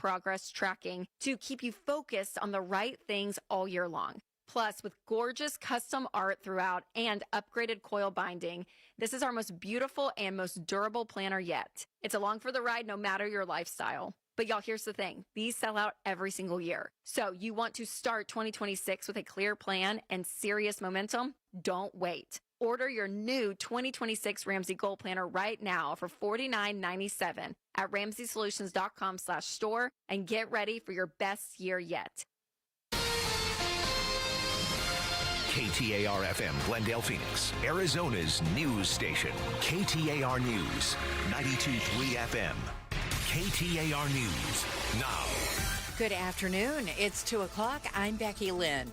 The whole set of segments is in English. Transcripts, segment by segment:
progress tracking to keep you focused on the right things all year long. Plus, with gorgeous custom art throughout and upgraded coil binding, this is our most beautiful and most durable planner yet. It's along for the ride no matter your lifestyle. But y'all, here's the thing. These sell out every single year. So you want to start 2026 with a clear plan and serious momentum? Don't wait. Order your new 2026 Ramsey Gold Planner right now for $49.97 at RamseySolutions.com/store and get ready for your best year yet. KTAR-FM, Glendale, Phoenix, Arizona's news station. KTAR News, 92.3 FM. KTAR News, now. Good afternoon. It's 2 o'clock. I'm Becky Lynn.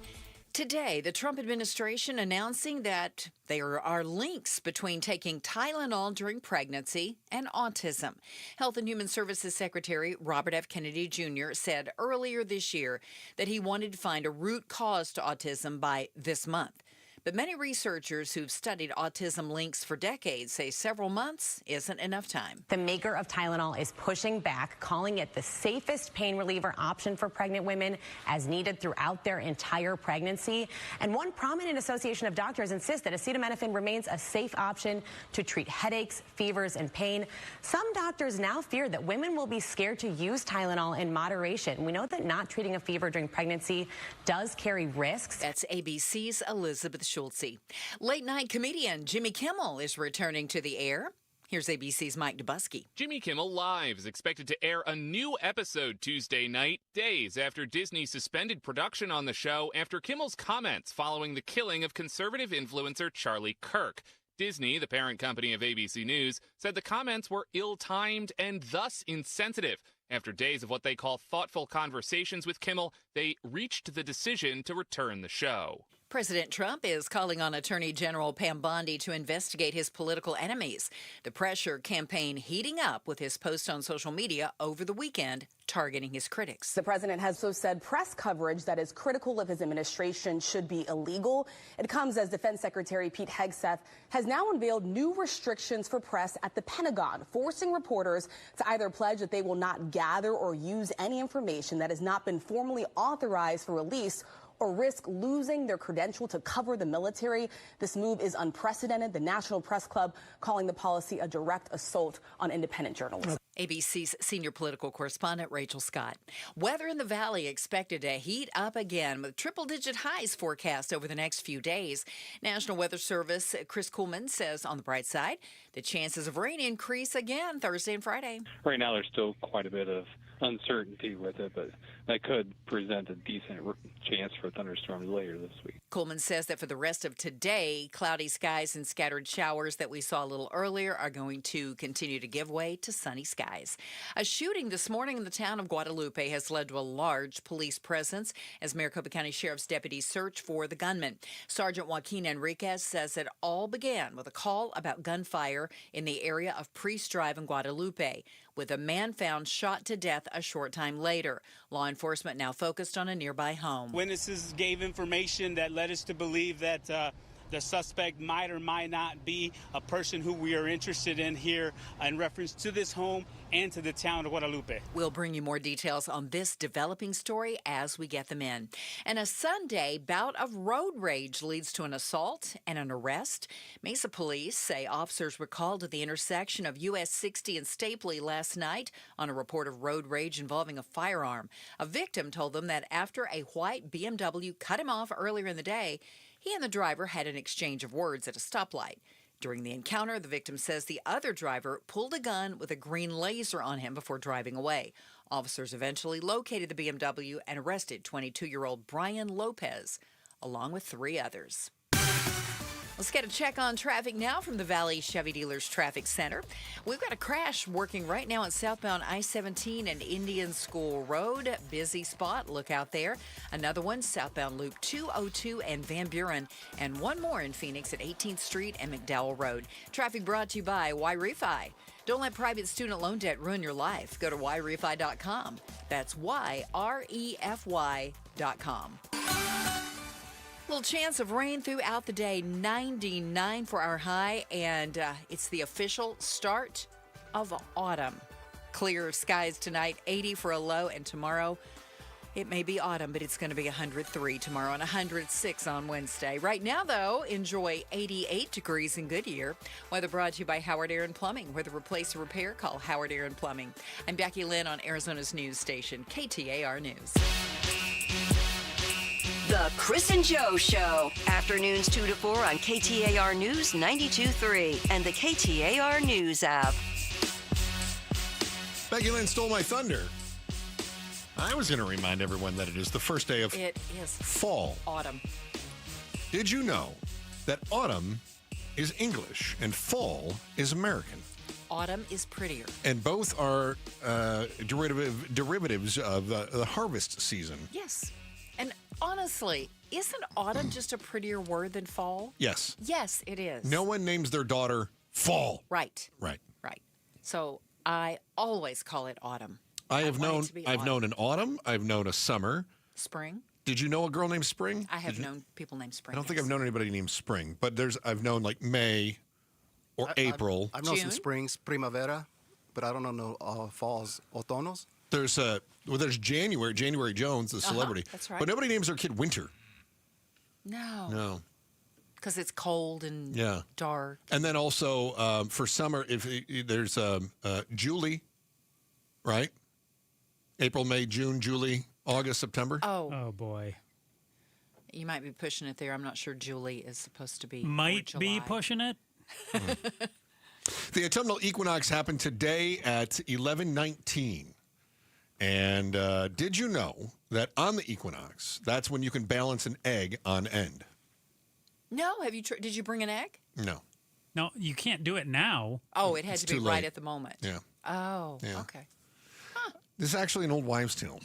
Today, the Trump administration announcing that there are links between taking Tylenol during pregnancy and autism. Health and Human Services Secretary Robert F. Kennedy Jr. said earlier this year that he wanted to find a root cause to autism by this month. But many researchers who've studied autism links for decades say several months isn't enough time. The maker of Tylenol is pushing back, calling it the safest pain reliever option for pregnant women as needed throughout their entire pregnancy. And one prominent association of doctors insists that acetaminophen remains a safe option to treat headaches, fevers, and pain. Some doctors now fear that women will be scared to use Tylenol in moderation. We know that not treating a fever during pregnancy does carry risks. That's ABC's Elizabeth Schultze. Late-night comedian Jimmy Kimmel is returning to the air. Here's ABC's Mike Dubusky. Jimmy Kimmel Live is expected to air a new episode Tuesday night, days after Disney suspended production on the show after Kimmel's comments following the killing of conservative influencer Charlie Kirk. Disney, the parent company of ABC News, said the comments were ill-timed and thus insensitive. After days of what they call thoughtful conversations with Kimmel, they reached the decision to return the show. President Trump is calling on Attorney General Pam Bondi to investigate his political enemies. The pressure campaign heating up with his post on social media over the weekend targeting his critics. The president has also said press coverage that is critical of his administration should be illegal. It comes as Defense Secretary Pete Hegseth has now unveiled new restrictions for press at the Pentagon, forcing reporters to either pledge that they will not gather or use any information that has not been formally authorized for release or risk losing their credential to cover the military. This move is unprecedented. The National Press Club calling the policy a direct assault on independent journalism. ABC's senior political correspondent Rachel Scott. Weather in the valley expected to heat up again with triple-digit highs forecast over the next few days. National Weather Service Chris Kuhlman says on the bright side, the chances of rain increase again Thursday and Friday. Right now there's still quite a bit of uncertainty with it, but that could present a decent chance for thunderstorms later this week. Kuhlman says that for the rest of today, cloudy skies and scattered showers that we saw a little earlier are going to continue to give way to sunny skies. A shooting this morning in the town of Guadalupe has led to a large police presence as Maricopa County Sheriff's deputies search for the gunman. Sergeant Joaquin Enriquez says it all began with a call about gunfire in the area of Priest Drive in Guadalupe, with a man found shot to death a short time later. Law enforcement now focused on a nearby home. Witnesses gave information that led us to believe that the suspect might or might not be a person who we are interested in here in reference to this home and to the town of Guadalupe. We'll bring you more details on this developing story as we get them in. And a Sunday bout of road rage leads to an assault and an arrest. Mesa police say officers were called to the intersection of US 60 and Stapley last night on a report of road rage involving a firearm. A victim told them that after a white BMW cut him off earlier in the day, he and the driver had an exchange of words at a stoplight. During the encounter, the victim says the other driver pulled a gun with a green laser on him before driving away. Officers eventually located the BMW and arrested 22-year-old Brian Lopez, along with 3 others. Let's get a check on traffic now from the Valley Chevy Dealers Traffic Center. We've got a crash working right now at southbound I-17 and Indian School Road. Busy spot. Look out there. Another one southbound Loop 202 and Van Buren. And one more in Phoenix at 18th Street and McDowell Road. Traffic brought to you by YRefi. Don't let private student loan debt ruin your life. Go to YRefi.com. That's YREFY.com. Little chance of rain throughout the day, 99 for our high, and it's the official start of autumn. Clear skies tonight, 80 for a low, and tomorrow it may be autumn, but it's going to be 103 tomorrow and 106 on Wednesday. Right now, though, enjoy 88 degrees in Goodyear. Weather brought to you by Howard Air and Plumbing. Whether replace or repair, call Howard Air and Plumbing. I'm Becky Lynn on Arizona's news station, KTAR News. The Chris and Joe Show. Afternoons 2 to 4 on KTAR News 92.3 and the KTAR News app. Becky Lynn stole my thunder. I was going to remind everyone that it is the first day of fall. Autumn. Did you know that autumn is English and fall is American? Autumn is prettier. And both are derivatives of the harvest season. Yes. And honestly, isn't autumn just a prettier word than fall? Yes. Yes, it is. No one names their daughter Fall. Right. Right. Right. So I always call it autumn. I've known an autumn. I've known a summer. Spring. Did you know a girl named Spring? I have known people named Spring. I don't think I've known anybody named Spring, but I've known like May or April. I've known some springs, primavera, but I don't know no falls, otoños. There's January Jones, the celebrity. That's right. But nobody names their kid Winter. No. Because it's cold and dark. And then also for summer, there's Julie, right? April, May, June, Julie, August, September. Oh, boy. You might be pushing it there. I'm not sure Julie is supposed to be. Might be pushing it. The autumnal equinox happened today at 11:19. And did you know that on the equinox, that's when you can balance an egg on end? No. Have you? Did you bring an egg? No. No, you can't do it now. Oh, it had to be too right late. at the moment. Yeah. Oh, Yeah. okay. This is actually an old wives' tale.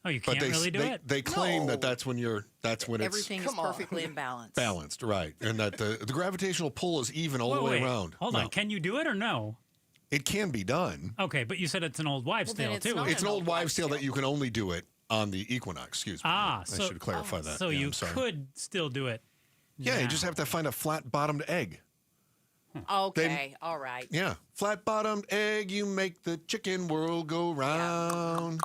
Oh, you can't really do it? They claim that that's when Everything is perfectly in balance. Balanced, right. And that the gravitational pull is even all the way around. Hold on. Can you do it or no? It can be done. Okay, but you said it's an old wives' tale, too. It's an old wives' tale that you can only do it on the equinox. Excuse me. I should clarify that. So Yeah, you I'm sorry. could still do it. Yeah, you now. just have to find a flat-bottomed egg. Okay, all right. Yeah. Flat-bottomed egg, you make the chicken world go round.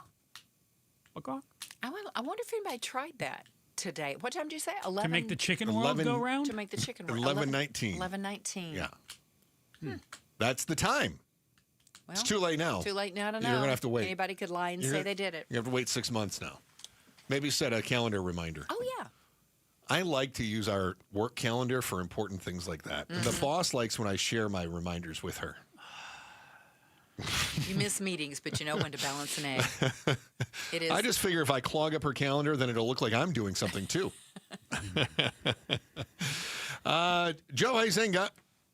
I wonder if anybody tried that today. What time did you say? 11? To make the chicken world go round? To make the chicken world. 11:19. 11:19. Yeah. That's the time. Well, it's too late now. Too late now to know. You're going to have to wait. Anybody could lie and say they did it. You have to wait 6 months now. Maybe set a calendar reminder. Oh, yeah. I like to use our work calendar for important things like that. The boss likes when I share my reminders with her. You miss meetings, but you know when to balance an egg. It is. I just figure if I clog up her calendar, then it'll look like I'm doing something too. Joe Huizenga.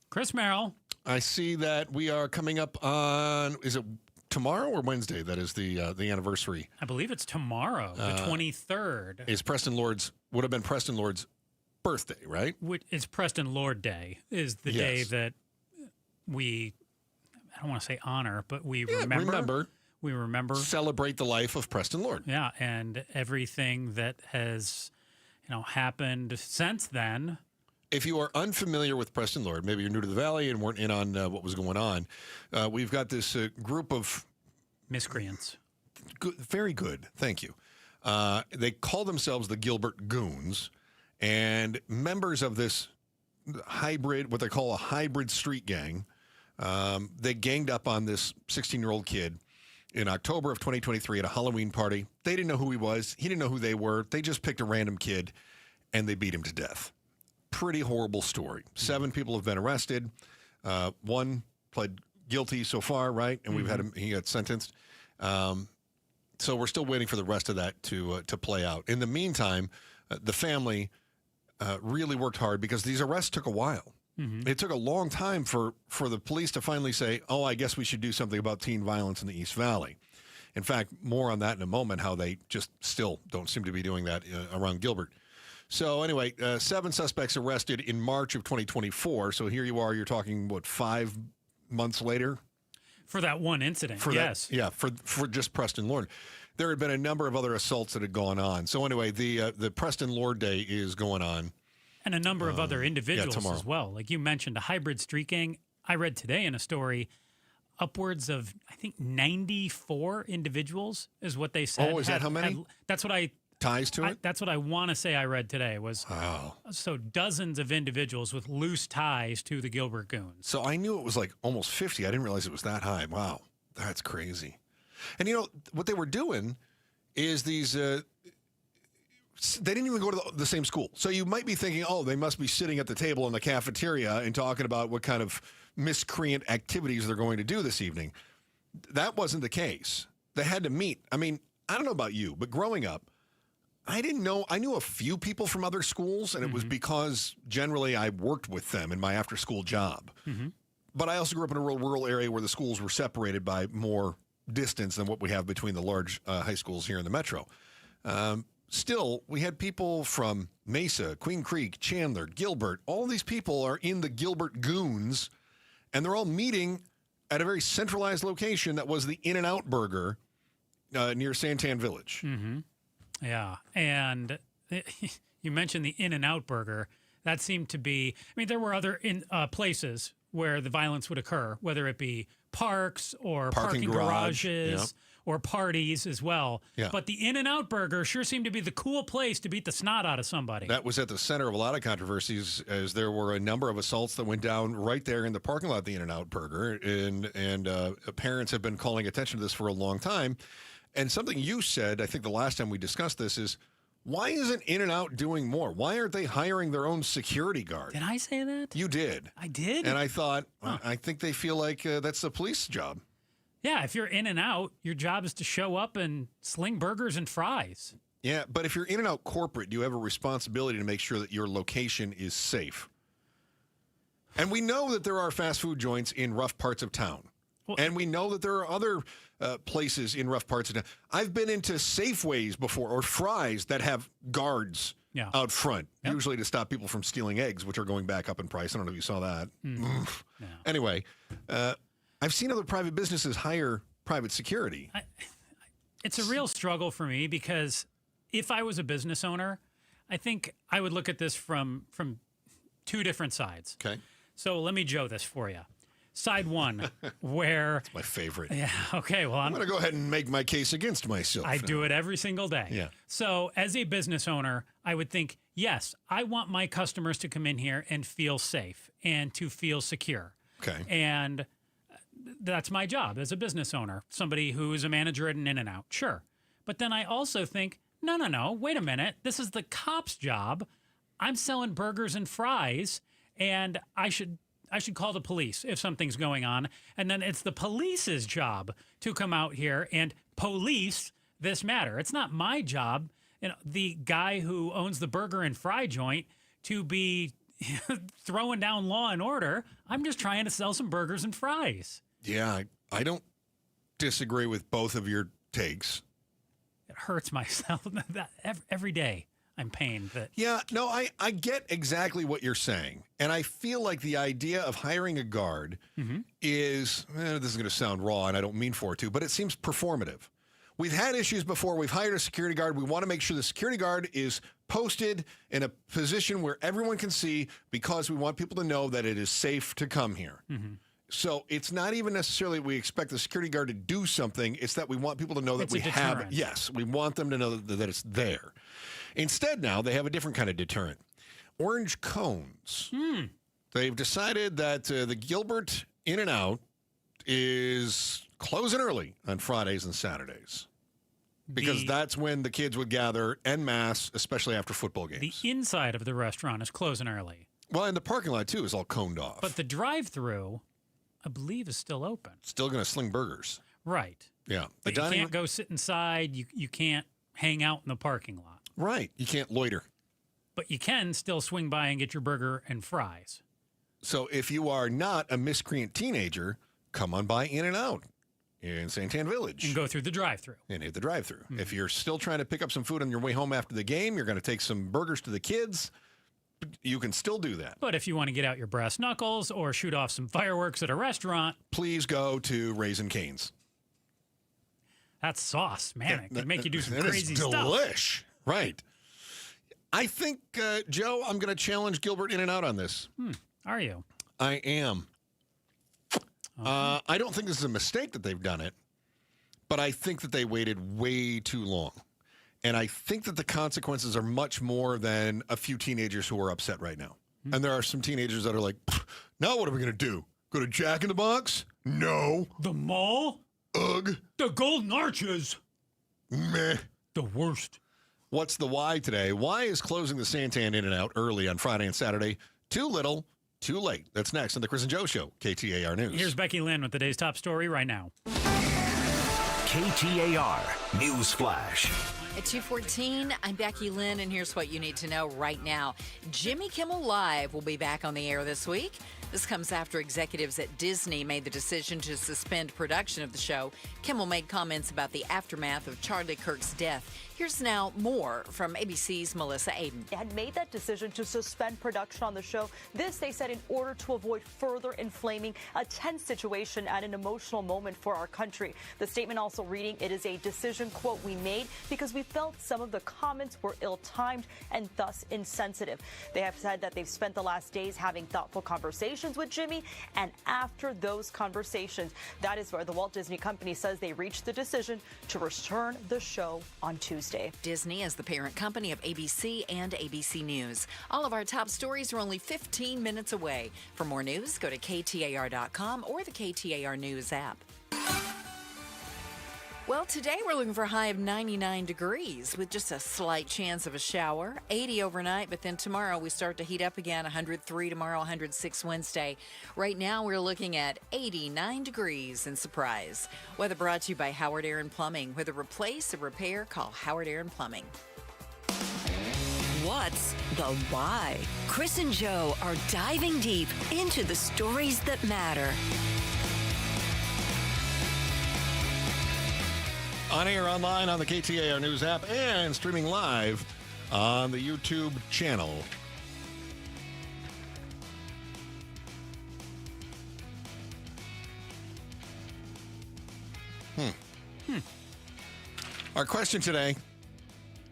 Chris Merrill. I see that we are coming up on, is it tomorrow or Wednesday? That is the anniversary. I believe it's tomorrow, the 23rd. Would have been Preston Lord's birthday, right? It's Preston Lord Day, is the day that we, I don't want to say honor, but we remember. We remember. Celebrate the life of Preston Lord. Yeah, and everything that has, happened since then. If you are unfamiliar with Preston Lord, maybe you're new to the Valley and weren't in on what was going on, we've got this group of miscreants. Good, very good. Thank you. They call themselves the Gilbert Goons, and members of this hybrid, what they call a hybrid street gang, they ganged up on this 16-year-old kid in October of 2023 at a Halloween party. They didn't know who he was. He didn't know who they were. They just picked a random kid, and they beat him to death. Pretty horrible story. 7 people have been arrested. 1 pled guilty so far, right? And we've had him. He got sentenced. So we're still waiting for the rest of that to play out. In the meantime, the family really worked hard because these arrests took a while. It took a long time for the police to finally say, "Oh, I guess we should do something about teen violence in the East Valley." In fact, more on that in a moment. How they just still don't seem to be doing that around Gilbert. So anyway, 7 suspects arrested in March of 2024. So here you are. You're talking, 5 months later? For that one incident, yes. For just Preston Lord. There had been a number of other assaults that had gone on. So anyway, the Preston Lord Day is going on. And a number of other individuals tomorrow. as well. Like you mentioned, a hybrid street gang. I read today in a story upwards of, I think, 94 individuals is what they said. Oh, is that how many? That's what I... Ties to it? That's what I want to say I read today was, so dozens of individuals with loose ties to the Gilbert goons. So I knew it was like almost 50. I didn't realize it was that high. Wow, that's crazy. And you know, what they were doing is these, they didn't even go to the same school. So you might be thinking, oh, they must be sitting at the table in the cafeteria and talking about what kind of miscreant activities they're going to do this evening. That wasn't the case. They had to meet. I mean, I don't know about you, but growing up, I didn't know. I knew a few people from other schools, and it was because generally I worked with them in my after-school job. But I also grew up in a rural area where the schools were separated by more distance than what we have between the large high schools here in the metro. Still, we had people from Mesa, Queen Creek, Chandler, Gilbert. All these people are in the Gilbert goons, and they're all meeting at a very centralized location that was the In-N-Out Burger near Santan Village. Yeah, and you mentioned the In-N-Out Burger. That seemed to be, I mean, there were other places where the violence would occur, whether it be parks or parking garages or parties as well. Yeah. But the In-N-Out Burger sure seemed to be the cool place to beat the snot out of somebody. That was at the center of a lot of controversies, as there were a number of assaults that went down right there in the parking lot of the In-N-Out Burger. And parents have been calling attention to this for a long time. And something you said, I think the last time we discussed this, is why isn't In-N-Out doing more? Why aren't they hiring their own security guard? Did I say that? You did. I did? And I thought, I think they feel like that's the police job. Yeah, if you're In-N-Out, your job is to show up and sling burgers and fries. Yeah, but if you're In-N-Out corporate, you have a responsibility to make sure that your location is safe. And we know that there are fast food joints in rough parts of town. Well, and we know that there are other places in rough parts of town. I've been into Safeways before, or Fry's, that have guards out front, usually to stop people from stealing eggs, which are going back up in price. I don't know if you saw that. Yeah. Anyway, I've seen other private businesses hire private security. It's a real struggle for me because if I was a business owner, I think I would look at this from two different sides. Okay. So let me Joe this for you. Side one, where... It's my favorite. Yeah, okay, well, I'm going to go ahead and make my case against myself. I do it every single day. Yeah. So as a business owner, I would think, yes, I want my customers to come in here and feel safe and to feel secure. Okay. And that's my job as a business owner, somebody who is a manager at an In-N-Out. Sure. But then I also think, no, wait a minute. This is the cop's job. I'm selling burgers and fries, and I should call the police if something's going on. And then it's the police's job to come out here and police this matter. It's not my job, the guy who owns the burger and fry joint, to be throwing down law and order. I'm just trying to sell some burgers and fries. Yeah, I don't disagree with both of your takes. It hurts myself every day. I'm pained that... Yeah, no, I get exactly what you're saying. And I feel like the idea of hiring a guard is, this is going to sound raw and I don't mean for it to, but it seems performative. We've had issues before. We've hired a security guard. We want to make sure the security guard is posted in a position where everyone can see, because we want people to know that it is safe to come here. So it's not even necessarily we expect the security guard to do something. It's that we want people to know that we have it. Yes, we want them to know that it's there. Instead, now they have a different kind of deterrent. Orange cones. They've decided that the Gilbert In-N-Out is closing early on Fridays and Saturdays, because that's when the kids would gather en masse, especially after football games. The inside of the restaurant is closing early. Well, and the parking lot, too, is all coned off. But the drive-through, I believe, is still open. Still going to sling burgers. Right. Yeah. But you can't go sit inside. You can't hang out in the parking lot. Right. You can't loiter. But you can still swing by and get your burger and fries. So if you are not a miscreant teenager, come on by In-N-Out in Santan Village. And go through the drive-thru. And hit the drive-thru. If you're still trying to pick up some food on your way home after the game, you're going to take some burgers to the kids, you can still do that. But if you want to get out your brass knuckles or shoot off some fireworks at a restaurant, please go to Raising Cane's. That's sauce, man. It could make you do some crazy stuff. Delish. Right. I think, Joe, I'm going to challenge Gilbert In-N-Out on this. Are you? I am. I don't think this is a mistake that they've done it, but I think that they waited way too long. And I think that the consequences are much more than a few teenagers who are upset right now. And there are some teenagers that are like, now what are we going to do? Go to Jack in the Box? No. The mall? Ugh. The Golden Arches? Meh. The worst. What's the why today? Why is closing the Santan In-N-Out early on Friday and Saturday too little, too late? That's next on the Chris and Joe Show, KTAR News. Here's Becky Lynn with today's top story right now. KTAR News Flash. At 2:14, I'm Becky Lynn, and here's what you need to know right now. Jimmy Kimmel Live will be back on the air this week. This comes after executives at Disney made the decision to suspend production of the show. Kimmel made comments about the aftermath of Charlie Kirk's death. Here's now more from ABC's Melissa Aden. They had made that decision to suspend production on the show. This, they said, in order to avoid further inflaming a tense situation at an emotional moment for our country. The statement also reading, it is a decision, quote, we made because we felt some of the comments were ill-timed and thus insensitive. They have said that they've spent the last days having thoughtful conversations with Jimmy, and after those conversations, that is where the Walt Disney Company says they reached the decision to return the show on Tuesday. Disney is the parent company of ABC and ABC News. All of our top stories are only 15 minutes away. For more news, go to KTAR.com or the KTAR News app. Well, today we're looking for a high of 99 degrees with just a slight chance of a shower. 80 overnight, but then tomorrow we start to heat up again. 103 tomorrow, 106 Wednesday. Right now we're looking at 89 degrees in Surprise. Weather brought to you by Howard Aaron Plumbing. Whether replace or repair, call Howard Aaron Plumbing. What's the why? Chris and Joe are diving deep into the stories that matter. On air, online, on the KTAR News app, and streaming live on the YouTube channel. Our question today,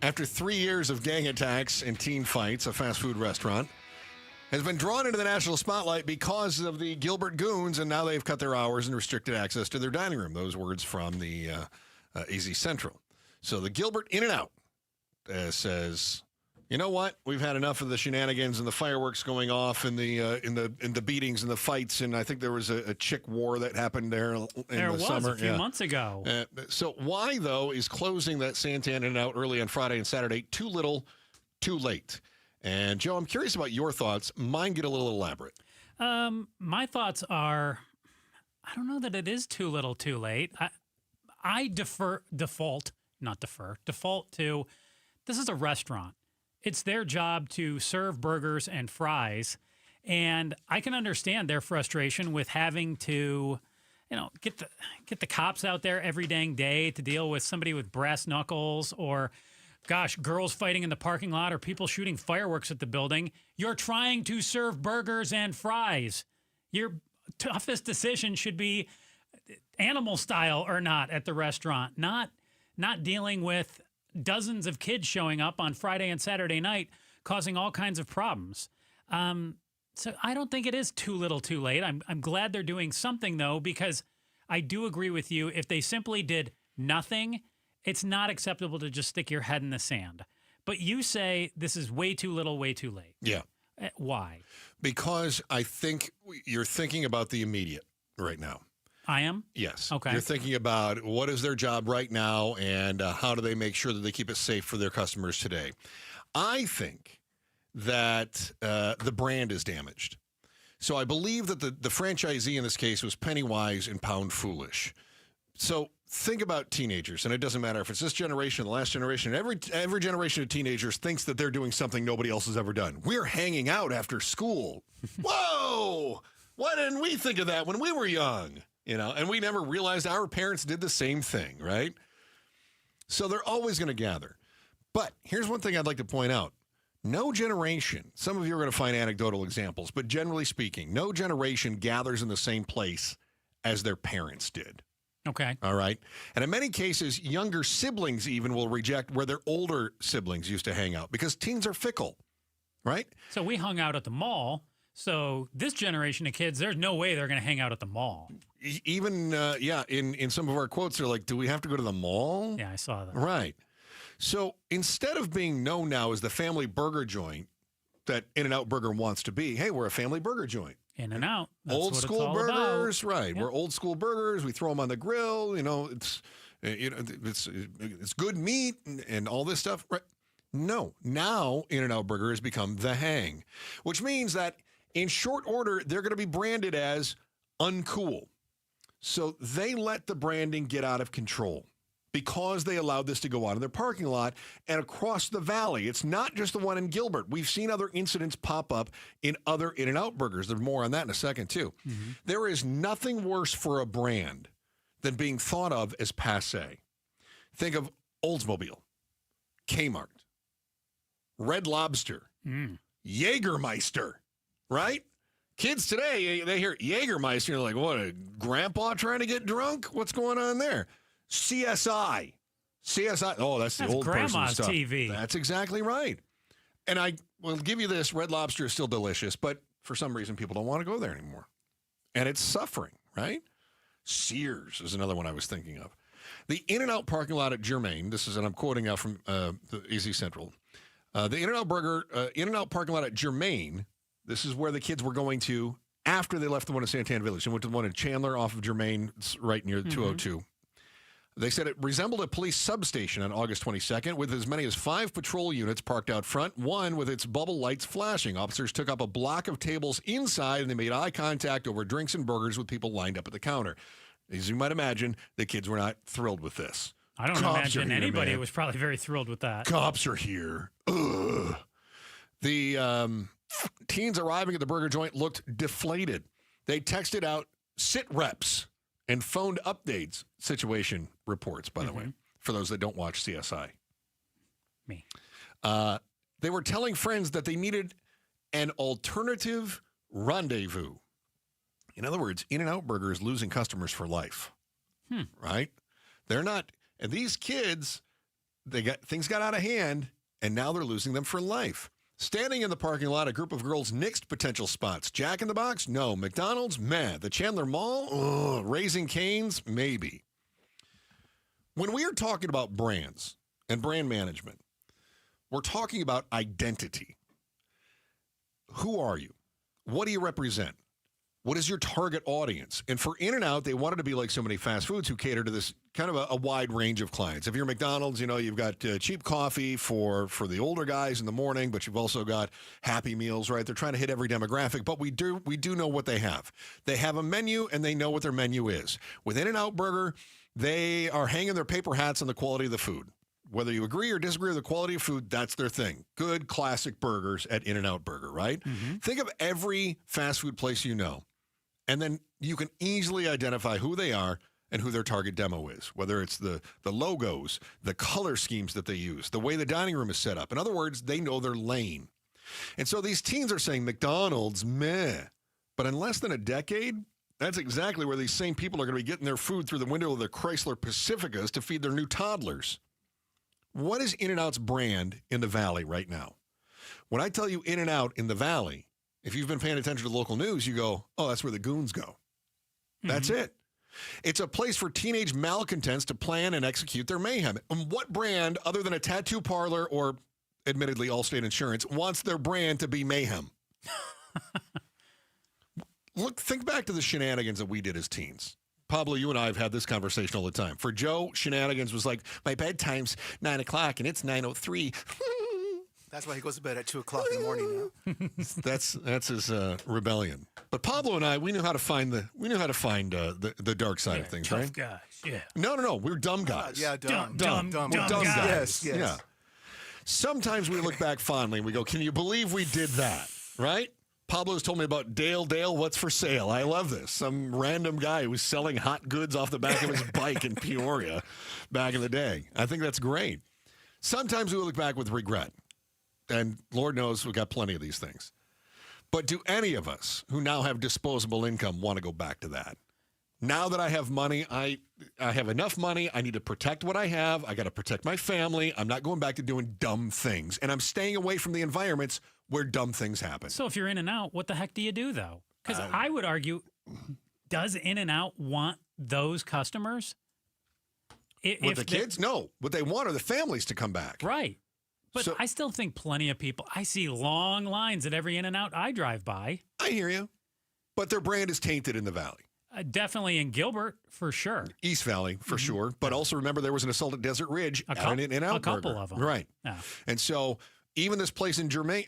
after 3 years of gang attacks and teen fights, a fast food restaurant has been drawn into the national spotlight because of the Gilbert goons, and now they've cut their hours and restricted access to their dining room. Those words from the AZ Central. So the Gilbert In-N-Out says, you know what? We've had enough of the shenanigans and the fireworks going off and the beatings and the fights. And I think there was a chick war that happened there in the summer. A few months ago. So why, though, is closing that Santan In-N-Out early on Friday and Saturday too little, too late? And, Joe, I'm curious about your thoughts. Mine get a little elaborate. My thoughts are, I don't know that it is too little, too late. I default to, this is a restaurant. It's their job to serve burgers and fries. And I can understand their frustration with having to, get the cops out there every dang day to deal with somebody with brass knuckles or, gosh, girls fighting in the parking lot or people shooting fireworks at the building. You're trying to serve burgers and fries. Your toughest decision should be animal style or not at the restaurant, not dealing with dozens of kids showing up on Friday and Saturday night causing all kinds of problems. So I don't think it is too little too late. I'm glad they're doing something, though, because I do agree with you. If they simply did nothing, it's not acceptable to just stick your head in the sand. But you say this is way too little, way too late. Yeah. Why? Because I think you're thinking about the immediate right now. I am? Yes. Okay. You're thinking about what is their job right now and how do they make sure that they keep it safe for their customers today. I think that the brand is damaged. So I believe that the franchisee in this case was penny wise and pound foolish. So think about teenagers, and it doesn't matter if it's this generation, the last generation, every generation of teenagers thinks that they're doing something nobody else has ever done. We're hanging out after school. Whoa! Why didn't we think of that when we were young? And we never realized our parents did the same thing, right? So they're always going to gather. But here's one thing I'd like to point out. No generation, some of you are going to find anecdotal examples, but generally speaking, no generation gathers in the same place as their parents did. Okay. All right. And in many cases, younger siblings even will reject where their older siblings used to hang out because teens are fickle, right? So we hung out at the mall. So this generation of kids, there's no way they're going to hang out at the mall. Even, in some of our quotes, they're like, do we have to go to the mall? Yeah, I saw that. Right. So instead of being known now as the family burger joint that In-N-Out Burger wants to be, hey, we're a family burger joint. In-N-Out. Old school burgers, right. Yep. We're old school burgers. We throw them on the grill. It's good meat and all this stuff. Right. No. Now In-N-Out Burger has become the hang, which means that in short order, they're going to be branded as uncool. So they let the branding get out of control because they allowed this to go on in their parking lot and across the valley. It's not just the one in Gilbert. We've seen other incidents pop up in other In-N-Out Burgers. There's more on that in a second, too. Mm-hmm. There is nothing worse for a brand than being thought of as passé. Think of Oldsmobile, Kmart, Red Lobster, Jägermeister, right? Kids today, they hear Jägermeister, and they're like, what, a grandpa trying to get drunk? What's going on there? CSI. Oh, that's the old person grandma's stuff. TV. That's exactly right. And I will give you this, Red Lobster is still delicious, but for some reason people don't want to go there anymore. And it's suffering, right? Sears is another one I was thinking of. The In-N-Out parking lot at Germain, this is, and I'm quoting out from the Easy Central. The In-N-Out parking lot at Germain, this is where the kids were going to after they left the one in Santan Village. They went to the one in Chandler off of Germain, it's right near 202. They said it resembled a police substation on August 22nd with as many as 5 patrol units parked out front, one with its bubble lights flashing. Officers took up a block of tables inside and they made eye contact over drinks and burgers with people lined up at the counter. As you might imagine, the kids were not thrilled with this. I don't imagine anybody was probably very thrilled with that. Cops are here. Ugh. The teens arriving at the burger joint looked deflated. They texted out sit reps and phoned updates, situation reports, by the way, for those that don't watch CSI. Me. They were telling friends that they needed an alternative rendezvous. In other words, In-N-Out Burger is losing customers for life, right? They're not, and these kids, things got out of hand, and now they're losing them for life. Standing in the parking lot, a group of girls nixed potential spots. Jack in the Box? No. McDonald's? Meh. The Chandler Mall? Ugh. Raising Cane's? Maybe. When we are talking about brands and brand management, we're talking about identity. Who are you? What do you represent? What is your target audience? And for In-N-Out, they wanted to be like so many fast foods who cater to this kind of a wide range of clients. If you're McDonald's, you've got cheap coffee for the older guys in the morning, but you've also got Happy Meals, right? They're trying to hit every demographic, but we do know what they have. They have a menu, and they know what their menu is. With In-N-Out Burger, they are hanging their paper hats on the quality of the food. Whether you agree or disagree with the quality of food, that's their thing. Good, classic burgers at In-N-Out Burger, right? Mm-hmm. Think of every fast food place you know. And then you can easily identify who they are and who their target demo is, whether it's the logos, the color schemes that they use, the way the dining room is set up. In other words, they know their lane. And so these teens are saying McDonald's, meh. But in less than a decade, that's exactly where these same people are going to be getting their food through the window of their Chrysler Pacificas to feed their new toddlers. What is In-N-Out's brand in the Valley right now? When I tell you In-N-Out in the Valley, if you've been paying attention to local news, you go, oh, that's where the goons go. That's it. It's a place for teenage malcontents to plan and execute their mayhem. And what brand, other than a tattoo parlor or, admittedly, Allstate Insurance, wants their brand to be mayhem? Think back to the shenanigans that we did as teens. Pablo, you and I have had this conversation all the time. For Joe, shenanigans was like, my bedtime's 9 o'clock and it's 9:03. That's why he goes to bed at 2 o'clock in the morning now. That's his rebellion. But Pablo and I, we knew how to find the dark side of things, tough right? Guys, yeah. No. We're dumb guys. Dumb guys. Yes. Yeah. Sometimes we look back fondly and we go, can you believe we did that? Right? Pablo's told me about Dale, what's for sale? I love this. Some random guy who was selling hot goods off the back of his bike in Peoria back in the day. I think that's great. Sometimes we look back with regret. And Lord knows we've got plenty of these things. But do any of us who now have disposable income want to go back to that? Now that I have money, I have enough money. I need to protect what I have. I got to protect my family. I'm not going back to doing dumb things. And I'm staying away from the environments where dumb things happen. So if you're in and out, what the heck do you do, though? Because I would argue, does In and Out want those customers? With the kids? No. What they want are the families to come back. Right. But I still think plenty of people, I see long lines at every In and Out I drive by. I hear you. But their brand is tainted in the Valley. Definitely in Gilbert, for sure. East Valley, for sure. But also remember there was an assault at Desert Ridge at an In-N-Out a couple burger. of them. Right. Yeah. And so even this place in Germain,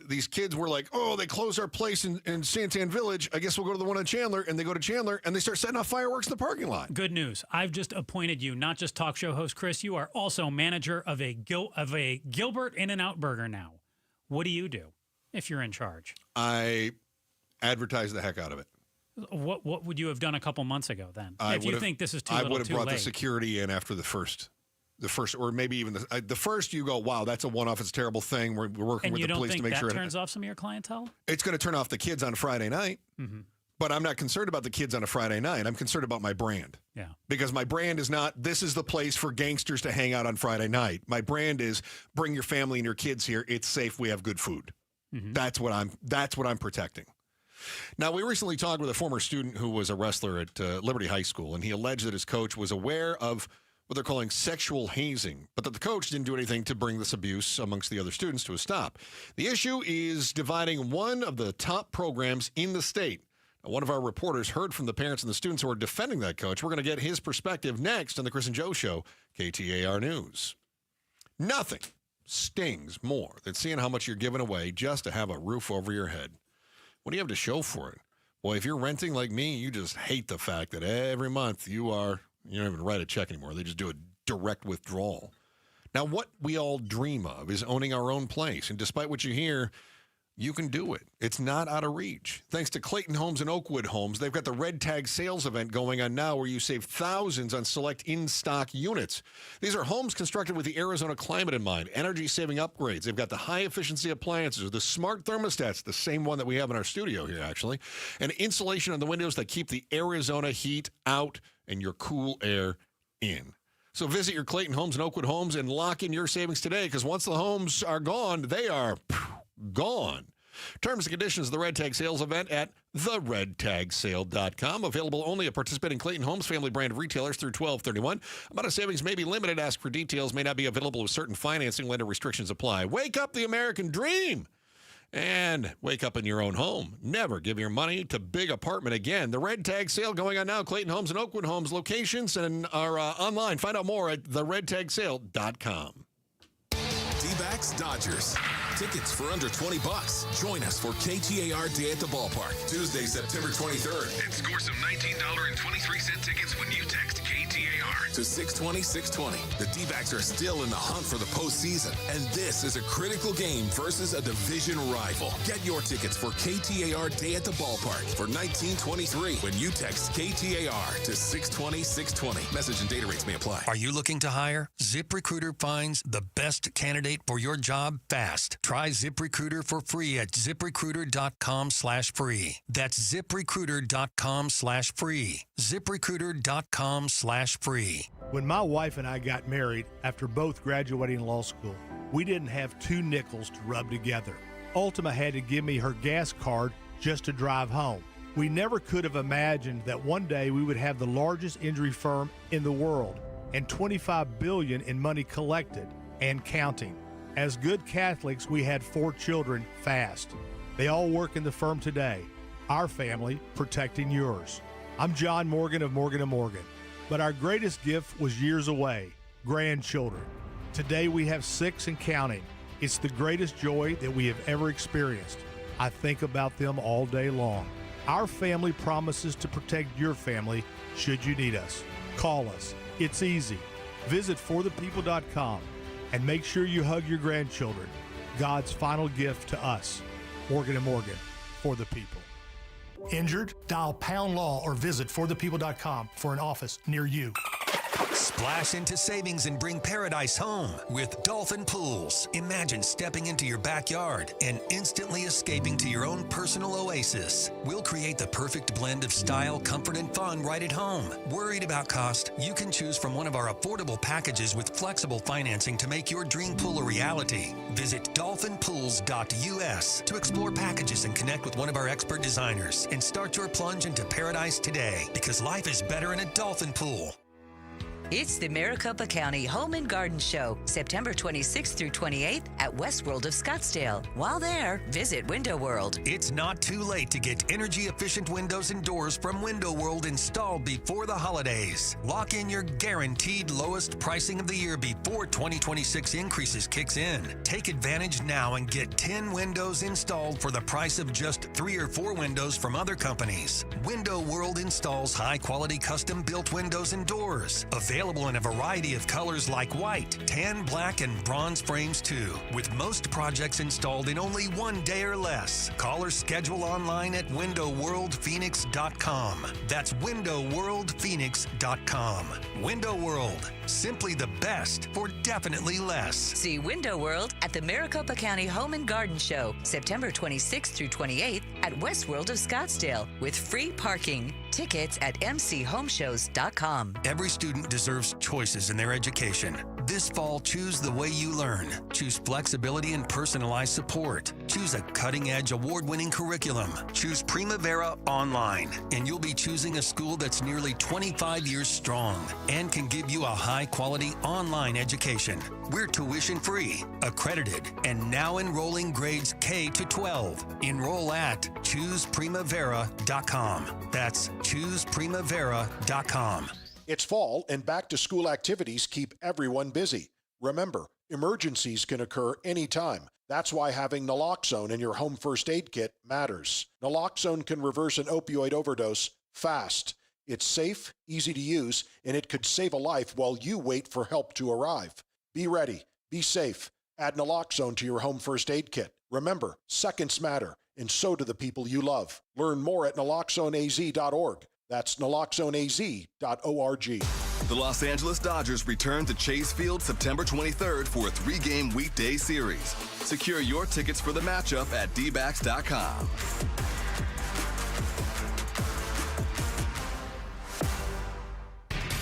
these kids were like, oh, they closed our place in Santan Village. I guess we'll go to the one in Chandler. And they go to Chandler, and they start setting off fireworks in the parking lot. Good news. I've just appointed you, not just talk show host Chris. You are also manager of a Gilbert In-N-Out burger now. What do you do if you're in charge? I advertise the heck out of it. What would you have done a couple months ago then? If you think this is too little, I would have brought late. the security in after the first, or maybe even the first. You go, wow, that's a one-off. It's a terrible thing. We're working with the police to make sure. And you don't think that turns off some of your clientele? It's going to turn off the kids on Friday night. Mm-hmm. But I'm not concerned about the kids on a Friday night. I'm concerned about my brand. Yeah. Because my brand is not, this is the place for gangsters to hang out on Friday night. My brand is, bring your family and your kids here. It's safe. We have good food. Mm-hmm. That's what I'm protecting. Now, we recently talked with a former student who was a wrestler at Liberty High School, and he alleged that his coach was aware of what they're calling sexual hazing, but that the coach didn't do anything to bring this abuse amongst the other students to a stop. The issue is dividing one of the top programs in the state. Now, one of our reporters heard from the parents and the students who are defending that coach. We're going to get his perspective next on the Chris and Joe Show, KTAR News. Nothing stings more than seeing how much you're giving away just to have a roof over your head. What do you have to show for it? Boy, if you're renting like me, you just hate the fact that every month you don't even write a check anymore. They just do a direct withdrawal. Now, what we all dream of is owning our own place. And despite what you hear, you can do it. It's not out of reach. Thanks to Clayton Homes and Oakwood Homes, they've got the Red Tag sales event going on now where you save thousands on select in-stock units. These are homes constructed with the Arizona climate in mind, energy-saving upgrades. They've got the high-efficiency appliances, the smart thermostats, the same one that we have in our studio here, actually, and insulation on the windows that keep the Arizona heat out and your cool air in. So visit your Clayton Homes and Oakwood Homes and lock in your savings today, because once the homes are gone, they are gone. Terms and conditions of the Red Tag sales event at theredtagsale.com. Available only at participating Clayton Homes family brand retailers through 12/31. Amount of savings may be limited. Ask for details. May not be available with certain financing. Lender restrictions apply. Wake up the American dream and wake up in your own home. Never give your money to big apartment again. The Red Tag sale going on now. Clayton Homes and Oakwood Homes locations and are online. Find out more at theredtagsale.com. D-backs Dodgers. Tickets for under $20. Join us for KTAR Day at the Ballpark, Tuesday, September 23rd. And score some $19.23 tickets when you text KTAR to 620-620. The D-backs are still in the hunt for the postseason, and this is a critical game versus a division rival. Get your tickets for KTAR Day at the Ballpark for $19.23 when you text KTAR to 620-620. Message and data rates may apply. Are you looking to hire? ZipRecruiter finds the best candidate for your job fast. Try ZipRecruiter for free at ZipRecruiter.com/free. That's ZipRecruiter.com/free. ZipRecruiter.com/free. When my wife and I got married after both graduating law school, we didn't have two nickels to rub together. Ultima had to give me her gas card just to drive home. We never could have imagined that one day we would have the largest injury firm in the world and $25 billion in money collected and counting. As good Catholics, we had 4 children fast. They all work in the firm today. Our family protecting yours. I'm John Morgan of Morgan & Morgan. But our greatest gift was years away, grandchildren. Today we have 6 and counting. It's the greatest joy that we have ever experienced. I think about them all day long. Our family promises to protect your family should you need us. Call us. It's easy. Visit forthepeople.com. and make sure you hug your grandchildren. God's final gift to us. Morgan & Morgan, for the people. Injured? Dial #law or visit forthepeople.com for an office near you. Splash into savings and bring paradise home with Dolphin Pools. Imagine stepping into your backyard and instantly escaping to your own personal oasis. We'll create the perfect blend of style, comfort, and fun right at home. Worried about cost? You can choose from one of our affordable packages with flexible financing to make your dream pool a reality. Visit dolphinpools.us to explore packages and connect with one of our expert designers and start your plunge into paradise today, because life is better in a dolphin pool. It's the Maricopa County Home and Garden Show, September 26th through 28th at Westworld of Scottsdale. While there, visit Window World. It's not too late to get energy-efficient windows and doors from Window World installed before the holidays. Lock in your guaranteed lowest pricing of the year before 2026 increases kicks in. Take advantage now and get 10 windows installed for the price of just 3 or 4 windows from other companies. Window World installs high-quality custom-built windows and doors. Available in a variety of colors like white, tan, black, and bronze frames too, with most projects installed in only 1 day or less. Call or schedule online at windowworldphoenix.com. That's windowworldphoenix.com. Window World, simply the best for definitely less. See Window World at the Maricopa County Home and Garden Show, September 26th through 28th at Westworld of Scottsdale, with free parking. Tickets at mchomeshows.com. Every student deserves choices in their education. This fall, choose the way you learn. Choose flexibility and personalized support. Choose a cutting-edge, award-winning curriculum. Choose Primavera Online, and you'll be choosing a school that's nearly 25 years strong and can give you a high-quality online education. We're tuition-free, accredited, and now enrolling grades K to 12. Enroll at ChoosePrimavera.com. That's ChoosePrimavera.com. It's fall, and back-to-school activities keep everyone busy. Remember, emergencies can occur anytime. That's why having naloxone in your home first aid kit matters. Naloxone can reverse an opioid overdose fast. It's safe, easy to use, and it could save a life while you wait for help to arrive. Be ready. Be safe. Add naloxone to your home first aid kit. Remember, seconds matter, and so do the people you love. Learn more at naloxoneaz.org. That's naloxoneaz.org. The Los Angeles Dodgers return to Chase Field September 23rd for a 3-game weekday series. Secure your tickets for the matchup at dbacks.com.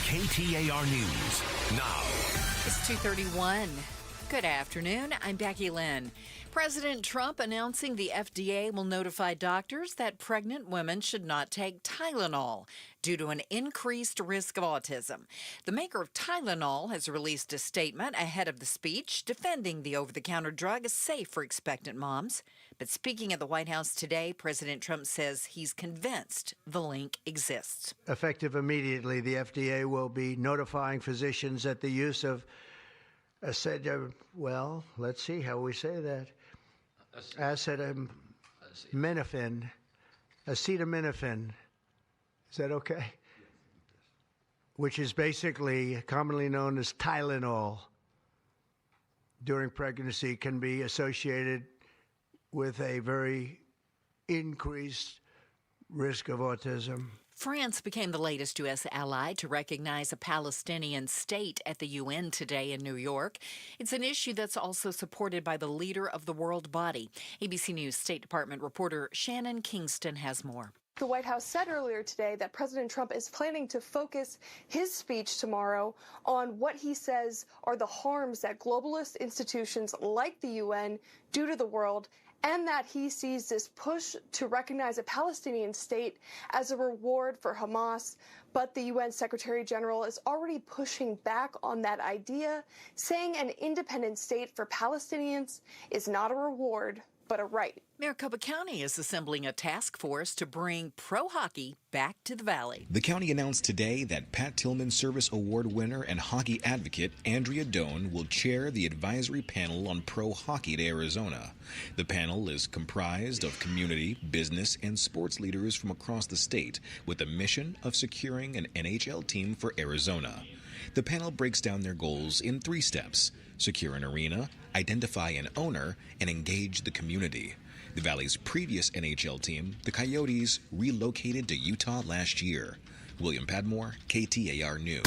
KTAR News now. It's 2:31. Good afternoon. I'm Becky Lynn. President Trump announcing the FDA will notify doctors that pregnant women should not take Tylenol due to an increased risk of autism. The maker of Tylenol has released a statement ahead of the speech defending the over-the-counter drug as safe for expectant moms. But speaking at the White House today, President Trump says he's convinced the link exists. Effective immediately, the FDA will be notifying physicians that the use of let's see how we say that. Acetaminophen. Is that okay? Which is basically commonly known as Tylenol during pregnancy, can be associated with a very increased risk of autism. France became the latest U.S. ally to recognize a Palestinian state at the UN today in New York. It's an issue that's also supported by the leader of the world body. ABC News State Department reporter Shannon Kingston has more. The White House said earlier today that President Trump is planning to focus his speech tomorrow on what he says are the harms that globalist institutions like the UN do to the world, and that he sees this push to recognize a Palestinian state as a reward for Hamas. But the UN Secretary General is already pushing back on that idea, saying an independent state for Palestinians is not a reward, but a right. Maricopa County is assembling a task force to bring pro hockey back to the Valley. The county announced today that Pat Tillman Service Award winner and hockey advocate Andrea Doan will chair the advisory panel on pro hockey to Arizona. The panel is comprised of community, business, and sports leaders from across the state with the mission of securing an NHL team for Arizona. The panel breaks down their goals in 3 steps: secure an arena, identify an owner, and engage the community. The Valley's previous NHL team, the Coyotes, relocated to Utah last year. William Padmore, KTAR News.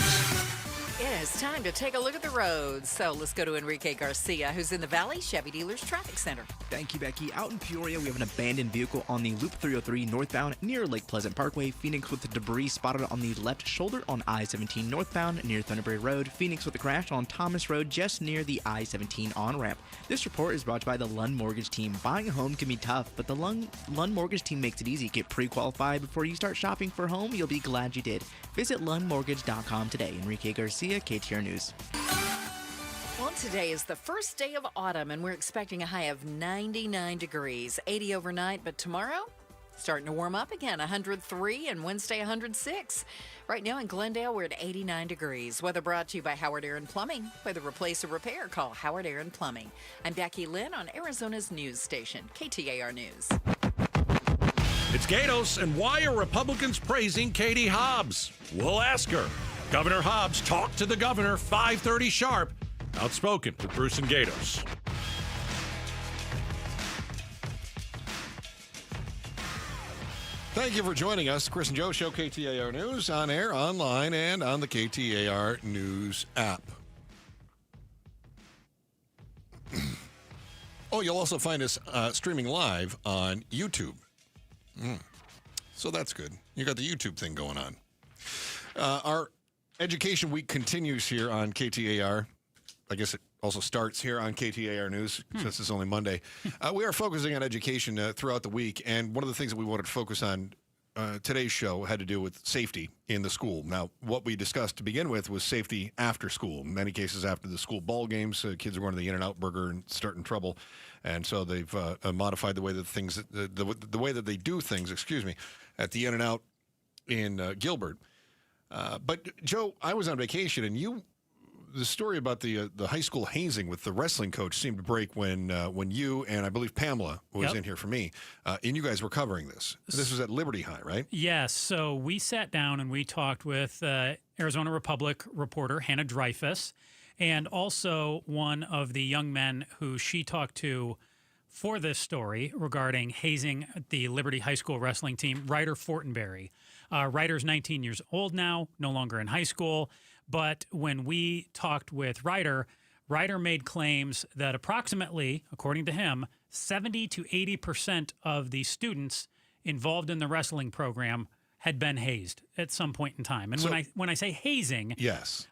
It is time to take a look at the roads. So let's go to Enrique Garcia, who's in the Valley Chevy Dealers Traffic Center. Thank you, Becky. Out in Peoria, we have an abandoned vehicle on the Loop 303 northbound near Lake Pleasant Parkway. Phoenix with the debris spotted on the left shoulder on I-17 northbound near Thunderberry Road. Phoenix with a crash on Thomas Road just near the I-17 on-ramp. This report is brought by the Lund Mortgage Team. Buying a home can be tough, but the Lund Mortgage Team makes it easy. Get pre-qualified before you start shopping for a home. You'll be glad you did. Visit lundmortgage.com today. Enrique Garcia, KTAR News. Well, today is the first day of autumn, and we're expecting a high of 99 degrees, 80 overnight, but tomorrow, starting to warm up again, 103, and Wednesday, 106. Right now in Glendale, we're at 89 degrees. Weather brought to you by Howard Aaron Plumbing. Whether replace or repair, call Howard Aaron Plumbing. I'm Becky Lynn on Arizona's news station, KTAR News. It's Gatos, and why are Republicans praising Katie Hobbs? We'll ask her. Governor Hobbs talked to the governor, 5:30 sharp. Outspoken with Bruce and Gatos. Thank you for joining us. Chris and Joe Show, KTAR News, on air, online, and on the KTAR News app. Oh, you'll also find us streaming live on YouTube. So that's good. You got the YouTube thing going on. Our Education Week continues here on KTAR. I guess it also starts here on KTAR News, since it's only Monday. We are focusing on education throughout the week, and one of the things that we wanted to focus on today's show had to do with safety in the school. Now, what we discussed to begin with was safety after school. In many cases, after the school ball games, kids are going to the In-N-Out Burger and starting trouble, and so they've modified the way that the way that they do things. At the In-N-Out in Gilbert. But Joe, I was on vacation, and the story about the high school hazing with the wrestling coach seemed to break when you and I believe Pamela was in here for me, and you guys were covering this. This was at Liberty High, right? Yes. So we sat down and we talked with Arizona Republic reporter Hannah Dreyfus, and also one of the young men who she talked to for this story regarding hazing at the Liberty High School wrestling team, Ryder Fortenberry. Ryder's 19 years old now, no longer in high school. But when we talked with Ryder made claims that approximately, according to him, 70 to 80% of the students involved in the wrestling program had been hazed at some point in time. And when I say hazing, yes,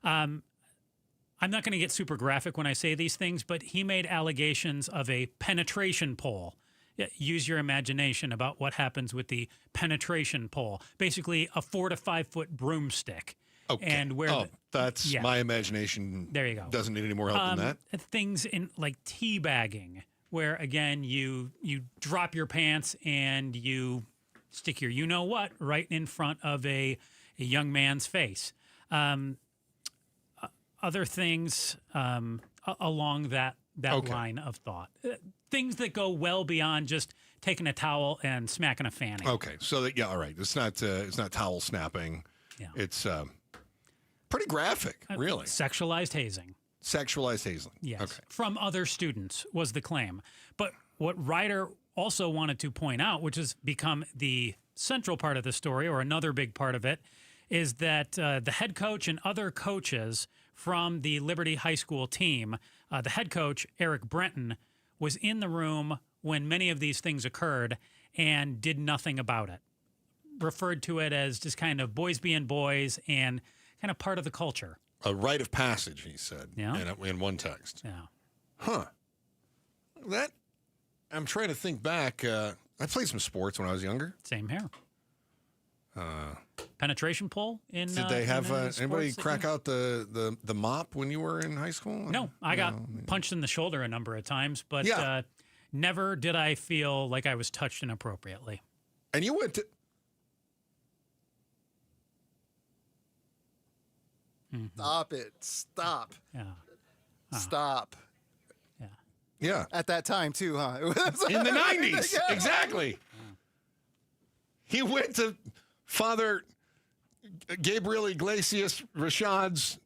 I'm not going to get super graphic when I say these things, but he made allegations of a penetration pole. Use your imagination about what happens with the penetration pole. Basically, a 4 to 5 foot broomstick. Okay. And where that's my imagination. There you go. Doesn't need any more help than that. Things in like teabagging, where again you drop your pants and you stick your you-know-what right in front of a young man's face. Other things along that line of thought. Things that go well beyond just taking a towel and smacking a fanny. Okay, so all right. It's not towel snapping. Yeah. It's pretty graphic, really. Sexualized hazing. Sexualized hazing. Yes. Okay. From other students was the claim. But what Ryder also wanted to point out, which has become the central part of the story, or another big part of it, is that the head coach and other coaches from the Liberty High School team, the head coach, Eric Brenton, was in the room when many of these things occurred and did nothing about it. Referred to it as just kind of boys being boys and kind of part of the culture. A rite of passage, he said, in one text. Yeah. Huh. I'm trying to think back. I played some sports when I was younger. Same here. Penetration pole in. Did they have anybody crack out the mop when you were in high school? No, I got punched in the shoulder a number of times, but never did I feel like I was touched inappropriately. And you went to. Stop it! Stop. Yeah. Stop. Yeah. At that time too, huh? In the 90s, exactly. He went to Father Gabriel Iglesias Rashad's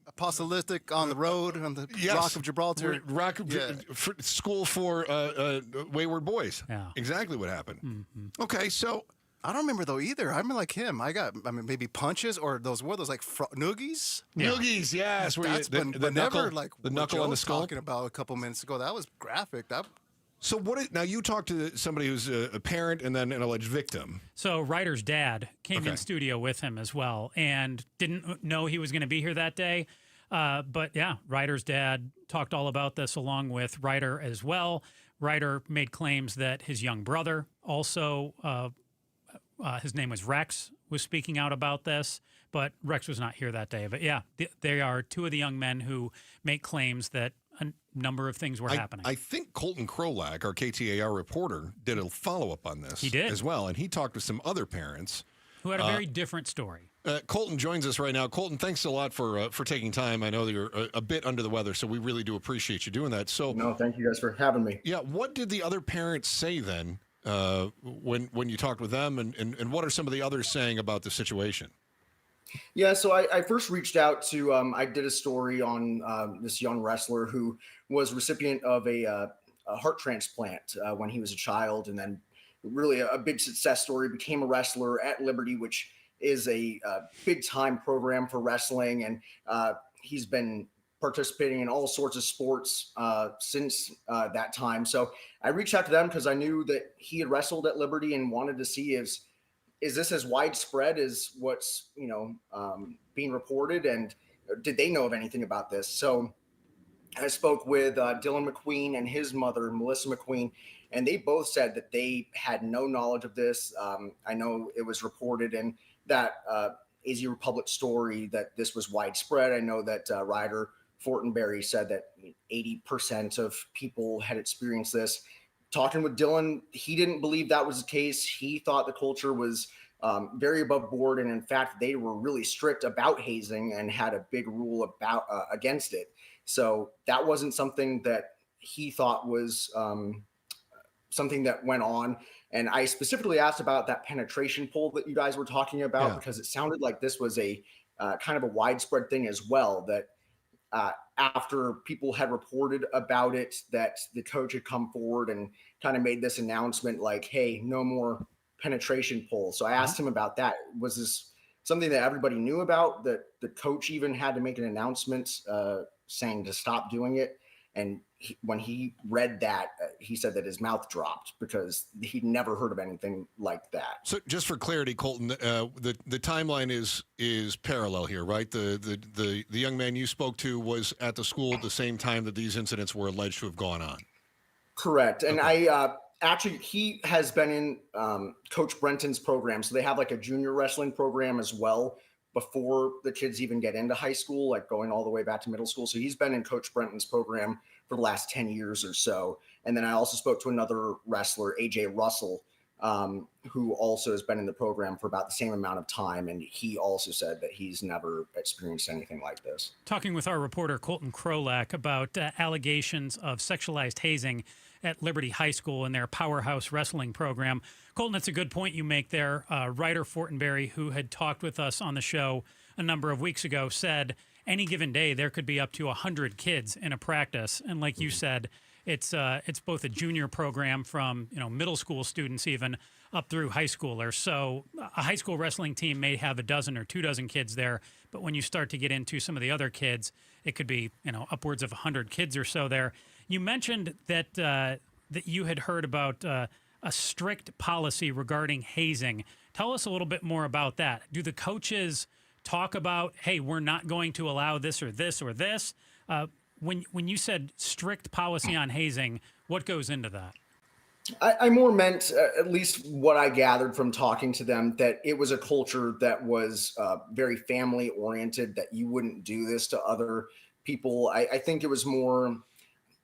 apostolic on the road on the Rock of Gibraltar. School for wayward boys. Yeah. Exactly what happened. Mm-hmm. Okay, so I don't remember though either. I'm like him. Maybe punches or those like noogies. Noogies, yes. The knuckle, like the what knuckle Joe on the was skull. talking about a couple minutes ago. That was graphic. So now you talked to somebody who's a parent and then an alleged victim. So Ryder's dad came in studio with him as well and didn't know he was going to be here that day. But yeah, Ryder's dad talked all about this along with Ryder as well. Ryder made claims that his young brother also, his name was Rex, was speaking out about this, but Rex was not here that day. But yeah, they are two of the young men who make claims that a number of things were happening. I think Colton Krolak, our KTAR reporter, did a follow-up on this. He did. As well, and he talked with some other parents. Who had a very different story. Colton joins us right now. Colton, thanks a lot for taking time. I know that you're a bit under the weather, so we really do appreciate you doing that. So, no, thank you guys for having me. Yeah, what did the other parents say then when you talked with them, and what are some of the others saying about the situation? Yeah, so I first reached out to, I did a story on this young wrestler who was recipient of a heart transplant when he was a child, and then really a big success story, became a wrestler at Liberty, which is a big time program for wrestling. And he's been participating in all sorts of sports since that time. So I reached out to them because I knew that he had wrestled at Liberty and wanted to see is this as widespread as what's, being reported, and did they know of anything about this? So I spoke with Dylan McQueen and his mother, Melissa McQueen, and they both said that they had no knowledge of this. I know it was reported in that AZ Republic story that this was widespread. I know that Ryder Fortenberry said that 80% of people had experienced this. Talking with Dylan, he didn't believe that was the case. He thought the culture was very above board, and in fact, they were really strict about hazing and had a big rule about against it. So that wasn't something that he thought was something that went on. And I specifically asked about that penetration poll that you guys were talking about, because it sounded like this was a kind of a widespread thing as well, that after people had reported about it, that the coach had come forward and kind of made this announcement like, hey, no more penetration poll. So I asked him about that. Was this something that everybody knew about, that the coach even had to make an announcement saying to stop doing it? And when he read that, he said that his mouth dropped because he'd never heard of anything like that. So just for clarity, Colton, the timeline is parallel here, right? The young man you spoke to was at the school at the same time that these incidents were alleged to have gone on. Correct. And I actually, he has been in Coach Brenton's program. So they have like a junior wrestling program as well before the kids even get into high school, like going all the way back to middle school. So he's been in Coach Brenton's program for the last 10 years or so. And then I also spoke to another wrestler, AJ Russell, who also has been in the program for about the same amount of time. And he also said that he's never experienced anything like this. Talking with our reporter, Colton Krolak, about allegations of sexualized hazing at Liberty High School in their powerhouse wrestling program. Colton, that's a good point you make there. Ryder Fortenberry, who had talked with us on the show a number of weeks ago, said any given day there could be up to 100 kids in a practice. And like you said, it's both a junior program from middle school students even up through high schoolers. So a high school wrestling team may have a dozen or 24 kids there, but when you start to get into some of the other kids, it could be upwards of 100 kids or so there. You mentioned that that you had heard about a strict policy regarding hazing. Tell us a little bit more about that. Do the coaches talk about, hey, we're not going to allow this or this or this? When you said strict policy on hazing, what goes into that? I more meant, at least what I gathered from talking to them, that it was a culture that was very family oriented, that you wouldn't do this to other people. I think it was more,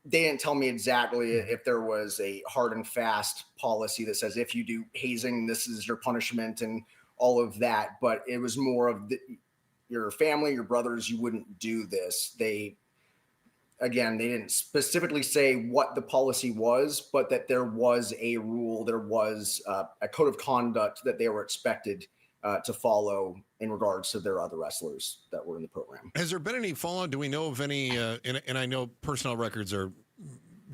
they didn't tell me exactly if there was a hard and fast policy that says if you do hazing, this is your punishment and all of that. But it was more of your family, your brothers, you wouldn't do this. They didn't specifically say what the policy was, but that there was a rule, there was a code of conduct that they were expected to follow in regards to their other wrestlers that were in the program. Has there been any fallout? Do we know of any, and I know personnel records are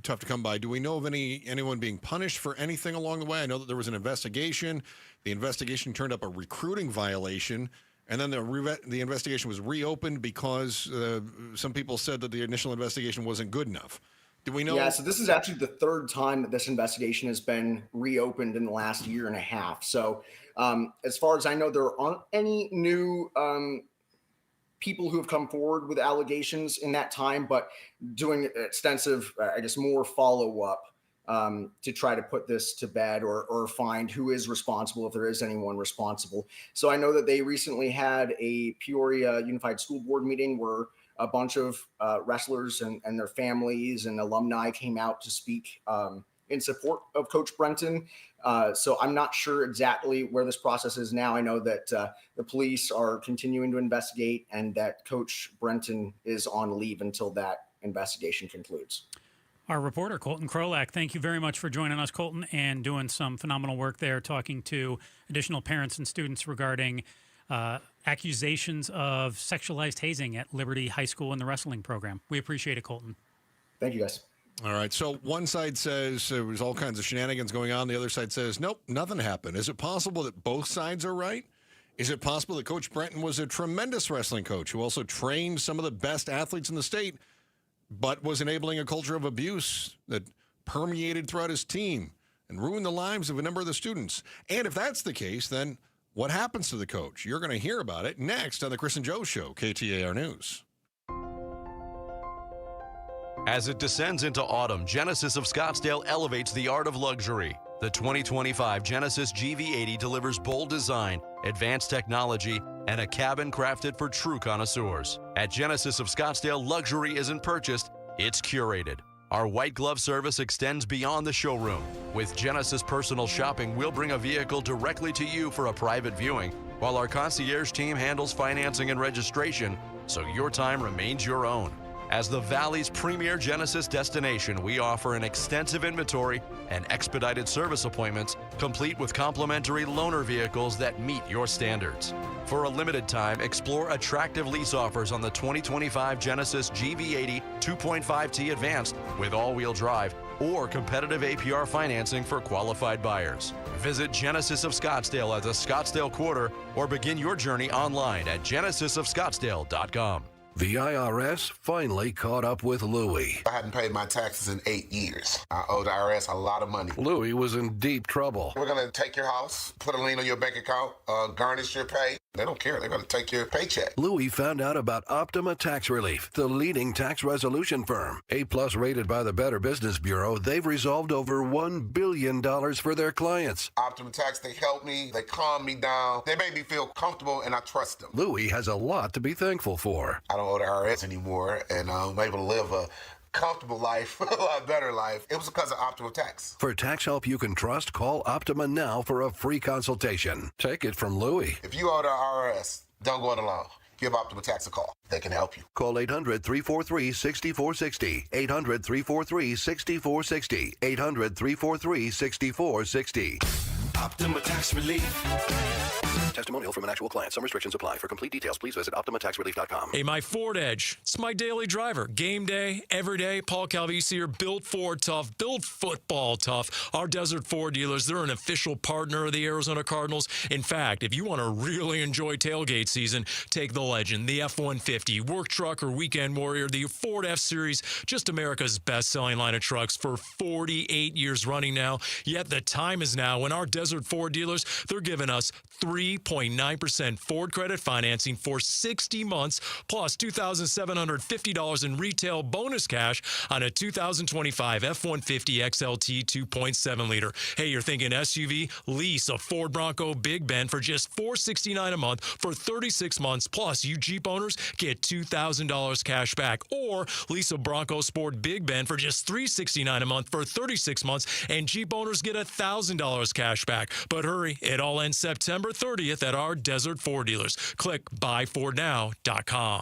tough to come by. Do we know of anyone being punished for anything along the way? I know that there was an investigation. The investigation turned up a recruiting violation, and then the investigation was reopened because some people said that the initial investigation wasn't good enough. Do we know? Yeah, so this is actually the third time that this investigation has been reopened in the last year and a half. So as far as I know, there aren't any new people who have come forward with allegations in that time, but doing extensive, I guess, more follow-up to try to put this to bed or find who is responsible, if there is anyone responsible. So I know that they recently had a Peoria Unified School Board meeting where a bunch of wrestlers and their families and alumni came out to speak in support of Coach Brenton. So I'm not sure exactly where this process is now. I know that the police are continuing to investigate and that Coach Brenton is on leave until that investigation concludes. Our reporter, Colton Krolak, thank you very much for joining us, Colton, and doing some phenomenal work there, talking to additional parents and students regarding accusations of sexualized hazing at Liberty High School in the wrestling program. We appreciate it, Colton. Thank you, guys. All right. So one side says there was all kinds of shenanigans going on. The other side says, nope, nothing happened. Is it possible that both sides are right? Is it possible that Coach Brenton was a tremendous wrestling coach who also trained some of the best athletes in the state, but was enabling a culture of abuse that permeated throughout his team and ruined the lives of a number of the students? And if that's the case, then what happens to the coach? You're going to hear about it next on the Chris and Joe Show, KTAR News. As it descends into autumn, Genesis of Scottsdale elevates the art of luxury. The 2025 Genesis GV80 delivers bold design, advanced technology, and a cabin crafted for true connoisseurs. At Genesis of Scottsdale, luxury isn't purchased, it's curated. Our white glove service extends beyond the showroom. With Genesis Personal Shopping, we'll bring a vehicle directly to you for a private viewing, while our concierge team handles financing and registration, so your time remains your own. As the Valley's premier Genesis destination, we offer an extensive inventory and expedited service appointments, complete with complimentary loaner vehicles that meet your standards. For a limited time, explore attractive lease offers on the 2025 Genesis GV80 2.5T Advanced with all-wheel drive or competitive APR financing for qualified buyers. Visit Genesis of Scottsdale at the Scottsdale Quarter or begin your journey online at genesisofscottsdale.com. The IRS finally caught up with Louie. I hadn't paid my taxes in 8 years. I owed the IRS a lot of money. Louie was in deep trouble. We're going to take your house, put a lien on your bank account, garnish your pay. They don't care. They're going to take your paycheck. Louie found out about Optima Tax Relief, the leading tax resolution firm. A-plus rated by the Better Business Bureau, they've resolved over $1 billion for their clients. Optima Tax, they helped me. They calmed me down. They made me feel comfortable, and I trust them. Louie has a lot to be thankful for. I don't owe the IRS anymore, and I'm able to live a comfortable life, a lot better life. It was because of Optima Tax. For tax help you can trust, call Optima now for a free consultation. Take it from Louie. If you owe the IRS, don't go it alone. Give Optima Tax a call. They can help you. Call 800-343-6460. 800-343-6460. 800-343-6460. Optima Tax Relief. Testimonial from an actual client. Some restrictions apply. For complete details, please visit OptimaTaxRelief.com. Hey, my Ford Edge. It's my daily driver. Game day, every day. Paul Calvisi here. Built Ford tough. Built football tough. Our Desert Ford dealers, they're an official partner of the Arizona Cardinals. In fact, if you want to really enjoy tailgate season, take the Legend, the F-150, work truck or weekend warrior, the Ford F-Series, just America's best-selling line of trucks for 48 years running now. Yet the time is now when our Desert Ford dealers, they're giving us 3.9% Ford credit financing for 60 months, plus $2,750 in retail bonus cash on a 2025 F-150 XLT 2.7 liter. Hey, you're thinking SUV? Lease a Ford Bronco Big Ben for just $469 a month for 36 months, plus you Jeep owners get $2,000 cash back. Or lease a Bronco Sport Big Ben for just $369 a month for 36 months, and Jeep owners get $1,000 cash back. But hurry, it all ends September 30th at our Desert Ford dealers. Click buyfordnow.com.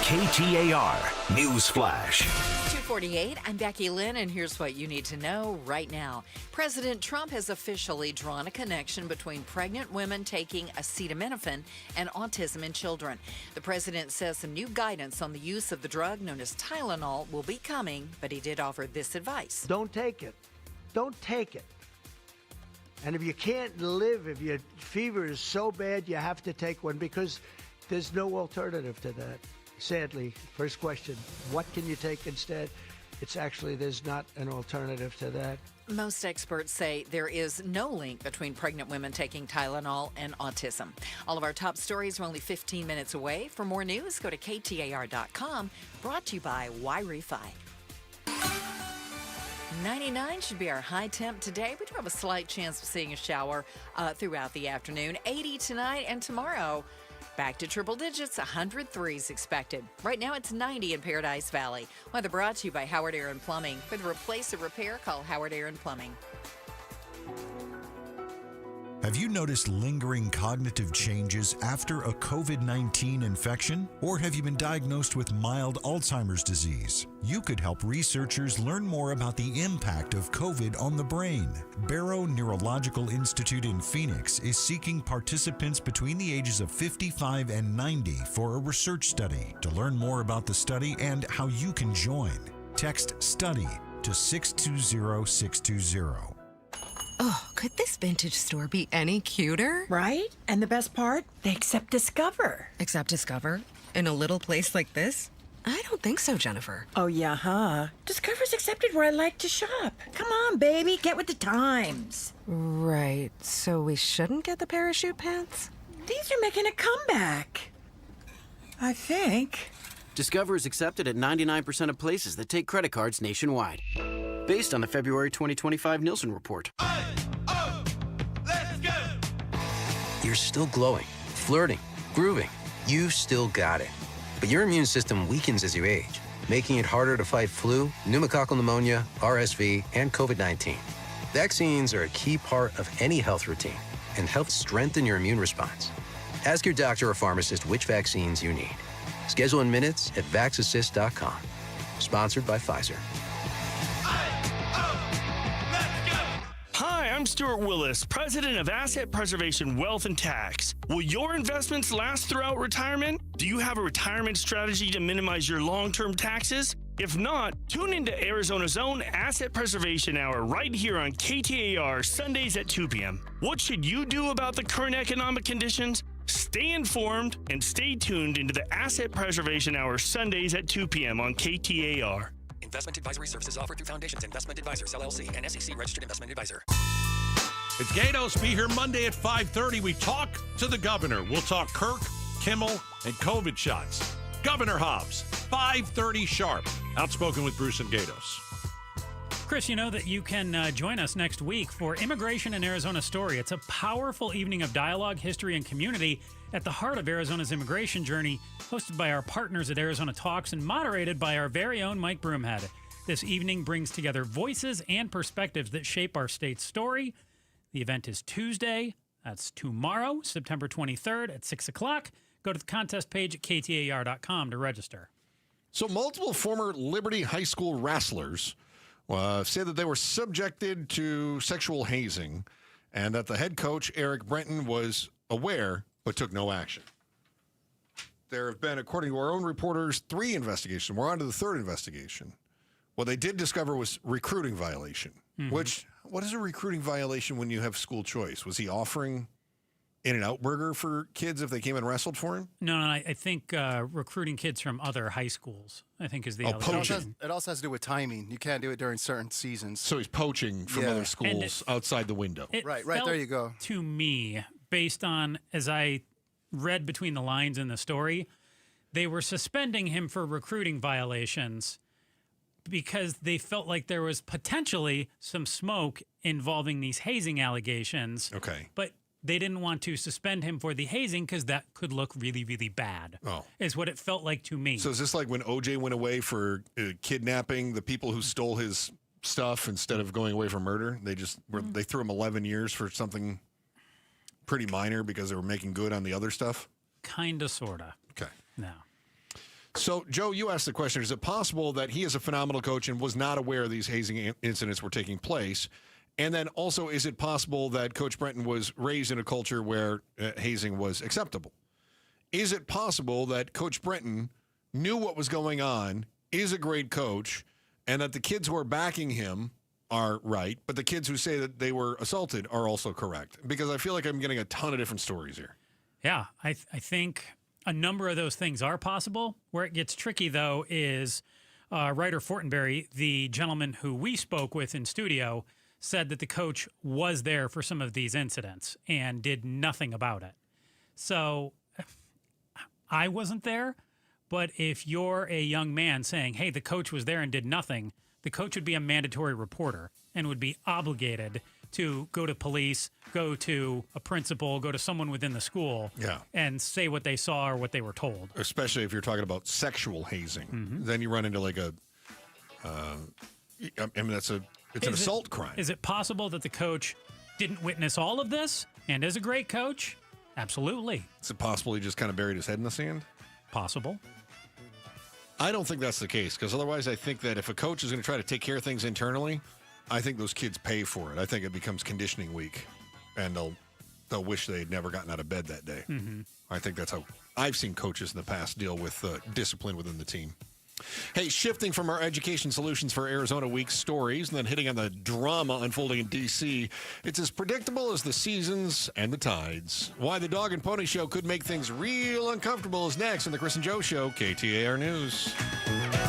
KTAR News Flash. 2:48, I'm Becky Lynn, and here's what you need to know right now. President Trump has officially drawn a connection between pregnant women taking acetaminophen and autism in children. The president says some new guidance on the use of the drug known as Tylenol will be coming, but he did offer this advice. Don't take it. Don't take it. And if you can't live, if your fever is so bad, you have to take one because there's no alternative to that. Sadly, first question, what can you take instead? It's actually, there's not an alternative to that. Most experts say there is no link between pregnant women taking Tylenol and autism. All of our top stories are only 15 minutes away. For more news, go to KTAR.com. Brought to you by Y-Refi. 99 should be our high temp today. We do have a slight chance of seeing a shower throughout the afternoon. 80 tonight and tomorrow. Back to triple digits, 103 is expected. Right now it's 90 in Paradise Valley. Weather brought to you by Howard Air and Plumbing. For the replace or repair, call Howard Air and Plumbing. Have you noticed lingering cognitive changes after a COVID-19 infection? Or have you been diagnosed with mild Alzheimer's disease? You could help researchers learn more about the impact of COVID on the brain. Barrow Neurological Institute in Phoenix is seeking participants between the ages of 55 and 90 for a research study. To learn more about the study and how you can join, text STUDY to 620-620. Oh, could this vintage store be any cuter? Right? And the best part? They accept Discover. Accept Discover? In a little place like this? I don't think so, Jennifer. Oh, yeah, huh? Discover's accepted where I like to shop. Come on, baby, get with the times. Right, so we shouldn't get the parachute pants? These are making a comeback. I think. Discover is accepted at 99% of places that take credit cards nationwide. Based on the February 2025 Nielsen report. Let's go! You're still glowing, flirting, grooving. You've still got it. But your immune system weakens as you age, making it harder to fight flu, pneumococcal pneumonia, RSV, and COVID-19. Vaccines are a key part of any health routine and help strengthen your immune response. Ask your doctor or pharmacist which vaccines you need. Schedule in minutes at vaxassist.com. Sponsored by Pfizer. Hi, I'm Stuart Willis, president of Asset Preservation Wealth and Tax. Will your investments last throughout retirement? Do you have a retirement strategy to minimize your long-term taxes? If not, tune into Arizona's own Asset Preservation Hour right here on KTAR Sundays at 2 p.m. What should you do about the current economic conditions? Stay informed and stay tuned into the Asset Preservation Hour Sundays at 2 p.m. on KTAR. Investment advisory services offered through Foundations Investment Advisors, LLC, and SEC Registered Investment Advisor. It's Gatos. Be here Monday at 5:30. We talk to the governor. We'll talk Kirk, Kimmel, and COVID shots. Governor Hobbs, 5:30 sharp. Outspoken with Bruce and Gatos. Chris, you know that you can join us next week for Immigration in Arizona Story. It's a powerful evening of dialogue, history, and community at the heart of Arizona's immigration journey, hosted by our partners at Arizona Talks and moderated by our very own Mike Broomhead. This evening brings together voices and perspectives that shape our state's story. The event is Tuesday. That's tomorrow, September 23rd at 6 o'clock. Go to the contest page at KTAR.com to register. So multiple former Liberty High School wrestlers say that they were subjected to sexual hazing and that the head coach, Eric Brenton, was aware but took no action. There have been, according to our own reporters, 3 investigations. We're on to the 3rd investigation. What they did discover was recruiting violation, which, what is a recruiting violation when you have school choice? Was he offering In-N-Out Burger for kids if they came and wrestled for him? No, I think recruiting kids from other high schools, I think, is the poaching. It also has to do with timing. You can't do it during certain seasons. So he's poaching from other schools outside the window. Right, there you go. To me, based on, as I read between the lines in the story, they were suspending him for recruiting violations because they felt like there was potentially some smoke involving these hazing allegations. Okay. But they didn't want to suspend him for the hazing because that could look really, really bad. Oh. Is what it felt like to me. So is this like when OJ went away for kidnapping the people who stole his stuff instead of going away for murder? They just they threw him 11 years for something pretty minor because they were making good on the other stuff? Kinda, sorta. Okay. No. So, Joe, you asked the question, is it possible that he is a phenomenal coach and was not aware these hazing incidents were taking place? And then also, is it possible that Coach Brenton was raised in a culture where hazing was acceptable? Is it possible that Coach Brenton knew what was going on, is a great coach, and that the kids who are backing him are right, but the kids who say that they were assaulted are also correct, because I feel like I'm getting a ton of different stories here. Yeah, I think a number of those things are possible. Where it gets tricky, though, is Ryder Fortenberry, the gentleman who we spoke with in studio, said that the coach was there for some of these incidents and did nothing about it. So I wasn't there, but if you're a young man saying, hey, the coach was there and did nothing, the coach would be a mandatory reporter and would be obligated to go to police, go to a principal, go to someone within the school, and say what they saw or what they were told. Especially if you're talking about sexual hazing. Then you run into like a, I mean, it's an assault crime. Is it possible that the coach didn't witness all of this and is a great coach? Absolutely. Is it possible he just kind of buried his head in the sand? Possible. I don't think that's the case, because otherwise I think that if a coach is going to try to take care of things internally, I think those kids pay for it. I think it becomes conditioning week, and they'll wish they had never gotten out of bed that day. I think that's how I've seen coaches in the past deal with discipline within the team. Hey, shifting from our Education Solutions for Arizona Week stories and then hitting on the drama unfolding in D.C., it's as predictable as the seasons and the tides. Why the Dog and Pony Show could make things real uncomfortable is next on the Chris and Joe Show, KTAR News.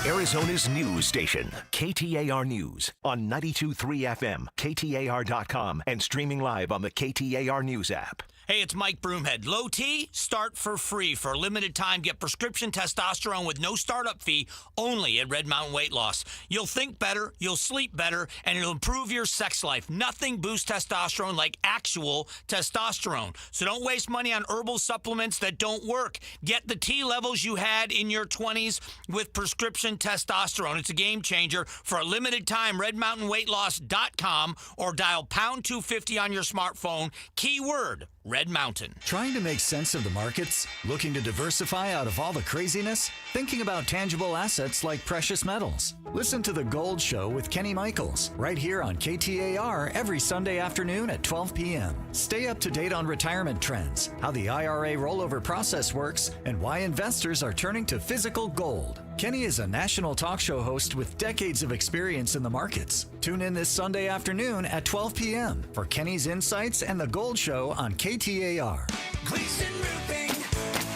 Arizona's news station, KTAR News, on 92.3 FM, KTAR.com, and streaming live on the KTAR News app. Hey, it's Mike Broomhead. Low T, start for free. For a limited time, get prescription testosterone with no startup fee only at Red Mountain Weight Loss. You'll think better, you'll sleep better, and it'll improve your sex life. Nothing boosts testosterone like actual testosterone. So don't waste money on herbal supplements that don't work. Get the T levels you had in your 20s with prescription testosterone. It's a game changer. For a limited time, redmountainweightloss.com or dial pound 250 on your smartphone. Keyword Red Mountain. Trying to make sense of the markets? Looking to diversify out of all the craziness? Thinking about tangible assets like precious metals? Listen to The Gold Show with Kenny Michaels, right here on KTAR every Sunday afternoon at 12 p.m. Stay up to date on retirement trends, how the IRA rollover process works, and why investors are turning to physical gold. Kenny is a national talk show host with decades of experience in the markets. Tune in this Sunday afternoon at 12 p.m. for Kenny's Insights and The Gold Show on KTAR. Gleason Roofing.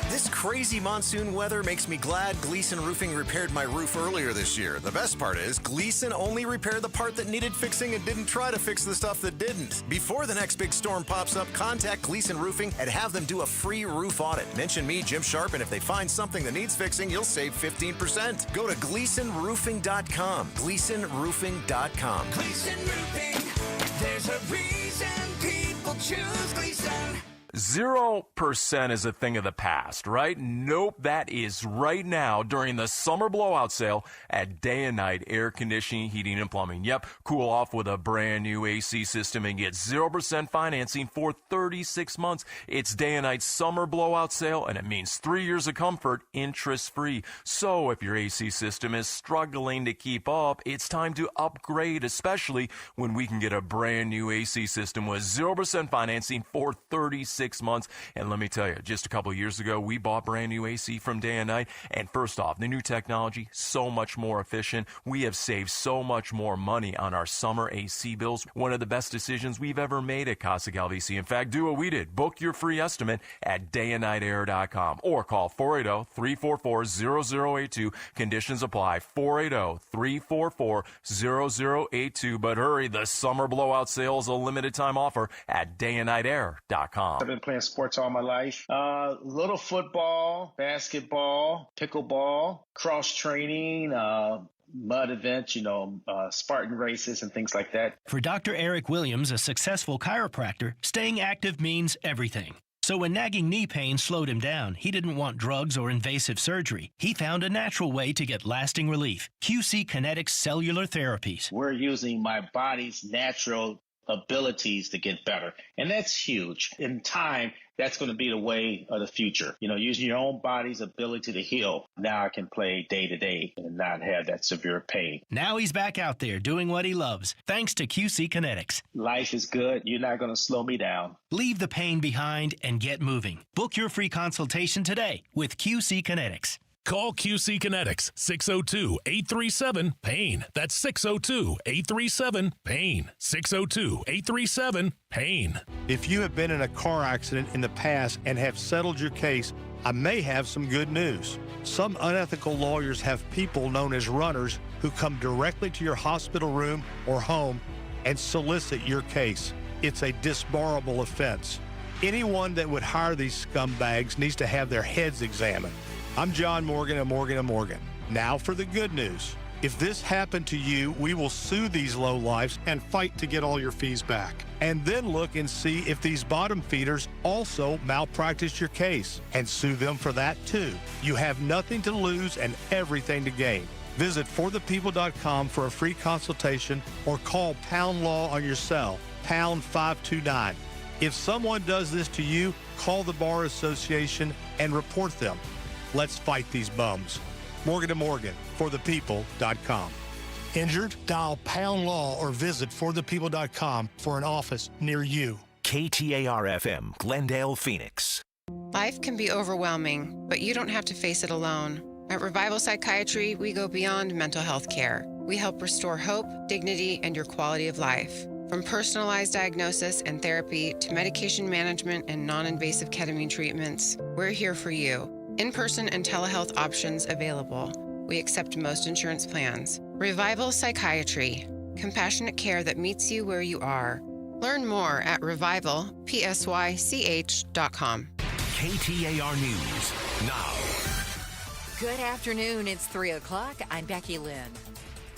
This crazy monsoon weather makes me glad Gleason Roofing repaired my roof earlier this year. The best part is Gleason only repaired the part that needed fixing and didn't try to fix the stuff that didn't. Before the next big storm pops up, contact Gleason Roofing and have them do a free roof audit. Mention me, Jim Sharp, and if they find something that needs fixing, you'll save 15%. Go to GleasonRoofing.com. GleasonRoofing.com. Gleason Roofing. There's a reason people choose Gleason. 0% is a thing of the past, right? Nope, that is right now during the summer blowout sale at Day and Night Air Conditioning, Heating, and Plumbing. Yep, cool off with a brand new AC system and get 0% financing for 36 months. It's Day and Night summer blowout sale, and it means 3 years of comfort, interest-free. So if your AC system is struggling to keep up, it's time to upgrade, especially when we can get a brand new AC system with 0% financing for 36 months. And let me tell you, just a couple of years ago, we bought brand new AC from Day and Night. And first off, the new technology, so much more efficient. We have saved so much more money on our summer AC bills. One of the best decisions we've ever made at Casa Calvisi. In fact, do what we did. Book your free estimate at dayandnightair.com or call 480-344-0082. Conditions apply. 480-344-0082. But hurry, the summer blowout sale is a limited time offer at dayandnightair.com. I've been playing sports all my life. Little football, basketball, pickleball, cross training, mud events, Spartan races and things like that. For Dr. Eric Williams, a successful chiropractor, staying active means everything. So when nagging knee pain slowed him down, he didn't want drugs or invasive surgery. He found a natural way to get lasting relief. QC Kinetics Cellular Therapies. We're using my body's natural abilities to get better. And that's huge. In time, that's going to be the way of the future. Using your own body's ability to heal. Now I can play day to day and not have that severe pain. Now he's back out there doing what he loves, thanks to QC Kinetics. Life is good. You're not going to slow me down. Leave the pain behind and get moving. Book your free consultation today with QC Kinetics. Call QC Kinetics, 602-837-PAIN. That's 602-837-PAIN. 602-837-PAIN. If you have been in a car accident in the past and have settled your case, I may have some good news. Some unethical lawyers have people known as runners who come directly to your hospital room or home and solicit your case. It's a disbarable offense. Anyone that would hire these scumbags needs to have their heads examined. I'm John Morgan of Morgan & Morgan. Now for the good news. If this happened to you, we will sue these lowlifes and fight to get all your fees back. And then look and see if these bottom feeders also malpracticed your case and sue them for that too. You have nothing to lose and everything to gain. Visit forthepeople.com for a free consultation or call Pound Law on your cell, pound 529. If someone does this to you, call the Bar Association and report them. Let's fight these bums. Morgan & Morgan, forthepeople.com. Injured? Dial Pound Law or visit forthepeople.com for an office near you. KTAR-FM, Glendale, Phoenix. Life can be overwhelming, but you don't have to face it alone. At Revival Psychiatry, we go beyond mental health care. We help restore hope, dignity, and your quality of life. From personalized diagnosis and therapy to medication management and non-invasive ketamine treatments, we're here for you. In-person and telehealth options available. We accept most insurance plans. Revival Psychiatry. Compassionate care that meets you where you are. Learn more at revivalpsych.com. KTAR News now. Good afternoon. It's 3 o'clock. I'm Becky Lynn.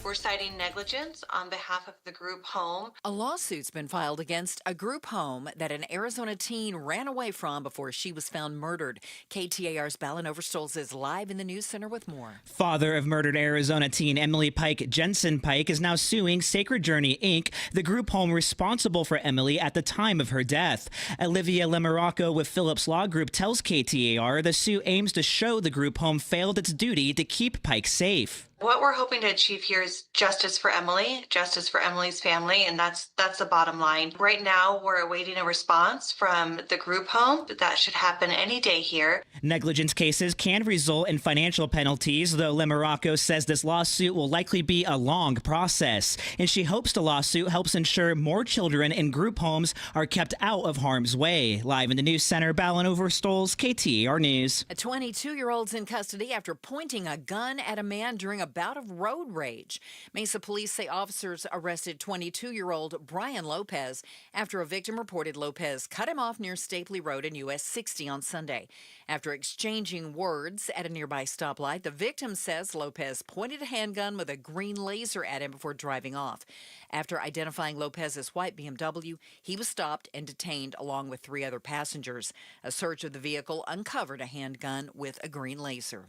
We're citing negligence on behalf of the group home. A lawsuit's been filed against a group home that an Arizona teen ran away from before she was found murdered. KTAR's Ballin Overstolz is live in the news center with more. Father of murdered Arizona teen Emily Pike Jensen Pike is now suing Sacred Journey, Inc., the group home responsible for Emily at the time of her death. Olivia Lemoracco with Phillips Law Group tells KTAR the suit aims to show the group home failed its duty to keep Pike safe. What we're hoping to achieve here is justice for Emily, justice for Emily's family, and that's the bottom line. Right now, we're awaiting a response from the group home. That should happen any day here. Negligence cases can result in financial penalties, though Lemoracco says this lawsuit will likely be a long process, and she hopes the lawsuit helps ensure more children in group homes are kept out of harm's way. Live in the news center, Ballin Overstolz, KTAR News. A 22-year-old's in custody after pointing a gun at a man during a bout of road rage. Mesa police say officers arrested 22-year-old Brian Lopez after a victim reported Lopez cut him off near Stapley Road and US 60 on Sunday. After exchanging words at a nearby stoplight, the victim says Lopez pointed a handgun with a green laser at him before driving off. After identifying Lopez's white BMW, he was stopped and detained along with 3 other passengers. A search of the vehicle uncovered a handgun with a green laser.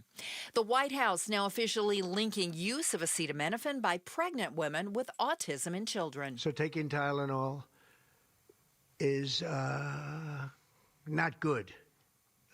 The White House now officially linking use of acetaminophen by pregnant women with autism in children. So taking Tylenol is not good.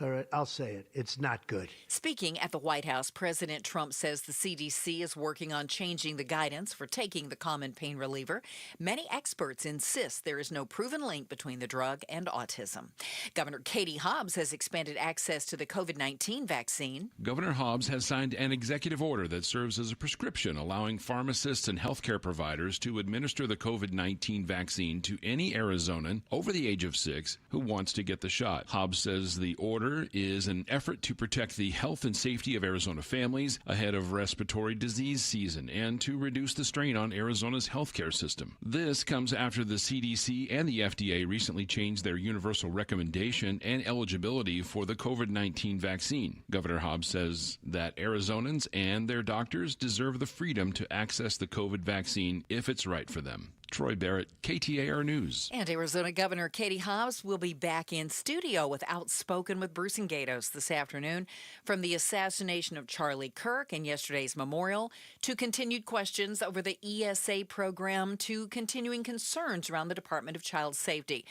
All right, I'll say it. It's not good. Speaking at the White House, President Trump says the CDC is working on changing the guidance for taking the common pain reliever. Many experts insist there is no proven link between the drug and autism. Governor Katie Hobbs has expanded access to the COVID-19 vaccine. Governor Hobbs has signed an executive order that serves as a prescription, allowing pharmacists and healthcare providers to administer the COVID-19 vaccine to any Arizonan over the age of 6 who wants to get the shot. Hobbs says the order is an effort to protect the health and safety of Arizona families ahead of respiratory disease season and to reduce the strain on Arizona's healthcare system. This comes after the CDC and the FDA recently changed their universal recommendation and eligibility for the COVID-19 vaccine. Governor Hobbs says that Arizonans and their doctors deserve the freedom to access the COVID vaccine if it's right for them. Troy Barrett, KTAR News. And Arizona Governor Katie Hobbs will be back in studio with Outspoken with Bruce and Gatos this afternoon. From the assassination of Charlie Kirk and yesterday's memorial to continued questions over the ESA program to continuing concerns around the Department of Child Safety.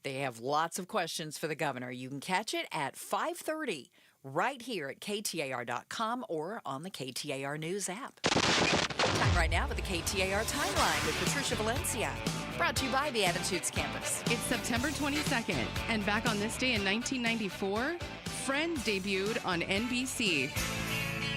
They have lots of questions for the governor. You can catch it at 5:30 right here at KTAR.com or on the KTAR News app. Time right now for the KTAR Timeline with Patricia Valencia. Brought to you by the Attitudes Campus. It's September 22nd, and back on this day in 1994, Friends debuted on NBC.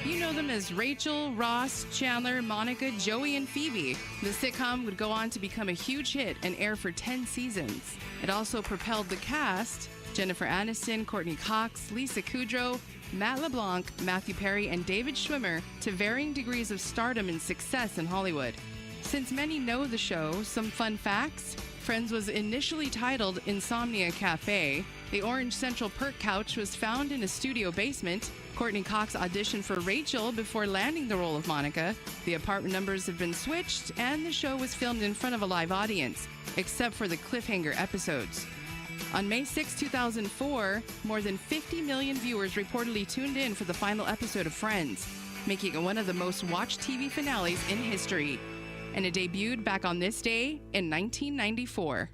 You know them as Rachel, Ross, Chandler, Monica, Joey, and Phoebe. The sitcom would go on to become a huge hit and air for 10 seasons. It also propelled the cast, Jennifer Aniston, Courtney Cox, Lisa Kudrow, Matt LeBlanc, Matthew Perry, and David Schwimmer, to varying degrees of stardom and success in Hollywood. Since many know the show, some fun facts. Friends was initially titled Insomnia Cafe. The orange central perk couch was found in a studio basement. Courtney Cox auditioned for Rachel before landing the role of Monica. The apartment numbers have been switched, and the show was filmed in front of a live audience, except for the cliffhanger episodes. On May 6, 2004, more than 50 million viewers reportedly tuned in for the final episode of Friends, making it one of the most watched TV finales in history. And it debuted back on this day in 1994.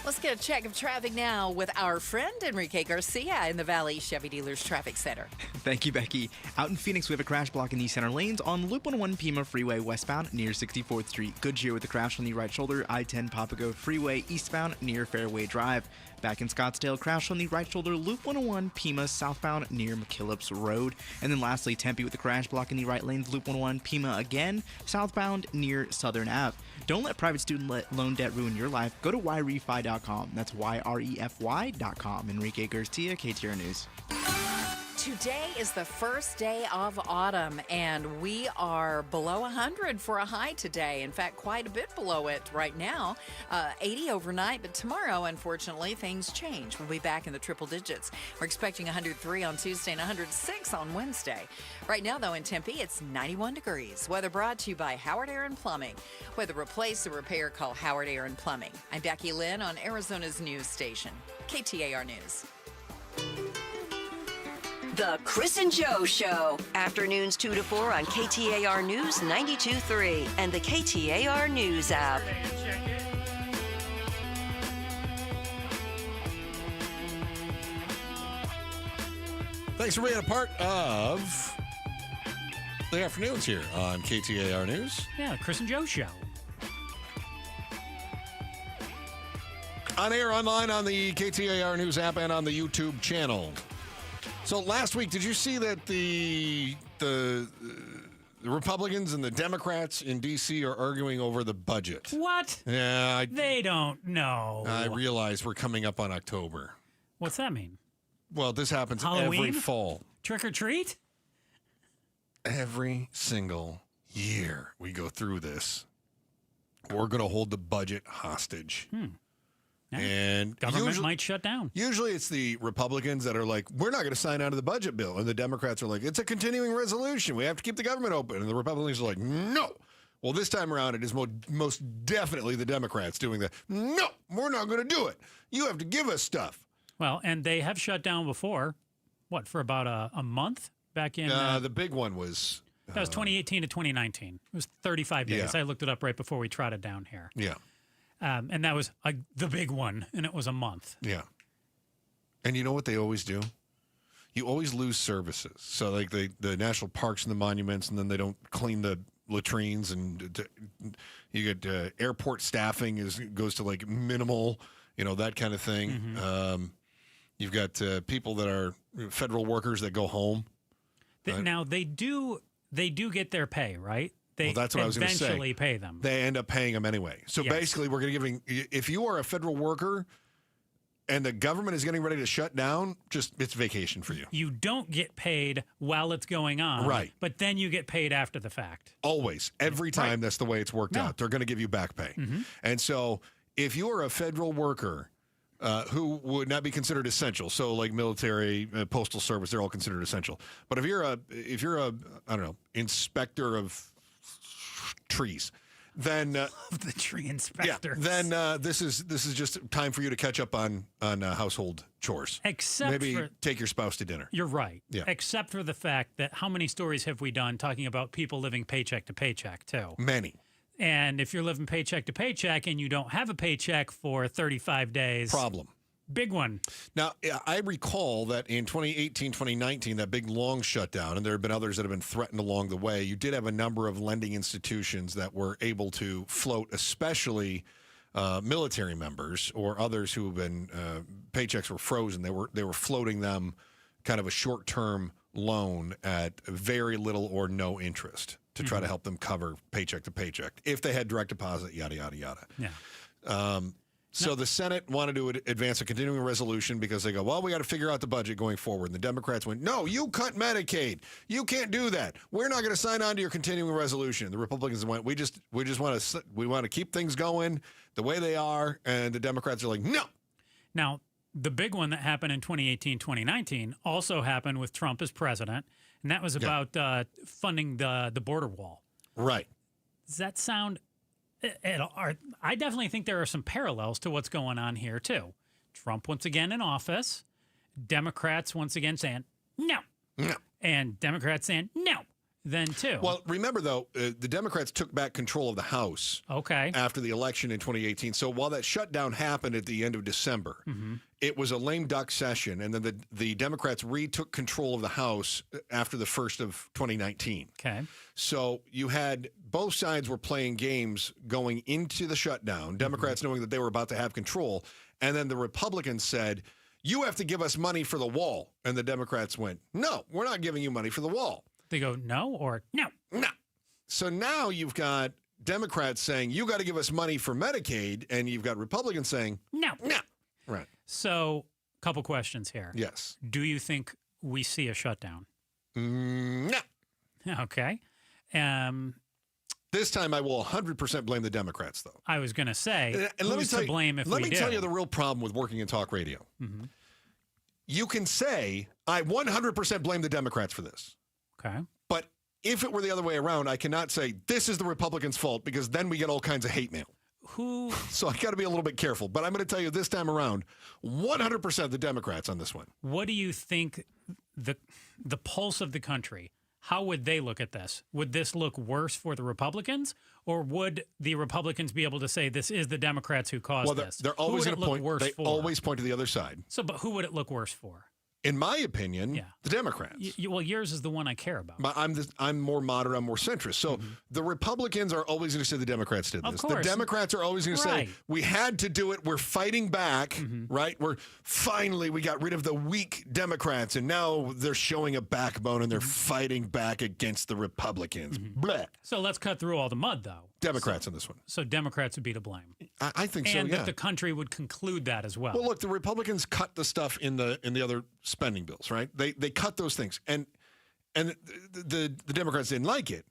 Let's get a check of traffic now with our friend Enrique Garcia in the Valley Chevy Dealers Traffic Center. Thank you, Becky. Out in Phoenix, we have a crash block in the center lanes on Loop 101 Pima Freeway westbound near 64th Street. Good cheer with a crash on the right shoulder, I-10 Papago Freeway eastbound near Fairway Drive. Back in Scottsdale, crash on the right shoulder, Loop 101 Pima southbound near McKillips Road. And then lastly, Tempe with the crash block in the right lanes, Loop 101 Pima again, southbound near Southern Ave. Don't let private student loan debt ruin your life. Go to yrefy.com. That's YREFY.com. Enrique Garcia, KTAR News. Today is the first day of autumn, and we are below 100 for a high today. In fact, quite a bit below it right now. 80 overnight, but tomorrow, unfortunately, things change. We'll be back in the triple digits. We're expecting 103 on Tuesday and 106 on Wednesday. Right now, though, in Tempe, it's 91 degrees. Weather brought to you by Howard Air and Plumbing. Whether replace or repair, call Howard Air and Plumbing. I'm Becky Lynn on Arizona's news station, KTAR News. The Chris and Joe Show. Afternoons 2 to 4 on KTAR News 92.3 and the KTAR News app. Thanks for being a part of the afternoons here on KTAR News. Yeah, Chris and Joe Show. On air, online, on the KTAR News app, and on the YouTube channel. So last week, did you see that the Republicans and the Democrats in D.C. are arguing over the budget? What? Yeah. They don't know. I realize we're coming up on October. What's that mean? Well, this happens Halloween? every fall. Trick or treat? Every single year we go through this. We're going to hold the budget hostage. And government might shut down. Usually it's the Republicans that are like, we're not going to sign on to the budget bill. And the Democrats are like, it's a continuing resolution. We have to keep the government open. And the Republicans are like, no. Well, this time around, it is most definitely the Democrats doing that. No, we're not going to do it. You have to give us stuff. Well, and they have shut down before. What, for about a month back in? The big one was... That was 2018 to 2019. It was 35 days. Yeah. I looked it up right before we trotted down here. Yeah. And that was the big one, and it was a month. Yeah. And you know what they always do? You always lose services. So like the national parks and the monuments, and then they don't clean the latrines, and you get airport staffing goes to like minimal, that kind of thing. Mm-hmm. You've got people that are federal workers that go home. Now they do get their pay, right? They that's what I was going to say. Eventually pay them. They end up paying them anyway. So basically, we're going to if you are a federal worker and the government is getting ready to shut down, it's vacation for you. You don't get paid while it's going on. Right. But then you get paid after the fact. Always. Every time that's the way it's worked out. They're going to give you back pay. Mm-hmm. And so if you are a federal worker who would not be considered essential, so like military, postal service, they're all considered essential. But if you're a I don't know, inspector of trees, then the tree inspector. Then this is just time for you to catch up on household chores. Except maybe take your spouse to dinner. You're right. Yeah. Except for the fact that how many stories have we done talking about people living paycheck to paycheck too? Many. And if you're living paycheck to paycheck and you don't have a paycheck for 35 days, problem. Big one. Now, I recall that in 2018, 2019, that big long shutdown, and there have been others that have been threatened along the way, you did have a number of lending institutions that were able to float, especially military members or others who have been, paychecks were frozen. They were floating them kind of a short-term loan at very little or no interest to try to help them cover paycheck to paycheck. If they had direct deposit, yada, yada, yada. Yeah. So the Senate wanted to advance a continuing resolution because they go, well, we got to figure out the budget going forward. And the Democrats went, no, you cut Medicaid. You can't do that. We're not going to sign on to your continuing resolution. The Republicans went, we just want to keep things going the way they are. And the Democrats are like, no. Now, the big one that happened in 2018, 2019 also happened with Trump as president. And that was about funding the border wall. Right. Does that sound... I definitely think there are some parallels to what's going on here, too. Trump once again in office, Democrats once again saying no. No. And Democrats saying no. Then, too. Well, remember, though, the Democrats took back control of the House after the election in 2018. So while that shutdown happened at the end of December, it was a lame duck session. And then the Democrats retook control of the House after the first of 2019. Okay. So you had both sides were playing games going into the shutdown, Democrats knowing that they were about to have control. And then the Republicans said, you have to give us money for the wall. And the Democrats went, no, we're not giving you money for the wall. They go, no or no? No. So now you've got Democrats saying, you got to give us money for Medicaid, and you've got Republicans saying, no. No. Right. So, a couple questions here. Yes. Do you think we see a shutdown? No. Okay. This time I will 100% blame the Democrats, though. I was going to say, and let me who's to blame if we do? Let me tell you the real problem with working in talk radio. You can say, I 100% blame the Democrats for this. Okay. But if it were the other way around, I cannot say this is the Republicans' fault because then we get all kinds of hate mail. So I got to be a little bit careful. But I'm going to tell you this time around, 100% the Democrats on this one. What do you think the pulse of the country, how would they look at this? Would this look worse for the Republicans, or would the Republicans be able to say this is the Democrats who caused this? They're always going to point. They for? Always point to the other side. So, but who would it look worse for? In my opinion, the Democrats. Well, yours is the one I care about. But I'm more moderate, I'm more centrist. So the Republicans are always going to say the Democrats did this. Of course. The Democrats are always going to say, we had to do it, we're fighting back, right? We got rid of the weak Democrats, and now they're showing a backbone, and they're fighting back against the Republicans. Bleh. So let's cut through all the mud, though. Democrats on this one. So Democrats would be to blame. I think so, and that the country would conclude that as well. Well, look, the Republicans cut the stuff in the other spending bills, right? They cut those things, and the Democrats didn't like it,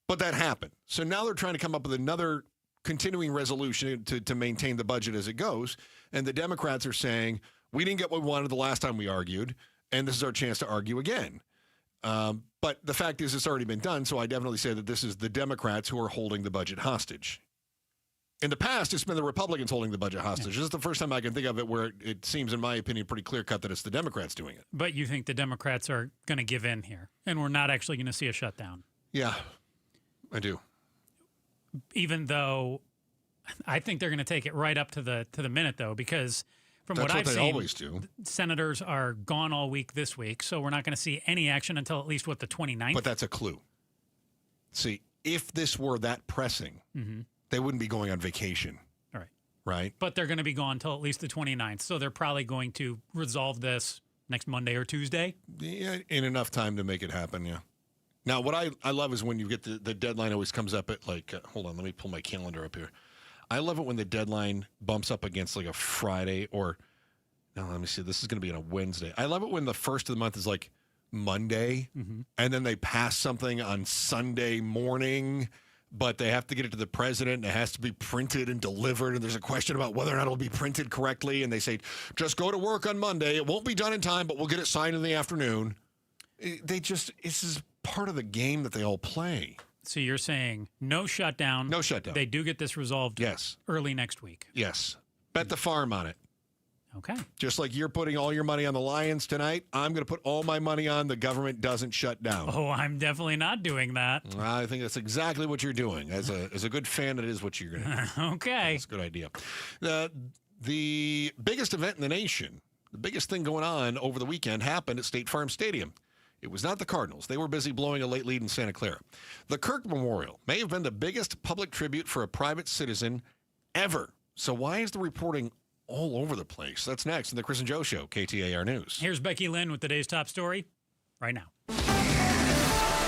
but that happened. So now they're trying to come up with another continuing resolution to maintain the budget as it goes, and the Democrats are saying, we didn't get what we wanted the last time we argued, and this is our chance to argue again. But the fact is, it's already been done, so I definitely say that this is the Democrats who are holding the budget hostage. In the past, it's been the Republicans holding the budget hostage. This is the first time I can think of it where it seems, in my opinion, pretty clear-cut that it's the Democrats doing it. But you think the Democrats are going to give in here, and we're not actually going to see a shutdown? Yeah, I do. Even though I think they're going to take it right up to the minute, though, because from what I've seen, always do. Senators are gone all week this week, so we're not going to see any action until at least, the 29th? But that's a clue. See, if this were that pressing, they wouldn't be going on vacation. All right. Right? But they're going to be gone until at least the 29th, so they're probably going to resolve this next Monday or Tuesday? Yeah, in enough time to make it happen, yeah. Now, what I love is when you get the deadline always comes up at hold on, let me pull my calendar up here. I love it when the deadline bumps up against a Friday or, no, let me see, this is going to be on a Wednesday. I love it when the first of the month is Monday, and then they pass something on Sunday morning, but they have to get it to the president, and it has to be printed and delivered, and there's a question about whether or not it'll be printed correctly, and they say, just go to work on Monday. It won't be done in time, but we'll get it signed in the afternoon. This is part of the game that they all play. So you're saying no shutdown. No shutdown. They do get this resolved early next week. Yes. Bet the farm on it. Okay. Just like you're putting all your money on the Lions tonight, I'm going to put all my money on the government doesn't shut down. Oh, I'm definitely not doing that. I think that's exactly what you're doing. As a good fan, it is what you're going to do. Okay. That's a good idea. The biggest event in the nation, the biggest thing going on over the weekend happened at State Farm Stadium. It was not the Cardinals. They were busy blowing a late lead in Santa Clara. The Kirk Memorial may have been the biggest public tribute for a private citizen ever. So why is the reporting all over the place? That's next in the Chris and Joe Show, KTAR News. Here's Becky Lynn with today's top story. right now.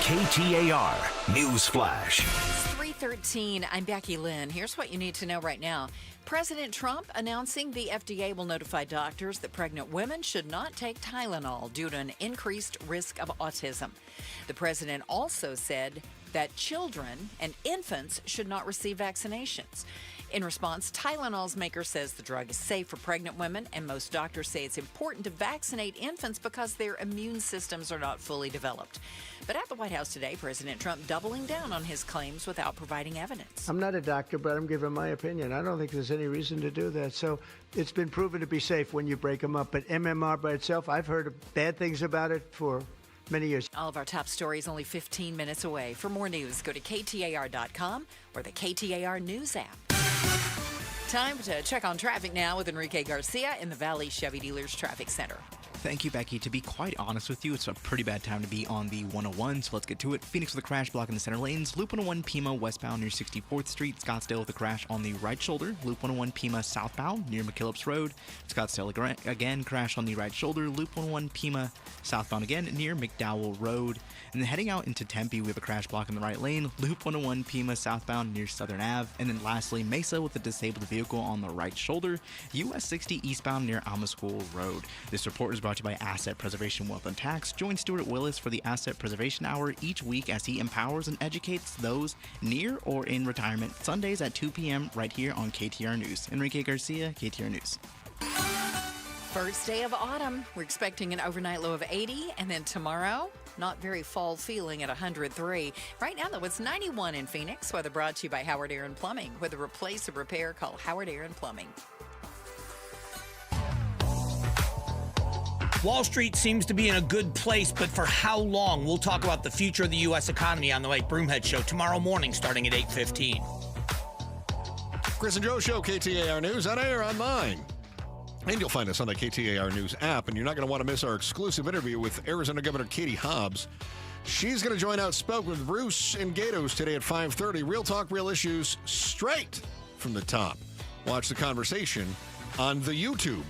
KTAR News Flash. 3:13. I'm Becky Lynn. Here's what you need to know right now. President Trump announcing the FDA will notify doctors that pregnant women should not take Tylenol due to an increased risk of autism. The president also said that children and infants should not receive vaccinations. In response, Tylenol's maker says the drug is safe for pregnant women, and most doctors say it's important to vaccinate infants because their immune systems are not fully developed. But at the White House today, President Trump doubling down on his claims without providing evidence. I'm not a doctor, but I'm giving my opinion. I don't think there's any reason to do that. So it's been proven to be safe when you break them up. But MMR by itself, I've heard bad things about it for many years. All of our top stories only 15 minutes away. For more news, go to KTAR.com or the KTAR News app. Time to check on traffic now with Enrique Garcia in the Valley Chevy Dealers Traffic Center. Thank you, Becky. To be quite honest with you, it's a pretty bad time to be on the 101, so let's get to it. Phoenix with a crash blocking the center lanes. Loop 101 Pima westbound near 64th Street. Scottsdale with a crash on the right shoulder. Loop 101 Pima southbound near McKillips Road. Scottsdale again, crash on the right shoulder. Loop 101 Pima southbound again near McDowell Road. And then heading out into Tempe, we have a crash block in the right lane. Loop 101 Pima southbound near Southern Ave. And then lastly, Mesa with a disabled vehicle on the right shoulder. US 60 eastbound near Alma School Road. This report is brought to you by Asset Preservation Wealth and Tax. Join Stuart Willis for the Asset Preservation Hour each week as he empowers and educates those near or in retirement. Sundays at 2 p.m. right here on KTAR News. Enrique Garcia, KTAR News. First day of autumn. We're expecting an overnight low of 80, and then tomorrow, not very fall feeling at 103. Right now, though, it's 91 in Phoenix. Weather brought to you by Howard Aaron Plumbing. With a replace or repair, call Howard Aaron Plumbing. Wall Street seems to be in a good place, but for how long? We'll talk about the future of the U.S. economy on the Mike Broomhead Show tomorrow morning starting at 8:15. Chris and Joe Show, KTAR News, on air, online. And you'll find us on the KTAR News app, and you're not going to want to miss our exclusive interview with Arizona Governor Katie Hobbs. She's going to join Outspoken with Bruce and Gatos today at 5:30. Real talk, real issues, straight from the top. Watch the conversation on the YouTube.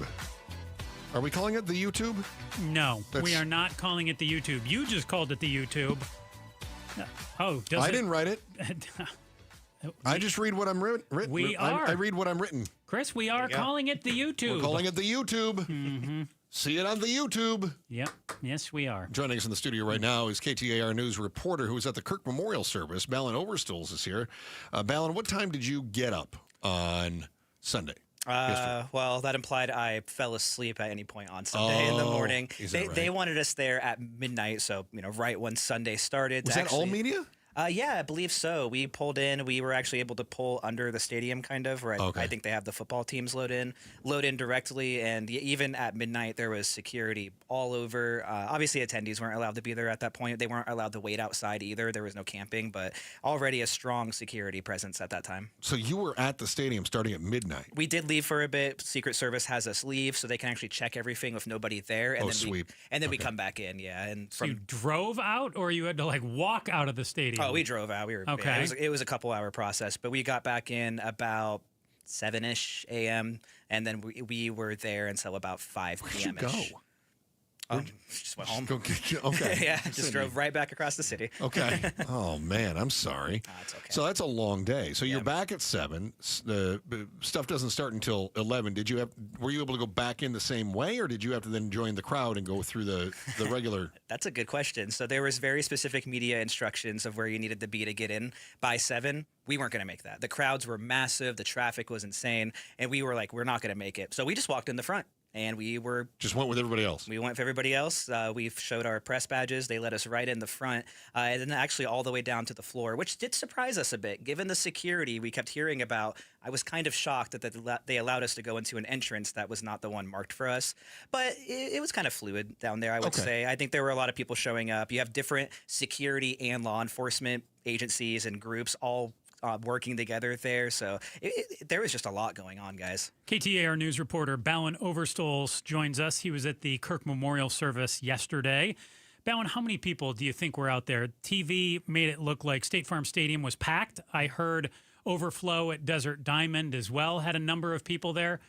Are we calling it the YouTube? No, we are not calling it the YouTube. You just called it the YouTube. Oh, I didn't write it. I just read what I'm written. We are. I read what I'm written. Chris, we are calling it the YouTube. We're calling it the YouTube. Mm-hmm. See it on the YouTube. Yep. Yes, we are. Joining us in the studio right now is KTAR News reporter who was at the Kirk Memorial Service. Balin Overstolz is here. Balin, what time did you get up on Sunday? Well, that implied I fell asleep at any point on Sunday in the morning. They wanted us there at midnight, so right when Sunday started. Was that all media? Yeah, I believe so. We pulled in. We were actually able to pull under the stadium, kind of, where I think they have the football teams load in directly. And even at midnight, there was security all over. Obviously, attendees weren't allowed to be there at that point. They weren't allowed to wait outside either. There was no camping, but already a strong security presence at that time. So you were at the stadium starting at midnight. We did leave for a bit. Secret Service has us leave so they can actually check everything with nobody there. And then sweep. We come back in, yeah. And so you drove out, or you had to walk out of the stadium? Oh, we drove out. We were okay. Yeah, it was a couple-hour process, but we got back in about 7-ish a.m. and then we were there until about 5 p.m. Where'd you go? Just went home. Okay. Yeah, just drove right back across the city. Okay. Oh, man, I'm sorry. It's okay. So that's a long day. So you're back at 7. The stuff doesn't start until 11. Were you able to go back in the same way, or did you have to then join the crowd and go through the regular? That's a good question. So there was very specific media instructions of where you needed to be to get in by 7. We weren't going to make that. The crowds were massive. The traffic was insane. And we were like, we're not going to make it. So we just walked in the front. And we just went with everybody else. We went with everybody else. We showed our press badges. They let us right in the front, and then actually all the way down to the floor, which did surprise us a bit. Given the security we kept hearing about, I was kind of shocked that they allowed us to go into an entrance that was not the one marked for us. But it was kind of fluid down there, I would say. I think there were a lot of people showing up. You have different security and law enforcement agencies and groups all working together there. So there was just a lot going on, guys. KTAR News reporter Balin Overstolz joins us. He was at the Kirk Memorial Service yesterday. Balin, how many people do you think were out there? TV made it look like State Farm Stadium was packed. I heard overflow at Desert Diamond as well had a number of people there.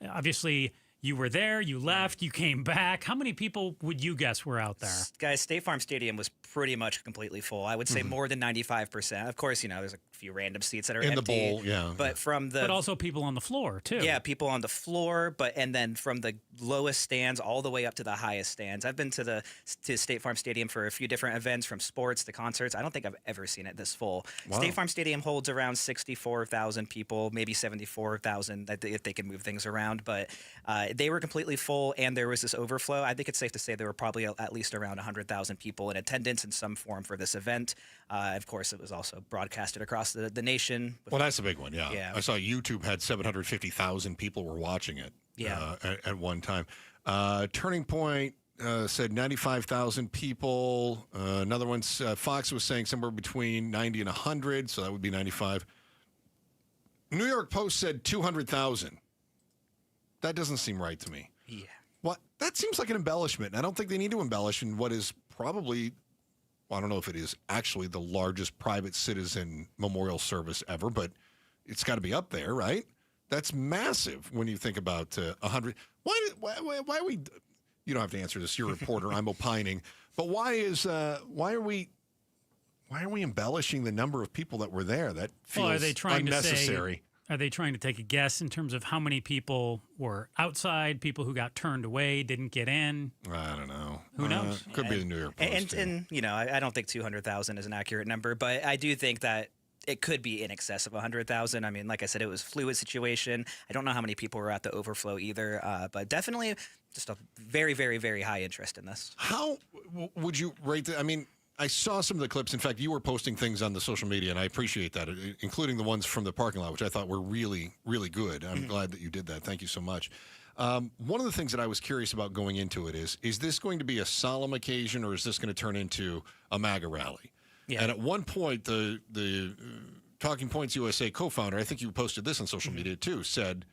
Obviously, You were there, you left, you came back. How many people would you guess were out there? Guys, State Farm Stadium was pretty much completely full. I would say more than 95%. Of course, there's a few random seats that are in empty. the bowl, yeah. But but also people on the floor too. Yeah, people on the floor, and then from the lowest stands all the way up to the highest stands. I've been to State Farm Stadium for a few different events, from sports to concerts. I don't think I've ever seen it this full. Wow. State Farm Stadium holds around 64,000 people, maybe 74,000 if they can move things around. But they were completely full, and there was this overflow. I think it's safe to say there were probably at least around 100,000 people in attendance in some form for this event. Of course, it was also broadcasted across the nation. Well, that's a big one, yeah. I saw YouTube had 750,000 people were watching it at one time. Turning Point said 95,000 people. Another one, Fox was saying somewhere between 90 and 100, so that would be 95. New York Post said 200,000. That doesn't seem right to me. Yeah. What? That seems like an embellishment, and I don't think they need to embellish in what is probably, well, I don't know if it is actually the largest private citizen memorial service ever, but it's got to be up there, right? That's massive when you think about 100. Why are we? You don't have to answer this. You're a reporter. I'm opining. But why are we embellishing the number of people that were there? That feels are they trying unnecessary. Are they trying to take a guess in terms of how many people were outside, people who got turned away, didn't get in? I don't know. Who knows? Could be the New York Post. And I don't think 200,000 is an accurate number, but I do think that it could be in excess of 100,000. I mean, like I said, it was a fluid situation. I don't know how many people were at the overflow either, but definitely just a very, very, very high interest in this. How would you rate I mean, I saw some of the clips. In fact, you were posting things on the social media, and I appreciate that, including the ones from the parking lot, which I thought were really, really good. I'm glad that you did that. Thank you so much. One of the things that I was curious about going into it is this going to be a solemn occasion, or is this going to turn into a MAGA rally? Yeah. And at one point, the Talking Points USA co-founder, I think you posted this on social media too, said,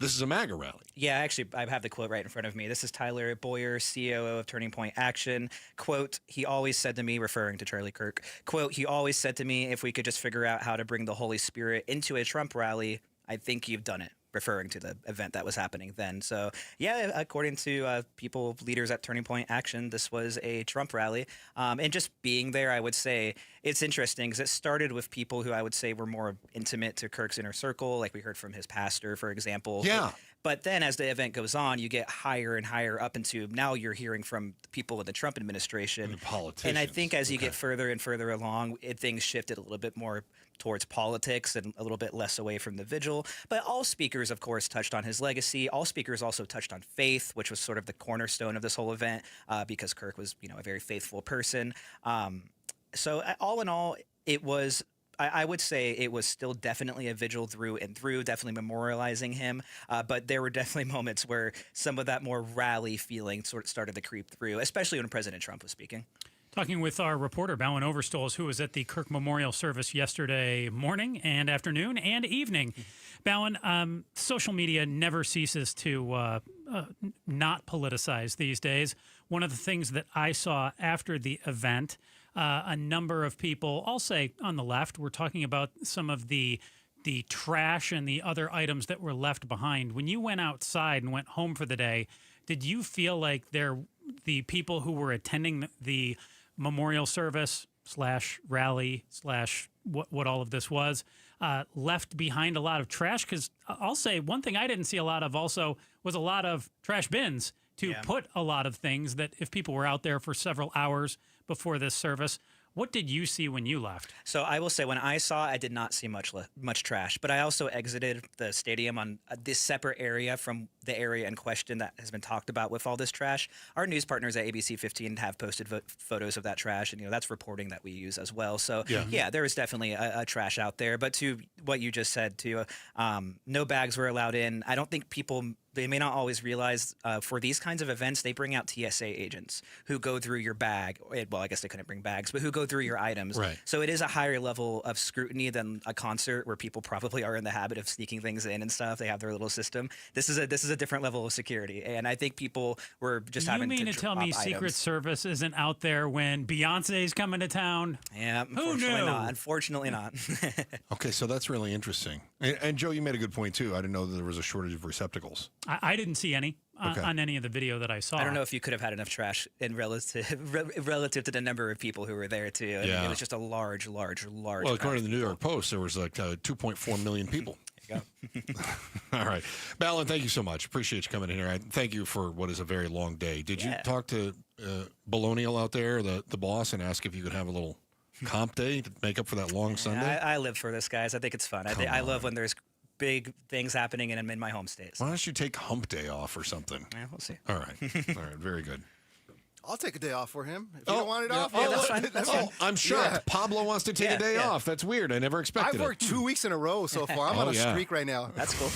this is a MAGA rally. Yeah, actually, I have the quote right in front of me. This is Tyler Boyer, COO of Turning Point Action. Quote, he always said to me, referring to Charlie Kirk, quote, he always said to me, if we could just figure out how to bring the Holy Spirit into a Trump rally, I think you've done it, referring to the event that was happening then. So, yeah, according to leaders at Turning Point Action, this was a Trump rally. And just being there, I would say it's interesting because it started with people who I would say were more intimate to Kirk's inner circle, like we heard from his pastor, for example. Yeah. But then as the event goes on, you get higher and higher up into, now you're hearing from people in the Trump administration. And politicians. And I think as you get further and further along, things shifted a little bit more towards politics and a little bit less away from the vigil. But all speakers, of course, touched on his legacy. All speakers also touched on faith, which was sort of the cornerstone of this whole event, because Kirk was, a very faithful person. So all in all, it was, I would say it was still definitely a vigil through and through, definitely memorializing him. But there were definitely moments where some of that more rally feeling sort of started to creep through, especially when President Trump was speaking. Talking with our reporter, Bowen Overstoles, who was at the Kirk Memorial Service yesterday morning and afternoon and evening. Bowen, social media never ceases to not politicize these days. One of the things that I saw after the event, a number of people, I'll say on the left, were talking about some of the trash and the other items that were left behind. When you went outside and went home for the day, did you feel like the people who were attending the memorial service / rally / what all of this was, left behind a lot of trash? Because I'll say one thing I didn't see a lot of also was a lot of trash bins to put a lot of things that if people were out there for several hours before this service. What did you see when you left? So I will say when I saw, I did not see much trash, but I also exited the stadium on this separate area from the area in question that has been talked about with all this trash. Our news partners at ABC 15 have posted photos of that trash, and that's reporting that we use as well. So yeah there is definitely a trash out there. But to what you just said, too, no bags were allowed in. I don't think people. They may not always realize for these kinds of events, they bring out TSA agents who go through your bag. Well, I guess they couldn't bring bags, but who go through your items. Right. So it is a higher level of scrutiny than a concert where people probably are in the habit of sneaking things in and stuff. They have their little system. This is a different level of security, and I think people were just having to. You mean to tell me Secret Service isn't out there when Beyonce's coming to town? Yeah, Who knew? Unfortunately not. Okay, so that's really interesting. And Joe, you made a good point, too. I didn't know that there was a shortage of receptacles. I didn't see any on any of the video that I saw. I don't know if you could have had enough trash in relative to the number of people who were there, too. Yeah. It was just a large. Well, according to the New York Post, there was like 2.4 million people. There you go. All right. Ballin, thank you so much. Appreciate you coming in here. Thank you for what is a very long day. Did you talk to Balonial out there, the boss, and ask if you could have a little comp day to make up for that long Sunday? I live for this, guys. I think it's fun. I love when there's big things happening and I'm in my home state. Why don't you take hump day off or something? Yeah, we'll see. All right. All right. Very good. I'll take a day off for him. If you don't want it off, that's fine. That's fine. I'm shocked. Yeah. Pablo wants to take a day off. That's weird. I never expected I've worked 2 weeks in a row so far. I'm on a streak right now. That's cool.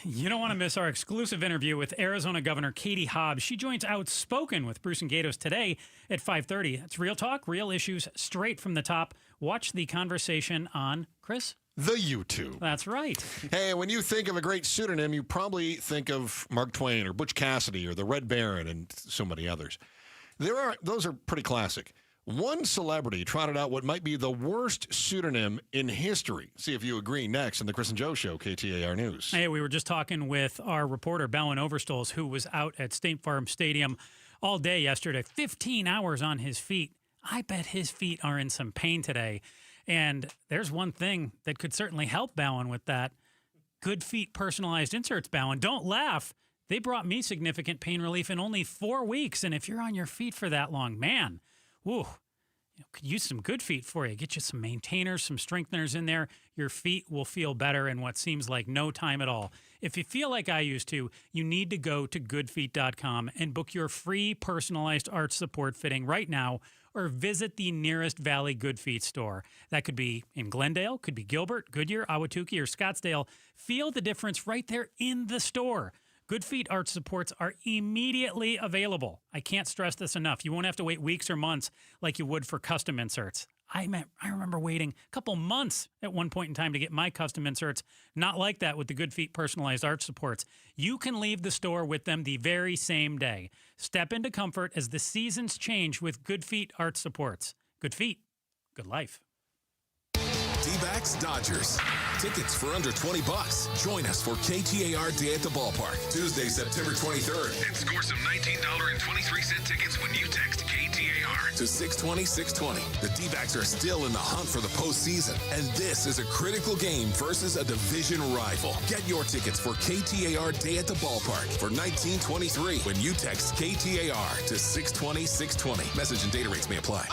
You don't want to miss our exclusive interview with Arizona Governor Katie Hobbs. She joins Outspoken with Bruce and Gatos today at 5:30. It's real talk, real issues, straight from the top. Watch the conversation on, Chris? The YouTube. That's right. Hey, when you think of a great pseudonym, you probably think of Mark Twain or Butch Cassidy or the Red Baron and so many others. Those are pretty classic. One celebrity trotted out what might be the worst pseudonym in history. See if you agree next on the Chris and Joe Show, KTAR News. Hey, we were just talking with our reporter, Ballin Overstoles, who was out at State Farm Stadium all day yesterday, 15 hours on his feet. I bet his feet are in some pain today. And there's one thing that could certainly help Ballin with that. Good Feet personalized inserts, Ballin. Don't laugh. They brought me significant pain relief in only 4 weeks. And if you're on your feet for that long, man, woo, could use some Good Feet for you. Get you some maintainers, some strengtheners in there. Your feet will feel better in what seems like no time at all. If you feel like I used to, you need to go to goodfeet.com and book your free personalized arch support fitting right now, or visit the nearest Valley Good Feet store. That could be in Glendale, could be Gilbert, Goodyear, Ahwatukee, or Scottsdale. Feel the difference right there in the store. Good Feet arch supports are immediately available. I can't stress this enough. You won't have to wait weeks or months like you would for custom inserts. I remember waiting a couple months at one point in time to get my custom inserts. Not like that with the Good Feet personalized arch supports. You can leave the store with them the very same day. Step into comfort as the seasons change with Good Feet arch supports. Good feet, good life. D-backs Dodgers. Tickets for under $20. Join us for KTAR Day at the Ballpark, Tuesday, September 23rd. And score some $19.23 tickets when you text KTAR to 620-620. The D-backs are still in the hunt for the postseason, and this is a critical game versus a division rival. Get your tickets for KTAR Day at the Ballpark for $19.23 when you text KTAR to 620-620. Message and data rates may apply.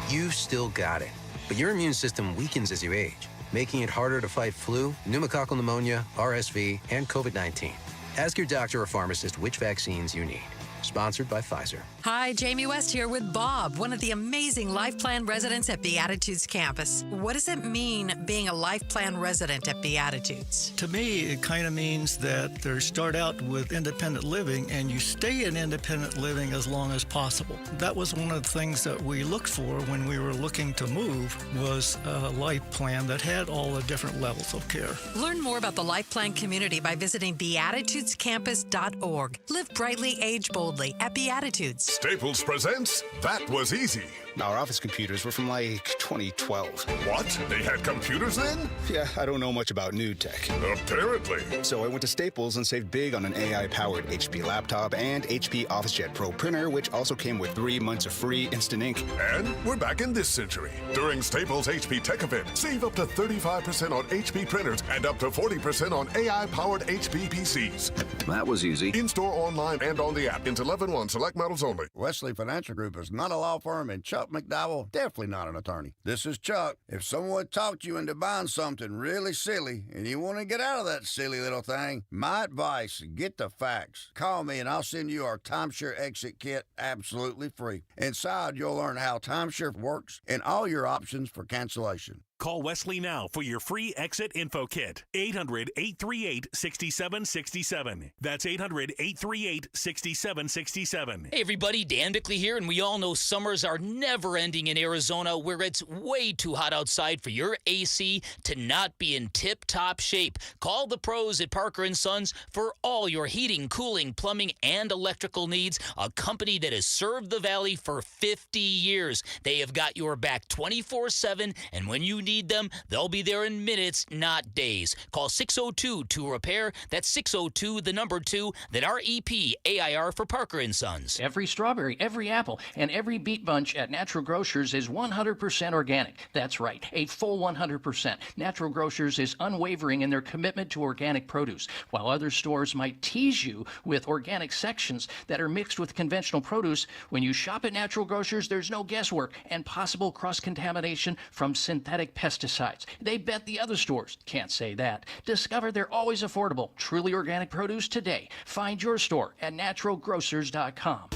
You've still got it, but your immune system weakens as you age, making it harder to fight flu, pneumococcal pneumonia, RSV, and COVID-19. Ask your doctor or pharmacist which vaccines you need. Sponsored by Pfizer. Hi, Jamie West here with Bob, one of the amazing Life Plan residents at Beatitudes campus. What does it mean being a Life Plan resident at Beatitudes? To me, it kind of means that they start out with independent living and you stay in independent living as long as possible. That was one of the things that we looked for when we were looking to move, was a life plan that had all the different levels of care. Learn more about the Life Plan community by visiting beatitudescampus.org. Live brightly, age boldly at Beatitudes. Staples presents That Was Easy. Our office computers were from like 2012. What? They had computers then? Yeah, I don't know much about new tech. Apparently. So I went to Staples and saved big on an AI-powered HP laptop and HP OfficeJet Pro printer, which also came with 3 months of free instant ink. And we're back in this century. During Staples HP Tech Event, save up to 35% on HP printers and up to 40% on AI-powered HP PCs. That was easy. In-store, online, and on the app. Until 11/1, select models only. Wesley Financial Group is not a law firm, and Chuck McDowell, definitely not an attorney. This is Chuck. If someone talked you into buying something really silly and you want to get out of that silly little thing, my advice, get the facts. Call me and I'll send you our timeshare exit kit absolutely free. Inside, you'll learn how timeshare works and all your options for cancellation. Call Wesley now for your free exit info kit. 800-838-6767. That's 800-838-6767. Hey everybody, Dan Bickley here, and we all know summers are never ending in Arizona, where it's way too hot outside for your AC to not be in tip-top shape. Call the pros at Parker & Sons for all your heating, cooling, plumbing, and electrical needs, a company that has served the Valley for 50 years. They have got your back 24/7, and when you need them, they'll be there in minutes, not days. Call 602-2-REPAIR. That's 602, the number 2, then REP AIR for Parker & Sons. Every strawberry, every apple, and every beet bunch at Natural Grocers is 100% organic. That's right, a full 100%. Natural Grocers is unwavering in their commitment to organic produce. While other stores might tease you with organic sections that are mixed with conventional produce, when you shop at Natural Grocers, there's no guesswork and possible cross-contamination from synthetic pesticides. They bet the other stores can't say that. Discover they're always affordable, truly organic produce today. Find your store at naturalgrocers.com.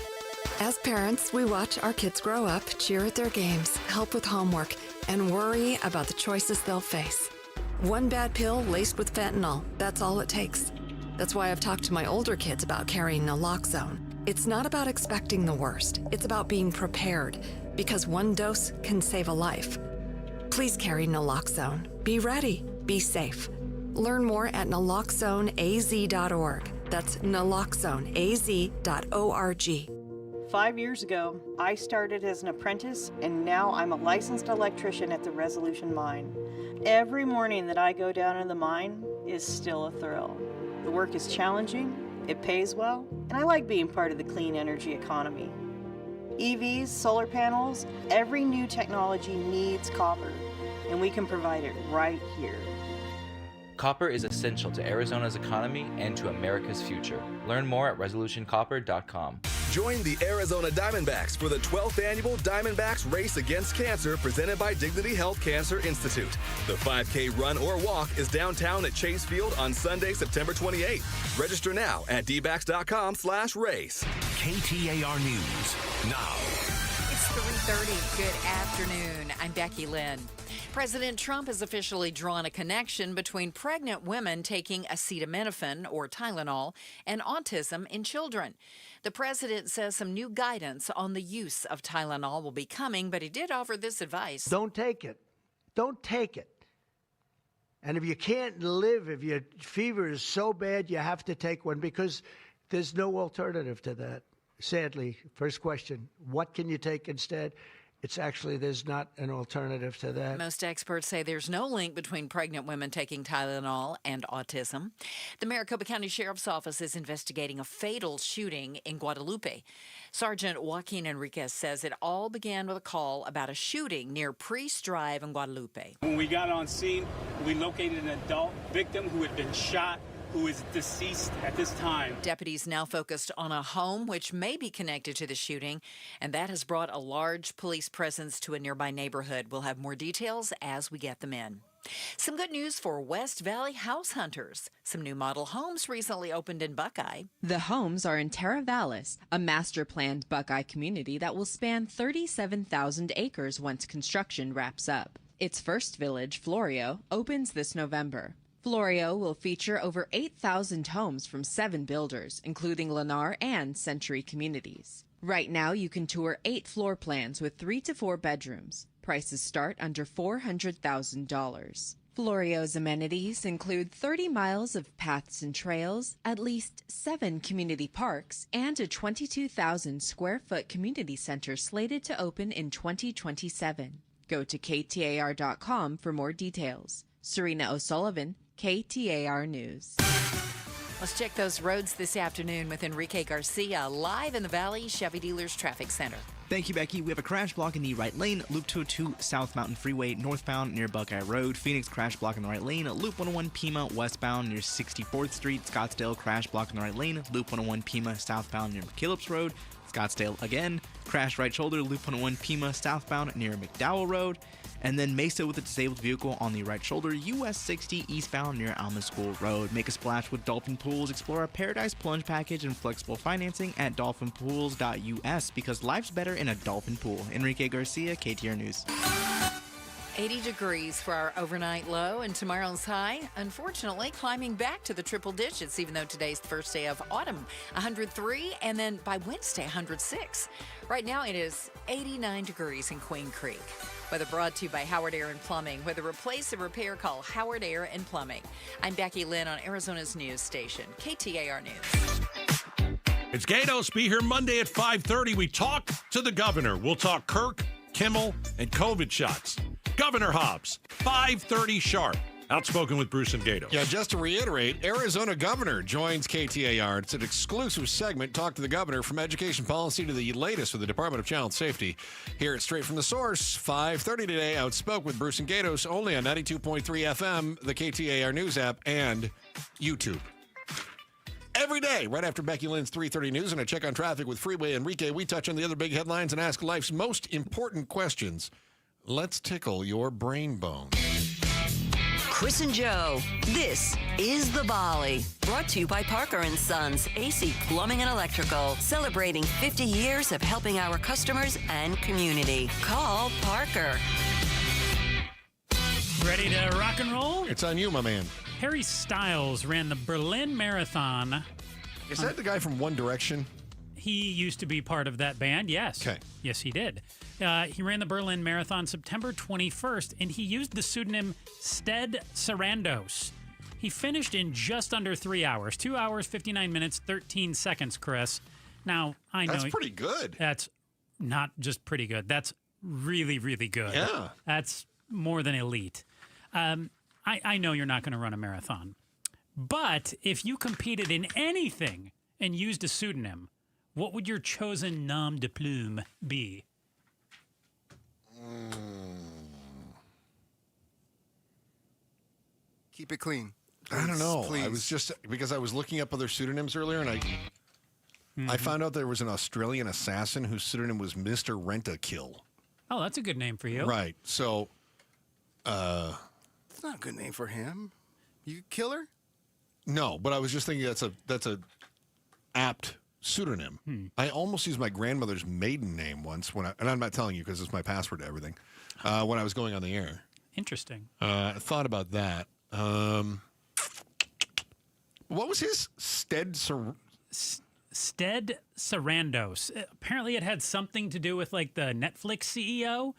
As parents, we watch our kids grow up, cheer at their games, help with homework, and worry about the choices they'll face. One bad pill laced with fentanyl, that's all it takes. That's why I've talked to my older kids about carrying naloxone. It's not about expecting the worst. It's about being prepared, because one dose can save a life. Please carry naloxone. Be ready. Be safe. Learn more at naloxoneaz.org. That's naloxoneaz.org. 5 years ago, I started as an apprentice, and now I'm a licensed electrician at the Resolution Mine. Every morning that I go down in the mine is still a thrill. The work is challenging, it pays well, and I like being part of the clean energy economy. EVs, solar panels, every new technology needs copper, and we can provide it right here. Copper is essential to Arizona's economy and to America's future. Learn more at resolutioncopper.com. Join the Arizona Diamondbacks for the 12th annual Diamondbacks Race Against Cancer presented by Dignity Health Cancer Institute. The 5K run or walk is downtown at Chase Field on Sunday, September 28th. Register now at dbacks.com/race. KTAR News now. It's 3:30. Good afternoon. I'm Becky Lynn. President Trump has officially drawn a connection between pregnant women taking acetaminophen, or Tylenol, and autism in children. The president says some new guidance on the use of Tylenol will be coming, but he did offer this advice. Don't take it. Don't take it. And if you can't live, if your fever is so bad, you have to take one, because there's no alternative to that. Sadly, first question, what can you take instead? It's actually, there's not an alternative to that. Most experts say there's no link between pregnant women taking Tylenol and autism. The Maricopa County Sheriff's Office is investigating a fatal shooting in Guadalupe. Sergeant Joaquin Enriquez says it all began with a call about a shooting near Priest Drive in Guadalupe. When we got on scene, we located an adult victim who had been shot, who is deceased at this time. Deputies now focused on a home which may be connected to the shooting, and that has brought a large police presence to a nearby neighborhood. We'll have more details as we get them in. Some good news for West Valley house hunters. Some new model homes recently opened in Buckeye. The homes are in Terra Vallis, a master-planned Buckeye community that will span 37,000 acres once construction wraps up. Its first village, Florio, opens this November. Florio will feature over 8,000 homes from 7 builders, including Lennar and Century Communities. Right now, you can tour 8 floor plans with 3 to 4 bedrooms. Prices start under $400,000. Florio's amenities include 30 miles of paths and trails, at least 7 community parks, and a 22,000 square foot community center slated to open in 2027. Go to KTAR.com for more details. Serena O'Sullivan, KTAR News. Let's check those roads this afternoon with Enrique Garcia, live in the Valley Chevy Dealers Traffic Center. Thank you, Becky. We have a crash block in the right lane, Loop 202 South Mountain Freeway northbound near Buckeye Road. Phoenix crash block in the right lane, Loop 101 Pima westbound near 64th Street. Scottsdale crash block in the right lane, Loop 101 Pima southbound near McKillips Road. Scottsdale again, crash right shoulder, Loop 101 Pima southbound near McDowell Road. And then Mesa with a disabled vehicle on the right shoulder, US 60 eastbound near Alma School Road. Make a splash with Dolphin Pools. Explore a Paradise Plunge package and flexible financing at dolphinpools.us, because life's better in a dolphin pool. Enrique Garcia, KTAR News. 80 degrees for our overnight low, and tomorrow's high, unfortunately, climbing back to the triple digits, even though today's the first day of autumn. 103, and then by Wednesday, 106. Right now, it is 89 degrees in Queen Creek. Weather brought to you by Howard Air and Plumbing. Whether replace or repair, call Howard Air and Plumbing. I'm Becky Lynn on Arizona's news station, KTAR News. It's Gatos. Be here Monday at 5:30. We talk to the governor. We'll talk Kirk, Kimmel, and COVID shots. Governor Hobbs, 5:30 sharp. Outspoken with Bruce and Gatos. Yeah, just to reiterate, Arizona governor joins KTAR. It's an exclusive segment. Talk to the governor, from education policy to the latest with the Department of Child Safety. Hear it straight from the source. 5:30 today. Outspoken with Bruce and Gatos, only on 92.3 FM, the KTAR News app, and YouTube. Every day, right after Becky Lynn's 3:30 news and a check on traffic with Freeway Enrique, we touch on the other big headlines and ask life's most important questions. Let's tickle your brain bone. Chris and Joe, this is The Volley. Brought to you by Parker & Sons, AC Plumbing and Electrical. Celebrating 50 years of helping our customers and community. Call Parker. Ready to rock and roll? It's on you, my man. Harry Styles ran the Berlin Marathon. Is that the guy from One Direction? He used to be part of that band, yes. Okay. Yes, he did. He ran the Berlin Marathon September 21st, and he used the pseudonym Stead Sarandos. He finished in just under 3 hours. 2 hours, 59 minutes, 13 seconds, Chris. Now, I know... That's pretty good. That's not just pretty good. That's really, really good. Yeah. That's more than elite. I know you're not going to run a marathon. But if you competed in anything and used a pseudonym, what would your chosen nom de plume be? Keep it clean. I don't know. Please. I was just, because I was looking up other pseudonyms earlier, and I found out there was an Australian assassin whose pseudonym was Mr. Rent-A-Kill. Oh, that's a good name for you. Right. So, It's not a good name for him. You killer? no, but I was just thinking that's a apt pseudonym. I almost used my grandmother's maiden name once and I'm not telling you because it's my password to everything, when I was going on the air. Interesting. I thought about that. What was his? Stead Sarandos. Apparently, it had something to do with like the Netflix CEO.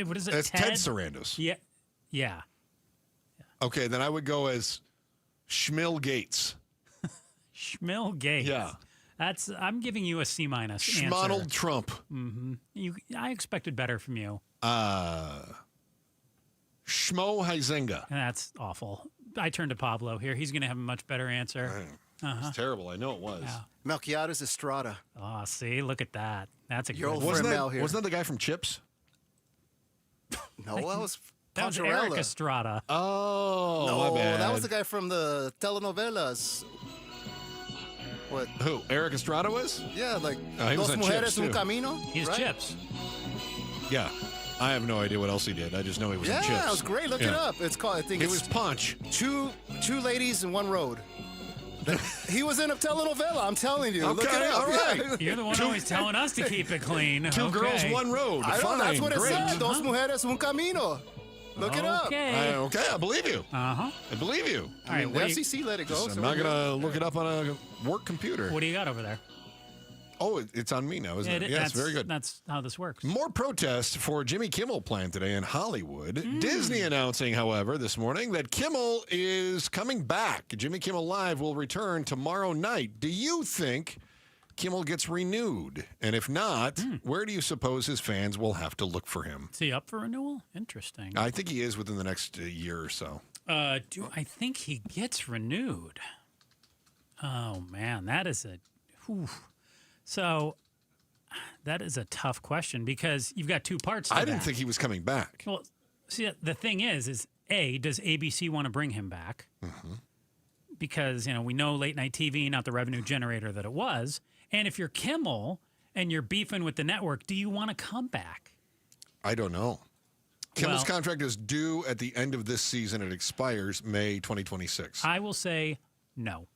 What is it? It's Ted Sarandos. Yeah. Yeah. Okay, then I would go as Schmill Gates. Schmill Gates. Yeah. I'm giving you a C- Schmonald Trump. Mm-hmm. I expected better from you. Schmo Huizenga. That's awful. I turned to Pablo here. He's going to have a much better answer. It's terrible. I know it was. Yeah. Melquiades Estrada. Oh, see, look at that. That's a Your good old one. friend Mel here. Wasn't that the guy from Chips? No, that was Eric Estrada. Oh, no, my bad. that was the guy from the telenovelas. What? Who? Eric Estrada was? Yeah, like he was Dos on Mujeres Chips, Un too. Camino. He's right? Chips. Yeah. I have no idea what else he did. I just know he was in Chips. Yeah, it was great. Look it up. It's called, I think It it's was Punch. Two Ladies in One Road. He was in a telenovela, I'm telling you. Look it Okay, up. all right. Yeah. You're the one always telling us to keep it clean. Two girls, one road. I know, Fine, that's what it great. said. Dos Mujeres Un Camino. Look it up. Okay. Okay, I believe you. Uh-huh. I believe you. All right, The FCC let it go. I'm so not we're going to good. look it up on a work computer. What do you got over there? Oh, it's on me now, isn't it? Yes, very good. That's how this works. More protests for Jimmy Kimmel planned today in Hollywood. Disney announcing, however, this morning that Kimmel is coming back. Jimmy Kimmel Live will return tomorrow night. Do you think Kimmel gets renewed? And if not, where do you suppose his fans will have to look for him? Is he up for renewal? Interesting. I think he is within the next year or so. Do I think he gets renewed? Oh, man, that is a... Whew. So that is a tough question because you've got two parts to I didn't think he was coming back. Well, see, the thing is A, does ABC want to bring him back? Mm-hmm. Because, we know late night TV, not the revenue generator that it was. And if you're Kimmel and you're beefing with the network, do you want to come back? I don't know. Kimmel's contract is due at the end of this season. It expires May 2026. I will say no,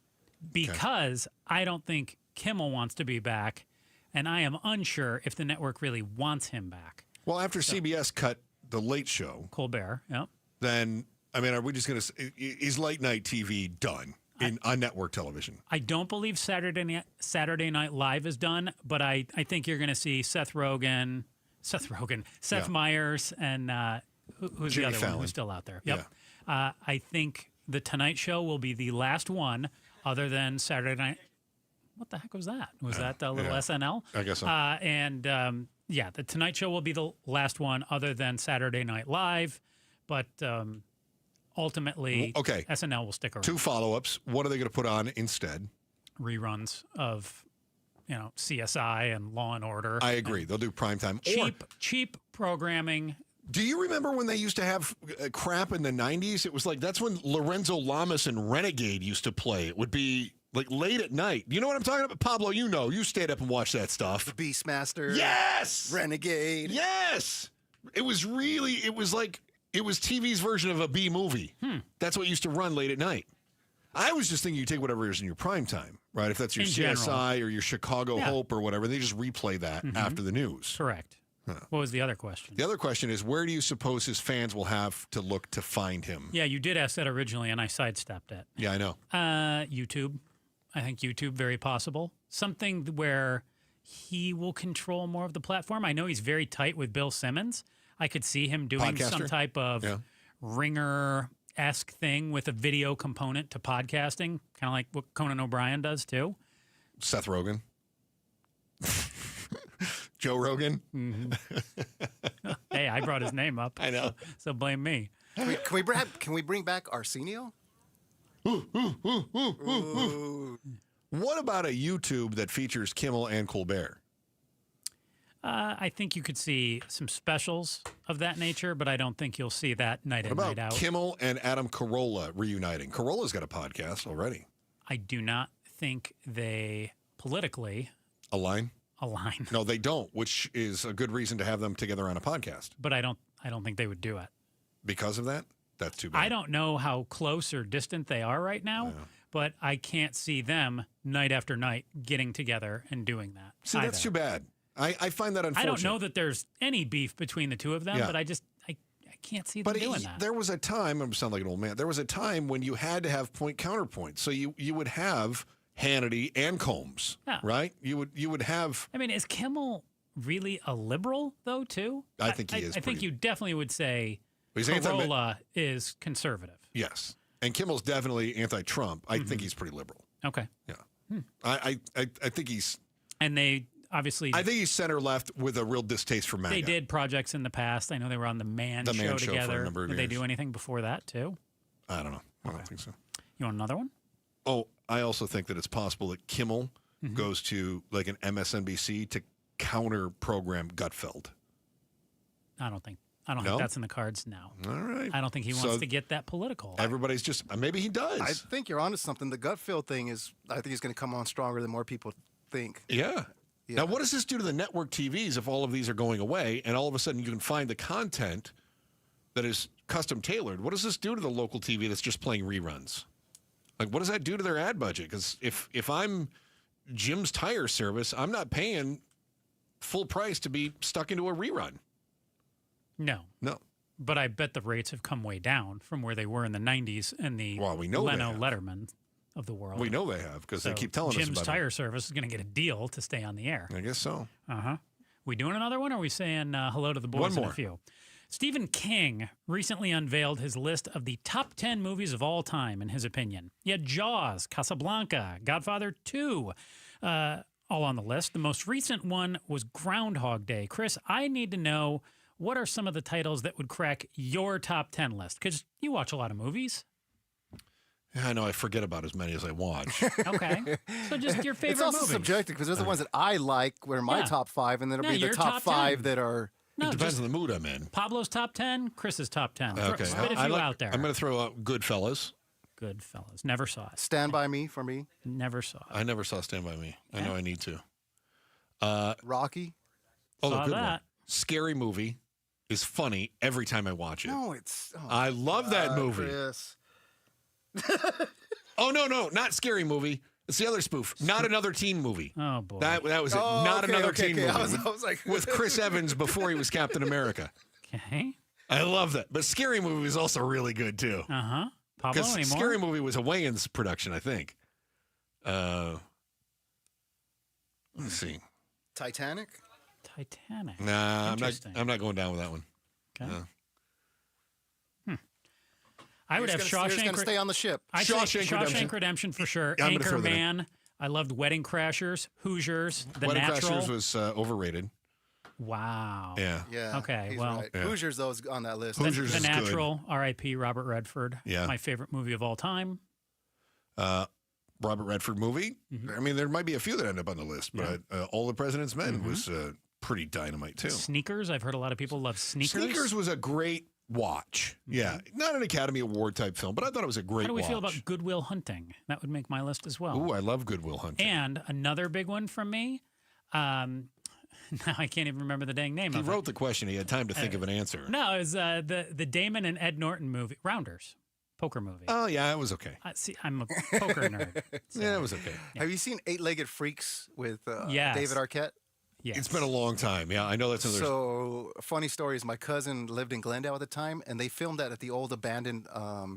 because I don't think Kimmel wants to be back, and I am unsure if the network really wants him back. Well, after CBS cut the Late Show, Colbert, yep. then, I mean, are we just going to, is late night TV done on network television? I don't believe Saturday Night Live is done, but I think you're going to see Seth Meyers, and who's Jimmy the other Fallon. one who's still out there? Yep. I think The Tonight Show will be the last one other than Saturday Night. What the heck was that? Was that a little SNL? I guess so. The Tonight Show will be the last one other than Saturday Night Live, but ultimately, SNL will stick around. 2 follow-ups. What are they going to put on instead? Reruns of, CSI and Law and Order. I agree. They'll do primetime. Cheap programming. Do you remember when they used to have crap in the 90s? It was like, that's when Lorenzo Lamas and Renegade used to play. It would be like late at night. You know what I'm talking about? Pablo, you stayed up and watched that stuff. The Beastmaster. Yes! Renegade. Yes! It was TV's version of a B movie. That's what used to run late at night. I was just thinking you take whatever is in your prime time, right? If that's your CSI or your Chicago Hope or whatever, they just replay that after the news. Correct. What was the other question? The other question is, where do you suppose his fans will have to look to find him? Yeah, you did ask that originally, and I sidestepped it. Yeah, I know. YouTube. I think YouTube, very possible. Something where he will control more of the platform. I know he's very tight with Bill Simmons. I could see him doing some type of Ringer-esque thing with a video component to podcasting, kind of like what Conan O'Brien does, too. Seth Rogen. Joe Rogan. Hey, I brought his name up. I know. So blame me. Can we bring back Arsenio? What about a YouTube that features Kimmel and Colbert? I think you could see some specials of that nature, but I don't think you'll see that night in, night out. Kimmel and Adam Carolla reuniting? Carolla's got a podcast already. I do not think they politically align. No, they don't, which is a good reason to have them together on a podcast. But I don't think they would do it. Because of that? That's too bad. I don't know how close or distant they are right now, but I can't see them night after night getting together and doing that. See, that's too bad. I find that unfortunate. I don't know that there's any beef between the two of them, but I can't see them doing that. There was a time, I'm sounding like an old man, there was a time when you had to have point counterpoint. So you would have Hannity and Combs, right? You would have. I mean, is Kimmel really a liberal though? Too? I think he is. I think you definitely would say he's Carolla is conservative. Yes, and Kimmel's definitely anti-Trump. I think he's pretty liberal. Okay. Yeah. I think he's. And they obviously. I think he's center left with a real distaste for MAGA. They did projects in the past. I know they were on the Man Show together. For a number of Did years. they do anything before that too? I don't know. I don't think so. You want another one? Oh, I also think that it's possible that Kimmel goes to like an MSNBC to counter program Gutfeld. I don't think that's in the cards now. All right. I don't think he wants to get that political. Everybody's just maybe he does. I think you're onto something. The Gutfeld thing is, I think he's going to come on stronger than more people think. Yeah. Now, what does this do to the network TVs if all of these are going away and all of a sudden you can find the content that is custom tailored? What does this do to the local TV that's just playing reruns? Like, what does that do to their ad budget? Because if I'm Jim's Tire Service, I'm not paying full price to be stuck into a rerun. No. But I bet the rates have come way down from where they were in the 90s and the Leno Letterman of the world. We know they have because they keep telling us about Jim's Tire Service is going to get a deal to stay on the air. I guess so. We doing another one, or are we saying hello to the boys One in more. a few? Stephen King recently unveiled his list of the top 10 movies of all time, in his opinion. He had Jaws, Casablanca, Godfather 2, all on the list. The most recent one was Groundhog Day. Chris, I need to know, what are some of the titles that would crack your top 10 list? Because you watch a lot of movies. Yeah, I know. I forget about as many as I watch. Okay. So just your favorite It's also movies. subjective because there's the ones that I like were my top 5, and then it'll be the your top 5 that are. No, it depends on the mood I'm in. Pablo's top 10, Chris's top 10. Okay. Spit a few out there. I'm going to throw out Goodfellas. Goodfellas. Never saw it. Stand By Me for me. Never saw it. I never saw Stand By Me. I know I need to. Rocky. Oh, Saw good that. one. Scary Movie is funny every time I watch it. No, it's. I love that movie. Chris. Oh, no, not Scary Movie. It's the other spoof. Not Another Teen Movie. Oh, boy. That was it. Oh, Not okay, Another okay, Teen okay. Movie. I was like, with Chris Evans before he was Captain America. Okay. I love that. But Scary Movie is also really good, too. Uh-huh. Pablo, Because anymore? Scary Movie was a Wayans production, I think. Let's see. Titanic? Nah, I'm not going down with that one. Okay. No. I would have You're just Shawshank. gonna stay on the ship. I'd say Shawshank Redemption for sure. I'm gonna throw that in. Anchorman. I loved Wedding Crashers, Hoosiers, The Wedding Natural. Crashers was overrated. Wow. Yeah. Yeah. Okay, he's well. right. Yeah. Hoosiers, though, is on that list. The Natural, R.I.P. Robert Redford. Yeah. My favorite movie of all time. Robert Redford movie. I mean, there might be a few that end up on the list, but All the President's Men was pretty dynamite, too. Sneakers. I've heard a lot of people love Sneakers. Sneakers was a great watch. Yeah. Not an Academy Award type film, but I thought it was a great watch. How do we feel about Good Will Hunting? That would make my list as well. Ooh, I love Good Will Hunting. And another big one from me. Now I can't even remember the dang name He of wrote the question. He had time to think of an answer. No, it was the Damon and Ed Norton movie, Rounders, poker movie. Oh, yeah, it was okay. See, I'm a poker nerd. So. Yeah, it was okay. Have you seen Eight-Legged Freaks with Yes. David Arquette? Yes. It's been a long time. Yeah, I know that's another. So, funny story is my cousin lived in Glendale at the time, and they filmed that at the old abandoned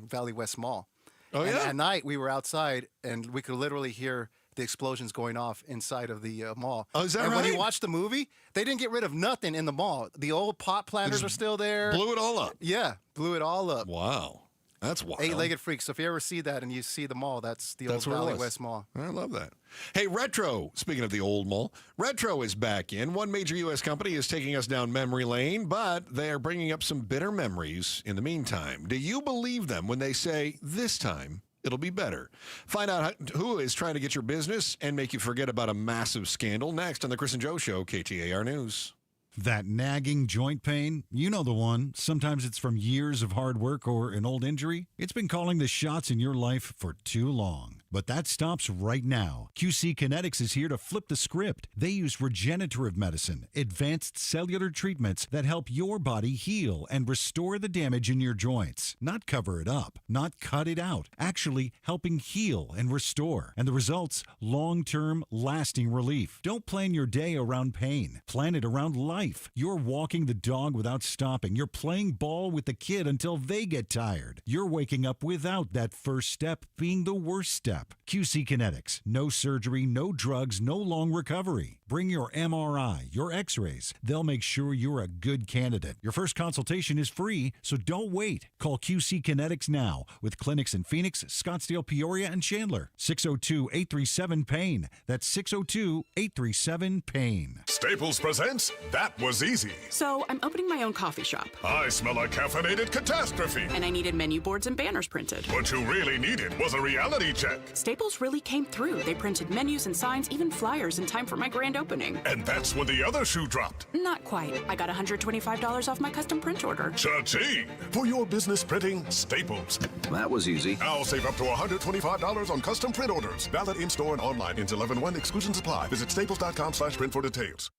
Valley West Mall. Oh, and yeah? at night, we were outside, and we could literally hear the explosions going off inside of the mall. Oh, is that and right? when you watch the movie, they didn't get rid of nothing in the mall. The old pot planters are still there. Blew it all up. Yeah, blew it all up. Wow. That's wild. Eight-Legged Freaks. So if you ever see that and you see the mall, that's the old where it Valley was. West Mall. I love that. Hey, Retro, speaking of the old mall, Retro is back in. One major U.S. company is taking us down memory lane, but they are bringing up some bitter memories in the meantime. Do you believe them when they say, this time it'll be better? Find out who is trying to get your business and make you forget about a massive scandal next on the Chris and Joe Show, KTAR News. That nagging joint pain, you know the one. Sometimes it's from years of hard work or an old injury. It's been calling the shots in your life for too long. But that stops right now. QC Kinetics is here to flip the script. They use regenerative medicine, advanced cellular treatments that help your body heal and restore the damage in your joints. Not cover it up, not cut it out. Actually helping heal and restore. And the results, long-term, lasting relief. Don't plan your day around pain. Plan it around life. You're walking the dog without stopping. You're playing ball with the kid until they get tired. You're waking up without that first step being the worst step. QC Kinetics. No surgery, no drugs, no long recovery. Bring your MRI, your x-rays. They'll make sure you're a good candidate. Your first consultation is free, so don't wait. Call QC Kinetics now with clinics in Phoenix, Scottsdale, Peoria, and Chandler. 602-837-PAIN. That's 602-837-PAIN. Staples presents That Was Easy. So I'm opening my own coffee shop. I smell a caffeinated catastrophe. And I needed menu boards and banners printed. What you really needed was a reality check. Staples really came through. They printed menus and signs, even flyers in time for my grand opening. And that's when the other shoe dropped. Not quite. I got $125 off my custom print order. Cha-ching! For your business printing, Staples. That was easy. Now save up to $125 on custom print orders. Valid in-store and online. Ends 11/1. Exclusions apply. Visit staples.com/print for details.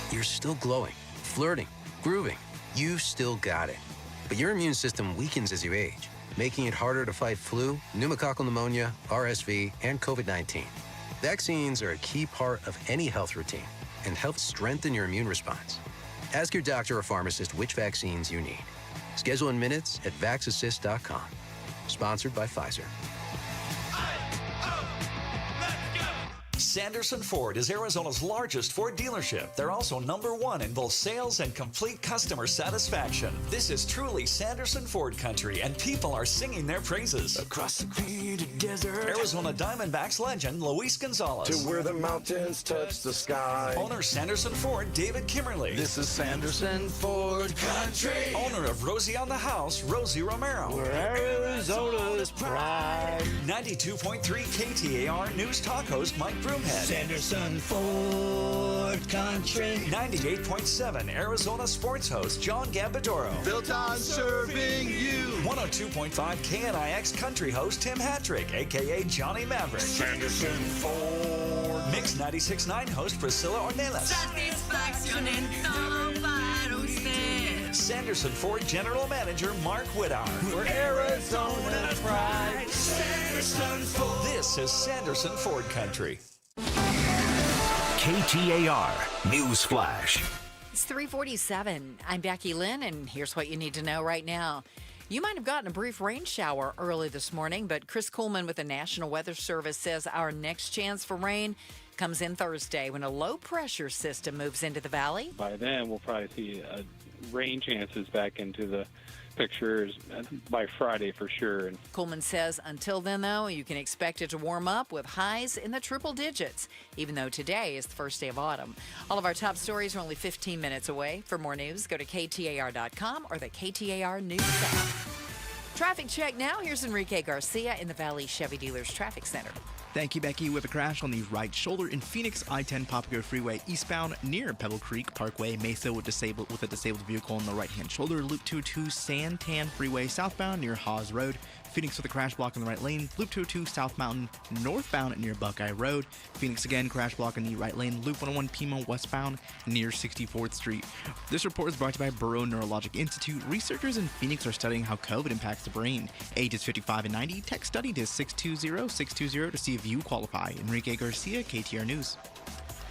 You're still glowing, flirting, grooving. You still got it. But your immune system weakens as you age, making it harder to fight flu, pneumococcal pneumonia, RSV, and COVID-19. Vaccines are a key part of any health routine and help strengthen your immune response. Ask your doctor or pharmacist which vaccines you need. Schedule in minutes at vaxassist.com. Sponsored by Pfizer. Sanderson Ford is Arizona's largest Ford dealership. They're also #1 in both sales and complete customer satisfaction. This is truly Sanderson Ford country, and people are singing their praises. Across the created desert, Arizona Diamondbacks legend Luis Gonzalez. to where the mountains touch the sky. Owner Sanderson Ford David Kimmerly. This is Sanderson Ford country. Owner of Rosie on the House, Rosie Romero. Where Arizona's pride. 92.3 KTAR News Talk host Mike Broomhead. Sanderson Ford country. 98.7 Arizona sports host John Gambadoro. Built on serving you. 102.5 KNIX country host Tim Hattrick, a.k.a. Johnny Maverick. Sanderson Ford. Mix 96.9 host Priscilla Ornelas. Satisfacción en todo para usted. Sanderson Ford General Manager Mark Whittar. Where Arizona's pride. Sanderson Ford. This is Sanderson Ford country. KTAR News Flash. It's 3:47. I'm Becky Lynn, and here's what you need to know right now. You might have gotten a brief rain shower early this morning, but Chris Coleman with the National Weather Service says our next chance for rain comes in Thursday when a low-pressure system moves into the valley. By then, we'll probably see rain chances back into the pictures by Friday for sure. Coleman says until then, though, you can expect it to warm up with highs in the triple digits, even though today is the first day of autumn. All of our top stories are only 15 minutes away. For more news, go to KTAR.com or the KTAR News app. Traffic check now. Here's Enrique Garcia in the Valley Chevy Dealers Traffic Center. Thank you, Becky. We have a crash on the right shoulder in Phoenix, I-10 Papago Freeway eastbound near Pebble Creek Parkway. Mesa with a disabled vehicle on the right-hand shoulder. Loop 202 Santan Freeway southbound near Hawes Road. Phoenix with a crash block in the right lane. Loop 202 South Mountain northbound near Buckeye Road. Phoenix again, crash block in the right lane. Loop 101 Pima westbound near 64th Street. This report is brought to you by Burrow Neurologic Institute. Researchers in Phoenix are studying how COVID impacts the brain. Ages 55 and 90. Text study to 620-620 to see if you qualify. Enrique Garcia, KTAR News.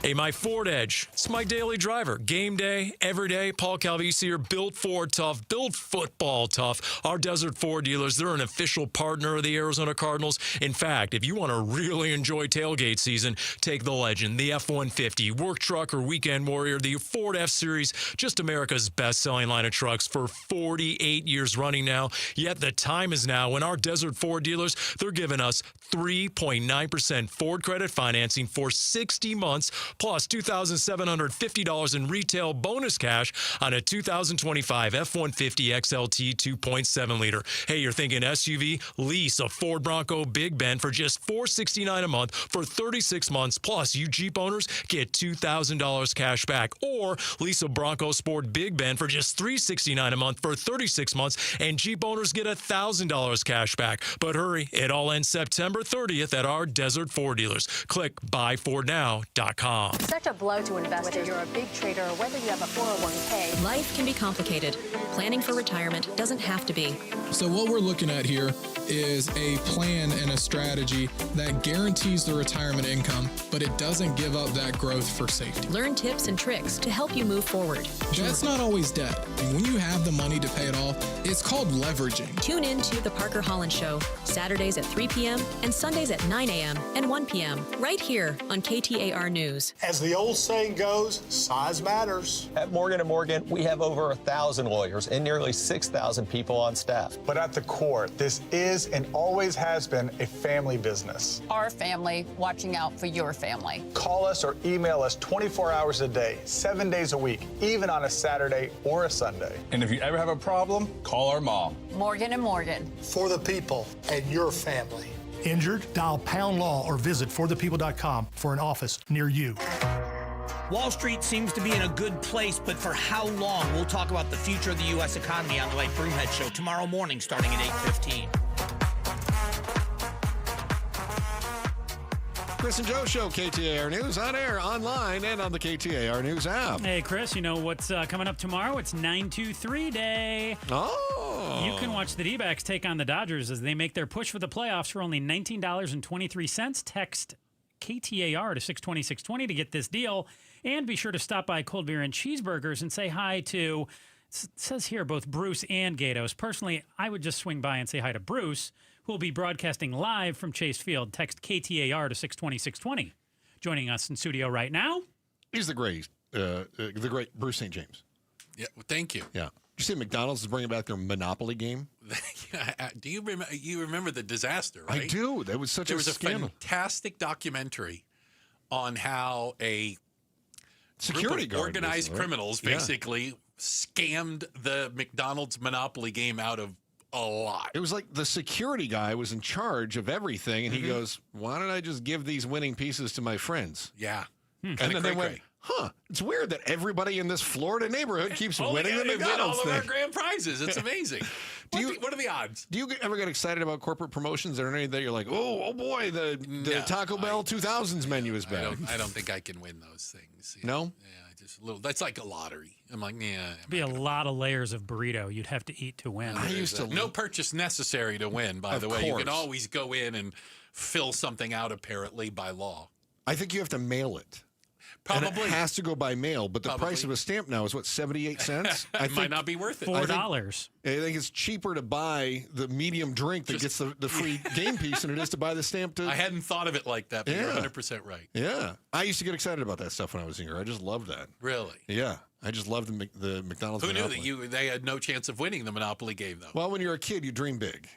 Hey, my Ford Edge. It's my daily driver. Game day, every day. Paul Calvisi here. Built Ford tough. Built football tough. Our Desert Ford dealers, they're an official partner of the Arizona Cardinals. In fact, if you want to really enjoy tailgate season, take the Legend, the F-150, work truck or weekend warrior, the Ford F-Series, just America's best-selling line of trucks for 48 years running now. Yet the time is now when our Desert Ford dealers, they're giving us 3.9% Ford credit financing for 60 months, plus $2,750 in retail bonus cash on a 2025 F-150 XLT 2.7 liter. Hey, you're thinking SUV? Lease a Ford Bronco Big Bend for just $469 a month for 36 months, plus you Jeep owners get $2,000 cash back. Or lease a Bronco Sport Big Bend for just $369 a month for 36 months, and Jeep owners get $1,000 cash back. But hurry, it all ends September 30th at our Desert Ford dealers. Click buyfordnow.com. Such a blow to investors. Whether you're a big trader or whether you have a 401k. Life can be complicated. Planning for retirement doesn't have to be. So what we're looking at here is a plan and a strategy that guarantees the retirement income, but it doesn't give up that growth for safety. Learn tips and tricks to help you move forward. That's not always debt. And when you have the money to pay it off, it's called leveraging. Tune in to The Parker Holland Show, Saturdays at 3 p.m. and Sundays at 9 a.m. and 1 p.m. right here on KTAR News. As the old saying goes, size matters. At Morgan & Morgan, we have over 1,000 lawyers and nearly 6,000 people on staff. But at the core, this is and always has been a family business. Our family watching out for your family. Call us or email us 24 hours a day, 7 days a week, even on a Saturday or a Sunday. And if you ever have a problem, call our mom. Morgan & Morgan. For the people and your family. Injured? Dial Pound Law or visit forthepeople.com for an office near you. Wall Street seems to be in a good place, but for how long? We'll talk about the future of the U.S. economy on the Late Broomhead Show tomorrow morning starting at 8:15. Chris and Joe Show, KTAR News, on air, online, and on the KTAR News app. Hey, Chris, you know what's coming up tomorrow? It's 923 Day. Oh. You can watch the D-backs take on the Dodgers as they make their push for the playoffs for only $19.23. Text KTAR to 620-620 to get this deal. And be sure to stop by Cold Beer and Cheeseburgers and say hi to, it says here, both Bruce and Gatos. Personally, I would just swing by and say hi to Bruce, who will be broadcasting live from Chase Field. Text KTAR to 620-620. Joining us in studio right now. He's the great Bruce St. James. Yeah, well, thank you. Yeah. Did you say McDonald's is bringing back their Monopoly game? Do you remember? You remember the disaster, right? I do. That was such a scandal. A fantastic documentary on how a security guard, organized criminals basically scammed the McDonald's Monopoly game out of a lot. It was like the security guy was in charge of everything, and he goes, "Why don't I just give these winning pieces to my friends?" Yeah. And then they went, it's weird that everybody in this Florida neighborhood keeps winning the McDonald's all thing. of our grand prizes. It's amazing. What are the odds? Do you ever get excited about corporate promotions? Or anything that you're like, oh boy, the Taco Bell 2000s menu is back? I don't think I can win those things. No? Yeah, just a little. That's like a lottery. I'm like, It'd be a lot of layers of burrito you'd have to eat to win. No purchase necessary to win, by the way. You can always go in and fill something out, apparently, by law. I think you have to mail it. And Probably. it has to go by mail, but the Probably. price of a stamp now is, what, 78 cents? It might not be worth it. $4. I think it's cheaper to buy the medium drink that gets the free game piece than it is to buy the stamp. I hadn't thought of it like that, but you're 100% right. Yeah. I used to get excited about that stuff when I was younger. I just loved that. Really? Yeah. I just loved the McDonald's Who knew Monopoly. that they had no chance of winning the Monopoly game, though? Well, when you're a kid, you dream big.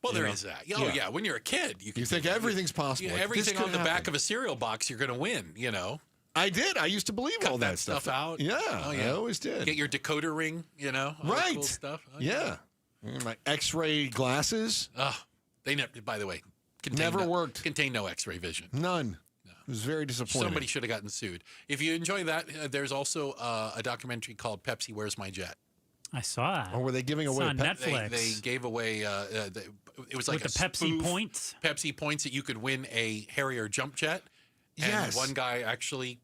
Well, there is that. Oh, yeah. When you're a kid, you think everything's possible. Yeah, Like, everything this on the could back happen. of a cereal box, you're going to win, you know? I did. I used to believe Cut all that stuff out. Yeah, Oh, I always did. Get your decoder ring, you know? All the Right. cool stuff. Oh, Yeah. My X-ray glasses. They never, by the way, Never worked. Contain no X-ray vision. None. It was very disappointing. Somebody should have gotten sued. If you enjoy that, there's also a documentary called Pepsi, Where's My Jet? I saw it. Or were they giving It's away on Netflix? They gave away, it was like With a the Pepsi spoof points? Pepsi points that you could win a Harrier jump jet. And Yes. one guy actually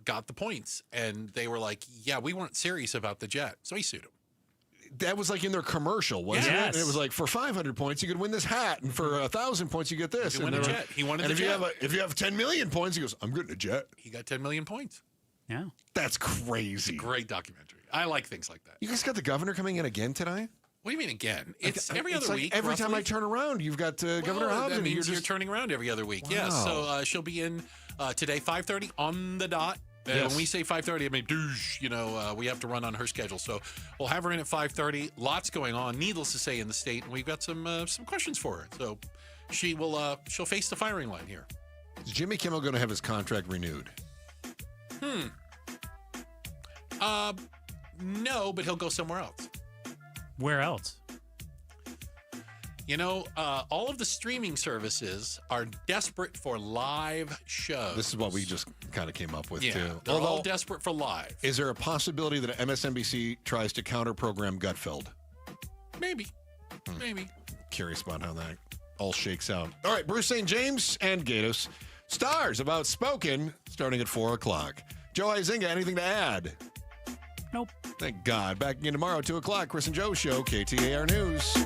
got the points. And they were like, yeah, we weren't serious about the jet. So he sued him. That was like in their commercial, wasn't Yes. it? And it was like, for 500 points, you could win this hat, and for 1,000 points, you get this. You and win a they were- jet. He wanted and the if jet. if you have 10 million points, he goes, I'm getting a jet. He got 10 million points. Yeah. That's crazy. Great documentary. I like things like that. You guys got the governor coming in again tonight? What do you mean again? It's every It's other like week. every time roughly. I turn around, you've got Governor Hobbs. That and means you're just turning around every other week. Yeah. Wow. So she'll be in today, 5:30 on the dot. Yes. When we say 5:30, I mean, douche, we have to run on her schedule. So we'll have her in at 5:30. Lots going on, needless to say, in the state, and we've got some questions for her. So she'll face the firing line here. Is Jimmy Kimmel going to have his contract renewed? No, but he'll go somewhere else. Where else? All of the streaming services are desperate for live shows. This is what we just kind of came up with, Yeah, too. they're all desperate for live. Is there a possibility that MSNBC tries to counter-program Gutfeld? Maybe. Maybe. Curious about how that all shakes out. All right, Bruce St. James and Gatos. Stars of Outspoken, starting at 4 o'clock. Joe Huizinga, anything to add? Nope. Thank God. Back again tomorrow, 2 o'clock. Chris and Joe Show, KTAR News.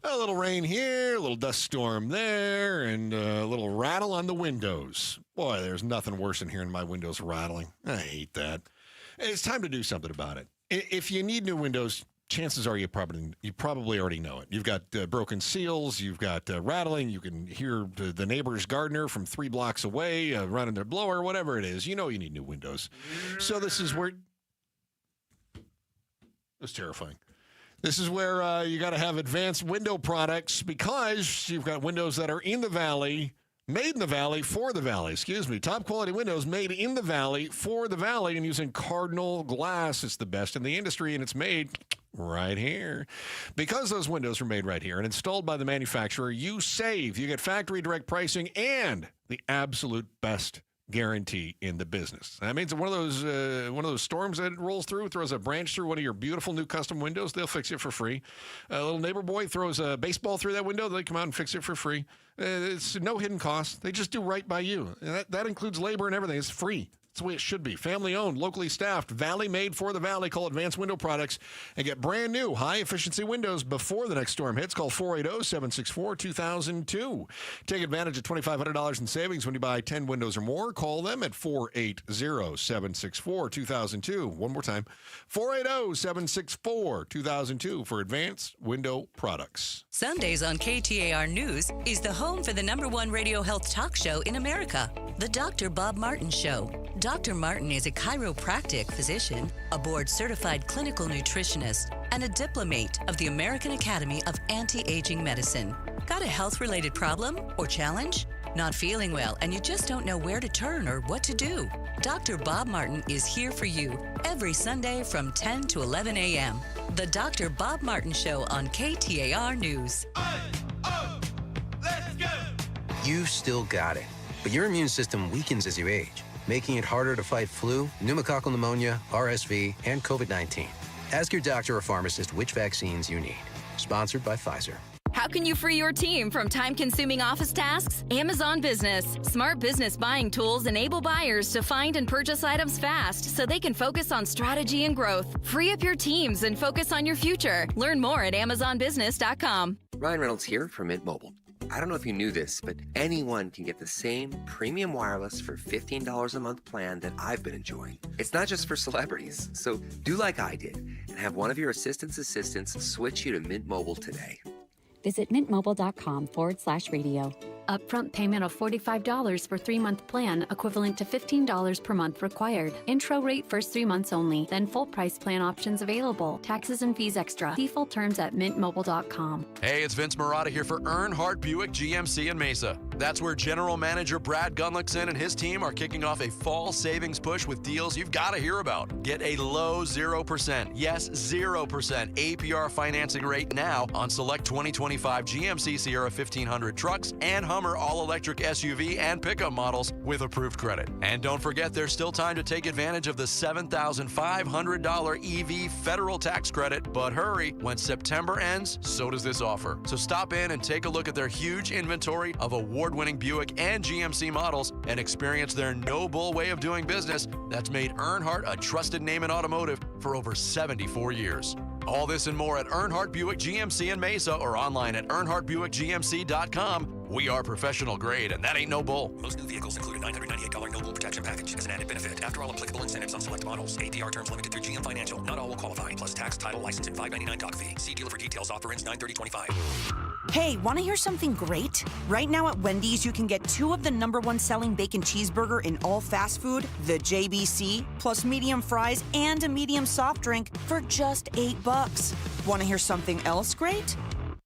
A little rain here, a little dust storm there, and a little rattle on the windows. Boy, there's nothing worse than hearing my windows rattling. I hate that. It's time to do something about it. If you need new windows, chances are you probably already know it. You've got broken seals, you've got rattling, you can hear the neighbor's gardener from 3 blocks away running their blower, whatever it is. You know you need new windows. So this is where... That's terrifying. This is where you got to have advanced window products because you've got windows that are in the valley, made in the valley, for the valley. Excuse me. Top quality windows made in the valley, for the valley, and using Cardinal glass. It's the best in the industry, and it's made right here. Because those windows are made right here and installed by the manufacturer, you save. You get factory direct pricing and the absolute best guarantee in the business. That means one of those storms that rolls through, throws a branch through one of your beautiful new custom windows, they'll fix it for free. A little neighbor boy throws a baseball through that window, they come out and fix it for free. It's no hidden cost. They just do right by you. And that includes labor and everything. It's free. That's the way it should be. Family owned, locally staffed, Valley made for the Valley. Call Advanced Window Products and get brand new high efficiency windows before the next storm hits. Call 480-764-2002. Take advantage of $2,500 in savings when you buy 10 windows or more. Call them at 480-764-2002. One more time, 480-764-2002 for Advanced Window Products. Sundays on KTAR News is the home for the #1 radio health talk show in America, The Dr. Bob Martin Show. Dr. Martin is a chiropractic physician, a board-certified clinical nutritionist, and a diplomate of the American Academy of Anti-Aging Medicine. Got a health-related problem or challenge? Not feeling well and you just don't know where to turn or what to do? Dr. Bob Martin is here for you every Sunday from 10 to 11 a.m. The Dr. Bob Martin Show on KTAR News. Let's go! You still got it, but your immune system weakens as you age, making it harder to fight flu, pneumococcal pneumonia, RSV, and COVID-19. Ask your doctor or pharmacist which vaccines you need. Sponsored by Pfizer. How can you free your team from time-consuming office tasks? Amazon Business. Smart business buying tools enable buyers to find and purchase items fast so they can focus on strategy and growth. Free up your teams and focus on your future. Learn more at amazonbusiness.com. Ryan Reynolds here from Mint Mobile. I don't know if you knew this, but anyone can get the same premium wireless for $15 a month plan that I've been enjoying. It's not just for celebrities, so do like I did and have one of your assistants switch you to Mint Mobile today. Visit mintmobile.com/radio. Upfront payment of $45 for 3-month plan, equivalent to $15 per month required. Intro rate first 3 months only, then full price plan options available. Taxes and fees extra. See full terms at mintmobile.com. Hey, it's Vince Marotta here for Earnhardt Buick GMC in Mesa. That's where General Manager Brad Gunlickson and his team are kicking off a fall savings push with deals you've got to hear about. Get a low 0%, yes, 0% APR financing rate now on select 2025 GMC Sierra 1500 trucks and Hummer all-electric SUV and pickup models with approved credit. And don't forget, there's still time to take advantage of the $7,500 EV federal tax credit. But hurry, when September ends, so does this offer. So stop in and take a look at their huge inventory of award-winning Buick and GMC models and experience their no-bull way of doing business that's made Earnhardt a trusted name in automotive for over 74 years. All this and more at Earnhardt Buick GMC in Mesa or online at earnhardtbuickgmc.com. We are professional grade, and that ain't no bull. Most new vehicles include a $998 no bull protection package as an added benefit. After all applicable incentives on select models. APR terms limited through GM Financial. Not all will qualify. Plus tax, title, license, and $599 doc fee. See dealer for details. Offer ends 9/30/25. Hey, want to hear something great? Right now at Wendy's, you can get 2 of the #1 selling bacon cheeseburger in all fast food, the JBC, plus medium fries and a medium soft drink for just $8. Want to hear something else great?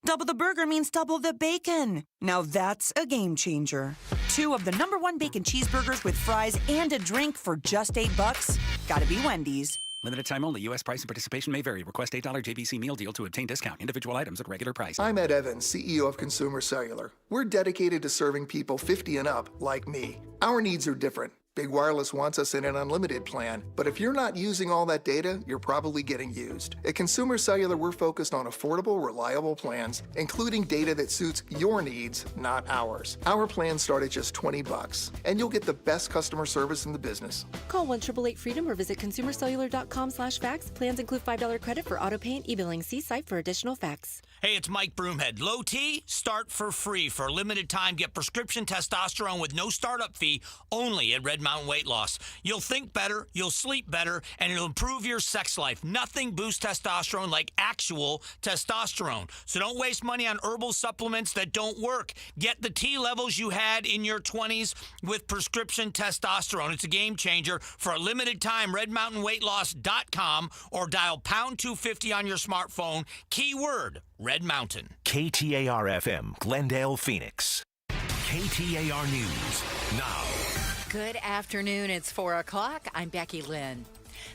Double the burger means double the bacon. Now that's a game changer. 2 of the #1 bacon cheeseburgers with fries and a drink for just $8. Gotta be Wendy's. Limited time only. U.S. price and participation may vary. Request $8 JBC meal deal to obtain discount. Individual items at regular price. I'm Ed Evans, CEO of Consumer Cellular. We're dedicated to serving people 50 and up like me. Our needs are different. Big Wireless wants us in an unlimited plan, but if you're not using all that data, you're probably getting used. At Consumer Cellular, we're focused on affordable, reliable plans, including data that suits your needs, not ours. Our plans start at just $20, and you'll get the best customer service in the business. Call 1-888-FREEDOM or visit consumercellular.com/facts. Plans include $5 credit for auto pay and e-billing. See site for additional facts. Hey, it's Mike Broomhead. Low T, start for free. For a limited time, get prescription testosterone with no startup fee only at Red Mountain Weight Loss. You'll think better, you'll sleep better, and it'll improve your sex life. Nothing boosts testosterone like actual testosterone. So don't waste money on herbal supplements that don't work. Get the T levels you had in your 20s with prescription testosterone. It's a game changer. For a limited time, redmountainweightloss.com or dial pound 250 on your smartphone. Keyword Red Mountain. KTAR-FM, Glendale, Phoenix. KTAR News now. Good afternoon. It's 4 o'clock. I'm Becky Lynn.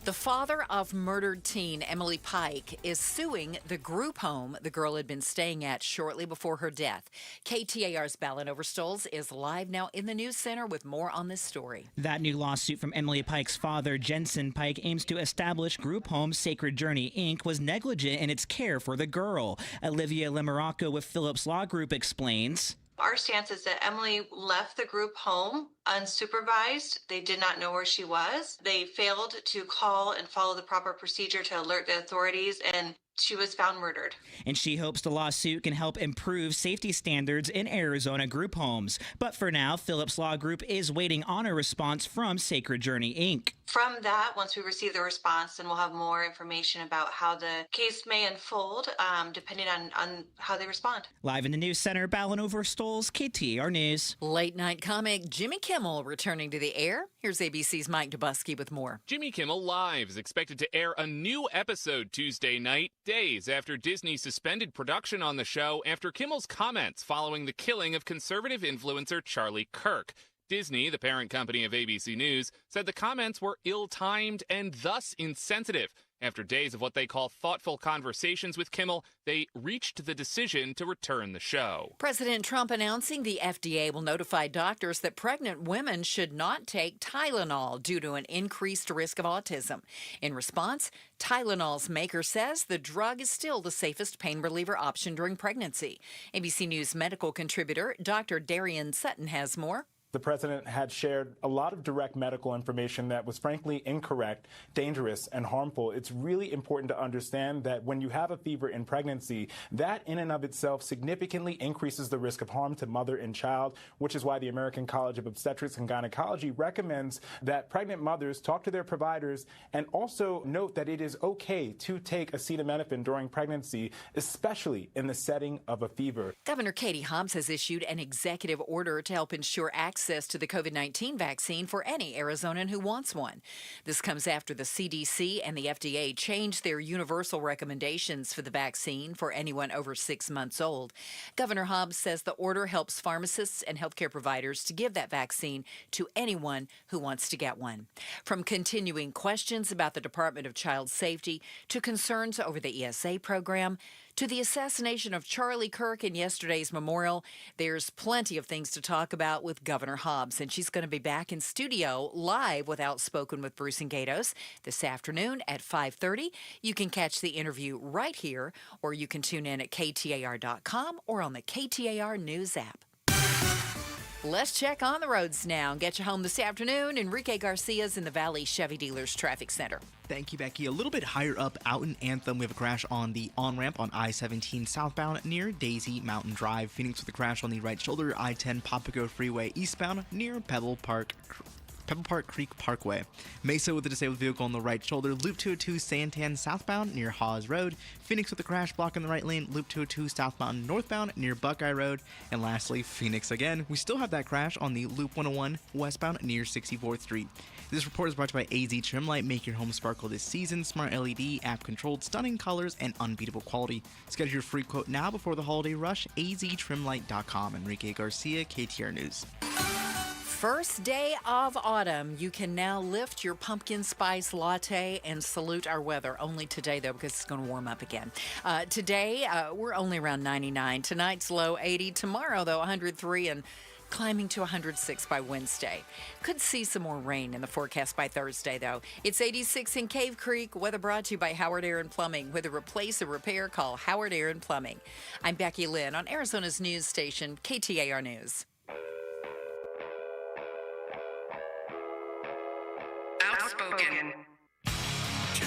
The father of murdered teen Emily Pike is suing the group home the girl had been staying at shortly before her death. KTAR's Ballin Overstoles is live now in the news center with more on this story. That new lawsuit from Emily Pike's father, Jensen Pike, aims to establish group home Sacred Journey, Inc. was negligent in its care for the girl. Olivia Limaraco with Phillips Law Group explains. Our stance is that Emily left the group home unsupervised. They did not know where she was. They failed to call and follow the proper procedure to alert the authorities, and she was found murdered. And she hopes the lawsuit can help improve safety standards in Arizona group homes. But for now, Phillips Law Group is waiting on a response from Sacred Journey, Inc. From that, once we receive the response, then we'll have more information about how the case may unfold, depending on how they respond. Live in the news center, Ballin Overstoles, KTAR News. Late night comic Jimmy Kimmel returning to the air. Here's ABC's Mike Dubusky with more. Jimmy Kimmel Live is expected to air a new episode Tuesday night, days after Disney suspended production on the show after Kimmel's comments following the killing of conservative influencer Charlie Kirk. Disney, the parent company of ABC News, said the comments were ill-timed and thus insensitive. After days of what they call thoughtful conversations with Kimmel, they reached the decision to return the show. President Trump announcing the FDA will notify doctors that pregnant women should not take Tylenol due to an increased risk of autism. In response, Tylenol's maker says the drug is still the safest pain reliever option during pregnancy. ABC News medical contributor Dr. Darian Sutton has more. The president had shared a lot of direct medical information that was frankly incorrect, dangerous, and harmful. It's really important to understand that when you have a fever in pregnancy, that in and of itself significantly increases the risk of harm to mother and child, which is why the American College of Obstetrics and Gynecology recommends that pregnant mothers talk to their providers and also note that it is okay to take acetaminophen during pregnancy, especially in the setting of a fever. Governor Katie Hobbs has issued an executive order to help ensure access to the COVID-19 vaccine for any Arizonan who wants one. This comes after the CDC and the FDA changed their universal recommendations for the vaccine for anyone over 6 months old. Governor Hobbs says the order helps pharmacists and healthcare providers to give that vaccine to anyone who wants to get one. From continuing questions about the Department of Child Safety to concerns over the ESA program, to the assassination of Charlie Kirk in yesterday's memorial, there's plenty of things to talk about with Governor Hobbs, and she's going to be back in studio live with Outspoken with Bruce and Gatos this afternoon at 5:30. You can catch the interview right here, or you can tune in at KTAR.com or on the KTAR News app. Let's check on the roads now and get you home this afternoon. Enrique Garcia's in the Valley Chevy Dealers Traffic Center. Thank you, Becky. A little bit higher up out in Anthem, we have a crash on the on-ramp on I-17 southbound near Daisy Mountain Drive. Phoenix with a crash on the right shoulder, I-10 Papago Freeway eastbound near Pebble Park Creek Parkway. Mesa with a disabled vehicle on the right shoulder, Loop 202 Santan southbound near Hawes Road. Phoenix with a crash blocking the right lane, Loop 202 southbound northbound near Buckeye Road. And lastly, Phoenix again. We still have that crash on the Loop 101 westbound near 64th Street. This report is brought to you by AZ Trimlight. Make your home sparkle this season. Smart LED, app-controlled, stunning colors, and unbeatable quality. Schedule your free quote now before the holiday rush. aztrimlight.com. Enrique Garcia, KTAR News. First day of autumn, you can now lift your pumpkin spice latte and salute our weather. Only today, though, because it's going to warm up again. Today, we're only around 99. Tonight's low 80. Tomorrow, though, 103 and climbing to 106 by Wednesday. Could see some more rain in the forecast by Thursday, though. It's 86 in Cave Creek. Weather brought to you by Howard Aaron Plumbing. With a replace or repair, call Howard Aaron Plumbing. I'm Becky Lynn on Arizona's news station, KTAR News. Outspoken.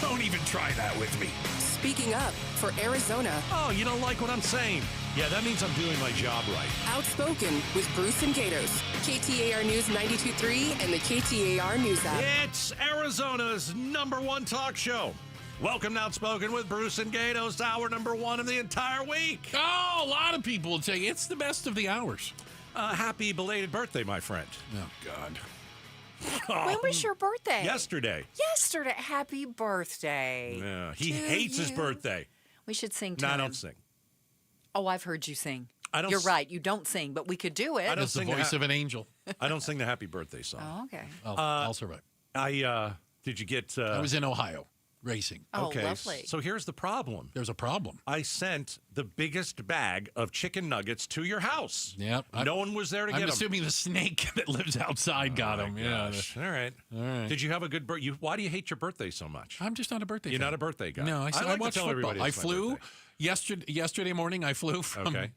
Don't even try that with me. Speaking up for Arizona. Oh, you don't like what I'm saying? Yeah, that means I'm doing my job right. Outspoken with Bruce and Gatos. KTAR News 92.3 and the KTAR News app. It's Arizona's #1 talk show. Welcome to Outspoken with Bruce and Gatos, hour #1 of the entire week. Oh, a lot of people would say it's the best of the hours. Happy belated birthday, my friend. Oh, God. When was your birthday? Yesterday. Yesterday. Happy birthday. Yeah, he hates his birthday. We should sing to him. him. No, I don't sing. Oh, I've heard you sing. I don't. You're right. You don't sing, but we could do it. That's the voice of an angel. I don't sing the happy birthday song. Oh, okay. I'll survive. Did you get... I was in Ohio racing. Oh, okay, lovely. So here's the problem. There's a problem. I sent the biggest bag of chicken nuggets to your house. Yep. No one was there to get them. I'm assuming the snake that lives outside got them. Gosh. Yeah. All right. Did you have a good birthday? Why do you hate your birthday so much? I'm just not a birthday You're fan. not a birthday guy. No, I watch football. I flew yesterday. yesterday morning. I flew from. Okay.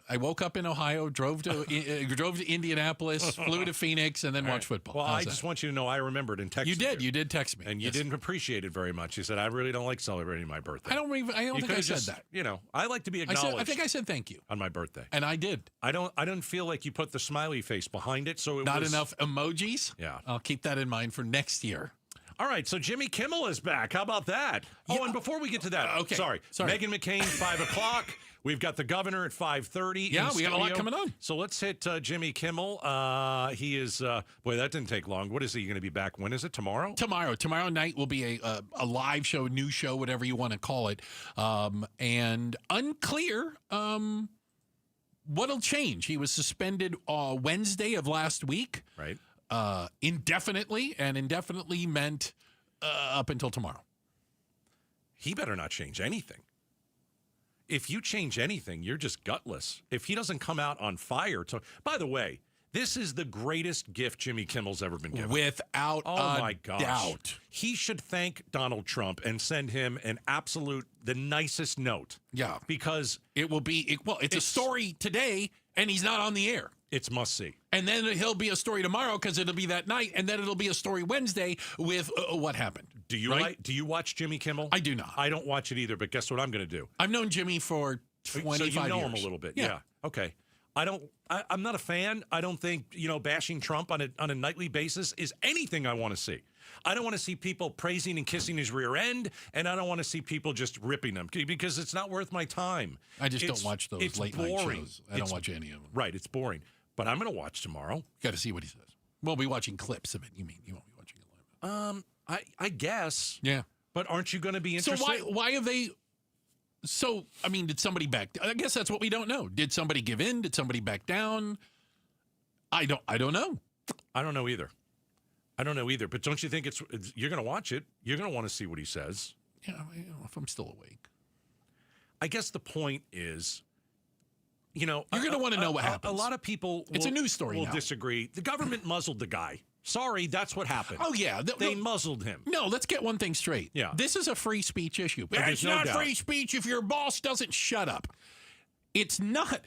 I woke up in Ohio, drove to Indianapolis, flew to Phoenix, and then watched football. Well, I just want you to know I remembered and texted you. You did text me. And you didn't appreciate it very much. You said, I really don't like celebrating my birthday. I don't think I said that. You know, I like to be acknowledged. I think I said thank you. On my birthday. And I did. I didn't feel like you put the smiley face behind it, so it Not was... enough emojis? Yeah. I'll keep that in mind for next year. All right, so Jimmy Kimmel is back. How about that? Yeah. Oh, and before we get to that, okay. Sorry. Meghan McCain, 5 o'clock. We've got the governor at 5:30. Yeah, we got a lot coming on. So let's hit Jimmy Kimmel. He is, boy, that didn't take long. What is he going to be back? When is it? Tomorrow? Tomorrow night will be a live show, news show, whatever you want to call it. And unclear what'll change. He was suspended Wednesday of last week. Right. Indefinitely, and indefinitely meant up until tomorrow. He better not change anything. If you change anything, you're just gutless. If he doesn't come out on fire. By the way, This is the greatest gift Jimmy Kimmel's ever been given. Without my gosh. doubt. He should thank Donald Trump and send him the nicest note. Yeah. Because it will be, it's a story today, and he's not on the air. It's must see. And then he'll be a story tomorrow because it'll be that night, and then it'll be a story Wednesday with what happened. Do you do you watch Jimmy Kimmel? I do not. I don't watch it either, but guess what I'm going to do? I've known Jimmy for 25 years. So you know him a little bit. Yeah. Okay. I'm not a fan. I don't think, bashing Trump on a nightly basis is anything I want to see. I don't want to see people praising and kissing his rear end, and I don't want to see people just ripping him because it's not worth my time. I just don't watch those late night shows. I don't watch any of them. Right. It's boring. But I'm going to watch tomorrow. Got to see what he says. We'll be watching clips of it. You mean you won't be watching it live? I guess. Yeah. But aren't you going to be interested? So why have they... So, I mean, did somebody back... I guess that's what we don't know. Did somebody give in? Did somebody back down? I don't know. I don't know either. But don't you think you're going to watch it? You're going to want to see what he says. Yeah, if I'm still awake. I guess the point is, you're going to want to know what happens. A lot of people it's a news story will now. disagree. The government muzzled the guy. Sorry, that's what happened. Oh, yeah. They muzzled him. No, let's get one thing straight. Yeah. This is a free speech issue. It's no not doubt. free speech if your boss doesn't shut up. It's not.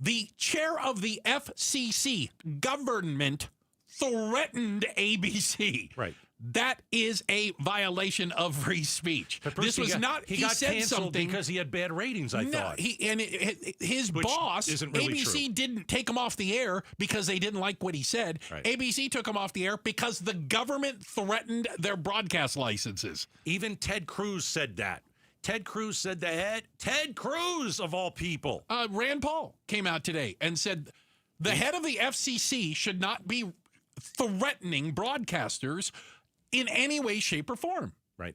The chair of the FCC, government, threatened ABC. Right. That is a violation of free speech. This was not. He got said canceled something because he had bad ratings. I thought. His Which boss, isn't really ABC, true. didn't take him off the air because they didn't like what he said. Right. ABC took him off the air because the government threatened their broadcast licenses. Even Ted Cruz said that. Ted Cruz said that. Ted Cruz, of all people. Rand Paul came out today and said the head of the FCC should not be threatening broadcasters in any way, shape, or form. Right.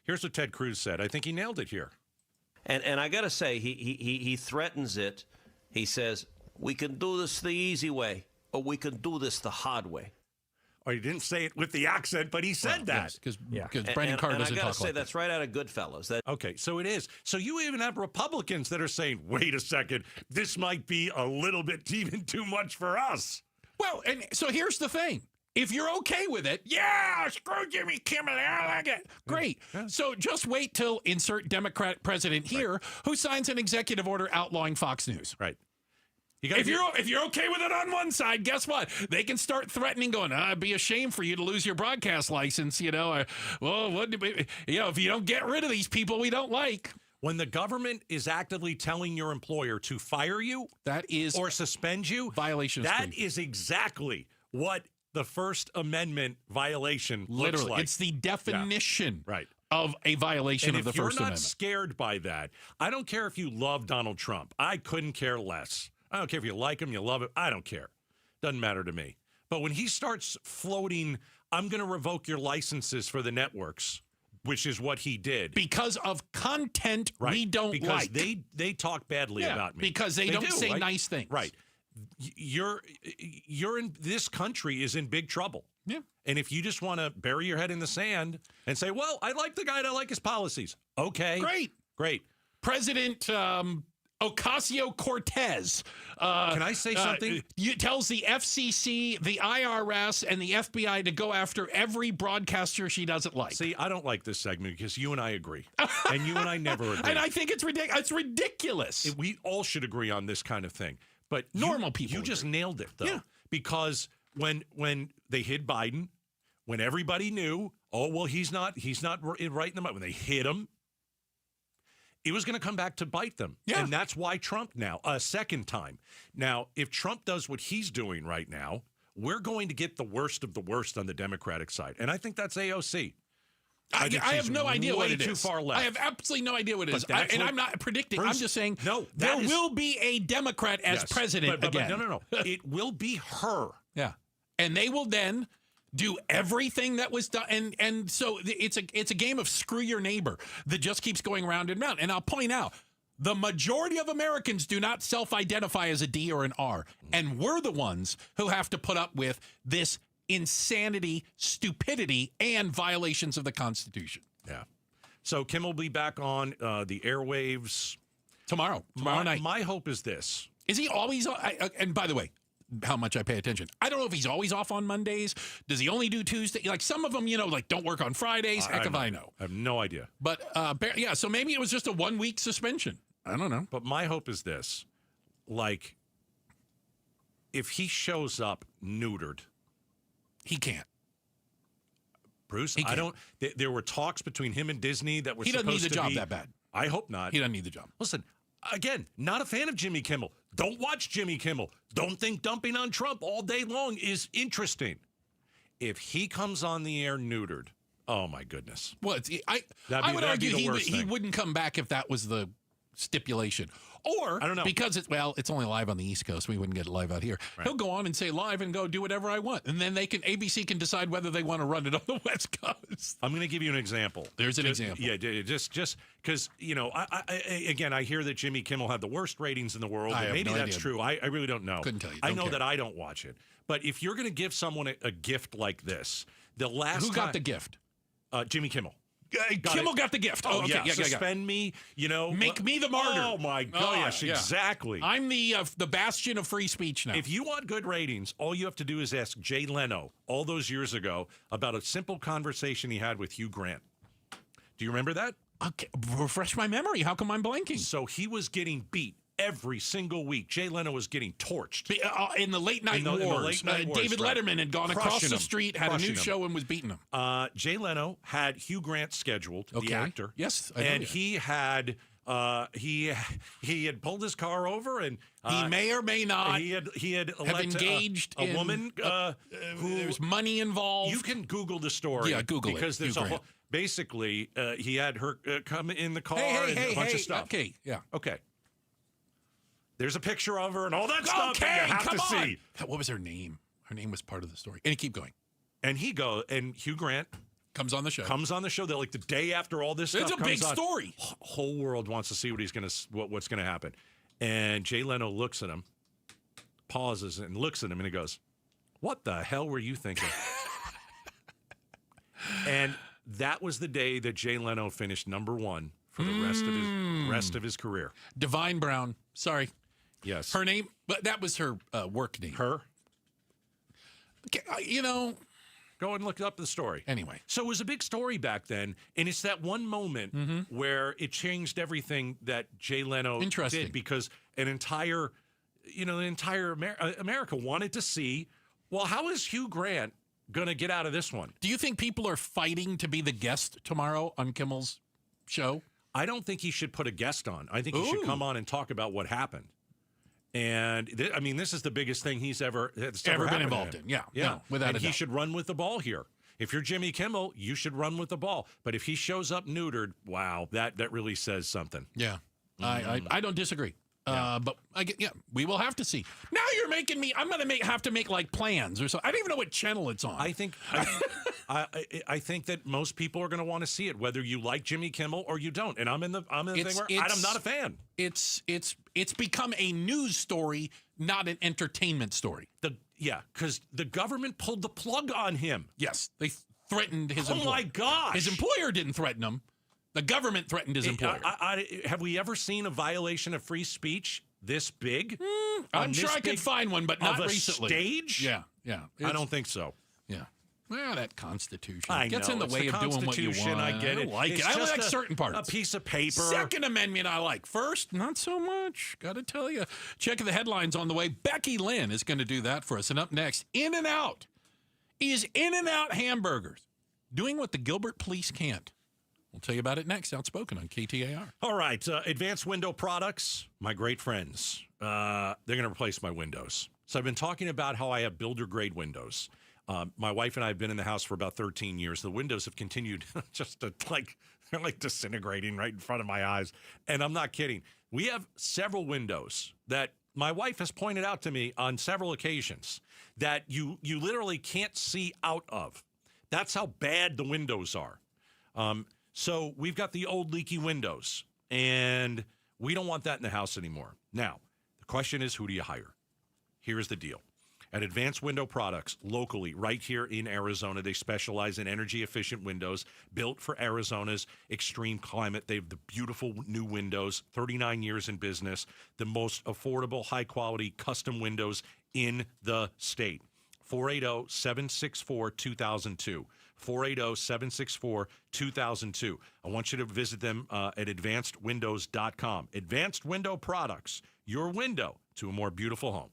Here's what Ted Cruz said. I think he nailed it here. And I got to say, he threatens it. He says, we can do this the easy way, or we can do this the hard way. Or he didn't say it with the accent, but he said that. Because Brandon Carr doesn't talk like that. And I got to say, that's right out of Goodfellas. Okay, so it is. So you even have Republicans that are saying, wait a second, this might be a little bit even too much for us. Well, and so here's the thing. If you're okay with it, yeah, screw Jimmy Kimmel, I like it. Great. Yeah. So just wait till insert Democrat president here who signs an executive order outlawing Fox News. Right. If you're okay with it on one side, guess what? They can start threatening, going, it'd be a shame for you to lose your broadcast license, or, if you don't get rid of these people we don't like. When the government is actively telling your employer to fire you, or suspend you, violation of that speech. is exactly what the First Amendment violation Literally, looks like. It's the definition right. of a violation of the First Amendment. If you're not scared by that, I don't care if you love Donald Trump. I couldn't care less. I don't care if you like him, you love him. I don't care. Doesn't matter to me. But when he starts floating, I'm going to revoke your licenses for the networks, which is what he did. Because of content we don't like. Because they talk badly about me. Because they don't say nice things. Right. You're in, this country is in big trouble. Yeah. And if you just want to bury your head in the sand and say, well, I like the guy and I like his policies. Okay. Great. President Ocasio-Cortez. Can I say something? Tells the FCC, the IRS, and the FBI to go after every broadcaster she doesn't like. See, I don't like this segment because you and I agree. And you and I never agree. And I think it's ridiculous. It's ridiculous. We all should agree on this kind of thing. But normal people. You just nailed it, though. Yeah. Because when they hid Biden, when everybody knew, he's not right in the mud. When they hit him, it was going to come back to bite them. Yeah. And that's why Trump now, a second time. Now, if Trump does what he's doing right now, we're going to get the worst of the worst on the Democratic side. And I think that's AOC. I have no idea what it is. Too far left. I have absolutely no idea what it is. I'm not predicting. Bruce, I'm just saying there will be a Democrat as president again. But no. It will be her. Yeah. And they will then do everything that was done. And so it's a game of screw your neighbor that just keeps going round and round. And I'll point out, the majority of Americans do not self-identify as a D or an R. And we're the ones who have to put up with this insanity, stupidity, and violations of the Constitution. Yeah. So Kimmel will be back on the airwaves tomorrow night. My hope is this. Is he always on? And by the way, how much I pay attention. I don't know if he's always off on Mondays. Does he only do Tuesday? Like some of them, like don't work on Fridays. Heck if I know. I have no idea. But yeah, so maybe it was just a 1 week suspension. I don't know. But my hope is this: like, if he shows up neutered, he can't. Bruce, I don't. There were talks between him and Disney that were. He doesn't need supposed the to job be, that bad. I hope not. He doesn't need the job. Listen, again, not a fan of Jimmy Kimmel. Don't watch Jimmy Kimmel. Don't think dumping on Trump all day long is interesting. If he comes on the air neutered, oh my goodness. Well, I would argue he wouldn't come back if that was the stipulation. Or, I don't know. Because it's only live on the East Coast. We wouldn't get it live out here. Right. He'll go on and say live and go do whatever I want. And then ABC can decide whether they want to run it on the West Coast. I'm going to give you an example. There's an example. Yeah, just because, I hear that Jimmy Kimmel had the worst ratings in the world. I And have maybe no that's idea. true. I really don't know. Couldn't tell you. I Don't know care. that I don't watch it. But if you're going to give someone a gift like this, Who got the gift? Jimmy Kimmel. Kimmel got the gift. Oh, okay. yeah. Suspend me, Make me the martyr. Oh, my gosh, yeah. exactly. I'm the bastion of free speech now. If you want good ratings, all you have to do is ask Jay Leno all those years ago about a simple conversation he had with Hugh Grant. Do you remember that? Okay, refresh my memory. How come I'm blanking? So he was getting beat every single week. Jay Leno was getting torched. In the late night wars. David Letterman had gone across the street, had a new show, and was beating him. Jay Leno had Hugh Grant scheduled, the actor. Yes, I know and that. he had he had pulled his car over, and he may or may not he had have engaged a woman who there's money involved. You can Google the story. Yeah, Google because it. there's Hugh a whole. Grant. Basically, he had her come in the car and a bunch of stuff. Okay, yeah. Okay. There's a picture of her and all that stuff that you have to see. What was her name? Her name was part of the story. And keep going. And Hugh Grant comes on the show. They're like the day after all this stuff It's a comes big on, story. Whole world wants to see what's going to happen. And Jay Leno looks at him, pauses and looks at him, and he goes, "What the hell were you thinking?" And that was the day that Jay Leno finished #1 for the rest of his career. Divine Brown. Sorry. Yes. Her name, but that was her work name. Her? Okay, Go and look up the story. Anyway. So it was a big story back then, and it's that one moment where it changed everything that Jay Leno did, because an entire America wanted to see, well, how is Hugh Grant going to get out of this one? Do you think people are fighting to be the guest tomorrow on Kimmel's show? I don't think he should put a guest on. I think he should come on and talk about what happened. And this is the biggest thing he's ever been involved in. Yeah, no, without and a he doubt. should run with the ball here. If you're Jimmy Kimmel, you should run with the ball. But if he shows up neutered, wow, that really says something. Yeah, I don't disagree. But we will have to see. Now you're making me. I'm going to have to make like plans or so. I don't even know what channel it's on. I think that most people are going to want to see it, whether you like Jimmy Kimmel or you don't. And I'm in the thing where I'm not a fan. It's become a news story, not an entertainment story. Because the government pulled the plug on him. Yes, they threatened his employer. Oh my gosh! His employer didn't threaten him. The government threatened his employer. Have we ever seen a violation of free speech this big? I'm sure I could find one, but not recently. Stage? Yeah. I don't think so. Yeah. Well, that Constitution gets know, in the way of doing what you want. I get it. I like it. I like certain parts. A piece of paper. Second Amendment, I like. First, not so much. Got to tell you. Check the headlines on the way. Becky Lynn is going to do that for us. And up next, In-N-Out. Is In-N-Out hamburgers doing what the Gilbert police can't? We'll tell you about it next. Outspoken on KTAR. All right. Advanced Window Products, my great friends. They're going to replace my windows. So I've been talking about how I have builder-grade windows. My wife and I have been in the house for about 13 years. The windows have continued just to they're like disintegrating right in front of my eyes. And I'm not kidding. We have several windows that my wife has pointed out to me on several occasions that you literally can't see out of. That's how bad the windows are. So we've got the old leaky windows, and we don't want that in the house anymore. Now, the question is, who do you hire? Here's the deal. At Advanced Window Products, locally, right here in Arizona, they specialize in energy-efficient windows built for Arizona's extreme climate. They have the beautiful new windows, 39 years in business, the most affordable, high-quality custom windows in the state. 480-764-2002. 480-764-2002. I want you to visit them at advancedwindows.com. Advanced Window Products, your window to a more beautiful home.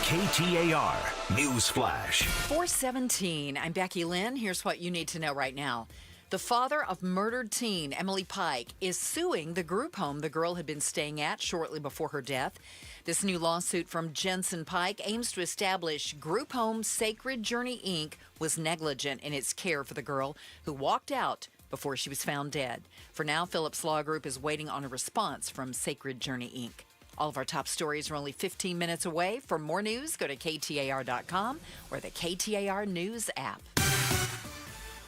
KTAR News Flash. 417. I'm Becky Lynn. Here's what you need to know right now. The father of murdered teen Emily Pike is suing the group home the girl had been staying at shortly before her death. This new lawsuit from Jensen Pike aims to establish group home Sacred Journey, Inc. was negligent in its care for the girl who walked out before she was found dead. For now, Phillips Law Group is waiting on a response from Sacred Journey, Inc. All of our top stories are only 15 minutes away. For more news, go to KTAR.com or the KTAR News app.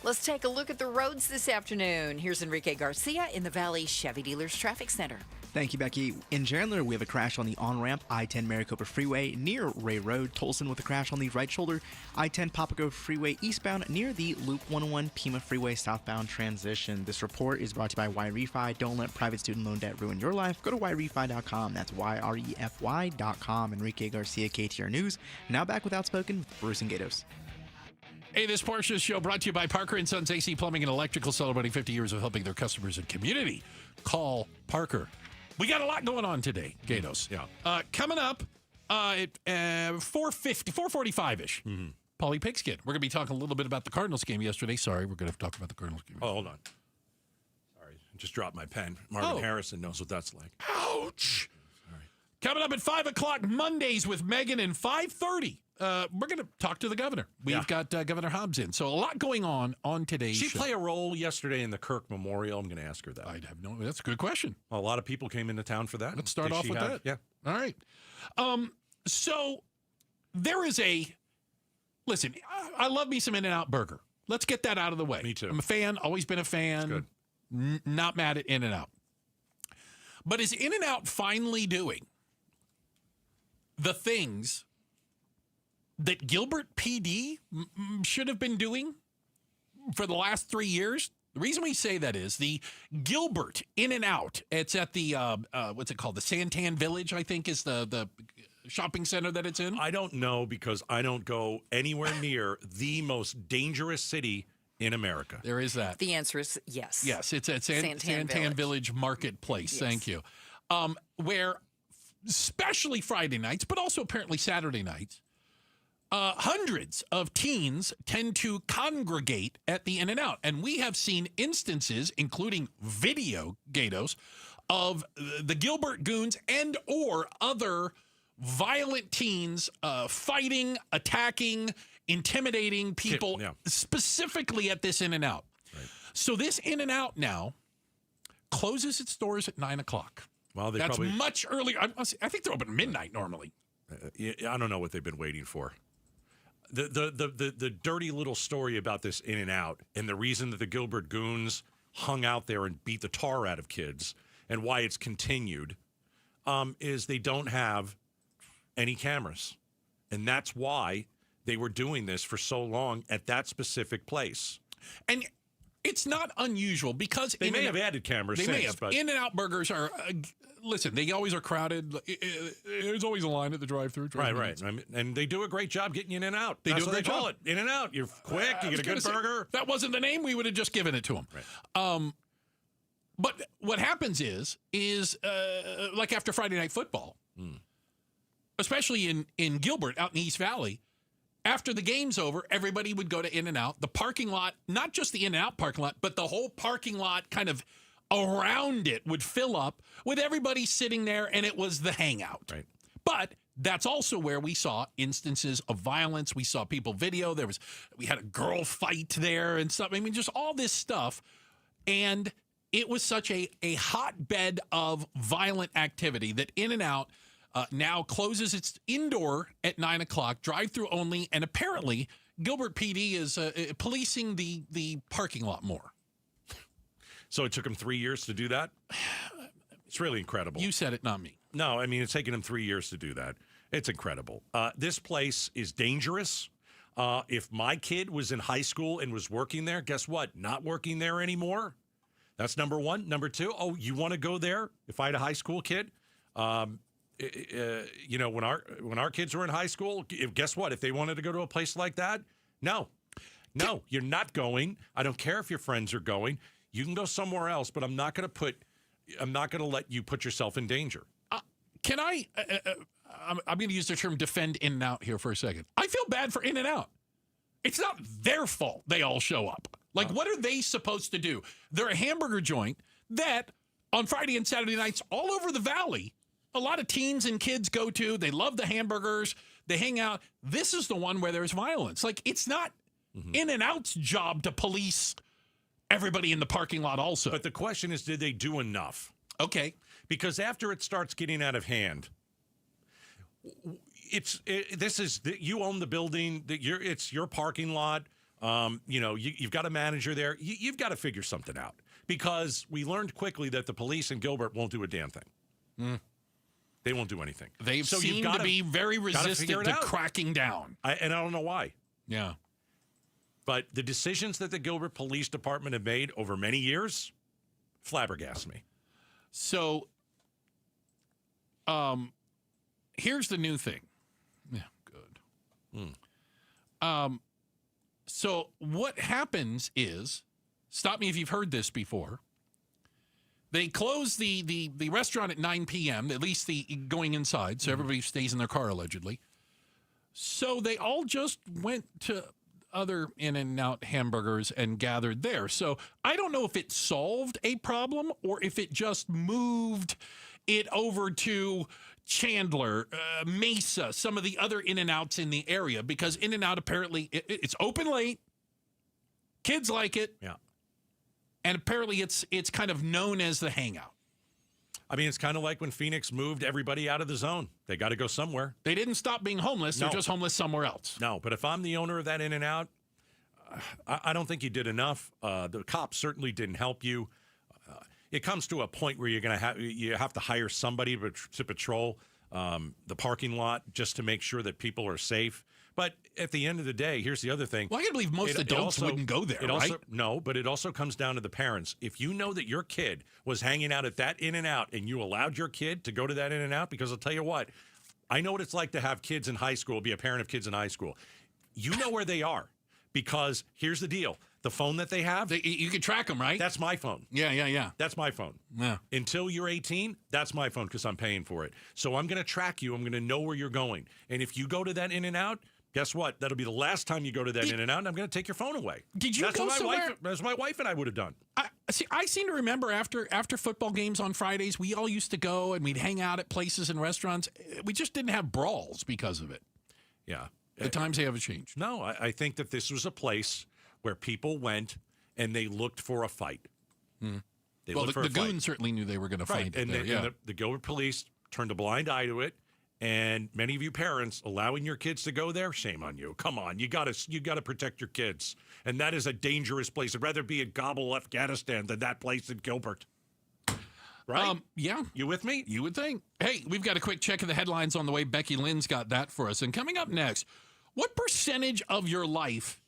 Let's take a look at the roads this afternoon. Here's Enrique Garcia in the Valley Chevy Dealers Traffic Center. Thank you, Becky. In Chandler, we have a crash on the on-ramp I-10 Maricopa Freeway near Ray Road. Tolson with a crash on the right shoulder. I-10 Papago Freeway eastbound near the Loop 101 Pima Freeway southbound transition. This report is brought to you by YREFI. Don't let private student loan debt ruin your life. Go to YREFI.com. That's YREFY.com. Enrique Garcia, KTAR News. Now back with Outspoken with Bruce and Gatos. Hey, this portion of the show brought to you by Parker & Sons AC Plumbing and Electrical, celebrating 50 years of helping their customers and community. Call Parker. We got a lot going on today, Gatos. Yeah. Coming up at 4:45-ish, Paulie Pigskin. We're going to be talking a little bit about the Cardinals game yesterday. Sorry, we're going to have to talk about the Cardinals game. Oh, hold on. Sorry, I just dropped my pen. Marvin Harrison knows what that's like. Ouch. Sorry. Coming up at 5 o'clock, Mondays with Megan, and 5:30. We're going to talk to the governor. We've got Governor Hobbs in. So a lot going on today's show. Did she play a role yesterday in the Kirk Memorial? I'm going to ask her that. I'd have no. That's a good question. A lot of people came into town for that. Let's start off with that. Yeah. All right. So there is listen, I love me some In-N-Out Burger. Let's get that out of the way. Me too. I'm a fan, always been a fan. Good. Not mad at In-N-Out. But is In-N-Out finally doing the things that Gilbert PD should have been doing for the last 3 years? The reason we say that is the Gilbert In-N-Out. It's at the, what's it called? The Santan Village, I think, is the shopping center that it's in. I don't know because I don't go anywhere near the most dangerous city in America. There is that. The answer is yes. Yes, it's at Santan Village Marketplace. Yes. Thank you. Where, especially Friday nights, but also apparently Saturday nights, hundreds of teens tend to congregate at the In-N-Out. And we have seen instances, including video, Gatos, of the Gilbert goons and or other violent teens fighting, attacking, intimidating people, specifically at this In-N-Out. Right. So this In-N-Out now closes its doors at 9 o'clock. Well, that's much earlier. I think they're open at midnight normally. I don't know what they've been waiting for. The dirty little story about this In-N-Out and the reason that the Gilbert goons hung out there and beat the tar out of kids and why it's continued is they don't have any cameras. And that's why they were doing this for so long at that specific place. And it's not unusual because they may have added cameras they since. May have. But In-N-Out burgers are, listen, they always are crowded. There's always a line at the drive-thru. Right. And they do a great job getting you in and out. They That's do a what great they call job. it. In and out. You're quick. You get a good burger. That wasn't the name. We would have just given it to them. Right. But what happens is like after Friday Night Football, especially in Gilbert out in East Valley, after the game's over, everybody would go to In-N-Out. The parking lot, not just the In-N-Out parking lot, but the whole parking lot kind of around it would fill up with everybody sitting there, and it was the hangout. Right. But that's also where we saw instances of violence. We saw people video. We had a girl fight there and stuff. I mean, just all this stuff. And it was such a hotbed of violent activity that In-N-Out now closes its indoor at 9 o'clock, drive-through only, and apparently Gilbert PD is policing the parking lot more. So it took them 3 years to do that? It's really incredible. You said it, not me. No, I mean, it's taken them 3 years to do that. It's incredible. This place is dangerous. If my kid was in high school and was working there, guess what? Not working there anymore. That's number one. Number two, you want to go there? If I had a high school kid, you know, when our kids were in high school, guess what? If they wanted to go to a place like that, no, you're not going. I don't care if your friends are going. You can go somewhere else, but I'm not going to let you put yourself in danger. Can I? I'm going to use the term defend In-N-Out here for a second. I feel bad for In-N-Out. It's not their fault they all show up. Like, what are they supposed to do? They're a hamburger joint that on Friday and Saturday nights all over the valley, a lot of teens and kids go to. They love the hamburgers. They hang out. This is the one where there's violence. Like, it's not In-N-Out's job to police everybody in the parking lot also. But the question is, did they do enough? Okay. Because after it starts getting out of hand, you own the building. It's your parking lot. You know, you've got a manager there. You've got to figure something out, because we learned quickly that the police in Gilbert won't do a damn thing. They won't do anything. They've seemed to be very resistant to cracking down. And I don't know why. Yeah. But the decisions that the Gilbert Police Department have made over many years flabbergast me. So, here's the new thing. Yeah, good. So what happens is, stop me if you've heard this before, they close the restaurant at 9 p.m., at least the going inside, so everybody stays in their car, allegedly. So they all just went to other In-N-Out hamburgers and gathered there. So I don't know if it solved a problem or if it just moved it over to Chandler, Mesa, some of the other In-N-Outs in the area, because In-N-Out apparently, it's open late. Kids like it. Yeah. And apparently it's kind of known as the hangout. I mean, it's kind of like when Phoenix moved everybody out of the zone. They got to go somewhere. They didn't stop being homeless. They're just homeless somewhere else. No, but if I'm the owner of that In-N-Out, I don't think you did enough. The cops certainly didn't help you. It comes to a point where you have to hire somebody to patrol the parking lot just to make sure that people are safe. But at the end of the day, here's the other thing. Well, I can't believe most adults wouldn't go there, right? No, but it also comes down to the parents. If you know that your kid was hanging out at that In-N-Out and you allowed your kid to go to that In-N-Out, because I'll tell you what, I know what it's like to have kids in high school, be a parent of kids in high school. You know where they are, because here's the deal. The phone that they have, you can track them, right? That's my phone. Yeah. That's my phone. Yeah. Until you're 18, that's my phone, because I'm paying for it. So I'm going to track you. I'm going to know where you're going. And if you go to that In-N-Out, guess what? That'll be the last time you go to that In-N-Out, and I'm going to take your phone away. Did you go somewhere? That's what my wife and I would have done. I seem to remember after football games on Fridays, we all used to go and we'd hang out at places and restaurants. We just didn't have brawls because of it. Yeah. The times haven't changed. No, I think that this was a place where people went and they looked for a fight. The goons certainly knew they were going to fight. And the Gilbert police turned a blind eye to it. And many of you parents allowing your kids to go there, shame on you. Come on, you gotta protect your kids. And that is a dangerous place. I'd rather be in Kabul, Afghanistan than that place in Gilbert. Right? Yeah. You with me? You would think. Hey, we've got a quick check of the headlines on the way. Becky Lynn's got that for us. And coming up next, what percentage of your life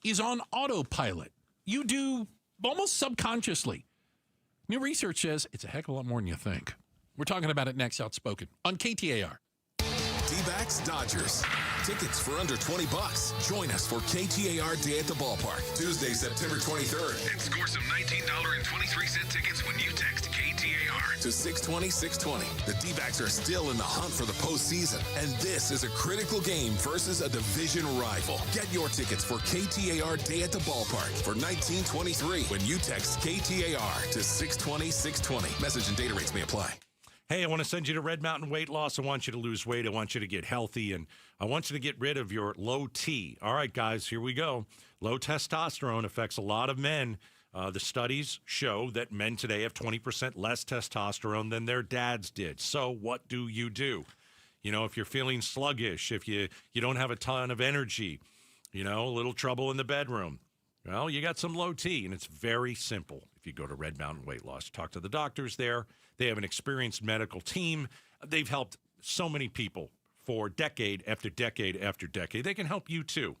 is on autopilot? You do almost subconsciously. New research says it's a heck of a lot more than you think. We're talking about it next, Outspoken, on KTAR. D-backs Dodgers. Tickets for under $20. Join us for KTAR Day at the Ballpark, Tuesday, September 23rd. And score some $19.23 tickets when you text KTAR to 620-620. The D-backs are still in the hunt for the postseason, and this is a critical game versus a division rival. Get your tickets for KTAR Day at the Ballpark for 1923 when you text KTAR to 620-620. Message and data rates may apply. Hey, I want to send you to Red Mountain Weight Loss. I want you to lose weight. I want you to get healthy, and I want you to get rid of your low T. All right, guys, here we go. Low testosterone affects a lot of men. The studies show that men today have 20% less testosterone than their dads did. So what do? You know, if you're feeling sluggish, if you don't have a ton of energy, you know, a little trouble in the bedroom, well, you got some low T, and it's very simple. If you go to Red Mountain Weight Loss, talk to the doctors there. They have an experienced medical team. They've helped so many people for decade after decade after decade. They can help you too.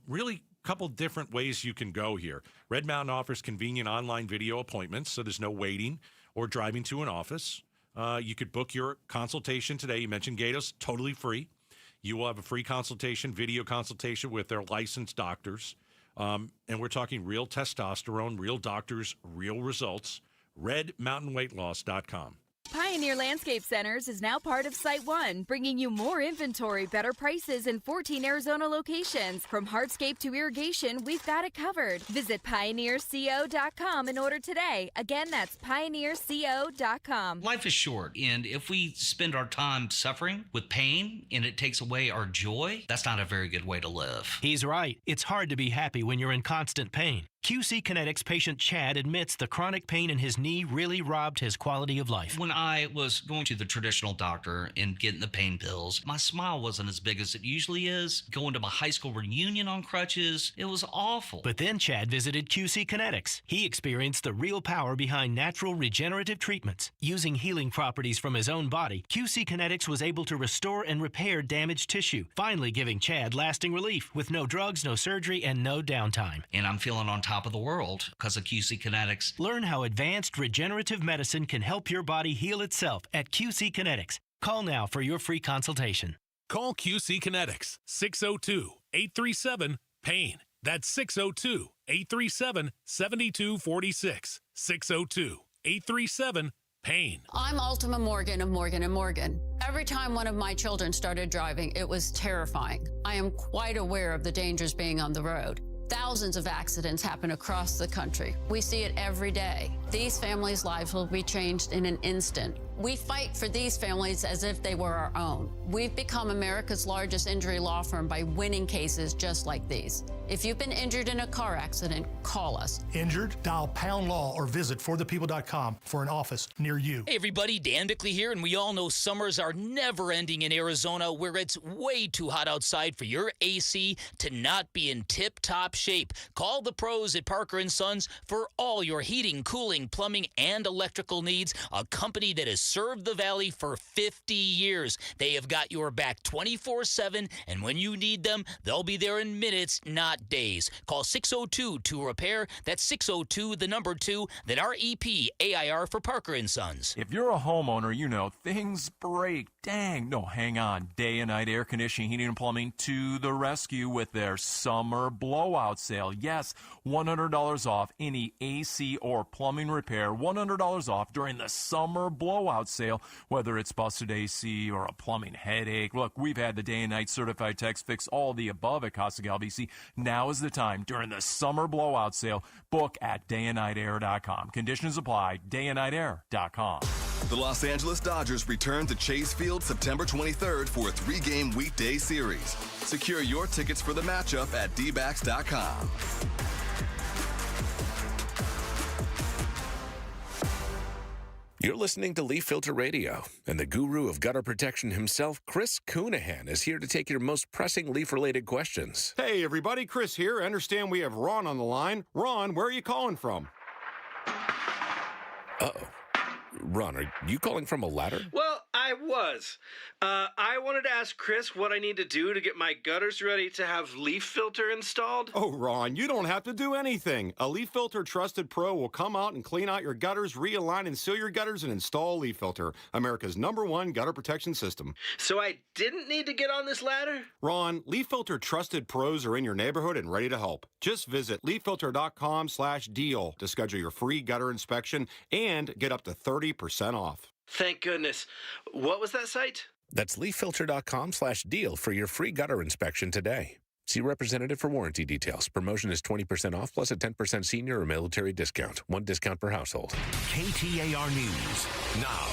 Really, a couple different ways you can go here. Red Mountain offers convenient online video appointments, so there's no waiting or driving to an office. You could book your consultation today. You mentioned Gatos, totally free. You will have a free consultation, video consultation with their licensed doctors. And we're talking real testosterone, real doctors, real results. RedMountainWeightLoss.com. Pioneer Landscape Centers is now part of Site One, bringing you more inventory, better prices, in 14 Arizona locations. From hardscape to irrigation, we've got it covered. Visit pioneerco.com and order today. Again, that's pioneerco.com. Life is short, and if we spend our time suffering with pain and it takes away our joy, that's not a very good way to live. He's right. It's hard to be happy when you're in constant pain. QC Kinetics patient Chad admits the chronic pain in his knee really robbed his quality of life. When I was going to the traditional doctor and getting the pain pills, my smile wasn't as big as it usually is. Going to my high school reunion on crutches, it was awful. But then Chad visited QC Kinetics. He experienced the real power behind natural regenerative treatments. Using healing properties from his own body, QC Kinetics was able to restore and repair damaged tissue, finally giving Chad lasting relief with no drugs, no surgery, and no downtime. And I'm feeling on top of the world because of QC Kinetics. Learn how advanced regenerative medicine can help your body heal itself at QC Kinetics. Call now for your free consultation. Call QC Kinetics, 602-837-PAIN. That's 602-837-7246. 602-837-PAIN. I'm Ultima Morgan of Morgan & Morgan. Every time one of my children started driving, it was terrifying. I am quite aware of the dangers being on the road. Thousands of accidents happen across the country. We see it every day. These families' lives will be changed in an instant. We fight for these families as if they were our own. We've become America's largest injury law firm by winning cases just like these. If you've been injured in a car accident, call us. Injured? Dial pound law or visit forthepeople.com for an office near you. Hey everybody, Dan Bickley here, and we all know summers are never ending in Arizona, where it's way too hot outside for your AC to not be in tip-top shape. Call the pros at Parker & Sons for all your heating, cooling, plumbing, and electrical needs, a company that has served the Valley for 50 years. They have got your back 24/7, and when you need them, they'll be there in minutes, not days. Call 602-2-REPAIR. That's 602-2, then REP-AIR for Parker & Sons. If you're a homeowner, you know things break. Dang. No, hang on. Day and night air conditioning, heating, and plumbing to the rescue with their summer blowout sale. Yes, $100 off any AC or plumbing repair. $100 off during the summer blowout sale, whether it's busted AC or a plumbing headache. Look, we've had the day and night certified techs fix all the above at Casa Gal BC. Now is the time during the summer blowout sale. Book at dayandnightair.com. Conditions apply. dayandnightair.com. The Los Angeles Dodgers return to Chase Field September 23rd for a 3-game weekday series. Secure your tickets for the matchup at dbacks.com. You're listening to Leaf Filter Radio, and the guru of gutter protection himself, Chris Coonahan, is here to take your most pressing leaf-related questions. Hey, everybody, Chris here. I understand we have Ron on the line. Ron, where are you calling from? Uh-oh. Ron, are you calling from a ladder? Well, I was. I wanted to ask Chris what I need to do to get my gutters ready to have leaf filter installed. Oh, Ron, you don't have to do anything. A Leaf Filter Trusted Pro will come out and clean out your gutters, realign and seal your gutters, and install Leaf Filter, America's #1 gutter protection system. So I didn't need to get on this ladder? Ron, Leaf Filter Trusted Pros are in your neighborhood and ready to help. Just visit leaffilter.com/deal to schedule your free gutter inspection and get up to 30% off. Thank goodness. What was that site? That's leaffilter.com/deal for your free gutter inspection today. See representative for warranty details. Promotion is 20% off plus a 10% senior or military discount. One discount per household. KTAR News now.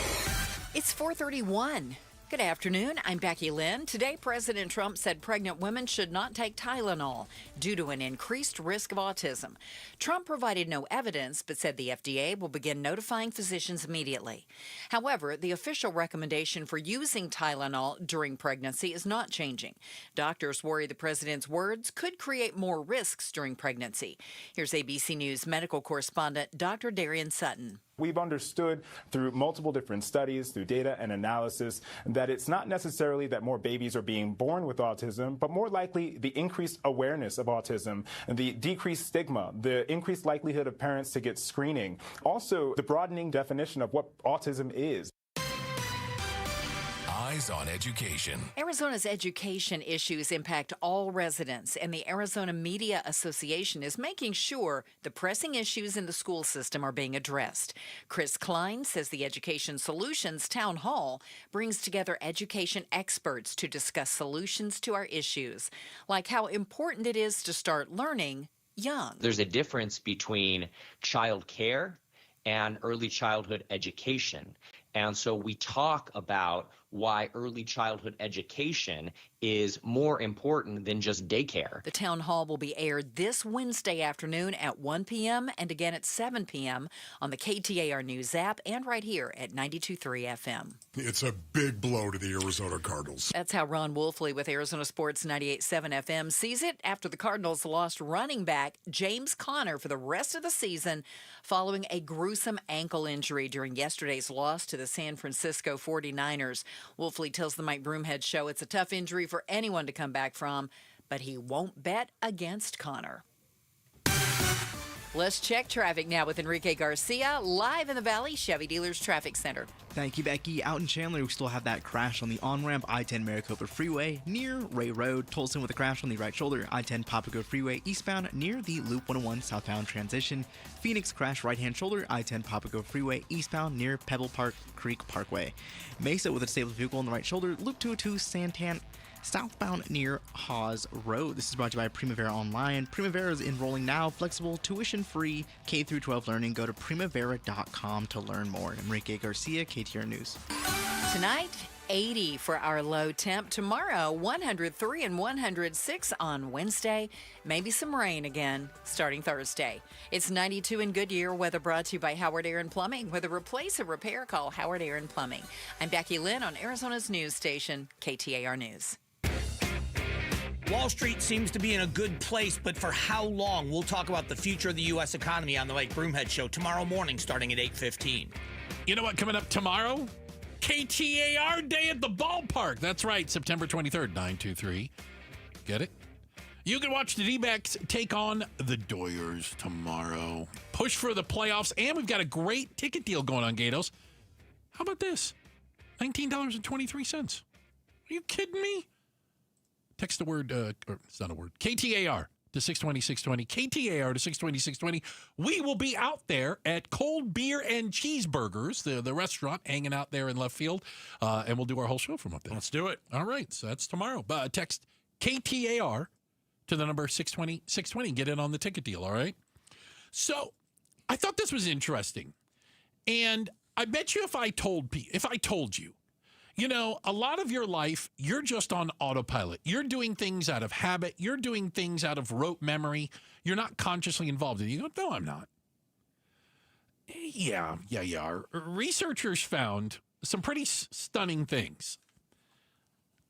It's 4:31. Good afternoon. I'm Becky Lynn. Today, President Trump said pregnant women should not take Tylenol due to an increased risk of autism. Trump provided no evidence, but said the FDA will begin notifying physicians immediately. However, the official recommendation for using Tylenol during pregnancy is not changing. Doctors worry the president's words could create more risks during pregnancy. Here's ABC News medical correspondent Dr. Darian Sutton. We've understood through multiple different studies, through data and analysis, that it's not necessarily that more babies are being born with autism, but more likely the increased awareness of autism, the decreased stigma, the increased likelihood of parents to get screening, also the broadening definition of what autism is. Eyes on Education. Arizona's education issues impact all residents, and the Arizona Media Association is making sure the pressing issues in the school system are being addressed. Chris Klein says the Education Solutions Town Hall brings together education experts to discuss solutions to our issues, like how important it is to start learning young. There's a difference between child care and early childhood education. And so we talk about why early childhood education is more important than just daycare. The town hall will be aired this Wednesday afternoon at 1 p.m. and again at 7 p.m. on the KTAR News app and right here at 92.3 FM. It's a big blow to the Arizona Cardinals. That's how Ron Wolfley with Arizona Sports 98.7 FM sees it after the Cardinals lost running back James Conner for the rest of the season following a gruesome ankle injury during yesterday's loss to the San Francisco 49ers. Wolfley tells the Mike Broomhead Show it's a tough injury for anyone to come back from, but he won't bet against Conner. Let's check traffic now with Enrique Garcia, live in the Valley Chevy Dealers Traffic Center. Thank you, Becky. Out in Chandler, we still have that crash on the on-ramp I-10 Maricopa Freeway near Ray Road. Tolson with a crash on the right shoulder, I-10 Papago Freeway eastbound near the Loop 101 southbound transition. Phoenix crash right-hand shoulder, I-10 Papago Freeway eastbound near Pebble Park Creek Parkway. Mesa with a disabled vehicle on the right shoulder, Loop 202 Santan southbound near Hawes Road. This is brought to you by Primavera Online. Primavera is enrolling now, flexible, tuition-free K-12 learning. Go to primavera.com to learn more. Enrique Garcia, KTAR News. Tonight, 80 for our low temp. Tomorrow, 103 and 106 on Wednesday. Maybe some rain again starting Thursday. It's 92 in Goodyear. Weather brought to you by Howard Aaron Plumbing. Whether replace or repair, call Howard Aaron Plumbing. I'm Becky Lynn on Arizona's news station, KTAR News. Wall Street seems to be in a good place, but for how long? We'll talk about the future of the U.S. economy on the Mike Broomhead Show tomorrow morning starting at 8:15. You know what? Coming up tomorrow, KTAR Day at the Ballpark. That's right, September 23rd, 923. Get it? You can watch the D-backs take on the Doyers tomorrow. Push for the playoffs, and we've got a great ticket deal going on, Gatos. How about this? $19.23. Are you kidding me? Text the word, or it's not a word, KTAR to 620-620. KTAR to 620-620. We will be out there at Cold Beer and Cheeseburgers, the restaurant, hanging out there in left field, and we'll do our whole show from up there. Let's do it. All right, so that's tomorrow. Text KTAR to the number 620-620. Get in on the ticket deal, all right? So I thought this was interesting, and I bet you if I told you, you know, a lot of your life, you're just on autopilot. You're doing things out of habit. You're doing things out of rote memory. You're not consciously involved. And you go, no, I'm not. Yeah, you are. Researchers found some pretty stunning things.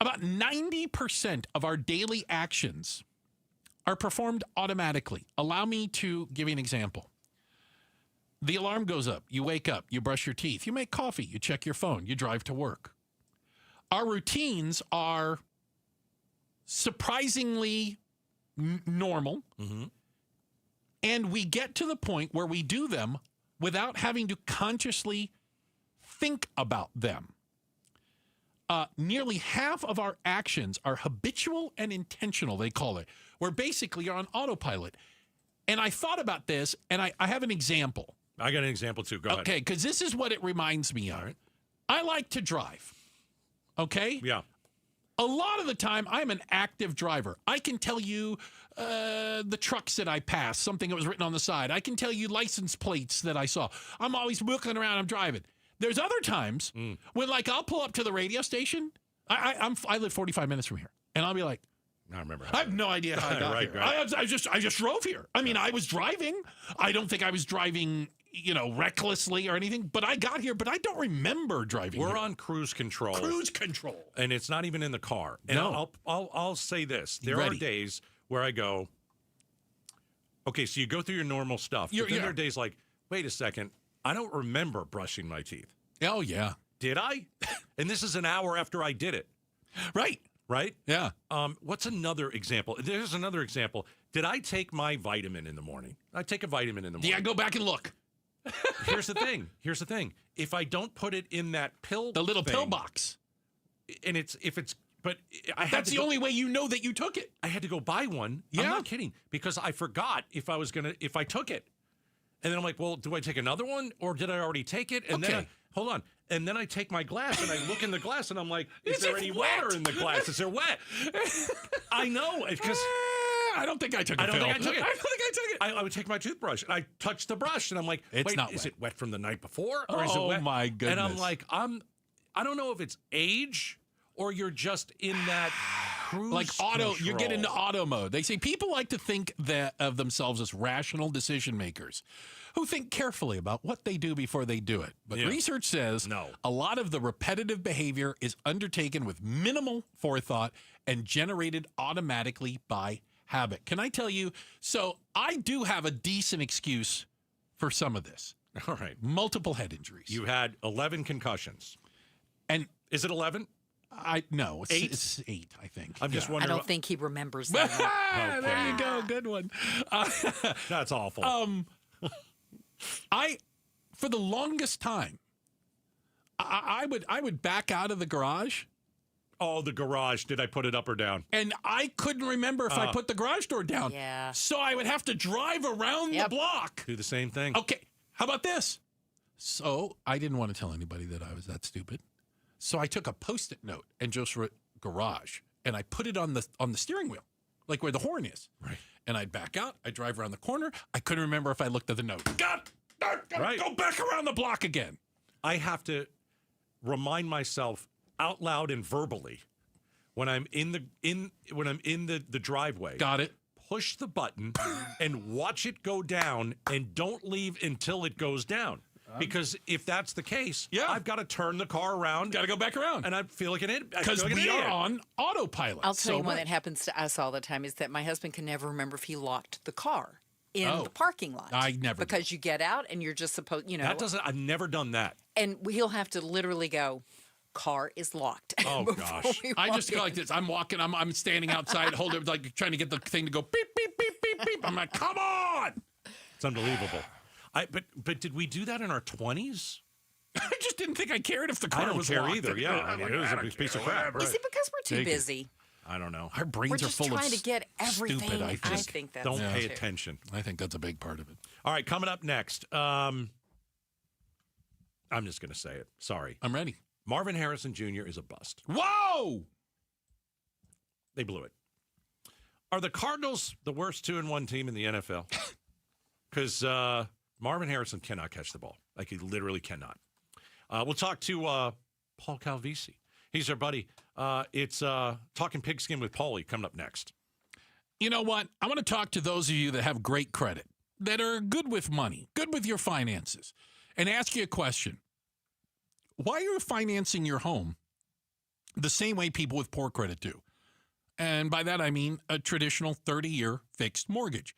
About 90% of our daily actions are performed automatically. Allow me to give you an example. The alarm goes up. You wake up. You brush your teeth. You make coffee. You check your phone. You drive to work. Our routines are surprisingly normal, and we get to the point where we do them without having to consciously think about them. Nearly half of our actions are habitual and intentional, they call it, where basically you're on autopilot. And I thought about this, and I have an example. I got an example, too. Go ahead. Okay, because this is what it reminds me of. Right. I like to drive. Okay? Yeah. A lot of the time, I'm an active driver. I can tell you the trucks that I passed, something that was written on the side. I can tell you license plates that I saw. I'm always looking around. I'm driving. There's other times when, like, I'll pull up to the radio station. I live 45 minutes from here, and I'll be like, I remember. I have no idea how I got here. Right. I just drove here. I mean, I was driving. I don't think I was driving, recklessly or anything, but I got here, but I don't remember driving. We're here. on cruise control. Cruise control. And it's not even in the car. And no. I'll say this. There are days where I go, okay, so you go through your normal stuff. But then there are days like, wait a second, I don't remember brushing my teeth. Oh, yeah. Did I? And this is an hour after I did it. Right? Yeah. What's another example? There's another example. Did I take my vitamin in the morning? I take a vitamin in the morning. Yeah, go back and look. Here's the thing. If I don't put it in that pill, the little pill box, That's the only way you know that you took it. I had to go buy one. Yeah. I'm not kidding, because I forgot if I took it. And then I'm like, well, do I take another one, or did I already take it? And then hold on. And then I take my glass and I look in the glass and I'm like, is there any water in the glass? Is there wet? I know, because I don't think I took it. I don't think I took it. I would take my toothbrush and I touch the brush and I'm like, It's wait, not is wet. it wet from the night before? Or is it Oh wet? my goodness. And I'm like, I don't know if it's age or you're just in that cruise Like auto, you get control. into auto mode. They say people like to think that of themselves as rational decision makers who think carefully about what they do before they do it. But research says a lot of the repetitive behavior is undertaken with minimal forethought and generated automatically by habit. Can I tell you? So I do have a decent excuse for some of this. All right. Multiple head injuries. You had 11 concussions. And is it 11? No, it's 8? It's 8, I think. I'm just I wondering. don't think he remembers that. There you go. Good one. That's awful. For the longest time, I would back out of the garage. Oh, the garage. Did I put it up or down? And I couldn't remember if I put the garage door down. Yeah. So I would have to drive around the block. Do the same thing. Okay. How about this? So I didn't want to tell anybody that I was that stupid. So I took a Post-it note and just wrote garage, and I put it on the steering wheel, like where the horn is. Right. And I'd back out. I'd drive around the corner. I couldn't remember if I looked at the note. Right. Go back around the block again. I have to remind myself out loud and verbally when I'm in the driveway. Got it. Push the button and watch it go down, and don't leave until it goes down. Because if that's the case, I've got to turn the car around. Got to go back around. And I feel like an idiot. Because we are on autopilot. I'll tell you one that happens to us all the time is that my husband can never remember if he locked the car in the parking lot. I never Because you get out and you're just supposed, I've never done that. And he'll have to literally go, car is locked. Oh, gosh. I just go like this. I'm walking. I'm standing outside, holding, like trying to get the thing to go beep, beep, beep, beep, beep. I'm like, come on. It's unbelievable. But did we do that in our 20s? I just didn't think I cared if the car was I don't care locked. either. Yeah, I mean, it was a piece of crap. Is it because we're too Take it. busy? I don't know. Our brains We're are just full trying of to get everything. stupid, I I think. think that's Don't pay true. attention. I think that's a big part of it. All right, coming up next. I'm just going to say it. Sorry. I'm ready. Marvin Harrison Jr. is a bust. Whoa! They blew it. Are the Cardinals the worst 2-1 team in the NFL? Because Marvin Harrison cannot catch the ball. Like, he literally cannot. We'll talk to Paul Calvisi. He's our buddy. It's Talking Pigskin with Paulie coming up next. You know what? I want to talk to those of you that have great credit, that are good with money, good with your finances, and ask you a question. Why are you financing your home the same way people with poor credit do? And by that, I mean a traditional 30-year fixed mortgage.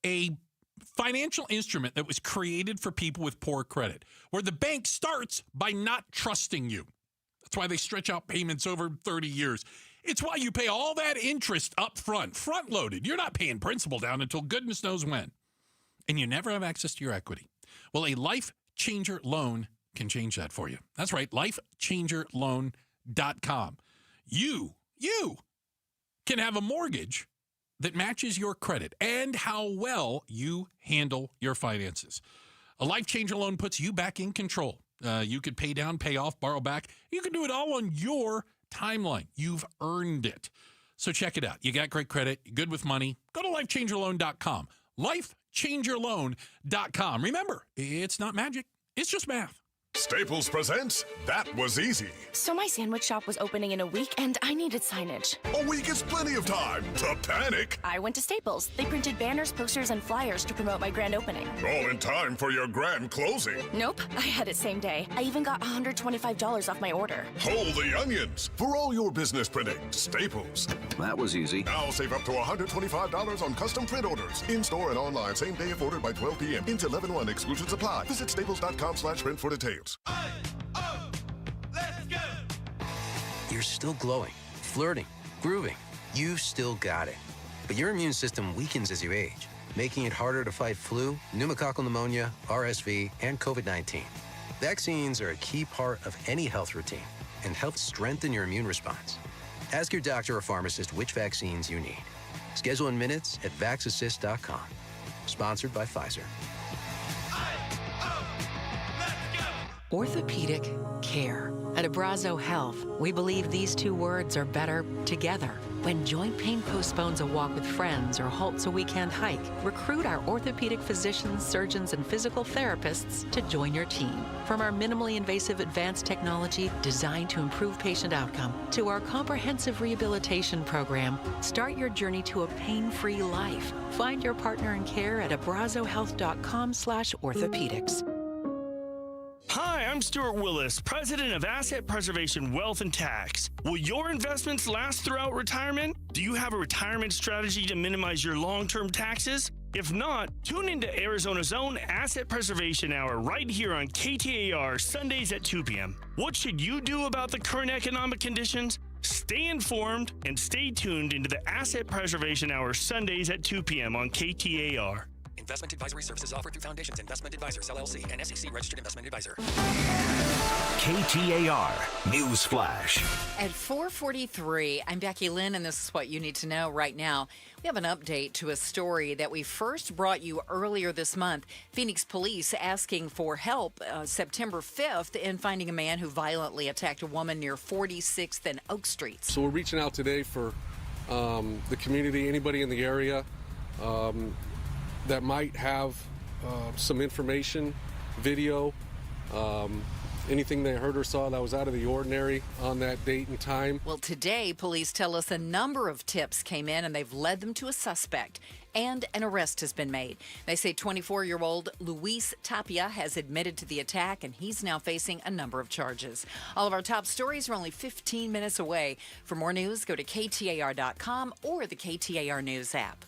A financial instrument that was created for people with poor credit, where the bank starts by not trusting you. That's why they stretch out payments over 30 years. It's why you pay all that interest up front, front-loaded. You're not paying principal down until goodness knows when. And you never have access to your equity. Well, a Life Changer loan can change that for you. That's right, lifechangerloan.com. You can have a mortgage that matches your credit and how well you handle your finances. A Life Changer loan puts you back in control. You could pay down, pay off, borrow back. You can do it all on your timeline. You've earned it. So check it out. You got great credit, you're good with money. Go to lifechangerloan.com. Lifechangerloan.com. Remember, it's not magic. It's just math. Staples presents That Was Easy. So my sandwich shop was opening in a week, and I needed signage. A week is plenty of time to panic. I went to Staples. They printed banners, posters, and flyers to promote my grand opening. All in time for your grand closing. Nope, I had it same day. I even got $125 off my order. Hold the onions. For all your business printing, Staples. That was easy. Now save up to $125 on custom print orders. In-store and online, same day if ordered by 12 p.m. Into 11/1 exclusions apply. Visit staples.com/print for details. You're still glowing, flirting, grooving. You still got it. But your immune system weakens as you age, making it harder to fight flu, pneumococcal pneumonia, RSV, and COVID-19. Vaccines are a key part of any health routine. and help strengthen your immune response. Ask your doctor or pharmacist which vaccines you need. Schedule in minutes at vaxassist.com. Sponsored by Pfizer. Orthopedic care. At Abrazo Health, we believe these two words are better together. When joint pain postpones a walk with friends or halts a weekend hike, recruit our orthopedic physicians, surgeons, and physical therapists to join your team. From our minimally invasive advanced technology designed to improve patient outcome to our comprehensive rehabilitation program, start your journey to a pain-free life. Find your partner in care at abrazohealth.com/orthopedics. Hi, I'm Stuart Willis, president of Asset Preservation Wealth and Tax. Will your investments last throughout retirement? Do you have a retirement strategy to minimize your long-term taxes? If not, tune into Arizona's own Asset Preservation Hour right here on KTAR Sundays at 2 p.m. What should you do about the current economic conditions? Stay informed and stay tuned into the Asset Preservation Hour Sundays at 2 p.m. on KTAR. Investment advisory services offered through Foundations Investment Advisors, LLC, and SEC Registered Investment Advisor. KTAR News Flash. At 4:43, I'm Becky Lynn, and this is what you need to know right now. We have an update to a story that we first brought you earlier this month. Phoenix police asking for help September 5th in finding a man who violently attacked a woman near 46th and Oak Streets. So we're reaching out today for the community, anybody in the area that might have some information, video, anything they heard or saw that was out of the ordinary on that date and time. Well, today, police tell us a number of tips came in, and they've led them to a suspect, and an arrest has been made. They say 24-year-old Luis Tapia has admitted to the attack, and he's now facing a number of charges. All of our top stories are only 15 minutes away. For more news, go to KTAR.com or the KTAR News app.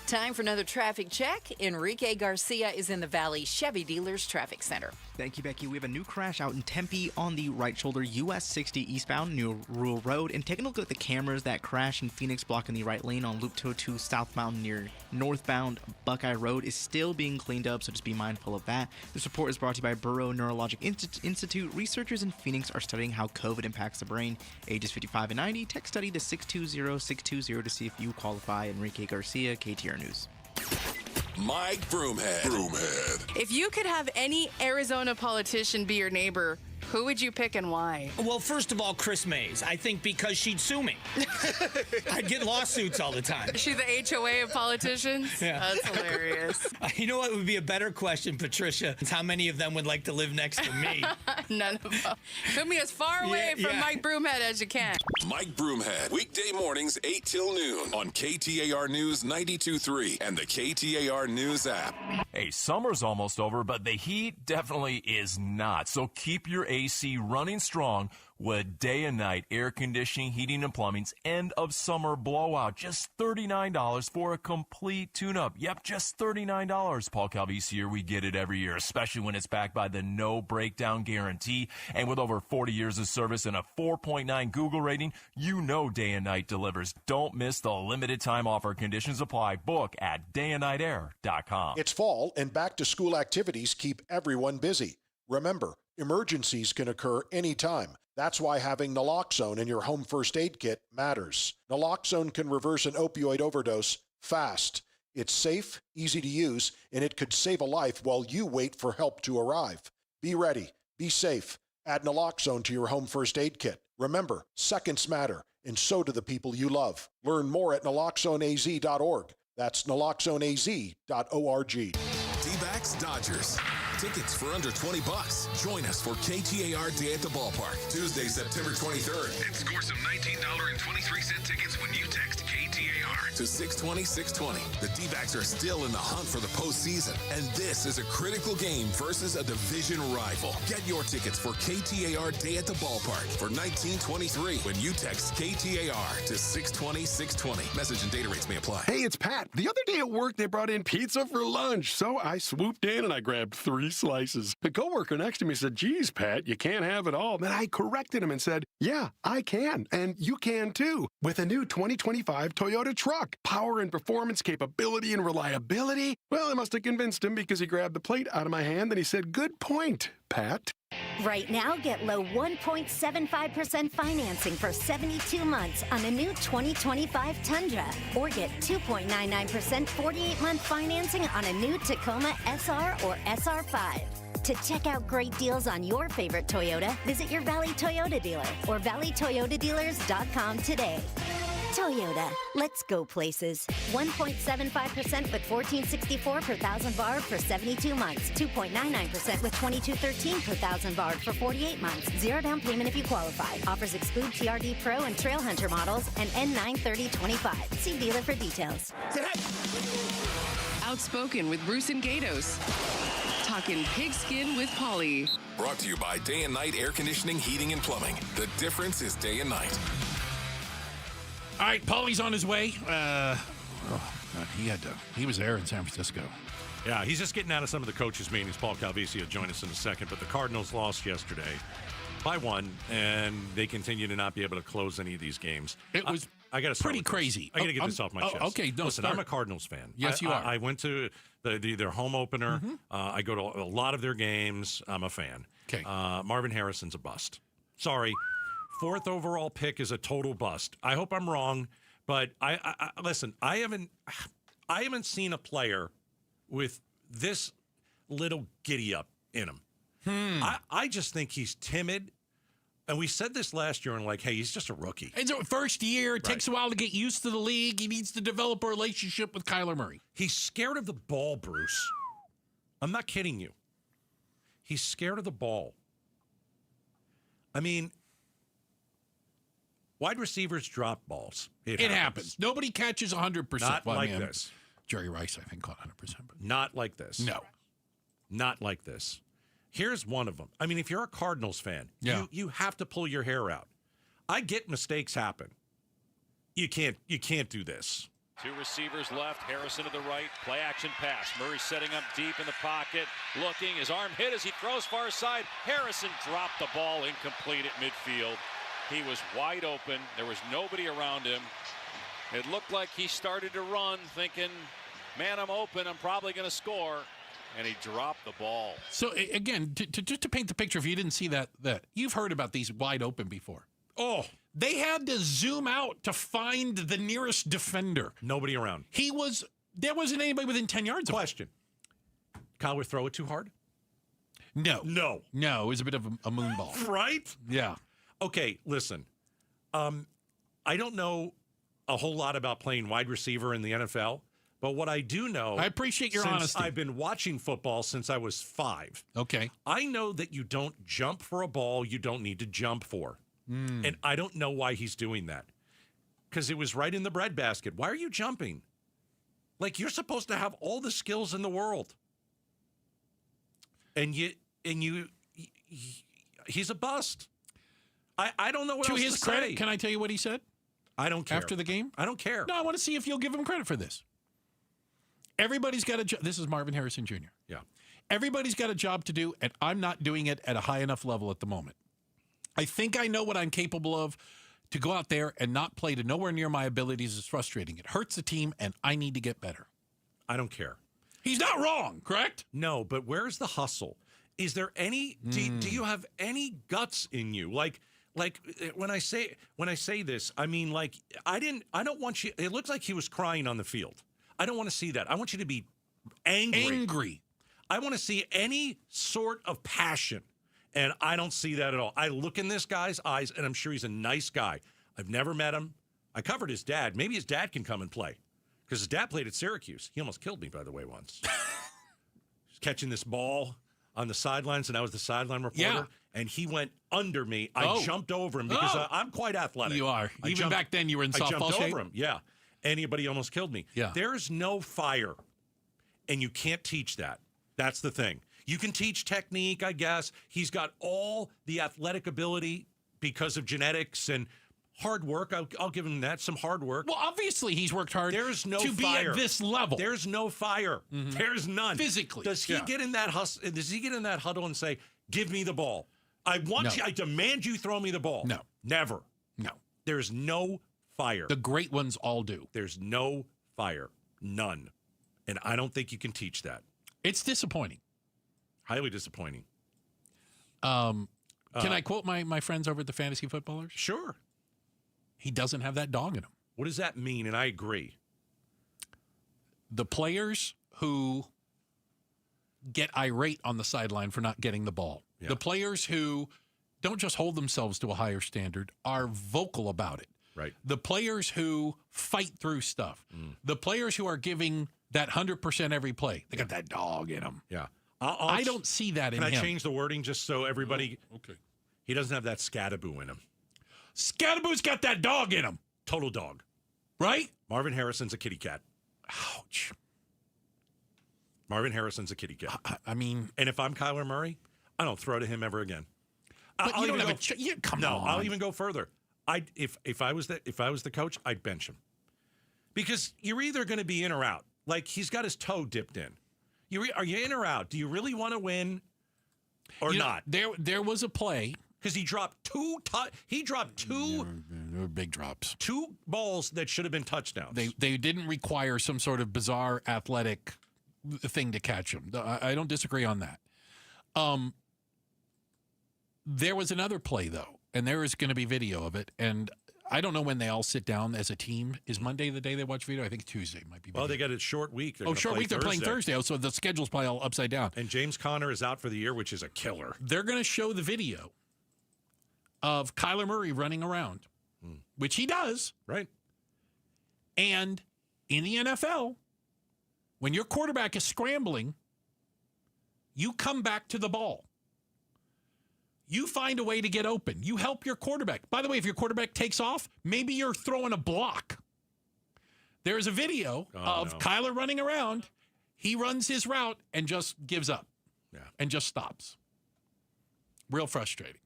Time for another traffic check. Enrique Garcia is in the Valley Chevy Dealers Traffic Center. Thank you, Becky. We have a new crash out in Tempe on the right shoulder, US 60 eastbound, near Rural Road. And taking a look at the cameras that crash in Phoenix, blocking the right lane on Loop 202 southbound near northbound Buckeye Road is still being cleaned up, so just be mindful of that. This report is brought to you by Burrow Neurologic Institute. Researchers in Phoenix are studying how COVID impacts the brain. Ages 55 and 90. Text study to 620-620 to see if you qualify. Enrique Garcia, KTAR News. Mike Broomhead. If you could have any Arizona politician be your neighbor, who would you pick and why? Well, first of all, Chris Mays. I think because she'd sue me. I'd get lawsuits all the time. Is she the HOA of politicians? Yeah. That's hilarious. You know what would be a better question, Patricia? Is how many of them would like to live next to me? None of them. Put me as far away from Mike Broomhead as you can. Mike Broomhead. Weekday mornings 8 till noon on KTAR News 92.3 and the KTAR News app. Hey, summer's almost over, but the heat definitely is not. So keep your AC running strong with day and night air conditioning, heating, and plumbing's end of summer blowout. Just $39 for a complete tune-up. Yep, just $39. Paul Calvisi here. We get it every year, especially when it's backed by the no breakdown guarantee. And with over 40 years of service and a 4.9 Google rating, you know day and night delivers. Don't miss the limited time offer. Conditions apply. Book at dayandnightair.com. It's fall, and back-to-school activities keep everyone busy. Remember, emergencies can occur anytime. That's why having naloxone in your home first aid kit matters. Naloxone can reverse an opioid overdose fast. It's safe, easy to use, and it could save a life while you wait for help to arrive. Be ready. Be safe. Add naloxone to your home first aid kit. Remember, seconds matter, and so do the people you love. Learn more at naloxoneaz.org. That's naloxoneaz.org. D-backs Dodgers. Tickets for under $20. Join us for KTAR Day at the Ballpark, Tuesday, September 23rd. And score some $19.23 tickets when you text KTAR to 620-620. The D-backs are still in the hunt for the postseason, and this is a critical game versus a division rival. Get your tickets for KTAR Day at the Ballpark for $19.23 when you text KTAR to 620-620. Message and data rates may apply. Hey, it's Pat. The other day at work, they brought in pizza for lunch, so I swooped in and I grabbed 3 slices. The coworker next to me said, "Geez, Pat, you can't have it all." Then I corrected him and said, "Yeah, I can, and you can too." With a new 2025 Toyota truck, power and performance, capability and reliability. Well, I must have convinced him because he grabbed the plate out of my hand and he said, "Good point, Pat." Right now, get low 1.75% financing for 72 months on a new 2025 Tundra. Or get 2.99% 48-month financing on a new Tacoma SR or SR5. To check out great deals on your favorite Toyota, visit your Valley Toyota dealer or valleytoyotadealers.com today. Toyota, let's go places. 1.75% with $14.64 per thousand borrowed for 72 months. 2.99% with $22.13 per thousand borrowed for 48 months. Zero down payment if you qualify. Offers exclude TRD Pro and Trail Hunter models and N93025. See dealer for details. Outspoken with Bruce and Gatos. Talking pigskin with Polly. Brought to you by Day and Night Air Conditioning, Heating, and Plumbing. The difference is day and night. All right, Paulie's on his way. He was there in San Francisco. Yeah, he's just getting out of some of the coaches' meetings. Paul Calvisi will join us in a second. But the Cardinals lost yesterday by 1, and they continue to not be able to close any of these games. It was I got to pretty crazy. I got to get this off my chest. Okay, no, listen, start. I'm a Cardinals fan. Yes, you are. I went to their home opener. I go to a lot of their games. I'm a fan. Okay. Marvin Harrison's a bust. Sorry. 4th overall pick is a total bust. I hope I'm wrong, but I listen. I haven't seen a player with this little giddy up in him. I just think he's timid. And we said this last year, and like, hey, he's just a rookie. It's a first year. It takes a while to get used to the league. He needs to develop a relationship with Kyler Murray. He's scared of the ball, Bruce. I'm not kidding you. He's scared of the ball. I mean, wide receivers drop balls. It happens. Nobody catches 100%. Not like this. Jerry Rice, I think, caught 100%. But not like this. No. Not like this. Here's one of them. I mean, if you're a Cardinals fan, you have to pull your hair out. I get mistakes happen. You can't do this. 2 receivers left. Harrison to the right. Play action pass. Murray setting up deep in the pocket. Looking. His arm hit as he throws far side. Harrison dropped the ball incomplete at midfield. He was wide open. There was nobody around him. It looked like he started to run thinking, man, I'm open. I'm probably going to score. And he dropped the ball. So, again, just to paint the picture, if you didn't see that you've heard about these wide open before. Oh, they had to zoom out to find the nearest defender. Nobody around. There wasn't anybody within 10 yards. Question. Kyler throw it too hard? No. No. No, it was a bit of a moon ball. Right? Yeah. Okay, listen. I don't know a whole lot about playing wide receiver in the NFL. But what I do know, I appreciate your honesty. I've been watching football since I was 5. Okay. I know that you don't jump for a ball you don't need to jump for. And I don't know why he's doing that. Because it was right in the breadbasket. Why are you jumping? Like, you're supposed to have all the skills in the world. And he's a bust. I don't know what else to say. To his credit, can I tell you what he said? I don't care. After the game? I don't care. No, I want to see if you'll give him credit for this. Everybody's got a job. This is Marvin Harrison Jr. Yeah. Everybody's got a job to do, and I'm not doing it at a high enough level at the moment. I think I know what I'm capable of. To go out there and not play to nowhere near my abilities is frustrating. It hurts the team, and I need to get better. I don't care. He's not wrong, correct? No, but where's the hustle? Is there any? Do you have any guts in you? Like when I say this, I mean, like, I don't want you. It looks like he was crying on the field. I don't want to see that. I want you to be angry. I want to see any sort of passion, and I don't see that at all. I look in this guy's eyes, and I'm sure he's a nice guy. I've never met him. I covered his dad. Maybe his dad can come and play, because his dad played at Syracuse. He almost killed me, by the way, once. Catching this ball on the sidelines, and I was the sideline reporter. Yeah. And he went under me. I jumped over him because I'm quite athletic. You are. Even back then, you were in softball shape? I jumped over him, yeah. Anybody almost killed me. Yeah. There's no fire, and you can't teach that. That's the thing. You can teach technique, I guess. He's got all the athletic ability because of genetics and hard work. I'll give him that, some hard work. Well, obviously, he's worked hard There's no to fire. be at this level. There's no fire. Mm-hmm. There's none. Physically. Does he get in that hustle? Does he get in that huddle and say, give me the ball? I demand you throw me the ball. No. Never. No. There's no fire. The great ones all do. There's no fire. None. And I don't think you can teach that. It's disappointing. Highly disappointing. Can I quote my friends over at the Fantasy Footballers? Sure. He doesn't have that dog in him. What does that mean? And I agree. The players who get irate on the sideline for not getting the ball, the players who don't just hold themselves to a higher standard, are vocal about it. Right. The players who fight through stuff, the players who are giving that 100% every play, they got that dog in them. Yeah. I don't see that in him. Can I change the wording just so everybody... Okay. He doesn't have that Scadaboo in him. Scadaboo's got that dog in him. Total dog. Right? Marvin Harrison's a kitty cat. Ouch. Marvin Harrison's a kitty cat. I mean... And if I'm Kyler Murray, I don't throw to him ever again. But you don't have come on. No, I'll even go further. If I was the coach, I'd bench him. Because you're either going to be in or out. Like, he's got his toe dipped in. Are you in or out? Do you really want to win or not? There was a play because he dropped two big drops. 2 balls that should have been touchdowns. They didn't require some sort of bizarre athletic thing to catch him. I don't disagree on that. There was another play though, and there is going to be video of it, and I don't know when they all sit down as a team. Is Monday the day they watch video? I think Tuesday might be. Well, they got a short week. Short week. They're playing Thursday. Oh, so the schedule's probably all upside down. And James Conner is out for the year, which is a killer. They're going to show the video of Kyler Murray running around, which he does. Right. And in the NFL, when your quarterback is scrambling, you come back to the ball. You find a way to get open. You help your quarterback. By the way, if your quarterback takes off, maybe you're throwing a block. There's a video of Kyler running around. He runs his route and just gives up. Yeah. And just stops. Real frustrating.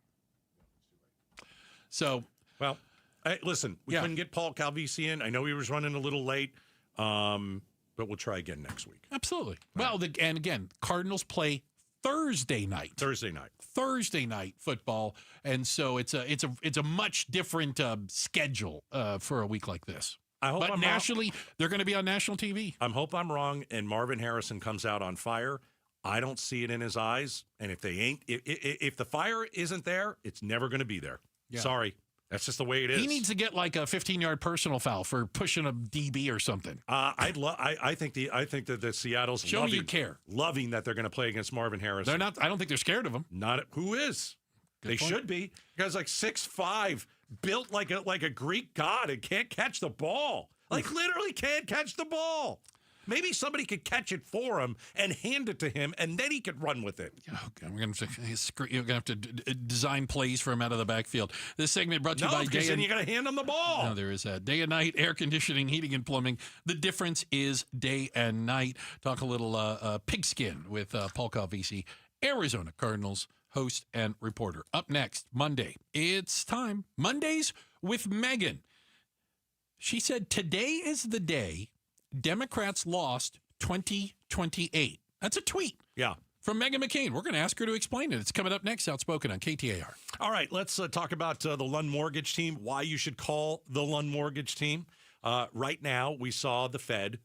So, well, listen, we couldn't get Paul Calvisi in. I know he was running a little late, but we'll try again next week. Absolutely. Well, and again, Cardinals play Thursday night football, and so it's a much different schedule for a week like this. I hope but nationally, they're going to be on national TV. I hope I'm wrong, and Marvin Harrison comes out on fire. I don't see it in his eyes, and if the fire isn't there, it's never going to be there. Yeah. Sorry. That's just the way it is. He needs to get like a 15-yard personal foul for pushing a DB or something. I think that the Seattle's loving that they're going to play against Marvin Harrison. They're not. I don't think they're scared of him. Who is? Good they point. should be. The guy's like 6'5", built like a Greek god, and can't catch the ball. Like literally can't catch the ball. Maybe somebody could catch it for him and hand it to him, and then he could run with it. Okay, you're going to have to design plays for him out of the backfield. This segment brought to you by Day. No, you got to hand him the ball. No, there is that. Day and night, air conditioning, heating, and plumbing. The difference is day and night. Talk a little pigskin with Paul Calvisi, Arizona Cardinals host and reporter. Up next, Monday. It's time. Mondays with Megan. She said, today is the day Democrats lost 2028. That's a tweet. Yeah. From Meghan McCain. We're going to ask her to explain it. It's coming up next, Outspoken on KTAR. All right, let's talk about the Lund Mortgage team, why you should call the Lund Mortgage team. Right now, we saw the Fed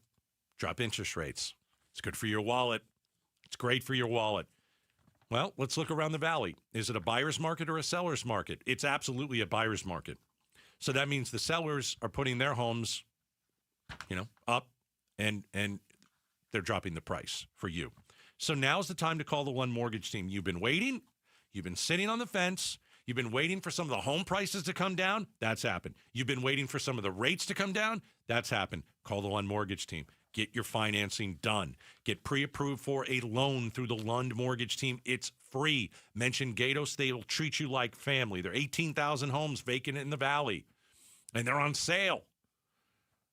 drop interest rates. It's good for your wallet. It's great for your wallet. Well, let's look around the valley. Is it a buyer's market or a seller's market? It's absolutely a buyer's market. So that means the sellers are putting their homes, up. And they're dropping the price for you. So now's the time to call the Lund Mortgage team. You've been waiting. You've been sitting on the fence. You've been waiting for some of the home prices to come down. That's happened. You've been waiting for some of the rates to come down. That's happened. Call the Lund Mortgage team. Get your financing done. Get pre-approved for a loan through the Lund Mortgage team. It's free. Mention Gatos. They will treat you like family. There are 18,000 homes vacant in the valley, and they're on sale.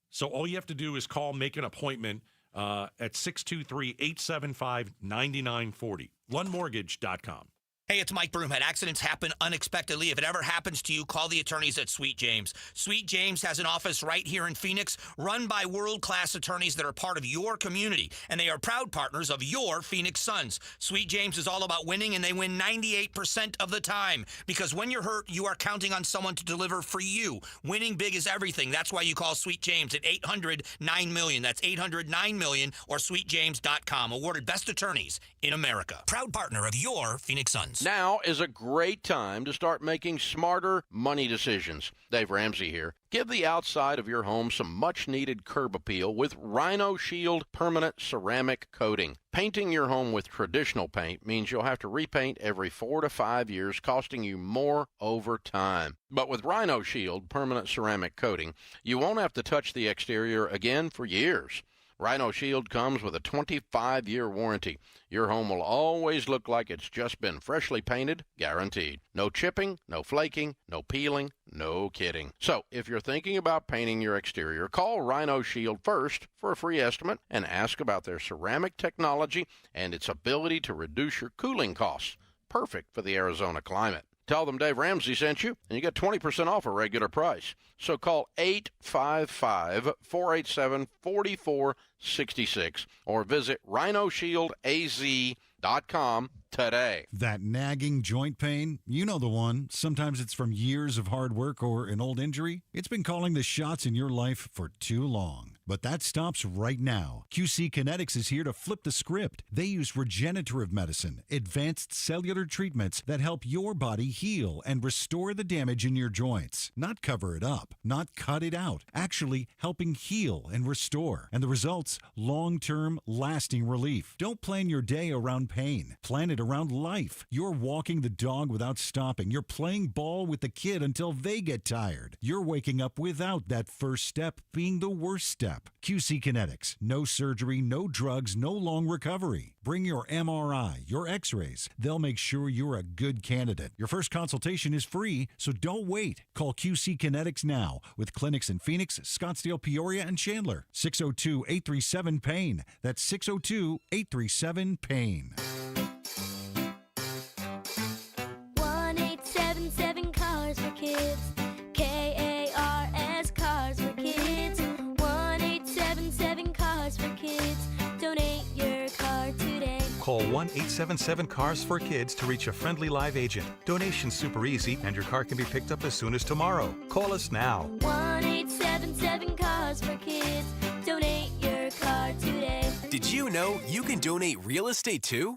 So all you have to do is call, make an appointment at 623-875-9940. LundMortgage.com. Hey, it's Mike Broomhead. Accidents happen unexpectedly. If it ever happens to you, call the attorneys at Sweet James. Sweet James has an office right here in Phoenix, run by world-class attorneys that are part of your community, and they are proud partners of your Phoenix Suns. Sweet James is all about winning, and they win 98% of the time, because when you're hurt, you are counting on someone to deliver for you. Winning big is everything. That's why you call Sweet James at 800-9-MILLION. That's 800-9-MILLION or sweetjames.com. Awarded best attorneys in America. Proud partner of your Phoenix Suns. loans. Now is a great time to start making smarter money decisions. Dave Ramsey here. Give the outside of your home some much-needed curb appeal with Rhino Shield permanent ceramic coating. Painting your home with traditional paint means you'll have to repaint every 4 to 5 years, costing you more over time. But with Rhino Shield permanent ceramic coating, you won't have to touch the exterior again for years. Rhino Shield comes with a 25-year warranty. Your home will always look like it's just been freshly painted, guaranteed. No chipping, no flaking, no peeling, no kidding. So, if you're thinking about painting your exterior, call Rhino Shield first for a free estimate and ask about their ceramic technology and its ability to reduce your cooling costs. Perfect for the Arizona climate. Tell them Dave Ramsey sent you, and you get 20% off a regular price. So call 855-487-4466 or visit rhinoshieldaz.com today. That nagging joint pain, you know the one. Sometimes it's from years of hard work or an old injury. It's been calling the shots in your life for too long. But that stops right now. QC Kinetics is here to flip the script. They use regenerative medicine, advanced cellular treatments that help your body heal and restore the damage in your joints. Not cover it up, not cut it out. Actually helping heal and restore. And the results, long-term, lasting relief. Don't plan your day around pain. Plan it around life. You're walking the dog without stopping. You're playing ball with the kid until they get tired. You're waking up without that first step being the worst step. QC Kinetics. No surgery, no drugs, no long recovery. Bring your MRI, your x-rays. They'll make sure you're a good candidate. Your first consultation is free, so don't wait. Call QC Kinetics now with clinics in Phoenix, Scottsdale, Peoria, and Chandler. 602-837-PAIN. That's 602-837-PAIN. 1-877 Cars for Kids. KARS Cars for Kids. 1-877 Cars for Kids. Donate your car today. Call 1-877-CARS for Kids to reach a friendly live agent. Donation's super easy, and your car can be picked up as soon as tomorrow. Call us now. 1-877 Cars for Kids. Donate your car today. Did you know you can donate real estate too?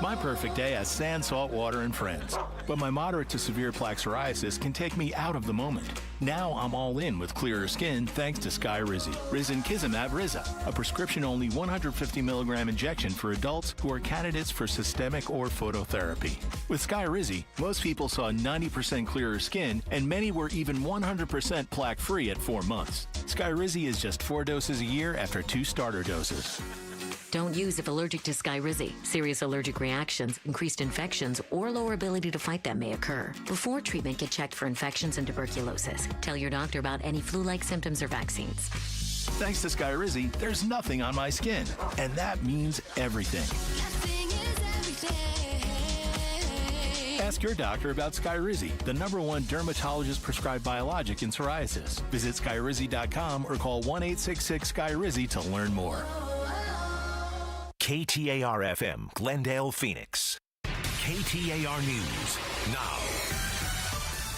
My perfect day has sand, salt water, and friends. But my moderate to severe plaque psoriasis can take me out of the moment. Now I'm all in with clearer skin thanks to Skyrizi. Risankizumab Riza, a prescription-only 150 milligram injection for adults who are candidates for systemic or phototherapy. With Skyrizi, most people saw 90% clearer skin, and many were even 100% plaque-free at 4 months. Skyrizi is just 4 doses a year after 2 starter doses. Don't use if allergic to Skyrizi. Serious allergic reactions, increased infections, or lower ability to fight them may occur. Before treatment, get checked for infections and tuberculosis. Tell your doctor about any flu-like symptoms or vaccines. Thanks to Skyrizi, there's nothing on my skin. And that means everything. Ask your doctor about Skyrizi, the #1 dermatologist-prescribed biologic in psoriasis. Visit Skyrizi.com or call 1-866-SKYRIZI to learn more. KTAR-FM, Glendale, Phoenix. KTAR News now.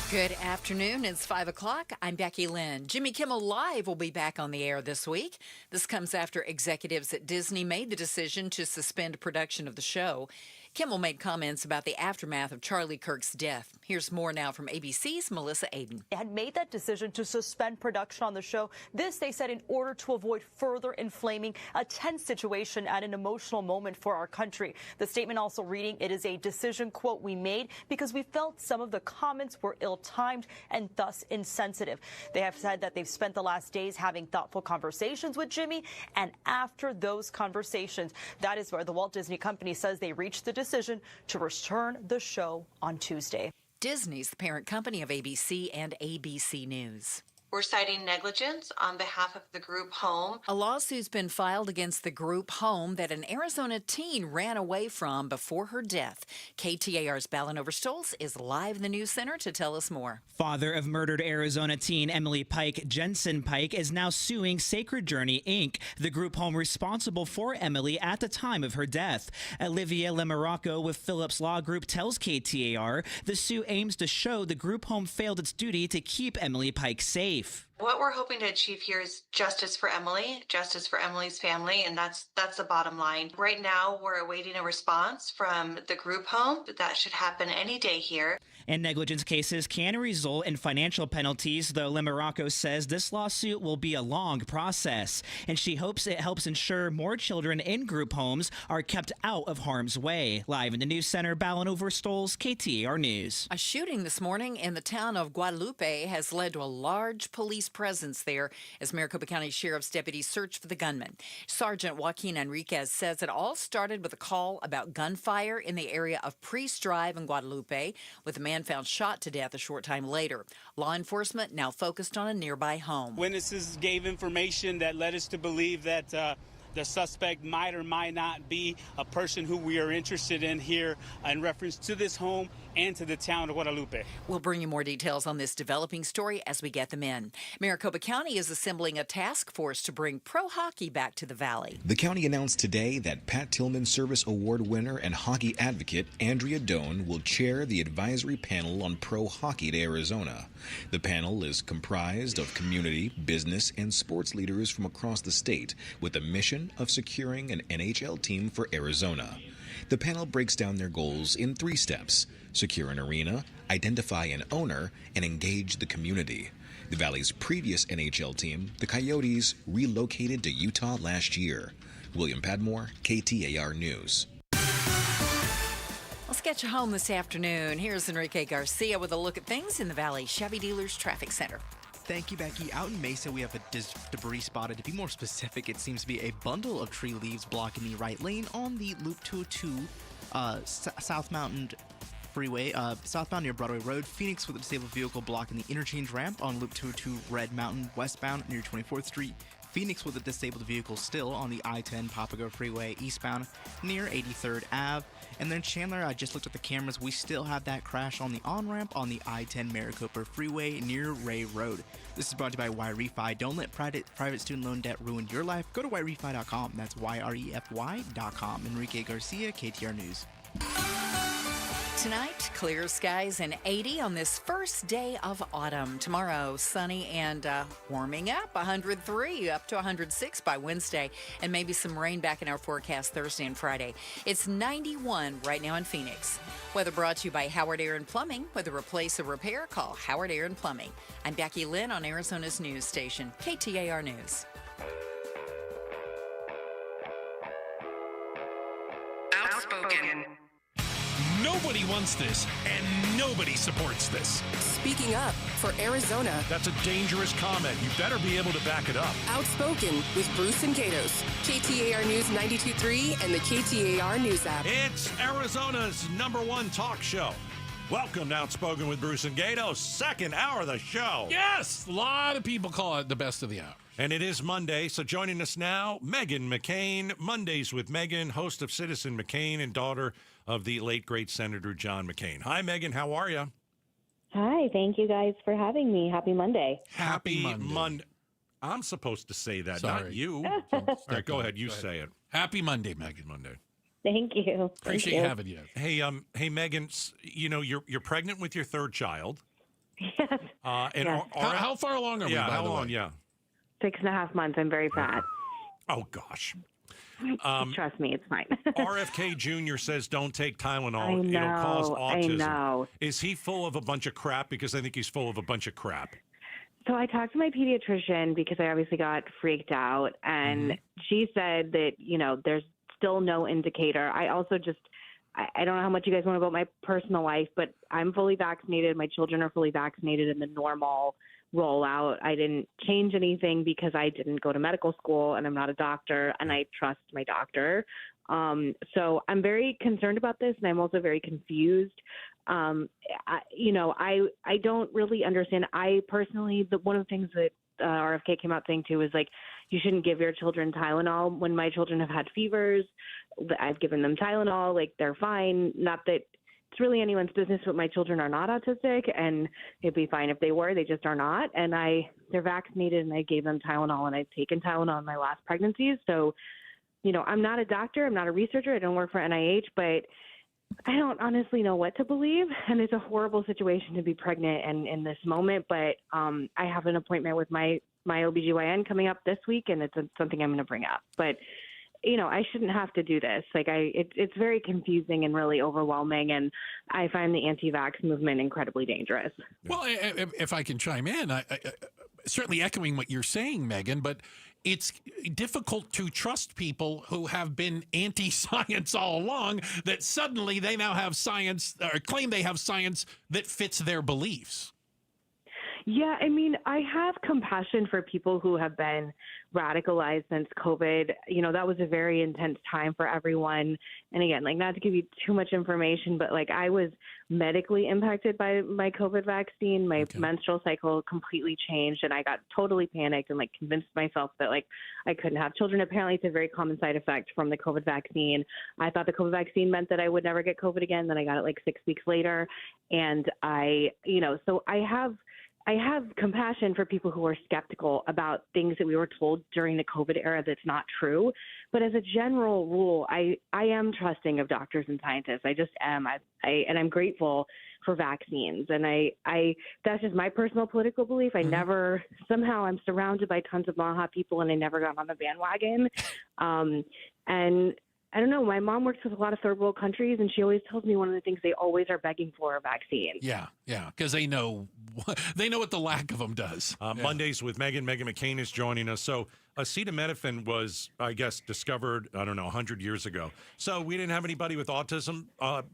Good afternoon. It's 5 o'clock. I'm Becky Lynn. Jimmy Kimmel Live will be back on the air this week. This comes after executives at Disney made the decision to suspend production of the show. Kimmel made comments about the aftermath of Charlie Kirk's death. Here's more now from ABC's Melissa Aden. They had made that decision to suspend production on the show. This, they said, in order to avoid further inflaming a tense situation at an emotional moment for our country. The statement also reading, it is a decision, quote, we made because we felt some of the comments were ill-timed and thus insensitive. They have said that they've spent the last days having thoughtful conversations with Jimmy, and after those conversations, that is where the Walt Disney Company says they reached the decision to return the show on Tuesday. Disney's the parent company of ABC and ABC News. We're citing negligence on behalf of the group home. A lawsuit's been filed against the group home that an Arizona teen ran away from before her death. KTAR's Ballin Overstolz is live in the news center to tell us more. Father of murdered Arizona teen Emily Pike, Jensen Pike, is now suing Sacred Journey, Inc., the group home responsible for Emily at the time of her death. Olivia Lemorocco with Phillips Law Group tells KTAR the suit aims to show the group home failed its duty to keep Emily Pike safe. What we're hoping to achieve here is justice for Emily, justice for Emily's family, and that's the bottom line. Right now, we're awaiting a response from the group home, but that should happen any day here. And negligence cases can result in financial penalties, though Limeraco says this lawsuit will be a long process. And she hopes it helps ensure more children in group homes are kept out of harm's way. Live in the News Center, Ballin Overstoles, KTAR News. A shooting this morning in the town of Guadalupe has led to a large police presence there as Maricopa County Sheriff's deputies search for the gunman. Sergeant Joaquin Enriquez says it all started with a call about gunfire in the area of Priest Drive in Guadalupe, with a man found shot to death a short time later. Law enforcement now focused on a nearby home. Witnesses gave information that led us to believe that the suspect might or might not be a person who we are interested in here in reference to this home and to the town of Guadalupe. We'll bring you more details on this developing story as we get them in. Maricopa County is assembling a task force to bring pro hockey back to the Valley. The county announced today that Pat Tillman Service Award winner and hockey advocate Andrea Doan will chair the advisory panel on pro hockey to Arizona. The panel is comprised of community, business, and sports leaders from across the state with the mission of securing an NHL team for Arizona. The panel breaks down their goals in 3 steps: secure an arena, identify an owner, and engage the community. The Valley's previous NHL team, the Coyotes, relocated to Utah last year. William Padmore, KTAR News. Let's get you home this afternoon. Here's Enrique Garcia with a look at things in the Valley Chevy Dealers Traffic Center. Thank you, Becky. Out in Mesa, we have a debris spotted. To be more specific, it seems to be a bundle of tree leaves blocking the right lane on the Loop 202 South Mountain Freeway, southbound near Broadway Road. Phoenix with a disabled vehicle blocking the interchange ramp on Loop 202 Red Mountain westbound near 24th Street. Phoenix with a disabled vehicle still on the I-10 Papago Freeway eastbound near 83rd Ave. And then Chandler, I just looked at the cameras. We still have that crash on the on-ramp on the I-10 Maricopa Freeway near Ray Road. This is brought to you by YRefi. Don't let private student loan debt ruin your life. Go to YRefi.com. That's YREFY.com. Enrique Garcia, KTAR News. Tonight, clear skies and 80 on this first day of autumn. Tomorrow, sunny and warming up, 103 up to 106 by Wednesday, and maybe some rain back in our forecast Thursday and Friday. It's 91 right now in Phoenix. Weather brought to you by Howard Aaron Plumbing. With a replace or repair, call Howard Aaron Plumbing. I'm Becky Lynn on Arizona's news station, KTAR News. Outspoken. Nobody wants this, and nobody supports this. Speaking up for Arizona. That's a dangerous comment. You better be able to back it up. Outspoken with Bruce and Gatos. KTAR News 92.3 and the KTAR News app. It's Arizona's #1 talk show. Welcome to Outspoken with Bruce and Gatos, second hour of the show. Yes, a lot of people call it the best of the hour. And it is Monday, so joining us now, Megan McCain, Mondays with Megan, host of Citizen McCain and daughter of the late, great Senator John McCain. Hi, Megan. How are you? Hi. Thank you guys for having me. Happy Monday. Happy Monday. I'm supposed to say that, Sorry. not you. All right, go ahead. You say it. Happy Monday, Megan. Monday. Thank you. Appreciate having you. Hey, Megan. You know you're pregnant with your 3rd child. Yes. And Yes. How far along are we? Yeah, by how the long? way? Yeah. 6.5 months. I'm very fat. Oh gosh. Trust me, it's fine. RFK Jr. says don't take Tylenol. I know, It'll cause autism. I know. Is he full of a bunch of crap? Because I think he's full of a bunch of crap. So I talked to my pediatrician because I obviously got freaked out, and she said that, there's still no indicator. I also I don't know how much you guys want about my personal life, but I'm fully vaccinated. My children are fully vaccinated in the normal rollout. I didn't change anything because I didn't go to medical school and I'm not a doctor, and I trust my doctor. So I'm very concerned about this, and I'm also very confused. I don't really understand. I personally, one of the things that RFK came out saying too is like, you shouldn't give your children Tylenol. When my children have had fevers, I've given them Tylenol. Like, they're fine. Not that it's really anyone's business, but my children are not autistic, and it'd be fine if they were. They just are not. And they're vaccinated, and I gave them Tylenol, and I've taken Tylenol in my last pregnancies. So, I'm not a doctor. I'm not a researcher. I don't work for NIH, but I don't honestly know what to believe, and it's a horrible situation to be pregnant and in this moment, but I have an appointment with my OBGYN coming up this week, and it's something I'm going to bring up. But, I shouldn't have to do this. It's very confusing and really overwhelming, and I find the anti-vax movement incredibly dangerous. Well, if I can chime in, I certainly echoing what you're saying, Megan, but it's difficult to trust people who have been anti-science all along, that suddenly they now have science, or claim they have science that fits their beliefs. Yeah, I mean, I have compassion for people who have been radicalized since COVID. That was a very intense time for everyone. And again, not to give you too much information, but I was medically impacted by my COVID vaccine. My menstrual cycle completely changed, and I got totally panicked and convinced myself that I couldn't have children. Apparently, it's a very common side effect from the COVID vaccine. I thought the COVID vaccine meant that I would never get COVID again. Then I got it 6 weeks later, and so I have compassion for people who are skeptical about things that we were told during the COVID era that's not true. But as a general rule, I am trusting of doctors and scientists. I just am. And I'm grateful for vaccines. And I that's just my personal political belief. I never, somehow I'm surrounded by tons of Maha people, and I never got on the bandwagon. And I don't know. My mom works with a lot of third world countries, and she always tells me one of the things they always are begging for are vaccines. Yeah, because they know what the lack of them does. Mondays with Megan. Megan McCain is joining us. So acetaminophen was, I guess, discovered, 100 years ago. So we didn't have anybody with autism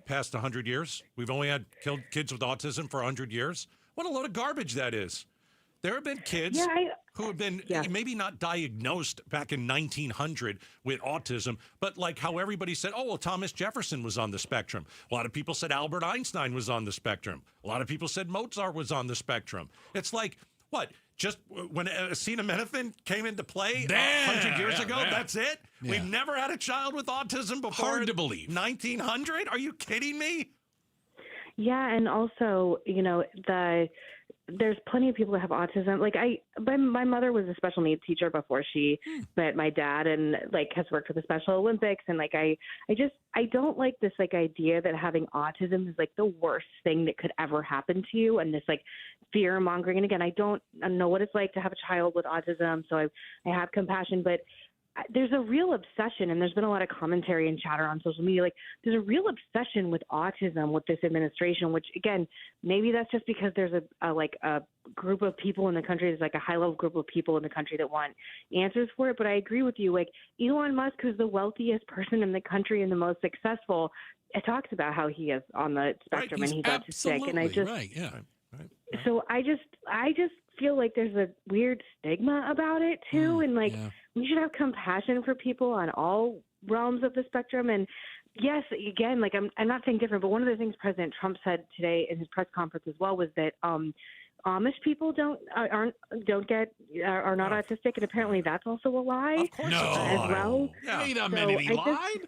past 100 years. We've only had killed kids with autism for 100 years. What a load of garbage that is. There have been kids who have been maybe not diagnosed back in 1900 with autism, but how everybody said, Thomas Jefferson was on the spectrum. A lot of people said Albert Einstein was on the spectrum. A lot of people said Mozart was on the spectrum. It's what? Just when acetaminophen came into play 100 years ago, that's it? Yeah. We've never had a child with autism before. Hard to believe. 1900? Are you kidding me? Yeah, and also, there's plenty of people that have autism. My mother was a special needs teacher before she met my dad, and has worked for the Special Olympics. And I don't like this idea that having autism is the worst thing that could ever happen to you, and this fear mongering. And again, I don't know what it's like to have a child with autism, so I have compassion, but there's a real obsession, and there's been a lot of commentary and chatter on social media. There's a real obsession with autism with this administration, which again, maybe that's just because there's a group of people in the country. There's a high level group of people in the country that want answers for it. But I agree with you. Elon Musk, who's the wealthiest person in the country and the most successful, talks about how he is on the spectrum and he's autistic. And I just, so I just feel there's a weird stigma about it too, and we should have compassion for people on all realms of the spectrum. And yes, again, I'm not saying different, but one of the things President Trump said today in his press conference as well was that Amish people are not autistic, and apparently that's also a lie. Of course, as well. Wait a minute, he lied?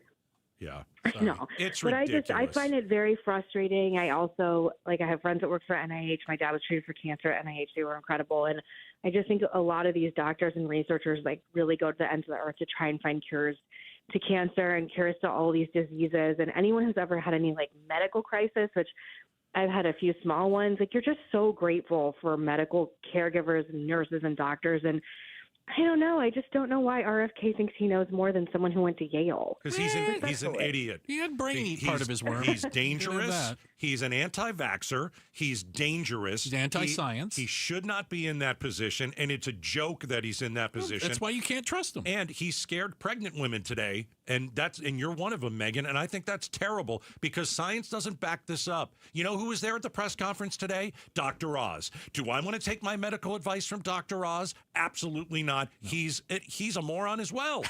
Yeah. No, it's but ridiculous. I find it very frustrating. I also I have friends that work for NIH. My dad was treated for cancer at NIH. They were incredible, and I just think a lot of these doctors and researchers really go to the ends of the earth to try and find cures to cancer and cures to all these diseases. And anyone who's ever had any medical crisis, which I've had a few small ones, you're just so grateful for medical caregivers and nurses and doctors. And I don't know. I just don't know why RFK thinks he knows more than someone who went to Yale. Because he's an idiot. He had brain part of his work. He's dangerous. He's an anti-vaxxer. He's dangerous. He's anti-science. He should not be in that position, and it's a joke that he's in that position. That's why you can't trust him. And he scared pregnant women today, and you're one of them, Megan, and I think that's terrible because science doesn't back this up. You know who was there at the press conference today? Dr. Oz. Do I want to take my medical advice from Dr. Oz? Absolutely not. No. He's a moron as well.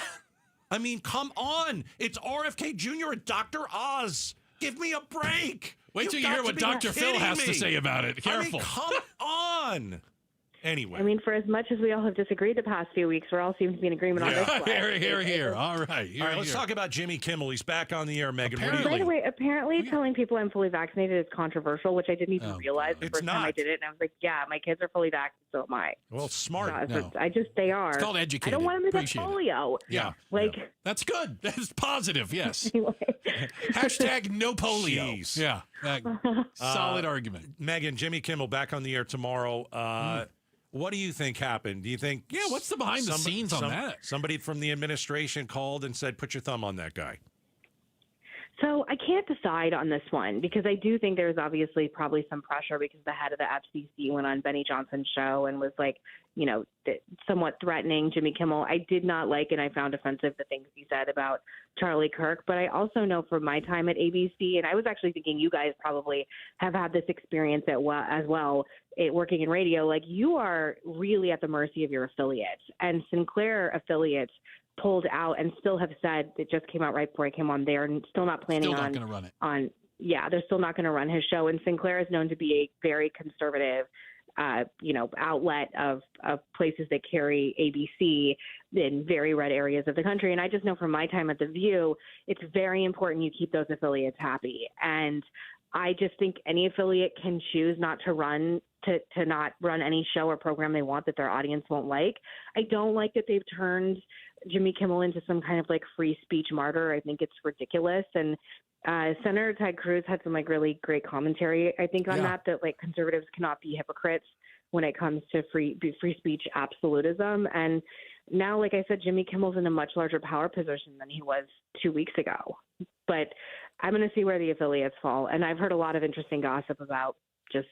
I mean, come on. It's RFK Jr. and Dr. Oz. Give me a break. Wait till you hear what Dr. Phil has to say about it. Careful. Come on. Anyway. I mean, for as much as we all have disagreed the past few weeks, we all seem to be in agreement on this one. Here. All right. Let's talk about Jimmy Kimmel. He's back on the air, Megan. By the way, apparently telling people I'm fully vaccinated is controversial, which I didn't even realize the first time I did it. And I was like, yeah, my kids are fully vaccinated, so am I. Well, smart. They are. It's called educated. I don't want them to get polio. Yeah. That's good. That's positive, yes. Anyway, Hashtag no polio. Jeez. Yeah. Solid argument. Megan, Jimmy Kimmel back on the air tomorrow. What do you think happened? Do you think? Yeah, what's the behind the scenes on that? Somebody from the administration called and said, "Put your thumb on that guy." So I can't decide on this one because I do think there's obviously probably some pressure because the head of the FCC went on Benny Johnson's show and was like, somewhat threatening Jimmy Kimmel. I did not like and I found offensive the things he said about Charlie Kirk. But I also know from my time at ABC, and I was actually thinking you guys probably have had this experience as well, working in radio, like you are really at the mercy of your affiliates. And Sinclair affiliates pulled out and still have said, it just came out right before I came on, they're still not planning Still not going to run it. They're still not going to run his show. And Sinclair is known to be a very conservative, outlet of places that carry ABC in very red areas of the country. And I just know from my time at The View, it's very important you keep those affiliates happy. And I just think any affiliate can choose not to not run any show or program they want that their audience won't like. I don't like that they've turned Jimmy Kimmel into some kind of like free speech martyr. I think it's ridiculous. And Senator Ted Cruz had some like really great commentary, I think, on that like conservatives cannot be hypocrites when it comes to free speech absolutism. And now, like I said, Jimmy Kimmel's in a much larger power position than he was 2 weeks ago. But I'm going to see where the affiliates fall. And I've heard a lot of interesting gossip about just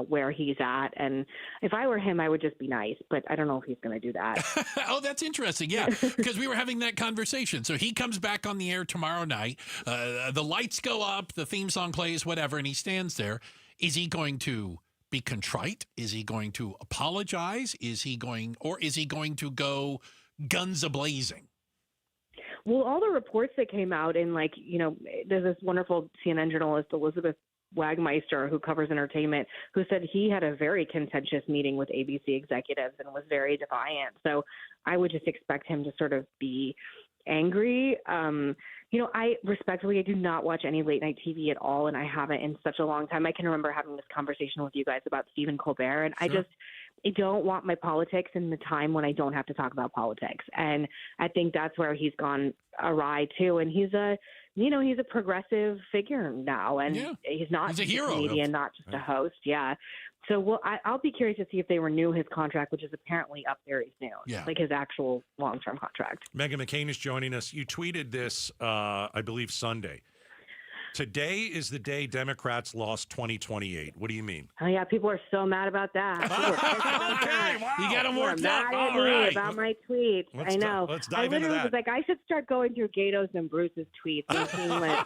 where he's at. And if I were him, I would just be nice, but I don't know if he's going to do that. Oh, that's interesting. Yeah, because we were having that conversation. So he comes back on the air tomorrow night. The lights go up, the theme song plays, whatever, and he stands there. Is he going to be contrite? Is he going to apologize? Is he going to go guns a-blazing? Well, all the reports that came out in there's this wonderful CNN journalist, Elizabeth Wagmeister, who covers entertainment, who said he had a very contentious meeting with ABC executives and was very defiant. So I would just expect him to sort of be angry. I respectfully, I do not watch any late night TV at all, and I haven't in such a long time. I can remember having this conversation with you guys about Stephen Colbert, and Sure. I don't want my politics in the time when I don't have to talk about politics. And I think that's where he's gone awry too. And he's a progressive figure now, and he's not a hero, comedian, not just a host. Yeah. So I'll be curious to see if they renew his contract, which is apparently up very soon. Yeah. Like his actual long-term contract. Megan McCain is joining us. You tweeted this, I believe, Sunday. Today is the day Democrats lost 2028. What do you mean? Oh, yeah. People are so mad about that. Okay, wow. You got them worked up. Mad at me about my tweets. I know. Let's I dive into literally that. was like, I should start going through Gato's and Bruce's tweets and seeing what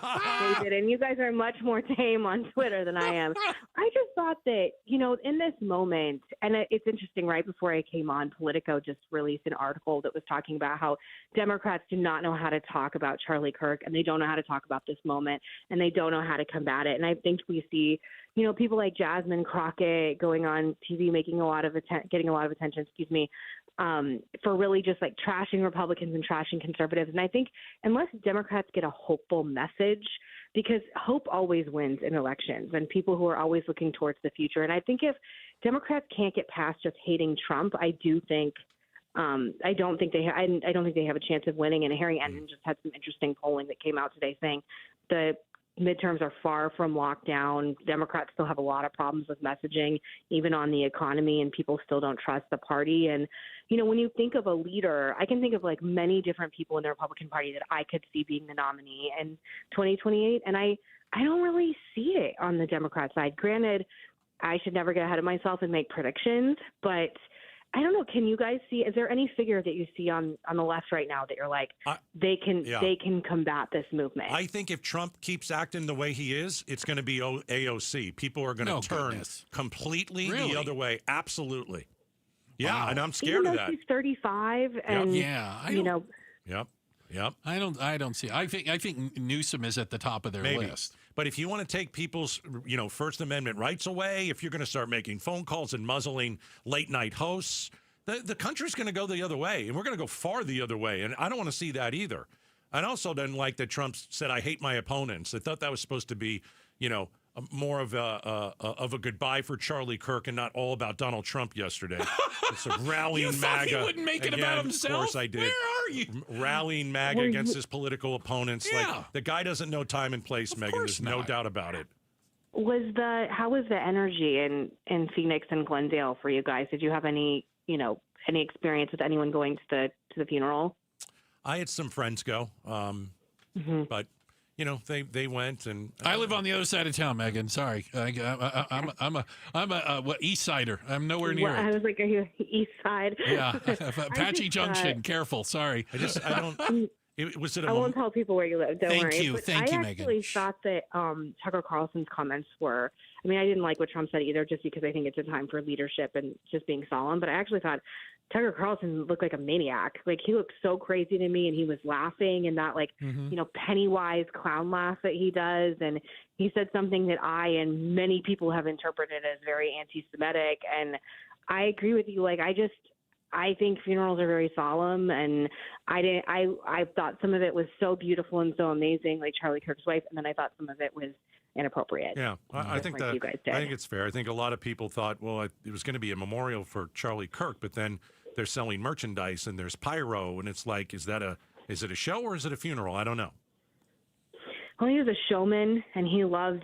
they did. And you guys are much more tame on Twitter than I am. I just thought that, in this moment, and it's interesting, right before I came on, Politico just released an article that was talking about how Democrats do not know how to talk about Charlie Kirk, and they don't know how to talk about this moment, and they don't know how to combat it. And I think we see, people like Jasmine Crockett going on TV, getting a lot of attention, for really just like trashing Republicans and trashing conservatives. And I think unless Democrats get a hopeful message, because hope always wins in elections and people who are always looking towards the future. And I think if Democrats can't get past just hating Trump, I don't think they have a chance of winning. And Harry Enden just had some interesting polling that came out today saying the midterms are far from locked down. Democrats still have a lot of problems with messaging, even on the economy, and people still don't trust the party. And, when you think of a leader, I can think of like many different people in the Republican Party that I could see being the nominee in 2028. And I don't really see it on the Democrat side. Granted, I should never get ahead of myself and make predictions, but I don't know. Can you guys see? Is there any figure that you see on the left right now that you're like they can combat this movement? I think if Trump keeps acting the way he is, it's going to be AOC. People are going to turn completely the other way. Absolutely. Yeah, Wow. And I'm scared Even of though that. she's 35, and Yep. I don't see. I think Newsom is at the top of their list. But if you want to take people's, First Amendment rights away, if you're going to start making phone calls and muzzling late night hosts, the country's going to go the other way, and we're going to go far the other way. And I don't want to see that either. I also didn't like that Trump said, "I hate my opponents." I thought that was supposed to be, more of a goodbye for Charlie Kirk and not all about Donald Trump yesterday. It's a rallying You thought MAGA. he wouldn't make it Again, about himself? Of course I did. Where are you? Rallying MAGA against his political opponents. Yeah. Like, the guy doesn't know time and place, Megan. There's no doubt about it. How was the energy in Phoenix and Glendale for you guys? Did you have any experience with anyone going to the funeral? I had some friends go, but they went, and I live on the other side of town, Megan. Sorry, I'm a East Sider. I'm nowhere near I it. was like, are you East Side? Yeah, Apache Junction. Careful. Sorry. I don't. Was it? I won't tell people where you live. Don't worry. Thank you, But Megan. I actually thought that Tucker Carlson's comments were. I mean, I didn't like what Trump said either, just because I think it's a time for leadership and just being solemn. But I actually thought Tucker Carlson looked like a maniac. Like, he looked so crazy to me, and he was laughing, and that Pennywise clown laugh that he does. And he said something that I and many people have interpreted as very anti-Semitic. And I agree with you. Like, I think funerals are very solemn, and I thought some of it was so beautiful and so amazing, like Charlie Kirk's wife, and then I thought some of it was inappropriate. Yeah, I think you guys did. I think it's fair. I think a lot of people thought, well, it was going to be a memorial for Charlie Kirk, but then they're selling merchandise and there's pyro, and it's like, is it a show or is it a funeral? I don't know. Well, he was a showman, and he loved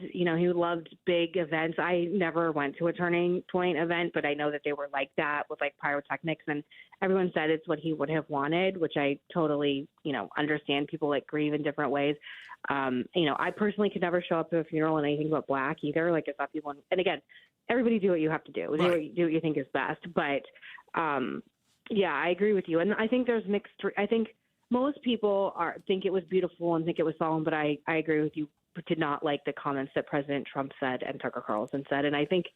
big events. I never went to a Turning Point event, but I know that they were like that with like pyrotechnics, and everyone said it's what he would have wanted, which I totally, understand. People like grieve in different ways. I personally could never show up to a funeral in anything but black either. Like, I saw people, and again, everybody do what you have to do. Right. Do what you think is best. But, yeah, I agree with you. And I think there's mixed. I think most people think it was beautiful and think it was solemn, but I agree with you. Did not like the comments that President Trump said and Tucker Carlson said, and I think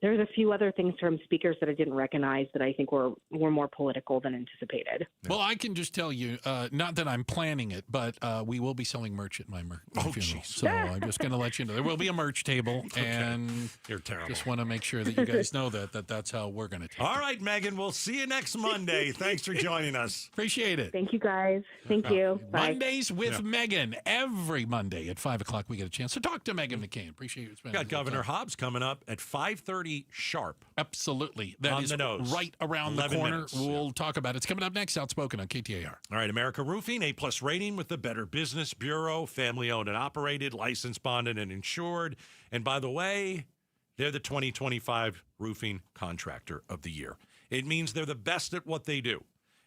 there's a few other things from speakers that I didn't recognize that I think were more political than anticipated. Well, I can just tell you, not that I'm planning it, but we will be selling merch at my funeral. Geez. So I'm just going to let you know. There will be a merch table, and You're terrible. just want to make sure that you guys know that's how we're going to take it. All right, Megan, we'll see you next Monday. Thanks for joining us. Appreciate it. Thank you, guys. Thank you. Bye. Mondays with Megan. Every Monday at 5 o'clock, we get a chance to talk to Megan McCain. Appreciate you spending Got Governor Hobbs coming up at 5:30 sharp. Absolutely. That On is the nose. right around the 11 corner. minutes. We'll talk about it. It's coming up next, Outspoken on KTAR. All right, America Roofing, A+ rating with the Better Business Bureau, family owned and operated, licensed, bonded, and insured. And by the way, they're the 2025 Roofing Contractor of the Year. It means they're the best at what they do.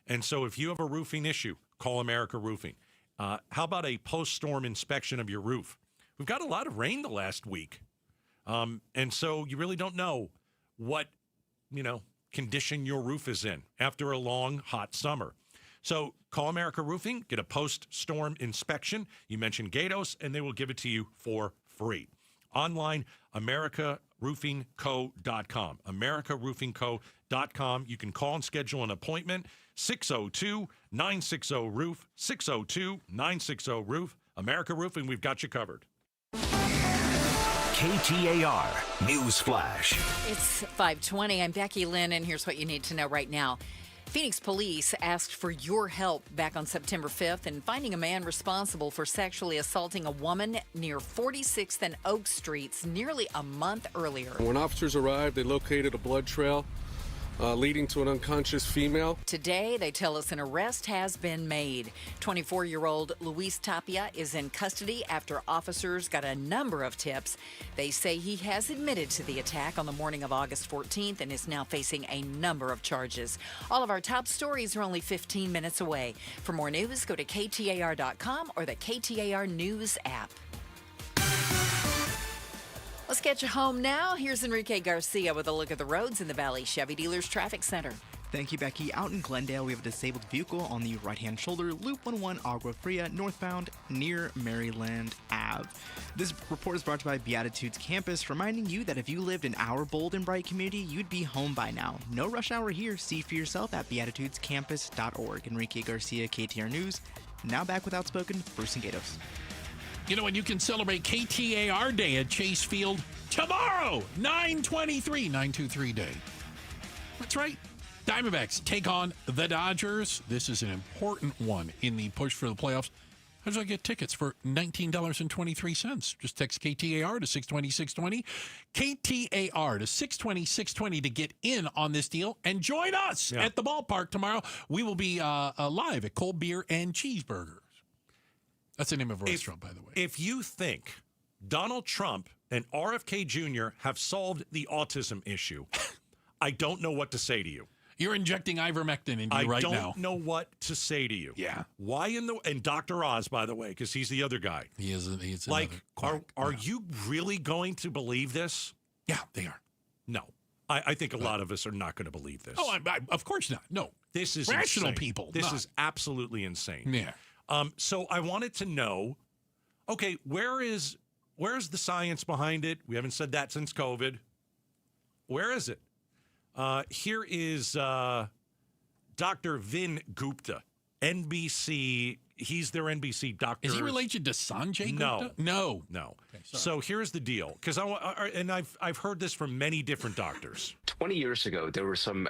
And so if you have a roofing issue, call America Roofing. How about a post-storm inspection of your roof? We've got a lot of rain the last week. And so you really don't know what, condition your roof is in after a long, hot summer. So call America Roofing, get a post-storm inspection. You mention Gatos, and they will give it to you for free. Online, americaroofingco.com. americaroofingco.com. You can call and schedule an appointment, 602-960-ROOF, 602-960-ROOF. America Roofing, we've got you covered. KTAR News Flash. It's 5:20. I'm Becky Lynn, and here's what you need to know right now. Phoenix police asked for your help back on September 5th in finding a man responsible for sexually assaulting a woman near 46th and Oak Streets nearly a month earlier. When officers arrived, they located a blood trail leading to an unconscious female. Today, they tell us an arrest has been made. 24-year-old Luis Tapia is in custody after officers got a number of tips. They say he has admitted to the attack on the morning of August 14th and is now facing a number of charges. All of our top stories are only 15 minutes away. For more news, go to KTAR.com or the KTAR News app. Let's get you home now. Here's Enrique Garcia with a look at the roads in the Valley Chevy Dealers Traffic Center. Thank you, Becky. Out in Glendale, we have a disabled vehicle on the right-hand shoulder, Loop 11 Agua Fria, northbound near Maryland Ave. This report is brought to you by Beatitudes Campus, reminding you that if you lived in our bold and bright community, you'd be home by now. No rush hour here. See for yourself at beatitudescampus.org. Enrique Garcia, KTAR News. Now back with Outspoken, Bruce and Gatos. And you can celebrate KTAR Day at Chase Field tomorrow, 923 Day. That's right. Diamondbacks take on the Dodgers. This is an important one in the push for the playoffs. How do I get tickets for $19.23? Just text KTAR to 620-620. KTAR to 620-620 to get in on this deal and join us at the ballpark tomorrow. We will be live at Cold Beer and Cheeseburgers. That's the name of a restaurant, by the way. If you think Donald Trump and RFK Jr. have solved the autism issue, I don't know what to say to you. You're injecting ivermectin into you right now. I don't know what to say to you. Yeah. Why and Dr. Oz, by the way, because he's the other guy. He's like, are you really going to believe this? Yeah, they are. No. I think a lot of us are not going to believe this. Oh, of course not. No. This is rational insane. people. This is absolutely insane. Yeah. So I wanted to know, okay, where's the science behind it? We haven't said that since COVID. Where is it? Here is Dr. Vin Gupta, NBC. He's their NBC doctor. Is he related to Sanjay Gupta? No. Okay, so here's the deal, because I've heard this from many different doctors. 20 years ago, there were some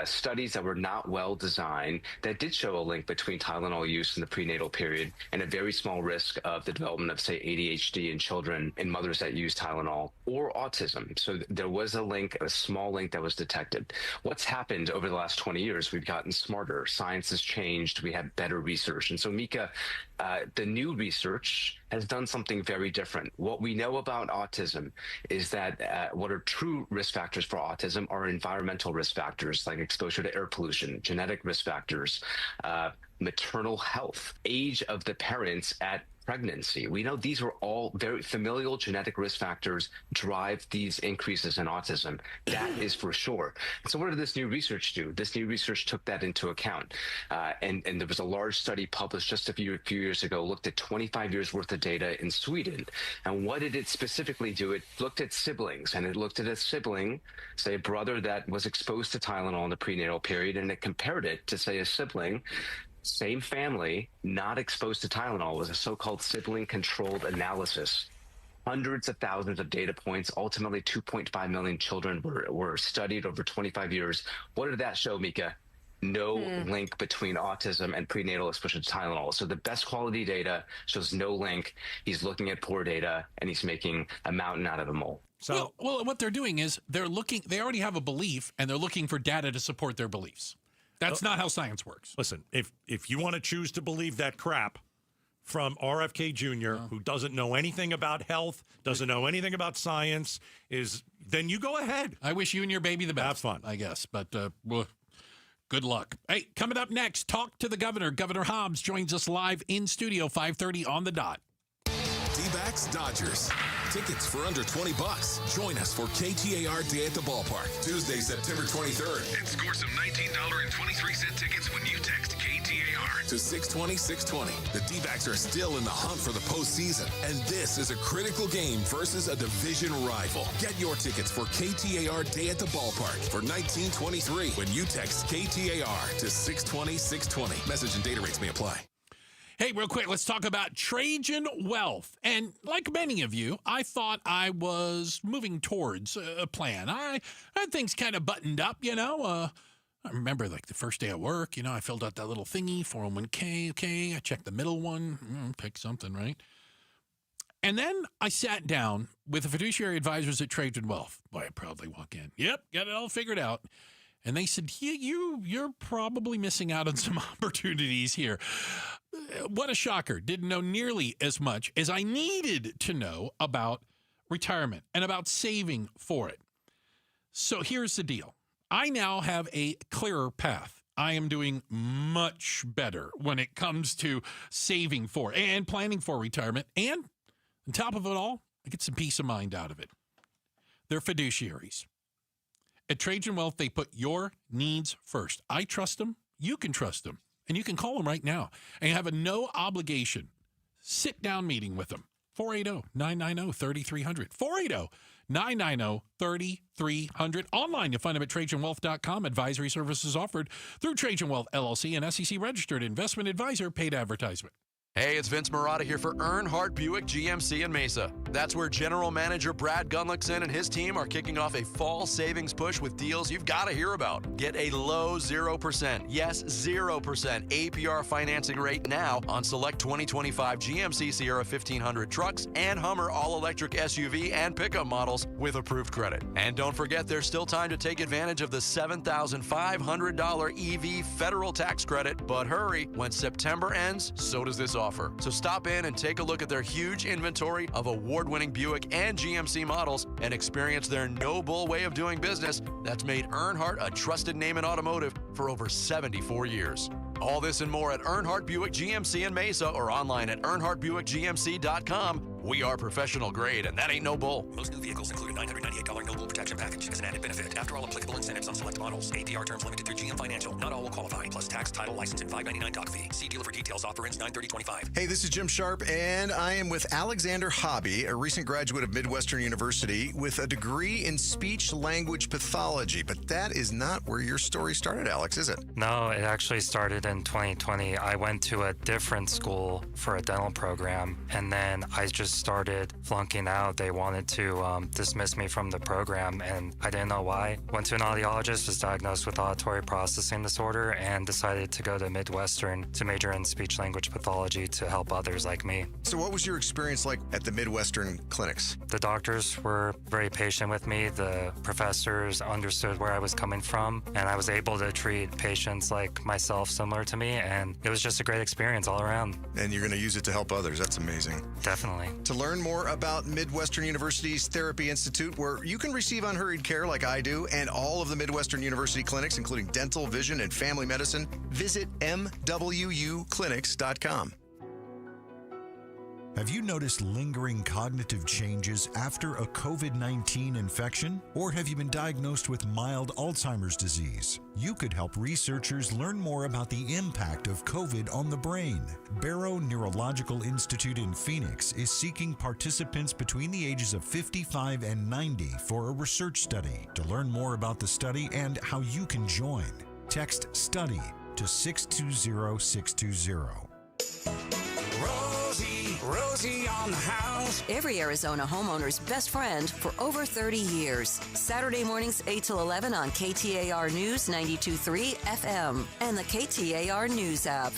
studies that were not well designed that did show a link between Tylenol use in the prenatal period and a very small risk of the development of, say, ADHD in children and mothers that use Tylenol or autism. So there was a link, a small link that was detected. What's happened over the last 20 years? We've gotten smarter. Science has changed. We have better research. And so, Mika, the new research has done something very different. What we know about autism is that what are true risk factors for autism are environmental risk factors like exposure to air pollution, genetic risk factors, maternal health, age of the parents at pregnancy. We know these are all very familial genetic risk factors drive these increases in autism. That is for sure. So what did this new research do? This new research took that into account. And there was a large study published just a few years ago, looked at 25 years worth of data in Sweden. And what did it specifically do? It looked at siblings, and it looked at a sibling, say a brother that was exposed to Tylenol in the prenatal period, and it compared it to, say, a sibling, same family, not exposed to Tylenol. Was a so-called sibling-controlled analysis. Hundreds of thousands of data points. Ultimately, 2.5 million children were studied over 25 years. What did that show, Mika? No link between autism and prenatal exposure to Tylenol. So the best quality data shows no link. He's looking at poor data, and he's making a mountain out of a mole. So, well, what they're doing is they already have a belief, and they're looking for data to support their beliefs. That's not how science works. Listen, if you want to choose to believe that crap from RFK Jr., who doesn't know anything about health, doesn't know anything about science, then you go ahead. I wish you and your baby the best. Have fun. I guess, but good luck. Hey, coming up next, talk to the governor. Governor Hobbs joins us live in studio, 5:30 on the dot. D-backs Dodgers. Tickets for under $20. Join us for KTAR Day at the Ballpark, Tuesday, September 23rd. And score some $19.23 tickets when you text KTAR to 620-620. The D-backs are still in the hunt for the postseason, and this is a critical game versus a division rival. Get your tickets for KTAR Day at the Ballpark for $19.23 when you text KTAR to 620-620. Message and data rates may apply. Hey, real quick, let's talk about Trajan Wealth. And like many of you, I thought I was moving towards a plan. I had things kind of buttoned up, I remember like the first day at work, I filled out that little thingy, 401k, okay. I checked the middle one, pick something, right? And then I sat down with the fiduciary advisors at Trajan Wealth. Boy, I proudly walk in. Yep, got it all figured out. And they said, you're probably missing out on some opportunities here. What a shocker. Didn't know nearly as much as I needed to know about retirement and about saving for it. So here's the deal. I now have a clearer path. I am doing much better when it comes to saving for and planning for retirement. And on top of it all, I get some peace of mind out of it. They're fiduciaries. At Trajan Wealth, they put your needs first. I trust them. You can trust them. And you can call them right now and have a no-obligation sit-down meeting with them. 480-990-3300. 480-990-3300. Online, you'll find them at TrajanWealth.com. Advisory services offered through Trajan Wealth, LLC, an SEC-registered investment advisor, paid advertisement. Hey, it's Vince Marotta here for Earnhardt Buick GMC in Mesa. That's where General Manager Brad Gunlickson and his team are kicking off a fall savings push with deals you've got to hear about. Get a low 0%, yes, 0% APR financing rate now on select 2025 GMC Sierra 1500 trucks and Hummer all-electric SUV and pickup models with approved credit. And don't forget, there's still time to take advantage of the $7,500 EV federal tax credit. But hurry, when September ends, so does this offer. So stop in and take a look at their huge inventory of award-winning Buick and GMC models and experience their no-bull way of doing business that's made Earnhardt a trusted name in automotive for over 74 years. All this and more at Earnhardt Buick GMC in Mesa or online at earnhardtbuickgmc.com. We are professional grade, and that ain't no bull. Most new vehicles include a $998 no bull protection package as an added benefit. After all applicable incentives on select models, APR terms limited through GM Financial. Not all will qualify, plus tax, title, license, and $599 doc fee. See dealer for details. Offer ends 9/30/25. Hey, this is Jim Sharp, and I am with Alexander Hobby, a recent graduate of Midwestern University with a degree in speech-language pathology. But that is not where your story started, Alex, is it? No, it actually started in 2020. I went to a different school for a dental program, and then I just started flunking out. They wanted to dismiss me from the program, and I didn't know why. Went to an audiologist, was diagnosed with auditory processing disorder, and decided to go to Midwestern to major in speech-language pathology to help others like me. So what was your experience like at the Midwestern clinics? The doctors were very patient with me. The professors understood where I was coming from, and I was able to treat patients like myself, similar to me, and it was just a great experience all around. And you're going to use it to help others. That's amazing. Definitely. To learn more about Midwestern University's Therapy Institute, where you can receive unhurried care like I do, and all of the Midwestern University clinics, including dental, vision, and family medicine, visit mwuclinics.com. Have you noticed lingering cognitive changes after a COVID-19 infection? Or have you been diagnosed with mild Alzheimer's disease? You could help researchers learn more about the impact of COVID on the brain. Barrow Neurological Institute in Phoenix is seeking participants between the ages of 55 and 90 for a research study. To learn more about the study and how you can join, text STUDY to 620-620. Rosie on the house. Every Arizona homeowner's best friend for over 30 years. Saturday mornings 8 till 11 on KTAR News 92.3 FM and the KTAR News app.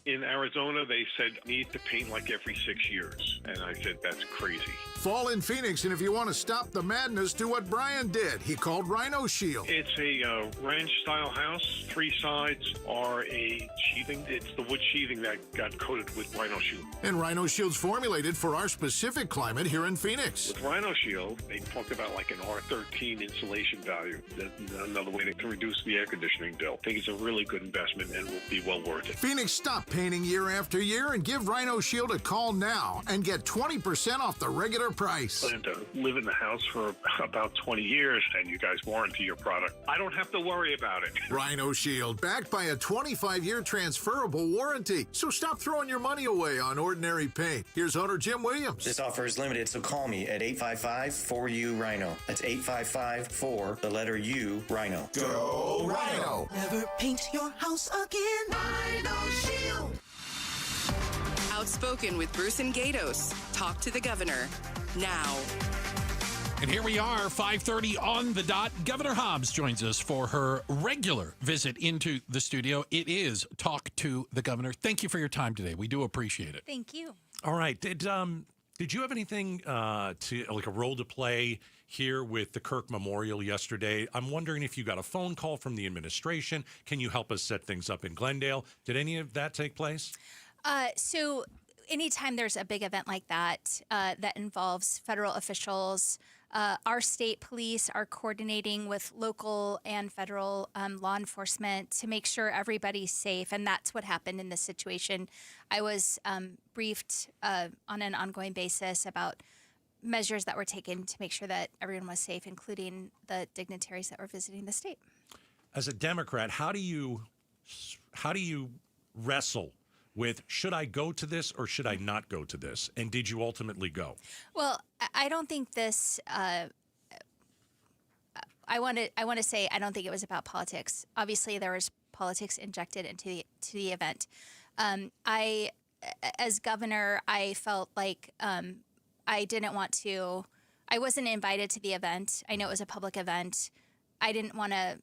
In Arizona, they said need to paint like every 6 years. And I said, that's crazy. Fall in Phoenix, and if you want to stop the madness, do what Brian did. He called Rhino Shield. It's a ranch-style house. 3 sides are a sheathing. It's the wood sheathing that got coated with Rhino Shield. And Rhino Shield's formulated for our specific climate here in Phoenix. With Rhino Shield, they talked about like an R13 insulation value. That's another way to reduce the air conditioning bill. I think it's a really good investment and will be well worth it. Phoenix, stop painting year after year and give Rhino Shield a call now and get 20% off the regular price. I plan to live in the house for about 20 years, and you guys warranty your product. I don't have to worry about it. Rhino Shield, backed by a 25-year transferable warranty. So stop throwing your money away on ordinary paint. Here's owner Jim Williams. This offer is limited, so call me at 855-4U-RHINO. That's 855-4, the letter U, Rhino. Go Rhino! Never paint your house again. Rhino Shield. Outspoken with Bruce and Gatos. Talk to the governor now. And here we are, 5:30 on the dot. Governor Hobbs joins us for her regular visit into the studio. It is Talk to the Governor. Thank you for your time today. We do appreciate it. Thank you. All right. Did you have anything to like a role to play here with the Kirk Memorial yesterday? I'm wondering if you got a phone call from the administration. Can you help us set things up in Glendale? Did any of that take place? So anytime there's a big event like that that involves federal officials, our state police are coordinating with local and federal law enforcement to make sure everybody's safe. And that's what happened in this situation. I was briefed on an ongoing basis about measures that were taken to make sure that everyone was safe, including the dignitaries that were visiting the state. As a Democrat, how do you wrestle with, should I go to this or should I not go to this? And did you ultimately go? Well, I don't think this. I want to say I don't think it was about politics. Obviously, there was politics injected into the event. As governor, I felt like I didn't want to. I wasn't invited to the event. I know it was a public event. I didn't want to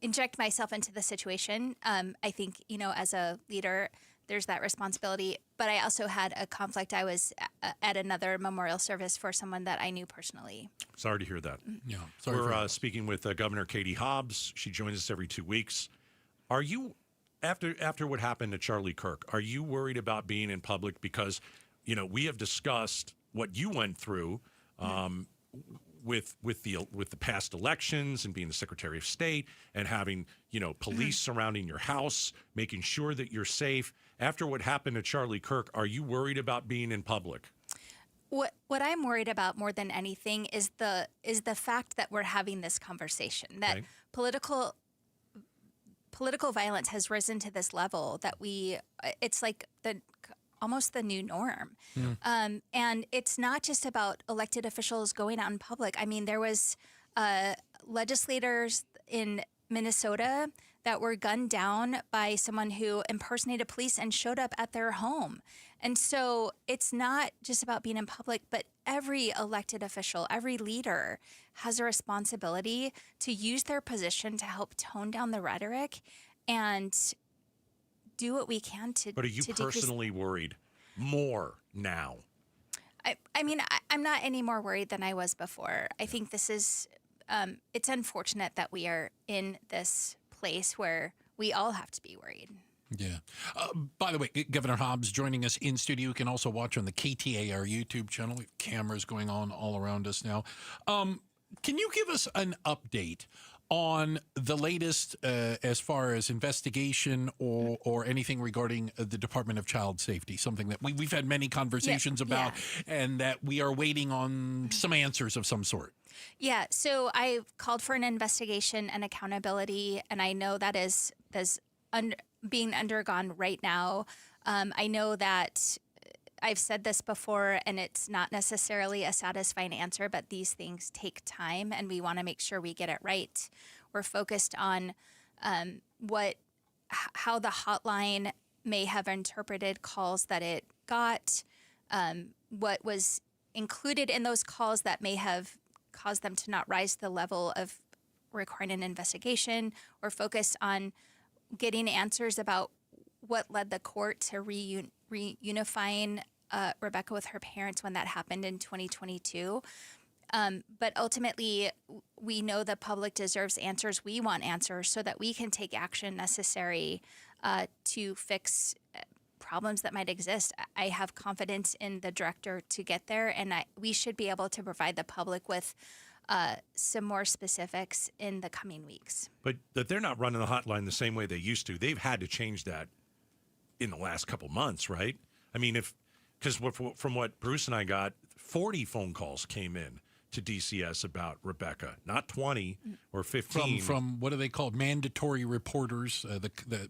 inject myself into the situation. I think, as a leader, there's that responsibility. But I also had a conflict. I was at another memorial service for someone that I knew personally. Sorry to hear that. Yeah. We're speaking with Governor Katie Hobbs. She joins us every 2 weeks. Are you, after what happened to Charlie Kirk, are you worried about being in public? Because, we have discussed what you went through with the past elections and being the Secretary of State and having, police surrounding your house, making sure that you're safe. After what happened to Charlie Kirk, are you worried about being in public? What I'm worried about more than anything is the fact that we're having this conversation, that political violence has risen to this level that it's like almost the new norm. And it's not just about elected officials going out in public. I mean, there was legislators in Minnesota that were gunned down by someone who impersonated police and showed up at their home. And so it's not just about being in public, but every elected official, every leader has a responsibility to use their position to help tone down the rhetoric and do what we can to. But are you personally worried more now? I mean, I'm not any more worried than I was before. I think this is, it's unfortunate that we are in this place where we all have to be worried. Yeah. By the way, Governor Hobbs joining us in studio. You can also watch on the KTAR YouTube channel. We have cameras going on all around us now. Can you give us an update on the latest as far as investigation or anything regarding the Department of Child Safety, something that we've had many conversations about and that we are waiting on some answers of some sort? Yeah, so I called for an investigation and accountability, and I know that is being undergone right now. I know that I've said this before, and it's not necessarily a satisfying answer, but these things take time, and we want to make sure we get it right. We're focused on how the hotline may have interpreted calls that it got, what was included in those calls that may have caused them to not rise to the level of requiring an investigation. We're focused on getting answers about what led the court to reunifying Rebecca with her parents when that happened in 2022. But ultimately, we know the public deserves answers. We want answers so that we can take action necessary to fix problems that might exist. I have confidence in the director to get there, and we should be able to provide the public with some more specifics in the coming weeks. But that they're not running the hotline the same way they used to. They've had to change that in the last couple months, right? I mean, because from what Bruce and I got, 40 phone calls came in to DCS about Rebecca, not 20 or 15. From what are they called? Mandatory reporters.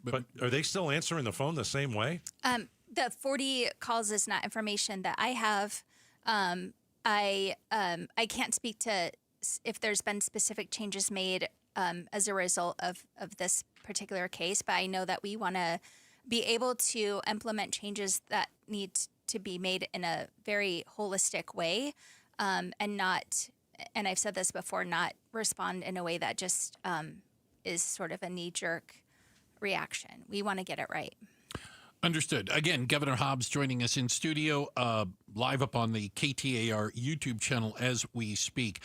But are they still answering the phone the same way? The 40 calls is not information that I have. I can't speak to if there's been specific changes made as a result of this particular case, but I know that we want to be able to implement changes that need to be made in a very holistic way, and not, and I've said this before, not respond in a way that just is sort of a knee-jerk reaction. We want to get it right. Understood. Again, Governor Hobbs joining us in studio, live up on the KTAR YouTube channel as we speak.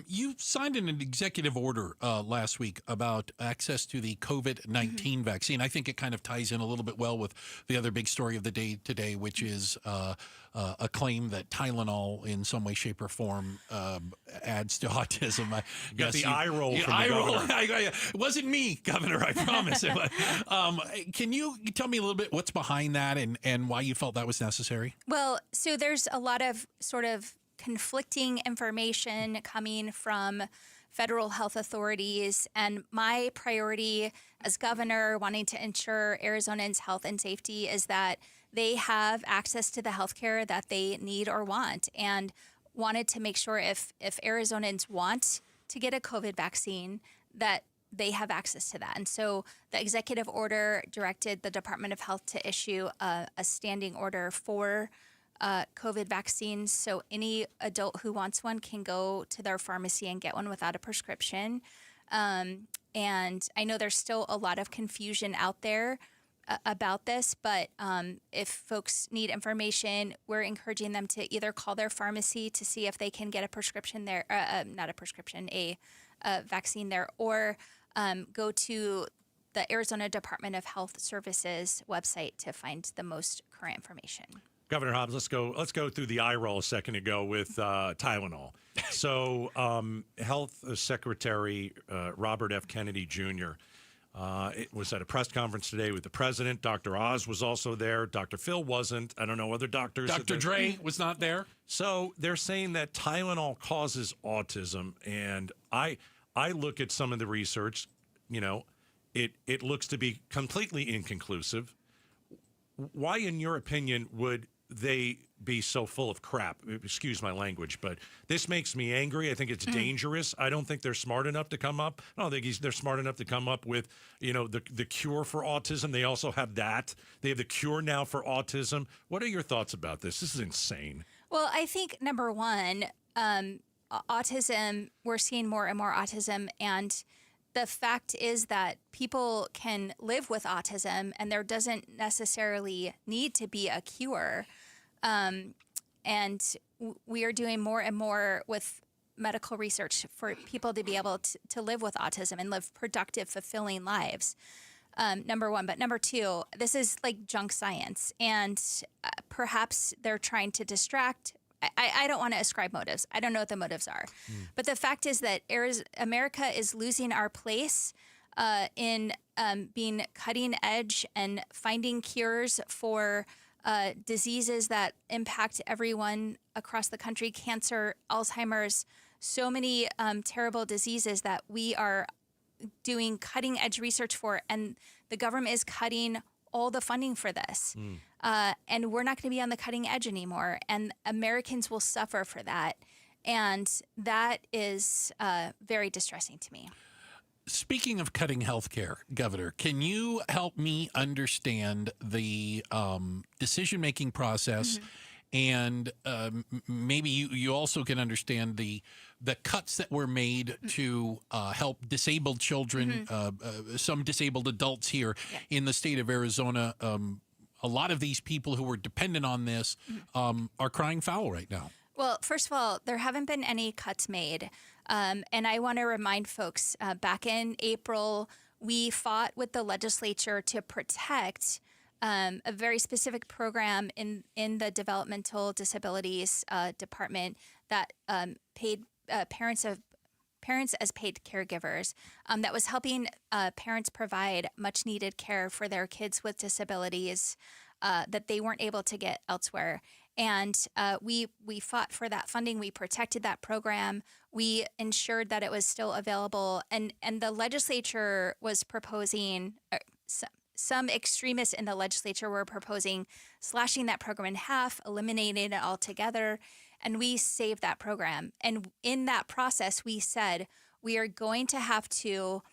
You signed an executive order last week about access to the COVID-19 vaccine. I think it kind of ties in a little bit well with the other big story of the day today, which is a claim that Tylenol in some way, shape, or form adds to autism. Got the eye roll from the governor. It wasn't me, Governor, I promise. Can you tell me a little bit what's behind that and why you felt that was necessary? Well, so there's a lot of sort of conflicting information coming from federal health authorities, and my priority as governor, wanting to ensure Arizonans' health and safety, is that they have access to the health care that they need or want, and wanted to make sure if Arizonans want to get a COVID vaccine, that they have access to that. And so the executive order directed the Department of Health to issue a standing order for COVID vaccines. So any adult who wants one can go to their pharmacy and get one without a prescription. And I know there's still a lot of confusion out there about this, but if folks need information, we're encouraging them to either call their pharmacy to see if they can get a prescription there, not a prescription, a vaccine there, or go to the Arizona Department of Health Services website to find the most current information. Governor Hobbs, let's go through the eye roll a second ago with Tylenol. So, Health Secretary Robert F. Kennedy Jr. It was at a press conference today with the president. Dr. Oz was also there. Dr. Phil wasn't. I don't know other doctors. Dr. Dre was not there. So they're saying that Tylenol causes autism, and I look at some of the research. You know, it looks to be completely inconclusive. Why, in your opinion, would they be so full of crap? Excuse my language, but this makes me angry. I think it's dangerous. I don't think they're smart enough to come up. I don't think they're smart enough to come up with, the cure for autism. They also have that. They have the cure now for autism. What are your thoughts about this? This is insane. Well, I think number one, autism, we're seeing more and more autism, and the fact is that people can live with autism and there doesn't necessarily need to be a cure. And we are doing more and more with medical research for people to be able to live with autism and live productive, fulfilling lives. Number one. But number two, this is like junk science. And perhaps they're trying to distract. I don't want to ascribe motives. I don't know what the motives are. But the fact is that America is losing our place in being cutting edge and finding cures for diseases that impact everyone across the country, cancer, Alzheimer's, so many terrible diseases that we are doing cutting edge research for. And the government is cutting all the funding for this. And we're not going to be on the cutting edge anymore. And Americans will suffer for that. And that is very distressing to me. Speaking of cutting healthcare, Governor, can you help me understand the decision-making process? And maybe you also can understand the cuts that were made to help disabled children, some disabled adults here in the state of Arizona. A lot of these people who were dependent on this are crying foul right now. Well, first of all, there haven't been any cuts made. And I want to remind folks, back in April, we fought with the legislature to protect a very specific program in the developmental disabilities department that paid parents as paid caregivers, that was helping parents provide much needed care for their kids with disabilities that they weren't able to get elsewhere. And we fought for that funding. We protected that program. We ensured that it was still available. And the legislature was proposing, some extremists in the legislature were proposing slashing that program in half, eliminating it altogether. And we saved that program. And in that process, we said we are going to have to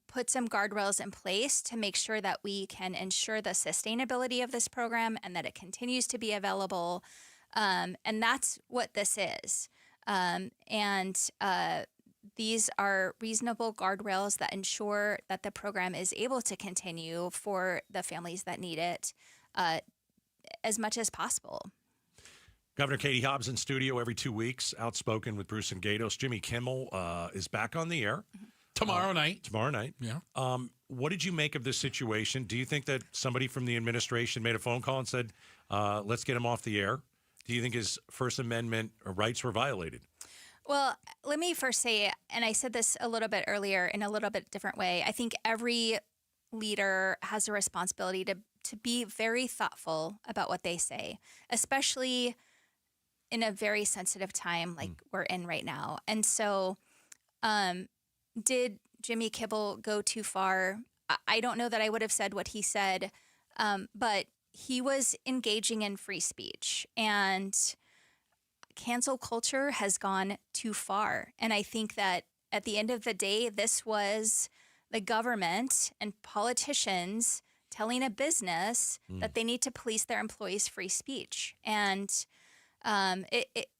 put some guardrails in place to make sure that we can ensure the sustainability of this program and that it continues to be available. And that's what this is. These are reasonable guardrails that ensure that the program is able to continue for the families that need it as much as possible. Governor Katie Hobbs in studio every 2 weeks, outspoken with Bruce and Gatos. Jimmy Kimmel is back on the air. Tomorrow night. Tomorrow night. Yeah. What did you make of this situation? Do you think that somebody from the administration made a phone call and said, let's get him off the air? Do you think his First Amendment rights were violated? Well, let me first say, and I said this a little bit earlier in a little bit different way, I think every leader has a responsibility to be very thoughtful about what they say, especially in a very sensitive time like we're in right now. And so did Jimmy Kimmel go too far? I don't know that I would have said what he said, but he was engaging in free speech, and cancel culture has gone too far. And I think that at the end of the day, this was the government and politicians telling a business that they need to police their employees' free speech. And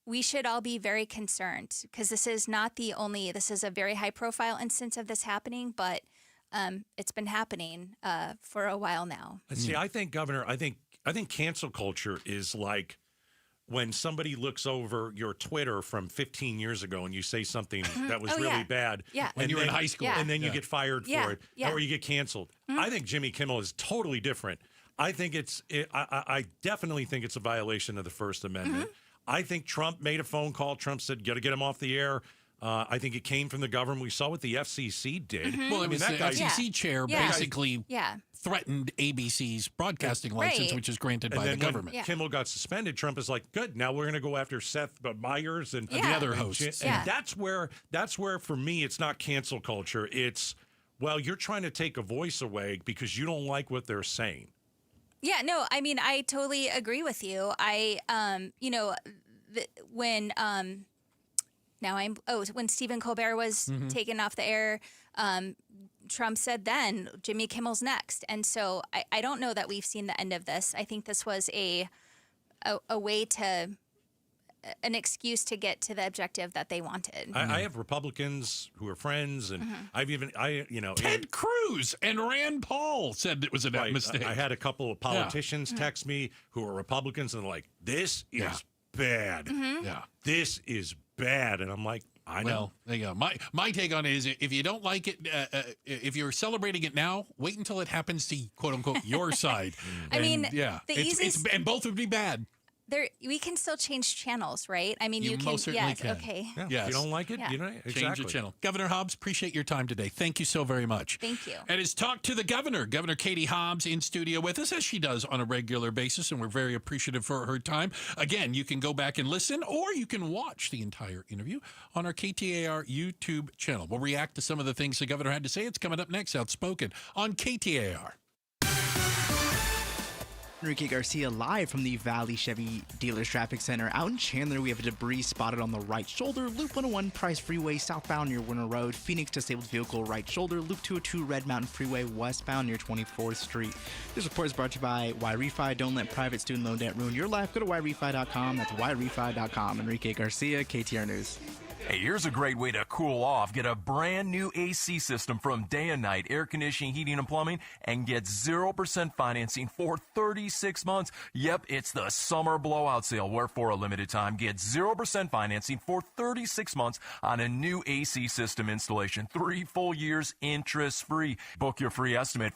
we should all be very concerned because this is a very high profile instance of this happening, but it's been happening for a while now. See, I think, Governor, I think cancel culture is like when somebody looks over your Twitter from 15 years ago and you say something that was really bad. Yeah. When you were in high school. And then you get fired for it. Yeah. Or you get canceled. I think Jimmy Kimmel is totally different. I think I definitely think it's a violation of the First Amendment. I think Trump made a phone call. Trump said, got to get him off the air. I think it came from the government. We saw what the FCC did. Well, the FCC chair basically threatened ABC's broadcasting license, which is granted by the government. When Kimmel got suspended, Trump is like, good, now we're going to go after Seth Meyers and the other hosts. And that's where, for me, it's not cancel culture. It's, well, you're trying to take a voice away because you don't like what they're saying. Yeah, no, I mean, I totally agree with you. When Stephen Colbert was taken off the air, Trump said then Jimmy Kimmel's next. And so I don't know that we've seen the end of this. I think this was a way an excuse to get to the objective that they wanted. I have Republicans who are friends, and Ted Cruz and Rand Paul said it was a mistake. I had a couple of politicians text me who are Republicans, and they're like, this is bad. Yeah. This is bad. And I'm like, I know. Well, there you go. My take on it is if you don't like it, if you're celebrating it now, wait until it happens to, quote unquote, your side. And both would be bad. We can still change channels, right? I mean, you can. Most certainly can. Okay. Yeah. Yes. If you don't like it, exactly. Change the channel. Governor Hobbs, appreciate your time today. Thank you so very much. Thank you. And it's Talk to the Governor. Governor Katie Hobbs in studio with us, as she does on a regular basis, and we're very appreciative for her time. Again, you can go back and listen, or you can watch the entire interview on our KTAR YouTube channel. We'll react to some of the things the governor had to say. It's coming up next, Outspoken, on KTAR. Enrique Garcia live from the Valley Chevy Dealers Traffic Center. Out in Chandler, we have a debris spotted on the right shoulder. Loop 101 Price Freeway southbound near Winter Road. Phoenix disabled vehicle right shoulder. Loop 202 Red Mountain Freeway westbound near 24th Street. This report is brought to you by YRefi. Don't let private student loan debt ruin your life. Go to YRefi.com. That's YRefi.com. Enrique Garcia, KTAR News. Hey, here's a great way to cool off. Get a brand new AC system from Day and Night Air Conditioning, Heating, and Plumbing and get 0% financing for 36 months. Yep, it's the summer blowout sale where for a limited time, get 0% financing for 36 months on a new AC system installation. 3 full years interest-free. Book your free estimate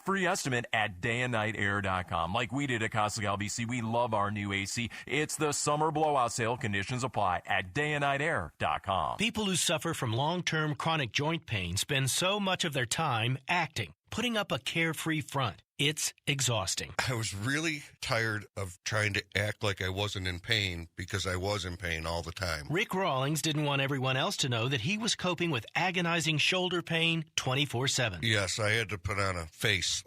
at dayandnightair.com. Like we did at Costigal BC, we love our new AC. It's the summer blowout sale. Conditions apply at dayandnightair.com. People who suffer from long-term chronic joint pain spend so much of their time acting, putting up a carefree front. It's exhausting. I was really tired of trying to act like I wasn't in pain because I was in pain all the time. Rick Rawlings didn't want everyone else to know that he was coping with agonizing shoulder pain 24/7. Yes, I had to put on a face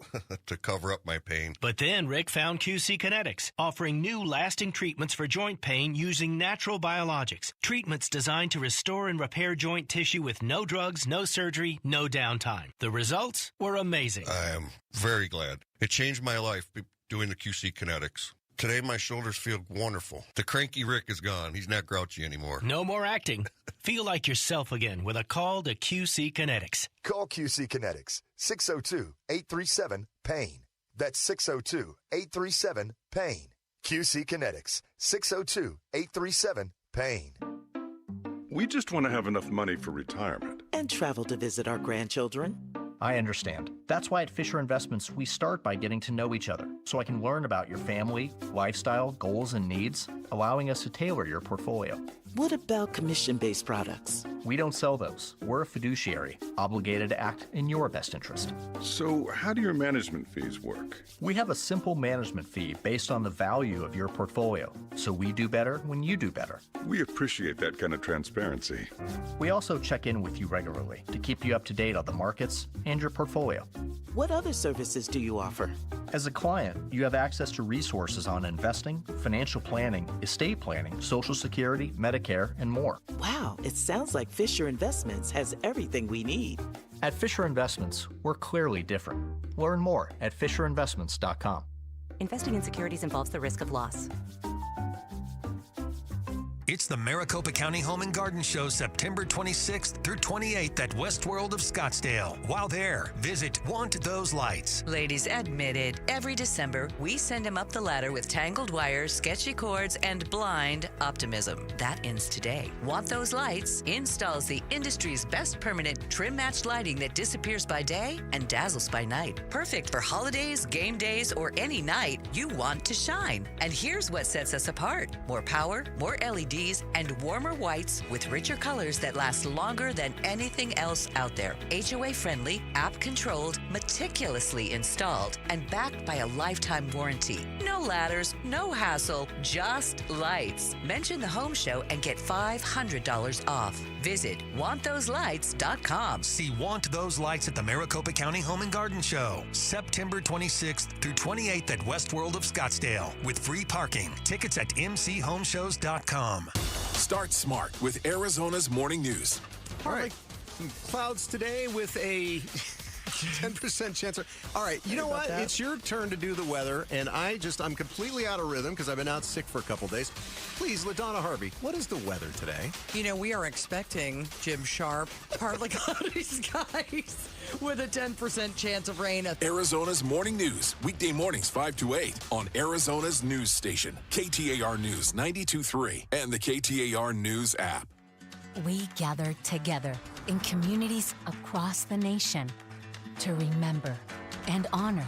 to cover up my pain. But then Rick found QC Kinetics, offering new lasting treatments for joint pain using natural biologics. Treatments designed to restore and repair joint tissue with no drugs, no surgery, no downtime. The results were amazing. I am very glad. It changed my life doing the QC Kinetics. Today, my shoulders feel wonderful. The cranky Rick is gone. He's not grouchy anymore. No more acting. Feel like yourself again with a call to QC Kinetics. Call QC Kinetics, 602-837-PAIN. That's 602-837-PAIN. QC Kinetics, 602-837-PAIN. We just want to have enough money for retirement. And travel to visit our grandchildren. I understand. That's why at Fisher Investments, we start by getting to know each other, so I can learn about your family, lifestyle, goals, and needs, allowing us to tailor your portfolio. What about commission-based products? We don't sell those. We're a fiduciary, obligated to act in your best interest. So how do your management fees work? We have a simple management fee based on the value of your portfolio, so we do better when you do better. We appreciate that kind of transparency. We also check in with you regularly to keep you up to date on the markets and your portfolio. What other services do you offer? As a client, you have access to resources on investing, financial planning, estate planning, Social Security, Medicare, and more. Wow, it sounds like Fisher Investments has everything we need. At Fisher Investments, we're clearly different. Learn more at FisherInvestments.com. Investing in securities involves the risk of loss. It's the Maricopa County Home and Garden Show, September 26th through 28th at Westworld of Scottsdale. While there, visit Want Those Lights. Ladies admitted, every December, we send him up the ladder with tangled wires, sketchy cords, and blind optimism. That ends today. Want Those Lights installs the industry's best permanent trim-matched lighting that disappears by day and dazzles by night. Perfect for holidays, game days, or any night you want to shine. And here's what sets us apart. More power, more LEDs, and warmer whites with richer colors that last longer than anything else out there. HOA friendly, app controlled, meticulously installed, and backed by a lifetime warranty. No ladders, no hassle, just lights. Mention the home show and get $500 off. Visit wanttoselights.com. See Want Those Lights at the Maricopa County Home and Garden Show, September 26th through 28th at Westworld of Scottsdale with free parking. Tickets at mchomeshows.com. Start smart with Arizona's morning news. All right. Some clouds today with a 10% chance. All right. You know what? It's your turn to do the weather, and I'm completely out of rhythm because I've been out sick for a couple days. Please, LaDonna Harvey, what is the weather today? You know, we are expecting, Jim Sharp, partly cloudy skies with a 10% chance of rain. Arizona's morning news, weekday mornings 5 to 8 on Arizona's news station, KTAR News 92.3 and the KTAR News app. We gather together in communities across the nation to remember and honor,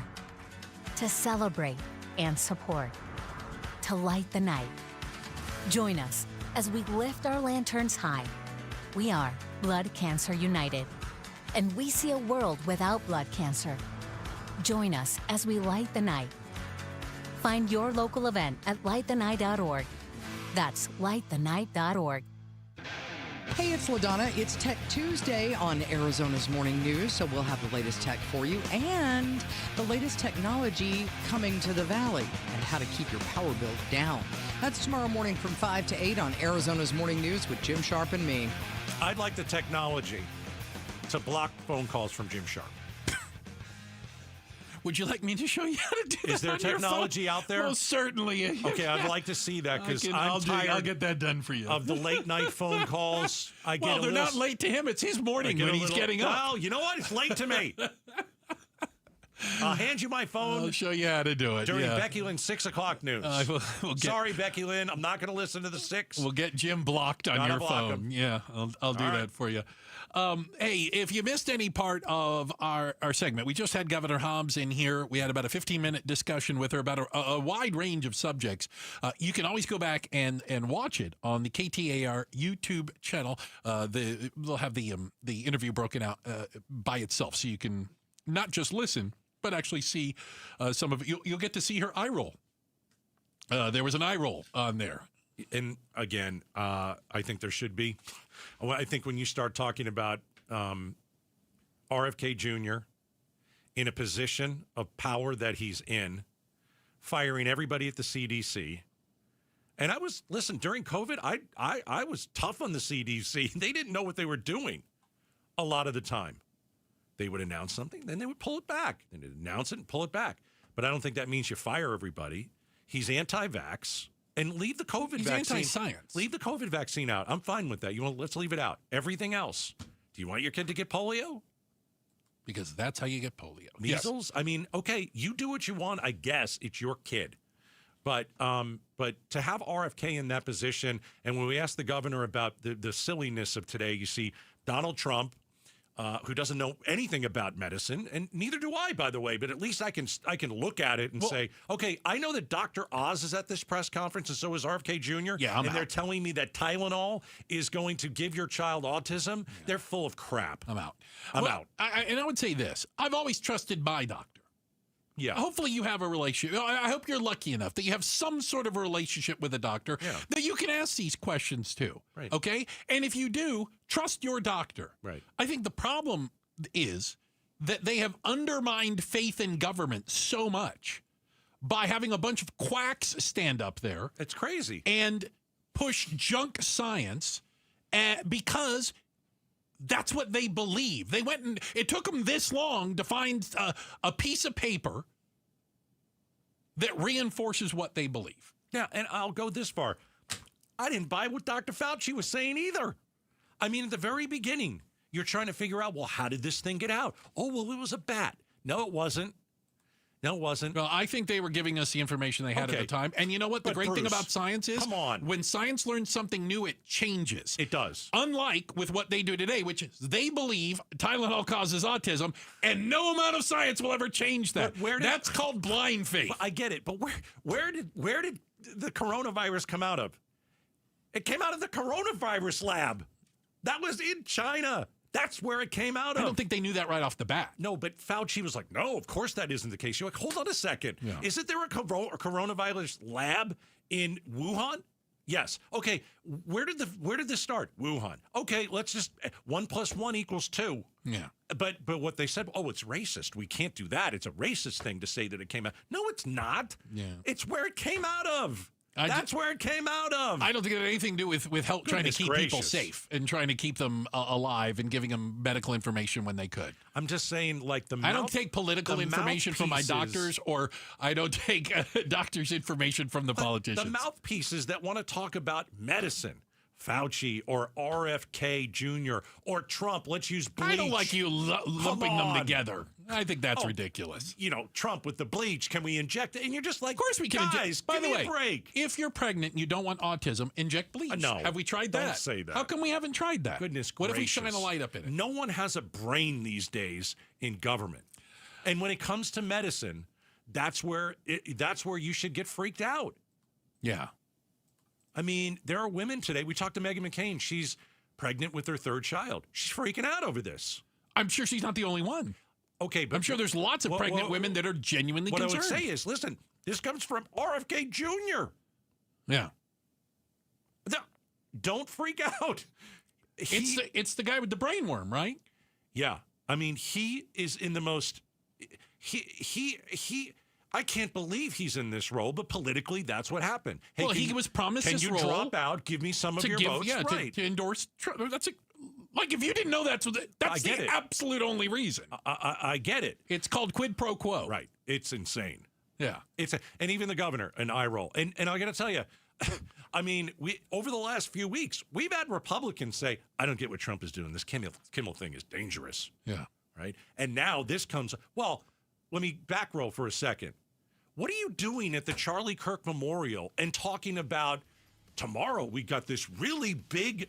to celebrate and support, to light the night. Join us as we lift our lanterns high. We are Blood Cancer United, and we see a world without blood cancer. Join us as we light the night. Find your local event at lightthenight.org. That's lightthenight.org. Hey, it's LaDonna. It's Tech Tuesday on Arizona's Morning News, so we'll have the latest tech for you and the latest technology coming to the Valley and how to keep your power bill down. That's tomorrow morning from 5 to 8 on Arizona's Morning News with Jim Sharp and me. I'd like the technology to block phone calls from Jim Sharp. Would you like me to show you how to do that? Is there technology out there? Most certainly. Okay, I'd like to see that because I'm tired. I'll get that done for you. Of the late night phone calls. They're not late to him. It's his morning when he's getting up. Well, you know what? It's late to me. I'll hand you my phone. I'll show you how to do it. During Becky Lynn's 6 o'clock news. Sorry, Becky Lynn. I'm not going to listen to the 6. We'll get Jim blocked on your phone. Him. Yeah, I'll do that for you. Hey, if you missed any part of our segment, we just had Governor Hobbs in here. We had about a 15-minute discussion with her about a wide range of subjects. You can always go back and watch it on the KTAR YouTube channel. They'll have the interview broken out by itself, so you can not just listen, but actually see some of it. You'll get to see her eye roll. There was an eye roll on there. And again, I think there should be. I think when you start talking about RFK Jr. in a position of power that he's in, firing everybody at the CDC. And during COVID, I was tough on the CDC. They didn't know what they were doing a lot of the time. They would announce something, then they would pull it back. Then they'd announce it and pull it back. But I don't think that means you fire everybody. He's anti-vax. And leave the COVID vaccine. He's anti-science. Leave the COVID vaccine out. I'm fine with that. Let's leave it out. Everything else. Do you want your kid to get polio? Because that's how you get polio. Measles? Yes. I mean, okay, you do what you want. I guess it's your kid. But to have RFK in that position, and when we asked the governor about the silliness of today, you see Donald Trump, who doesn't know anything about medicine, and neither do I, by the way, but at least I can look at it and say, okay, I know that Dr. Oz is at this press conference, and so is RFK Jr., and they're telling me that Tylenol is going to give your child autism. Yeah. They're full of crap. I'm out. I'm out. And I would say this. I've always trusted my doctor. Yeah. Hopefully you have a relationship. I hope you're lucky enough that you have some sort of a relationship with a doctor that you can ask these questions to. Right. Okay? And if you do, trust your doctor. Right. I think the problem is that they have undermined faith in government so much by having a bunch of quacks stand up there. It's crazy. And push junk science because That's what they believe. They went and it took them this long to find a piece of paper that reinforces what they believe. Yeah, and I'll go this far. I didn't buy what Dr. Fauci was saying either. I mean, at the very beginning, you're trying to figure out, well, how did this thing get out? Oh, well, it was a bat. No, it wasn't. No, it wasn't. Well, I think they were giving us the information they had at the time. And you know what? The great thing about science is, come on, when science learns something new, it changes. It does. Unlike with what they do today, which is they believe Tylenol causes autism, and no amount of science will ever change that. That's called blind faith. Well, I get it, but where did the coronavirus come out of? It came out of the coronavirus lab. That was in China. That's where it came out of. I don't think they knew that right off the bat. No, but Fauci was like, no, of course that isn't the case. You're like, hold on a second. Yeah. Isn't there a coronavirus lab in Wuhan? Yes. Okay, where did this start? Wuhan. Okay, let's just 1 + 1 = 2. Yeah. But what they said, oh, it's racist. We can't do that. It's a racist thing to say that it came out. No, it's not. Yeah. It's where it came out of. That's where it came out of. I don't think it had anything to do with help trying to keep people safe and trying to keep them alive and giving them medical information when they could. I'm just saying, like I don't take political information from my doctors, or I don't take doctors' information from the politicians. The mouthpieces that want to talk about medicine. Fauci or RFK Jr. or Trump. Let's use bleach. I don't like you lumping them together. I think that's ridiculous. You know, Trump with the bleach. Can we inject it? And you're just like, of course we can guys, inject. By give the me way, a break. If you're pregnant and you don't want autism, inject bleach. No. Have we tried that? Don't say that. How come we haven't tried that? Goodness What gracious. if we shine a light up in it? No one has a brain these days in government. And when it comes to medicine, that's where you should get freaked out. Yeah. I mean, there are women today. We talked to Meghan McCain. She's pregnant with her third child. She's freaking out over this. I'm sure she's not the only one. Okay, but I'm sure there's lots of pregnant women that are genuinely concerned. What I would say is, listen, this comes from RFK Jr. Yeah. Don't freak out. It's the guy with the brainworm, right? Yeah. I mean, he is in the most I can't believe he's in this role, but politically, that's what happened. Hey, well, he was promised this role. Can you drop out? Give me some of your votes. Yeah, right. to endorse Trump. That's like if you didn't know that's the absolute only reason. I get it. It's called quid pro quo. Right. It's insane. Yeah. And even the governor, an eye roll. And I got to tell you, I mean, over the last few weeks, we've had Republicans say, I don't get what Trump is doing. This Kimmel thing is dangerous. Yeah. Right. And now this comes. Well, let me back roll for a second. What are you doing at the Charlie Kirk Memorial and talking about tomorrow we got this really big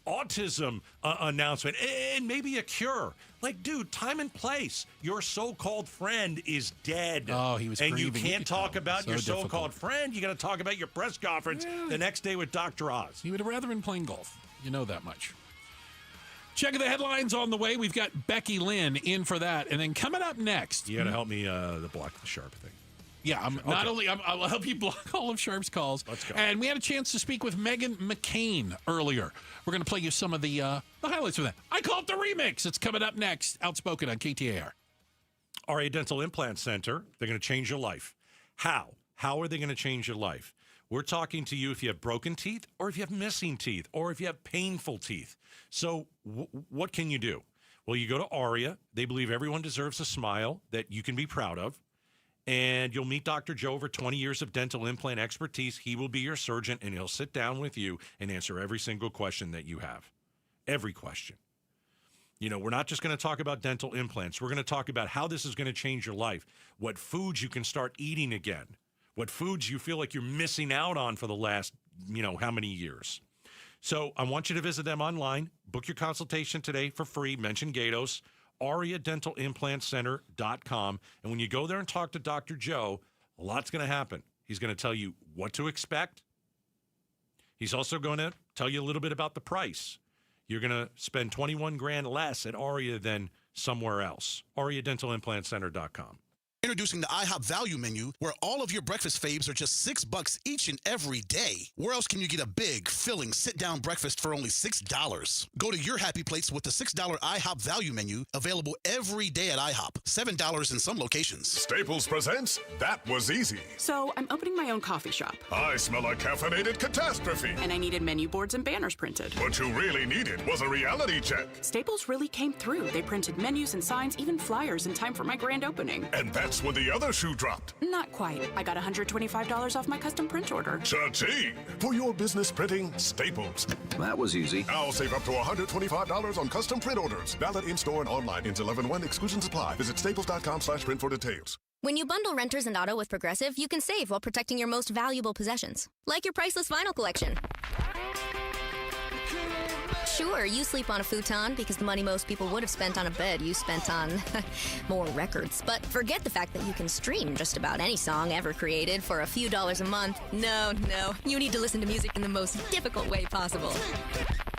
autism announcement and maybe a cure? Like, dude, time and place. Your so-called friend is dead. Oh, he was and grieving. You can't talk about your difficult. so-called friend. You got to talk about your press conference the next day with Dr. Oz. He would have rather been playing golf. You know that much. Check the headlines on the way. We've got Becky Lynn in for that. And then coming up next. You got to help me block the Sharp thing. Yeah, I'll help you block all of Sharp's calls. Let's go. And we had a chance to speak with Meghan McCain earlier. We're going to play you some of the highlights of that. I call it the remix. It's coming up next. Outspoken on KTAR. RA Dental Implant Center. They're going to change your life. How? How are they going to change your life? We're talking to you if you have broken teeth or if you have missing teeth or if you have painful teeth. So what can you do? Well, you go to ARIA. They believe everyone deserves a smile that you can be proud of. And you'll meet Dr. Joe, over 20 years of dental implant expertise. He will be your surgeon, and he'll sit down with you and answer every single question that you have. Every question. You know, we're not just going to talk about dental implants. We're going to talk about how this is going to change your life, what foods you can start eating again, what foods you feel like you're missing out on for the last, how many years. So I want you to visit them online. Book your consultation today for free. Mention Gatos. AriaDentalImplantCenter.com. And when you go there and talk to Dr. Joe, a lot's going to happen. He's going to tell you what to expect. He's also going to tell you a little bit about the price. You're going to spend $21,000 less at Aria than somewhere else. AriaDentalImplantCenter.com. Introducing the IHOP Value Menu, where all of your breakfast faves are just $6 each and every day. Where else can you get a big, filling, sit-down breakfast for only $6? Go to your happy plates with the $6 IHOP Value Menu, available every day at IHOP. $7 in some locations. Staples presents That Was Easy. So I'm opening my own coffee shop. I smell a caffeinated catastrophe. And I needed menu boards and banners printed. What you really needed was a reality check. Staples really came through. They printed menus and signs, even flyers in time for my grand opening. And that's when the other shoe dropped. Not quite. I got $125 off my custom print order. Cha-ching! For your business printing, Staples. That was easy. Now save up to $125 on custom print orders. Valid in-store and online. Ends 11/1. Exclusions apply. Visit staples.com/print for details. When you bundle renters and auto with Progressive, you can save while protecting your most valuable possessions, like your priceless vinyl collection. Sure, you sleep on a futon because the money most people would have spent on a bed you spent on more records. But forget the fact that you can stream just about any song ever created for a few dollars a month. No, you need to listen to music in the most difficult way possible.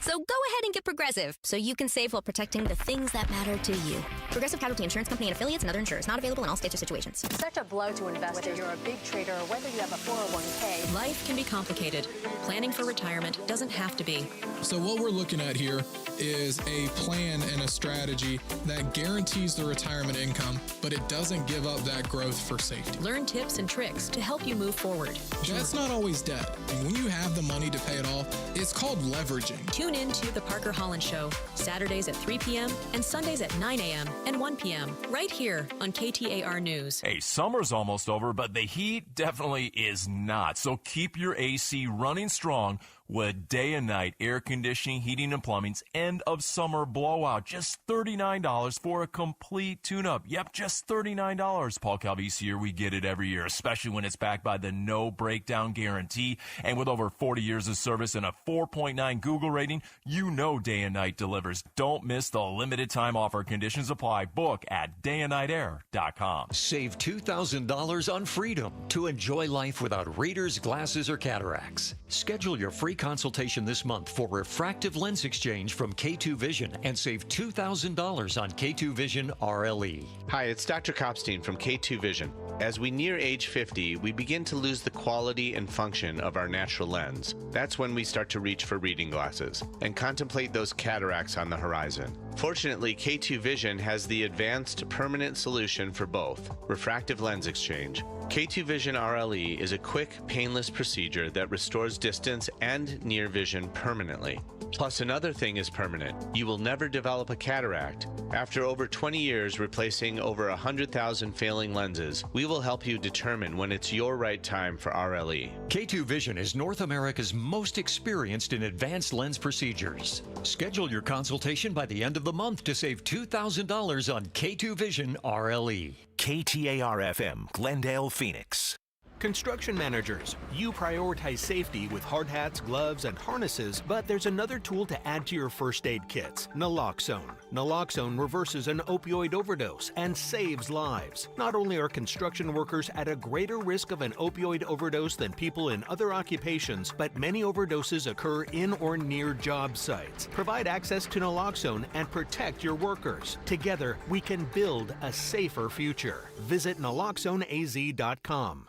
So go ahead and get Progressive so you can save while protecting the things that matter to you. Progressive Casualty Insurance Company and affiliates and other insurers. Not available in all states or situations. Such a blow to investors. Whether you're a big trader or whether you have a 401k. Life can be complicated. Planning for retirement doesn't have to be. So what we're looking at here is a plan and a strategy that guarantees the retirement income, but it doesn't give up that growth for safety. Learn tips and tricks to help you move forward. That's not always debt. And when you have the money to pay it off, it's called leveraging. Tune in to The Parker Holland Show, Saturdays at 3 p.m. and Sundays at 9 a.m. and 1 p.m. right here on KTAR News. Hey, summer's almost over, but the heat definitely is not. So keep your AC running strong with day and night air conditioning, heating, and plumbing's end of summer blowout. Just $39 for a complete tune-up. Yep, just $39. Paul Calvisi here. We get it every year, especially when it's backed by the no breakdown guarantee. And with over 40 years of service and a 4.9 Google rating, you know day and night delivers. Don't miss the limited time offer. Conditions apply. Book at dayandnightair.com. Save $2,000 on Freedom to enjoy life without readers, glasses, or cataracts. Schedule your free consultation this month for refractive lens exchange from K2 Vision and save $2,000 on K2 Vision RLE. Hi, it's Dr. Kopstein from K2 Vision. As we near age 50, we begin to lose the quality and function of our natural lens. That's when we start to reach for reading glasses and contemplate those cataracts on the horizon. Fortunately, K2 Vision has the advanced permanent solution for both, refractive lens exchange. K2 Vision RLE is a quick, painless procedure that restores distance and near vision permanently. Plus, another thing is permanent. You will never develop a cataract. After over 20 years replacing over 100,000 failing lenses, we will help you determine when it's your right time for RLE. K2 Vision is North America's most experienced in advanced lens procedures. Schedule your consultation by the end of the month to save $2,000 on K2 Vision RLE. KTAR-FM, Glendale, Phoenix. Construction managers, you prioritize safety with hard hats, gloves, and harnesses, but there's another tool to add to your first aid kits, naloxone. Naloxone reverses an opioid overdose and saves lives. Not only are construction workers at a greater risk of an opioid overdose than people in other occupations, but many overdoses occur in or near job sites. Provide access to naloxone and protect your workers. Together, we can build a safer future. Visit naloxoneaz.com.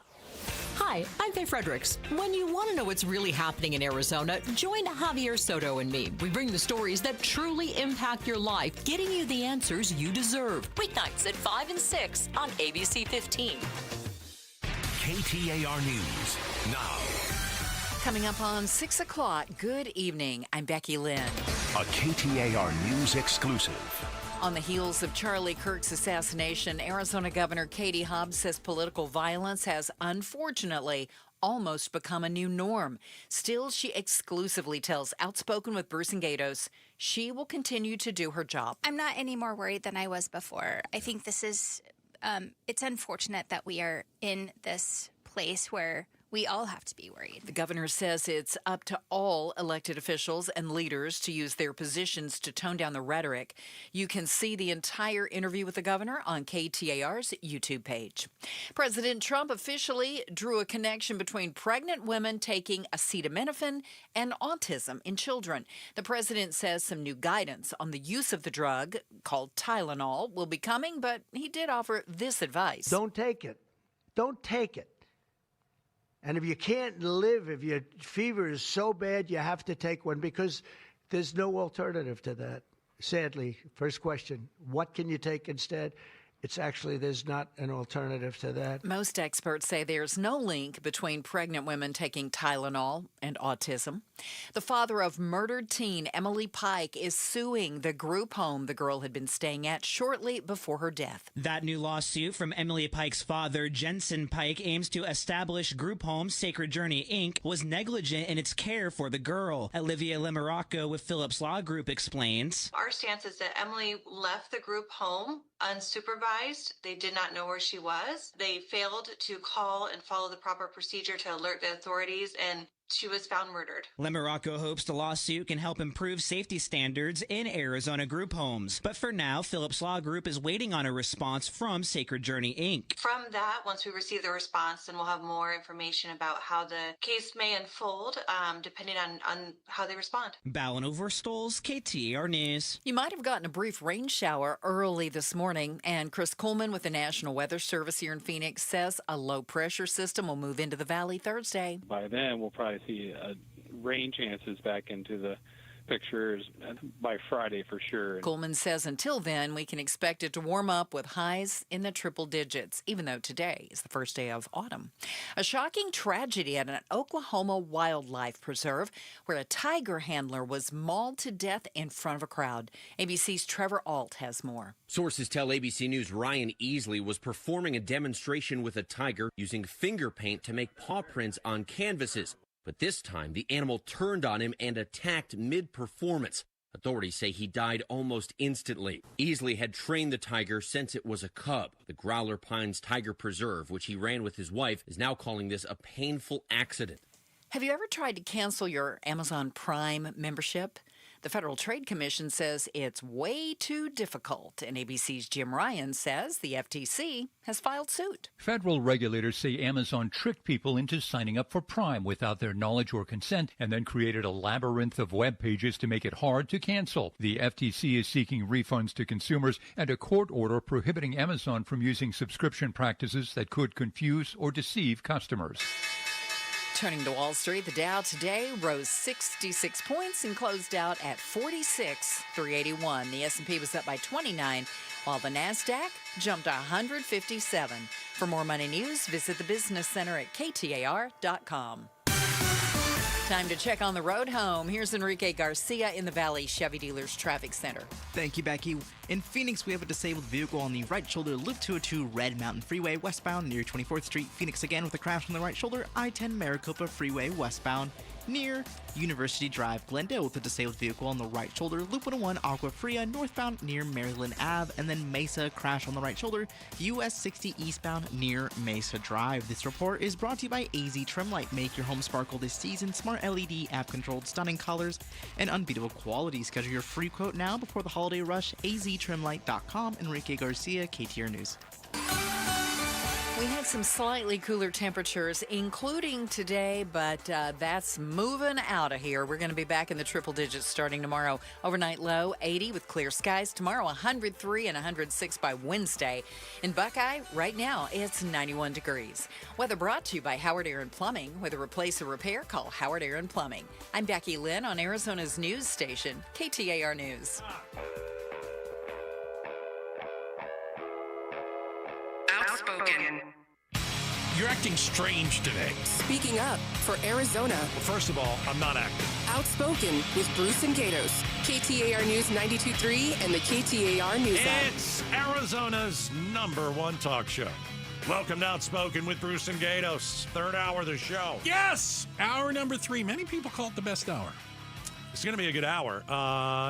Hi, I'm Faye Fredericks. When you want to know what's really happening in Arizona, join Javier Soto and me. We bring the stories that truly impact your life, getting you the answers you deserve. Weeknights at 5 and 6 on ABC 15. KTAR News now. Coming up on 6 o'clock, good evening. I'm Becky Lynn. A KTAR News exclusive. On the heels of Charlie Kirk's assassination, Arizona Governor Katie Hobbs says political violence has unfortunately almost become a new norm. Still, she exclusively tells Outspoken with Bruce and Gatos she will continue to do her job. I'm not any more worried than I was before. I think this is, it's unfortunate that we are in this place where We all have to be worried. The governor says it's up to all elected officials and leaders to use their positions to tone down the rhetoric. You can see the entire interview with the governor on KTAR's YouTube page. President Trump officially drew a connection between pregnant women taking acetaminophen and autism in children. The president says some new guidance on the use of the drug, called Tylenol, will be coming, but he did offer this advice. Don't take it. Don't take it. And if you can't live, if your fever is so bad, you have to take one because there's no alternative to that. Sadly, first question, what can you take instead? It's actually, there's not an alternative to that. Most experts say there's no link between pregnant women taking Tylenol and autism. The father of murdered teen Emily Pike is suing the group home the girl had been staying at shortly before her death. That new lawsuit from Emily Pike's father, Jensen Pike, aims to establish group home Sacred Journey, Inc. was negligent in its care for the girl. Olivia Limeraco with Phillips Law Group explains. Our stance is that Emily left the group home unsupervised. They did not know where she was. They failed to call and follow the proper procedure to alert the authorities, and she was found murdered. Limeraco hopes the lawsuit can help improve safety standards in Arizona group homes. But for now, Phillips Law Group is waiting on a response from Sacred Journey, Inc. From that, once we receive the response, then we'll have more information about how the case may unfold, depending on how they respond. Ballin Overstoles, KTAR News. You might have gotten a brief rain shower early this morning, and Chris Coleman with the National Weather Service here in Phoenix says a low-pressure system will move into the valley Thursday. By then, we'll probably see rain chances back into the pictures by Friday for sure. Coleman says until then, we can expect it to warm up with highs in the triple digits, even though today is the first day of autumn. A shocking tragedy at an Oklahoma wildlife preserve where a tiger handler was mauled to death in front of a crowd. ABC's Trevor Alt has more. Sources tell ABC News Ryan Easley was performing a demonstration with a tiger using finger paint to make paw prints on canvases. But this time, the animal turned on him and attacked mid-performance. Authorities say he died almost instantly. Easley had trained the tiger since it was a cub. The Growler Pines Tiger Preserve, which he ran with his wife, is now calling this a painful accident. Have you ever tried to cancel your Amazon Prime membership? The Federal Trade Commission says it's way too difficult, and ABC's Jim Ryan says the FTC has filed suit. Federal regulators say Amazon tricked people into signing up for Prime without their knowledge or consent and then created a labyrinth of web pages to make it hard to cancel. The FTC is seeking refunds to consumers and a court order prohibiting Amazon from using subscription practices that could confuse or deceive customers. Turning to Wall Street, the Dow today rose 66 points and closed out at 46,381. The S&P was up by 29, while the NASDAQ jumped 157. For more money news, visit the Business Center at KTAR.com. Time to check on the road home. Here's Enrique Garcia in the Valley Chevy Dealers Traffic Center. Thank you, Becky. In Phoenix, we have a disabled vehicle on the right shoulder, Loop 202 Red Mountain Freeway westbound near 24th Street. Phoenix again with a crash on the right shoulder, I-10 Maricopa Freeway westbound near University Drive. Glendale with a disabled vehicle on the right shoulder, Loop 101 Agua Fria northbound near Maryland Ave. And then Mesa, crash on the right shoulder, US 60 eastbound near Mesa Drive. This report is brought to you by AZ Trim Light. Make your home sparkle this season. Smart LED, app-controlled, stunning colors, and unbeatable quality. Schedule your free quote now before the holiday rush. aztrimlight.com. Enrique Garcia, KTAR News. We had some slightly cooler temperatures, including today, but that's moving out of here. We're going to be back in the triple digits starting tomorrow. Overnight low, 80 with clear skies. Tomorrow, 103 and 106 by Wednesday. In Buckeye, right now, it's 91 degrees. Weather brought to you by Howard Aaron Plumbing. Whether replace or repair, call Howard Aaron Plumbing. I'm Becky Lynn on Arizona's news station, KTAR News. Outspoken. You're acting strange today. Speaking up for Arizona. Well, first of all, I'm not acting. Outspoken with Bruce and Gatos. KTAR News 92.3 and the KTAR News app. It's Arizona's #1 talk show. Welcome to Outspoken with Bruce and Gatos. Third hour of the show. Yes! Hour number 3. Many people call it the best hour. It's going to be a good hour.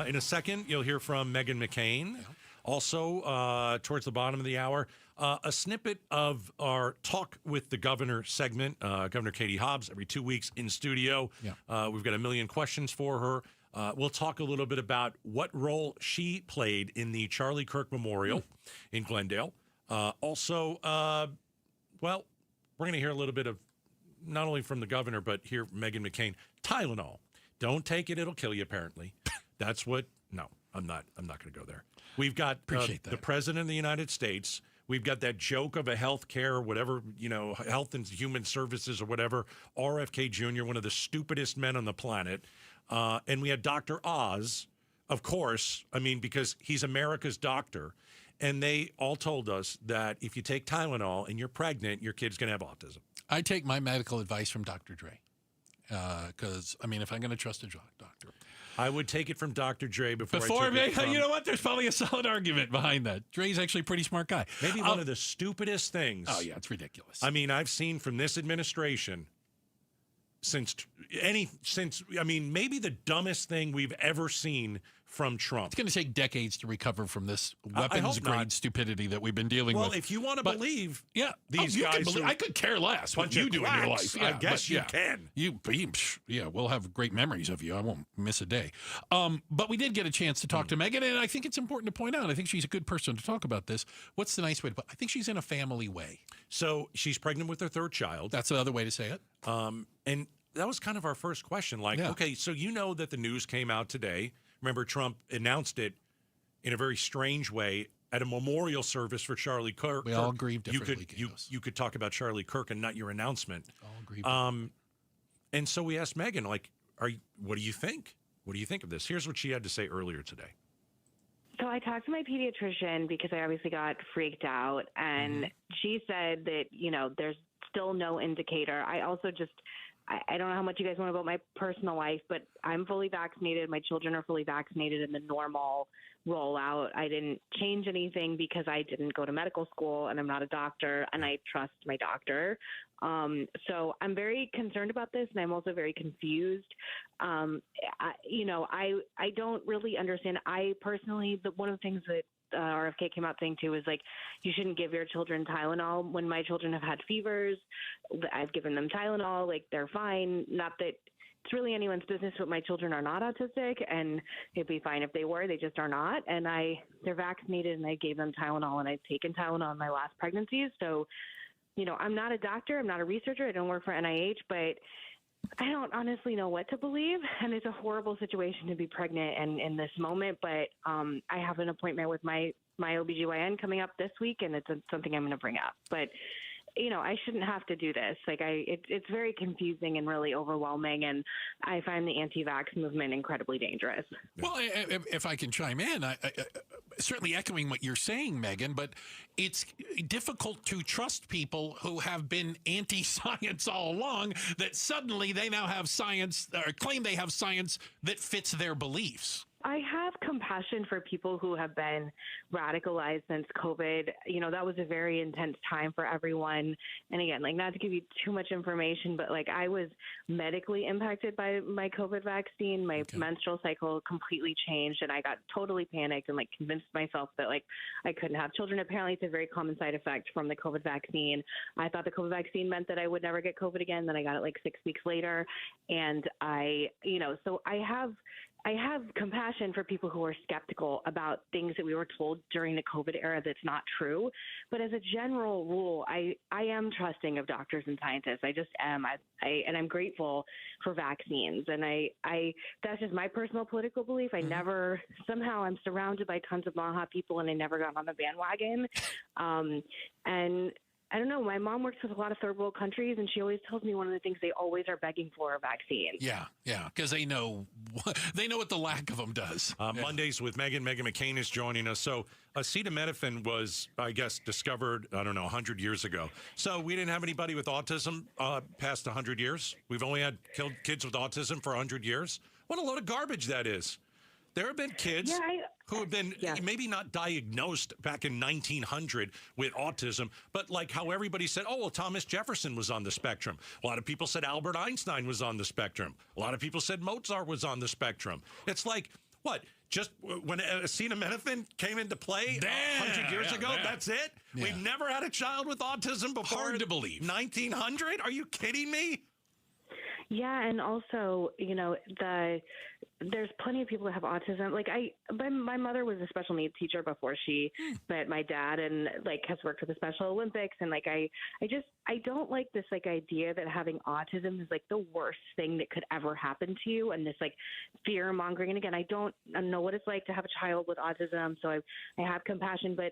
In a second, you'll hear from Meghan McCain. Also, towards the bottom of the hour, a snippet of our Talk with the Governor segment. Governor Katie Hobbs, every 2 weeks in studio. Yeah. We've got a million questions for her. We'll talk a little bit about what role she played in the Charlie Kirk Memorial in Glendale. Also, we're going to hear a little bit of, not only from the governor, but here, Meghan McCain. Tylenol. Don't take it. It'll kill you, apparently. That's what, no, I'm not going to go there. We've got the President of the United States. We've got that joke of a health care, whatever, Health and Human Services or whatever, RFK Jr., one of the stupidest men on the planet. And we had Dr. Oz, of course, because he's America's doctor. And they all told us that if you take Tylenol and you're pregnant, your kid's going to have autism. I take my medical advice from Dr. Dre. Because, if I'm going to trust a doctor. I would take it from Dr. Dre before I took me. it from... You know what? There's probably a solid argument behind that. Dre's actually a pretty smart guy. Maybe one of the stupidest things. Oh, yeah, it's ridiculous. I've seen from this administration maybe the dumbest thing we've ever seen from Trump. It's going to take decades to recover from this weapons-grade stupidity that we've been dealing with. Well, if you want to believe these guys... I could care less what you do in your life. I guess you can. We'll have great memories of you. I won't miss a day. But we did get a chance to talk to Meghan, and I think it's important to point out, I think she's a good person to talk about this. What's the nice way to put it? I think she's in a family way. So she's pregnant with her third child. That's the other way to say it. And that was kind of our first question. Okay, so that the news came out today. Remember, Trump announced it in a very strange way at a memorial service for Charlie Kirk. We all grieved differently. You could talk about Charlie Kirk and not your announcement. All grieved. And so we asked Meghan, what do you think? What do you think of this? Here's what she had to say earlier today. So I talked to my pediatrician because I obviously got freaked out, and she said that, there's still no indicator. I also I don't know how much you guys know about my personal life, but I'm fully vaccinated. My children are fully vaccinated in the normal rollout. I didn't change anything because I didn't go to medical school and I'm not a doctor and I trust my doctor. So I'm very concerned about this, and I'm also very confused. I don't really understand. I personally, one of the things that RFK came out saying too is you shouldn't give your children Tylenol. When my children have had fevers, I've given them Tylenol. They're fine. Not that it's really anyone's business, but my children are not autistic, and it'd be fine if they were. They just are not. And they're vaccinated, and I gave them Tylenol, and I've taken Tylenol in my last pregnancies. So, I'm not a doctor. I'm not a researcher. I don't work for NIH, but I don't honestly know what to believe, and it's a horrible situation to be pregnant and in this moment, but I have an appointment with my OBGYN coming up this week, and it's something I'm going to bring up. But, I shouldn't have to do this. It's very confusing and really overwhelming, and I find the anti-vax movement incredibly dangerous. Well, if I can chime in, I certainly echoing what you're saying, Meghan, but it's difficult to trust people who have been anti-science all along, that suddenly they now have science, or claim they have science that fits their beliefs. I have compassion for people who have been radicalized since COVID. That was a very intense time for everyone. And again, not to give you too much information, but I was medically impacted by my COVID vaccine. My menstrual cycle completely changed, and I got totally panicked and convinced myself that I couldn't have children. Apparently it's a very common side effect from the COVID vaccine. I thought the COVID vaccine meant that I would never get COVID again. Then I got it 6 weeks later. And so I have compassion for people who are skeptical about things that we were told during the COVID era that's not true. But as a general rule, I am trusting of doctors and scientists. I just am. And I'm grateful for vaccines. And that's just my personal political belief. Somehow I'm surrounded by tons of Maha people, and I never got on the bandwagon. And I don't know. My mom works with a lot of third world countries, and she always tells me one of the things they always are begging for are vaccines. Yeah, because they know what the lack of them does. Mondays with Meghan. Meghan McCain is joining us. So acetaminophen was, I guess, discovered, 100 years ago. So we didn't have anybody with autism past 100 years. We've only had killed kids with autism for 100 years. What a load of garbage that is. There have been kids who have been maybe not diagnosed back in 1900 with autism, but how everybody said, Thomas Jefferson was on the spectrum. A lot of people said Albert Einstein was on the spectrum. A lot of people said Mozart was on the spectrum. It's What? Just when acetaminophen came into play 100 years ago, that's it? Yeah. We've never had a child with autism before. Hard to believe. 1900? Are you kidding me? Yeah, and also, there's plenty of people that have autism. Like my mother was a special needs teacher before she met my dad, and has worked with the Special Olympics. And I don't like this idea that having autism is the worst thing that could ever happen to you, and this fear mongering. And again, I don't know what it's like to have a child with autism, so I have compassion, but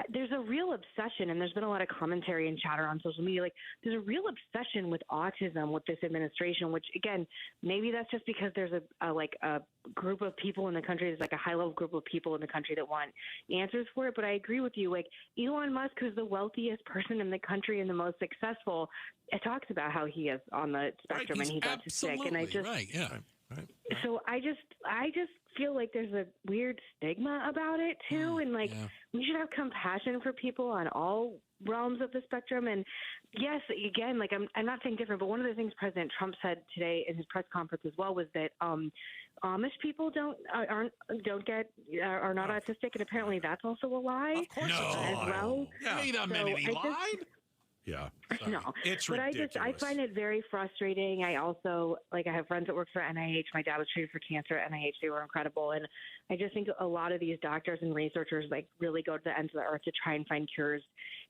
there's a real obsession, and there's been a lot of commentary and chatter on social media. There's a real obsession with autism with this administration, which, again, maybe that's just because there's a group of people in the country. There's a high-level group of people in the country that want answers for it. But I agree with you. Elon Musk, who's the wealthiest person in the country and the most successful, it talks about how he is on the spectrum and he's autistic. And I just right. So I just feel like there's a weird stigma about it too, and we should have compassion for people on all realms of the spectrum. And yes, again, I'm not saying different, but one of the things President Trump said today in his press conference as well was that Amish people are not autistic, and apparently that's also a lie. Of course, as well. Yeah. Wait a minute, he lied. Yeah. No, it's but ridiculous. I find it very frustrating. I also, I have friends that work for NIH. My dad was treated for cancer at NIH. They were incredible. And I just think a lot of these doctors and researchers really go to the ends of the earth to try and find cures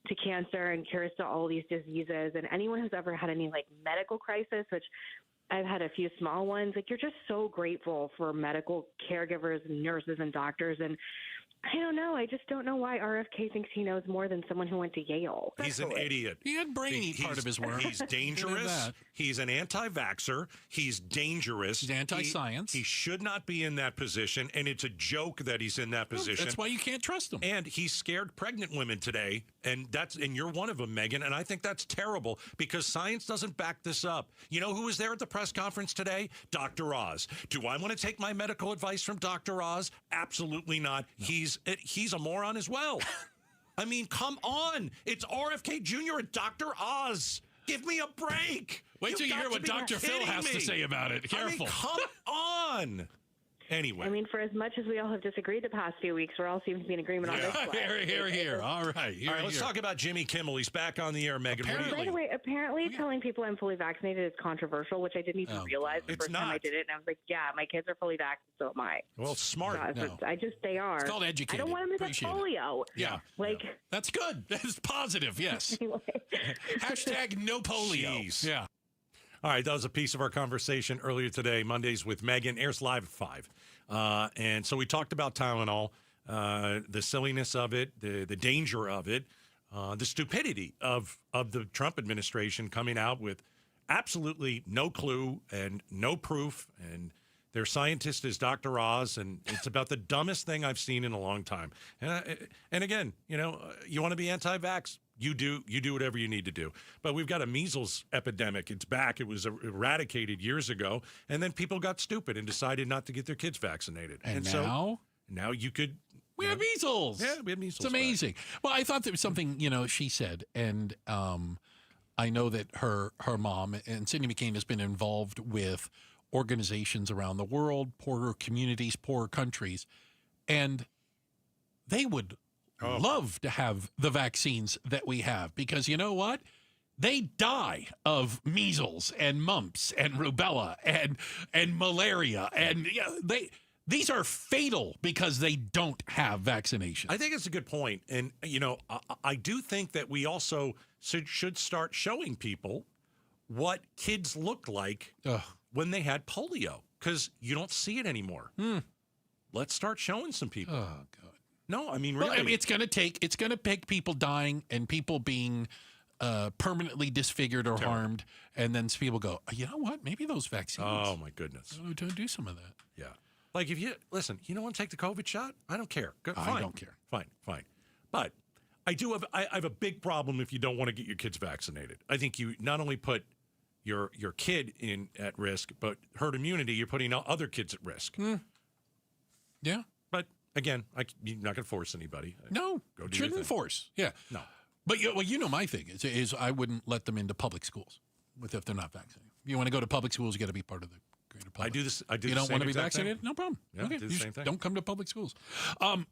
to cancer and cures to all these diseases. And anyone who's ever had any medical crisis, which I've had a few small ones, you're just so grateful for medical caregivers and nurses and doctors. And I don't know. I just don't know why RFK thinks he knows more than someone who went to Yale. He's an idiot. He had brainy part of his work. He's dangerous. He's an anti-vaxxer. He's dangerous. He's anti-science. He should not be in that position, and it's a joke that he's in that position. That's why you can't trust him. And he scared pregnant women today, and you're one of them, Megan, and I think that's terrible because science doesn't back this up. You know who was there at the press conference today? Dr. Oz. Do I want to take my medical advice from Dr. Oz? Absolutely not. No. He's a moron as well. I mean, come on. It's RFK Jr. and Dr. Oz. Give me a break. Wait till you hear what Dr. Phil has to say about it. Careful. Come on. Anyway. I mean, for as much as we all have disagreed the past few weeks, we all seem to be in agreement on this one. Here. All right. Let's talk about Jimmy Kimmel. He's back on the air, Megan. By the way, apparently telling people I'm fully vaccinated is controversial, which I didn't even realize the first time I did it. And I was like, yeah, my kids are fully vaccinated, so am I. Well, smart. They are. It's called educated. I don't want them to get polio. Yeah. That's good. That's positive, yes. Anyway. Hashtag no polio. Jeez. Yeah. All right, that was a piece of our conversation earlier today. Mondays with Megan airs live at 5. And so we talked about Tylenol, the silliness of it, the danger of it, the stupidity of the Trump administration coming out with absolutely no clue and no proof. And their scientist is Dr. Oz, and it's about the dumbest thing I've seen in a long time. And again, you want to be anti-vax? You do whatever you need to do. But we've got a measles epidemic. It's back. It was eradicated years ago. And then people got stupid and decided not to get their kids vaccinated. And now you could... We have measles. Yeah, we have measles. It's amazing. Well, I thought there was something, she said, and I know that her mom and Cindy McCain has been involved with organizations around the world, poorer communities, poorer countries, and they would love to have the vaccines that we have because you know what? They die of measles and mumps and rubella and malaria and these are fatal because they don't have vaccination. I think it's a good point. And, I do think that we also should start showing people what kids looked like when they had polio because you don't see it anymore. Let's start showing some people. Oh, God. No, I mean, really. Well, it's going to take people dying and people being permanently disfigured or harmed. And then people go, you know what? Maybe those vaccines. Oh, my goodness. Do some of that. Yeah. Like if you want to take the COVID shot? I don't care. Fine. I don't care. Fine. But I have a big problem if you don't want to get your kids vaccinated. I think you not only put your kid at risk, but herd immunity, you're putting other kids at risk. Yeah. But again, you're not going to force anybody. No, shouldn't force. Yeah. No. But my thing is I wouldn't let them into public schools if they're not vaccinated. You want to go to public schools, you got to be part of the greater public. I do this. I do. You the don't same want to be exact vaccinated? thing. No problem. Yeah, Okay, do the you same just thing. don't come to public schools.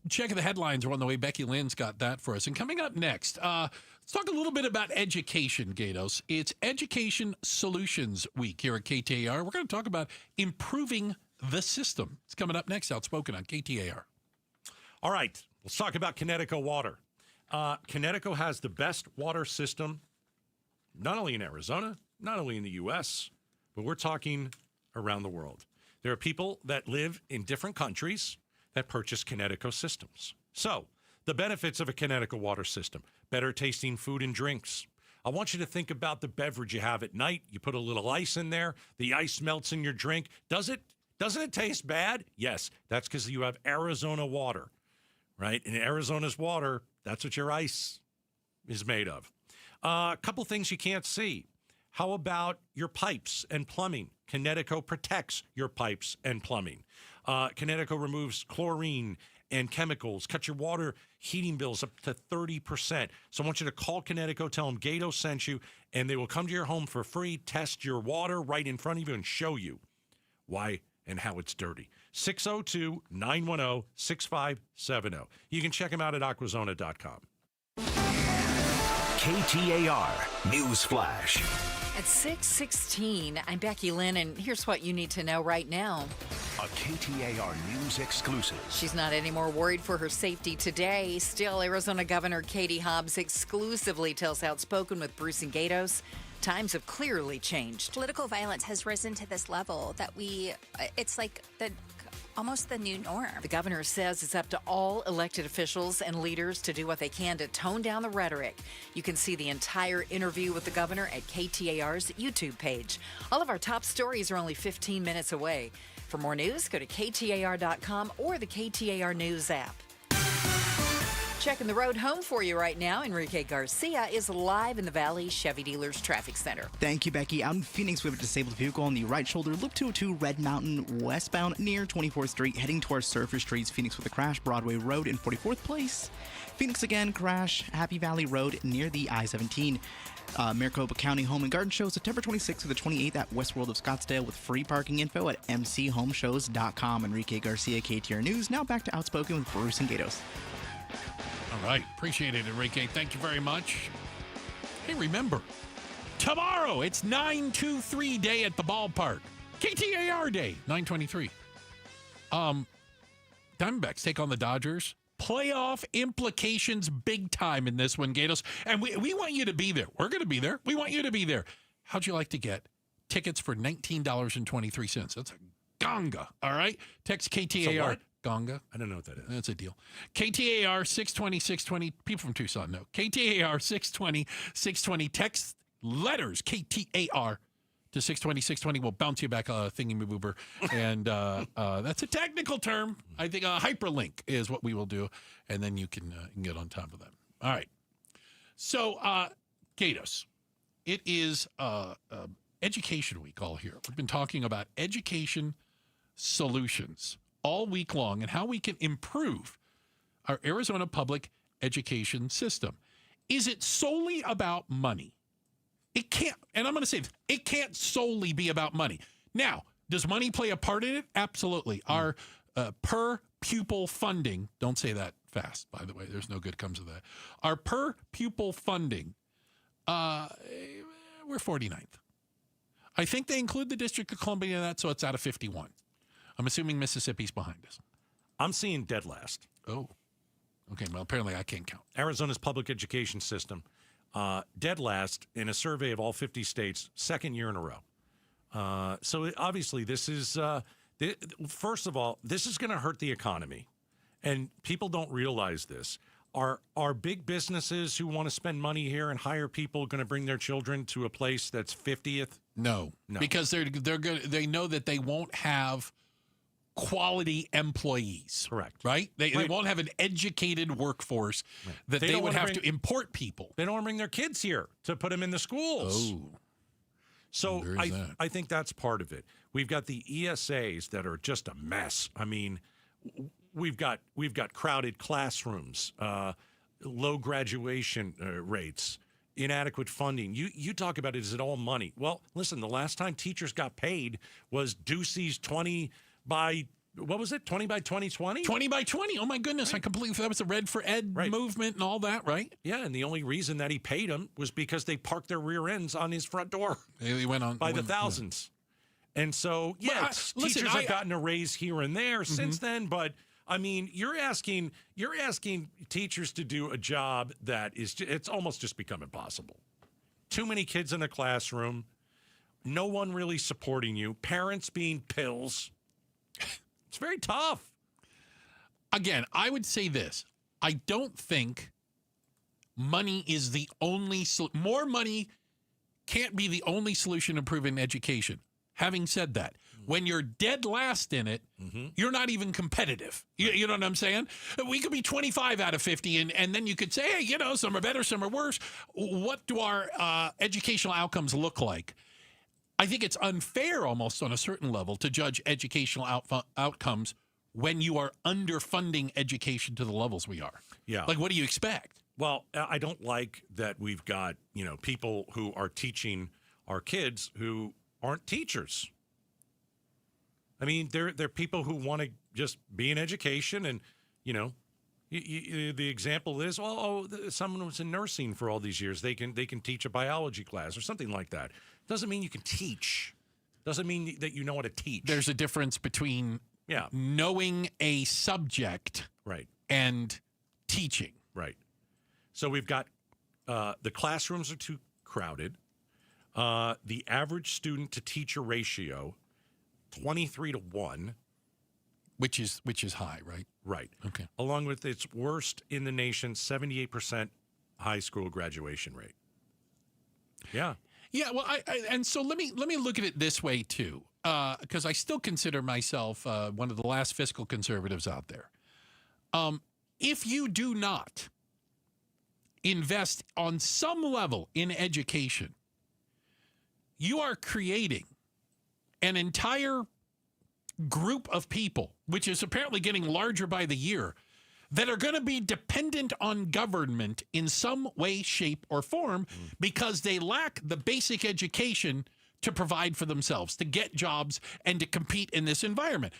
Check the headlines are on the way. Becky Lynn's got that for us. And coming up next, let's talk a little bit about education, Gatos. It's Education Solutions Week here at KTAR. We're going to talk about improving the system. It's coming up next. Outspoken on KTAR. All right, let's talk about Connecticut water. Connecticut has the best water system, not only in Arizona, not only in the U.S., but we're talking around the world. There are people that live in different countries that purchase Connecticut systems. So, the benefits of a Connecticut water system: better tasting food and drinks. I want you to think about the beverage you have at night. You put a little ice in there, the ice melts in your drink. Doesn't it taste bad? Yes, that's because you have Arizona water, right? And Arizona's water, that's what your ice is made of. A couple things you can't see. How about your pipes and plumbing? Connecticut protects your pipes and plumbing. Connecticut removes chlorine and chemicals, cut your water heating bills up to 30%. So I want you to call Connecticut, tell them Gato sent you, and they will come to your home for free, test your water right in front of you, and show you why and how it's dirty. 602-910-6570. You can check them out at aquazona.com. KTAR News Flash. At 6:16, I'm Becky Lynn, and here's what you need to know right now. A KTAR News exclusive. She's not any more worried for her safety today. Still, Arizona Governor Katie Hobbs exclusively tells Outspoken with Bruce and Gatos, times have clearly changed. Political violence has risen to this level that it's like almost the new norm. The governor says it's up to all elected officials and leaders to do what they can to tone down the rhetoric. You can see the entire interview with the governor at KTAR's YouTube page. All of our top stories are only 15 minutes away. For more news, go to KTAR.com or the KTAR News app. Checking the road home for you right now, Enrique Garcia is live in the Valley Chevy Dealers Traffic Center. Thank you, Becky. Out in Phoenix, we have a disabled vehicle on the right shoulder, Loop 202 Red Mountain westbound near 24th Street, heading towards Surface Streets. Phoenix with a crash, Broadway Road in 44th Place. Phoenix again, crash, Happy Valley Road near the I-17. Maricopa County Home and Garden Show, September 26th to the 28th at Westworld of Scottsdale, with free parking info at mchomeshows.com. Enrique Garcia, KTAR News. Now back to Outspoken with Bruce and Gatos. All right. Appreciate it, Enrique. Thank you very much. Hey, remember, tomorrow it's 923 Day at the ballpark. KTAR Day, 923. Diamondbacks take on the Dodgers. Playoff implications big time in this one, Gatos. And we want you to be there. We're going to be there. We want you to be there. How'd you like to get tickets for $19.23? That's a ganga. All right. Text KTAR. So what? Ganga. I don't know what that is. That's a deal. KTAR 620. People from Tucson know. KTAR 620. Text letters KTAR to 620. We'll bounce you back a thingy-maboober. And that's a technical term. I think a hyperlink is what we will do. And then you can get on top of that. All right. So, Gatos, it is Education Week all here. We've been talking about education solutions all week long and how we can improve our Arizona public education system. Is it solely about money? It can't, and I'm going to say this, it can't solely be about money. Now, does money play a part in it? Absolutely. Our per pupil funding, don't say that fast, by the way, there's no good comes of that. Our per pupil funding, we're 49th. I think they include the District of Columbia in that, so it's out of 51. I'm assuming Mississippi's behind us. I'm seeing dead last. Oh, okay. Well, apparently I can't count. Arizona's public education system, dead last in a survey of all 50 states, second year in a row. So obviously this is, first of all, this is going to hurt the economy. And people don't realize this. Are big businesses who want to spend money here and hire people going to bring their children to a place that's 50th? No. Because they know that they won't have quality employees. Correct. Right? They won't have an educated workforce that they would have to import people. They don't want to bring their kids here to put them in the schools. Oh. So I think that's part of it. We've got the ESAs that are just a mess. I mean, we've got crowded classrooms, low graduation rates. inadequate funding. You talk about it, is it all money? Well, listen, the last time teachers got paid was Ducey's 20 by 2020? 20 by 20. Oh, my goodness. Right. I completely forgot that was the Red for Ed movement and all that, right? Yeah, and the only reason that he paid them was because they parked their rear ends on his front door. He went on by the thousands. Yeah. And so, teachers have gotten a raise here and there since then, but I mean, you're asking teachers to do a job that it's almost just become impossible. Too many kids in a classroom, no one really supporting you, parents being pills. It's very tough. Again, I would say this. I don't think money is the only more money can't be the only solution to improving education. Having said that, when you're dead last in it, you're not even competitive. You know what I'm saying? We could be 25 out of 50, and then you could say, hey, some are better, some are worse. What do our educational outcomes look like? I think it's unfair almost on a certain level to judge educational outcomes when you are underfunding education to the levels we are. Yeah. Like, what do you expect? Well, I don't like that we've got, people who are teaching our kids who aren't teachers. I mean, they're people who want to just be in education and, the example is, someone was in nursing for all these years. They can teach a biology class or something like that. Doesn't mean you can teach. Doesn't mean that you know how to teach. There's a difference between knowing a subject and teaching. Right. So we've got the classrooms are too crowded. The average student to teacher ratio, 23-1. Which is high, right? Right. Okay. Along with its worst in the nation, 78% high school graduation rate. Yeah. Yeah, well, and so let me look at it this way too, because I still consider myself one of the last fiscal conservatives out there. If you do not invest on some level in education, you are creating an entire group of people, which is apparently getting larger by the year, that are going to be dependent on government in some way, shape, or form because they lack the basic education to provide for themselves, to get jobs, and to compete in this environment.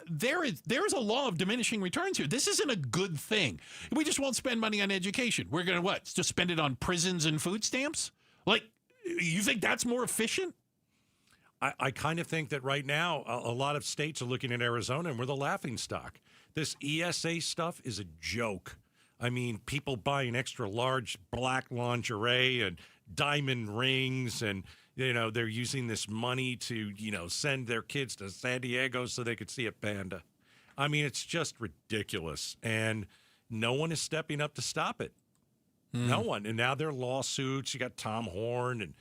There is a law of diminishing returns here. This isn't a good thing. We just won't spend money on education. We're going to just spend it on prisons and food stamps? Like, you think that's more efficient? I kind of think that right now a lot of states are looking at Arizona and we're the laughingstock. This ESA stuff is a joke. I mean, people buying extra large black lingerie and diamond rings, and they're using this money to send their kids to San Diego so they could see a panda. I mean, it's just ridiculous, and no one is stepping up to stop it. No one. And now there are lawsuits. You got Tom Horn and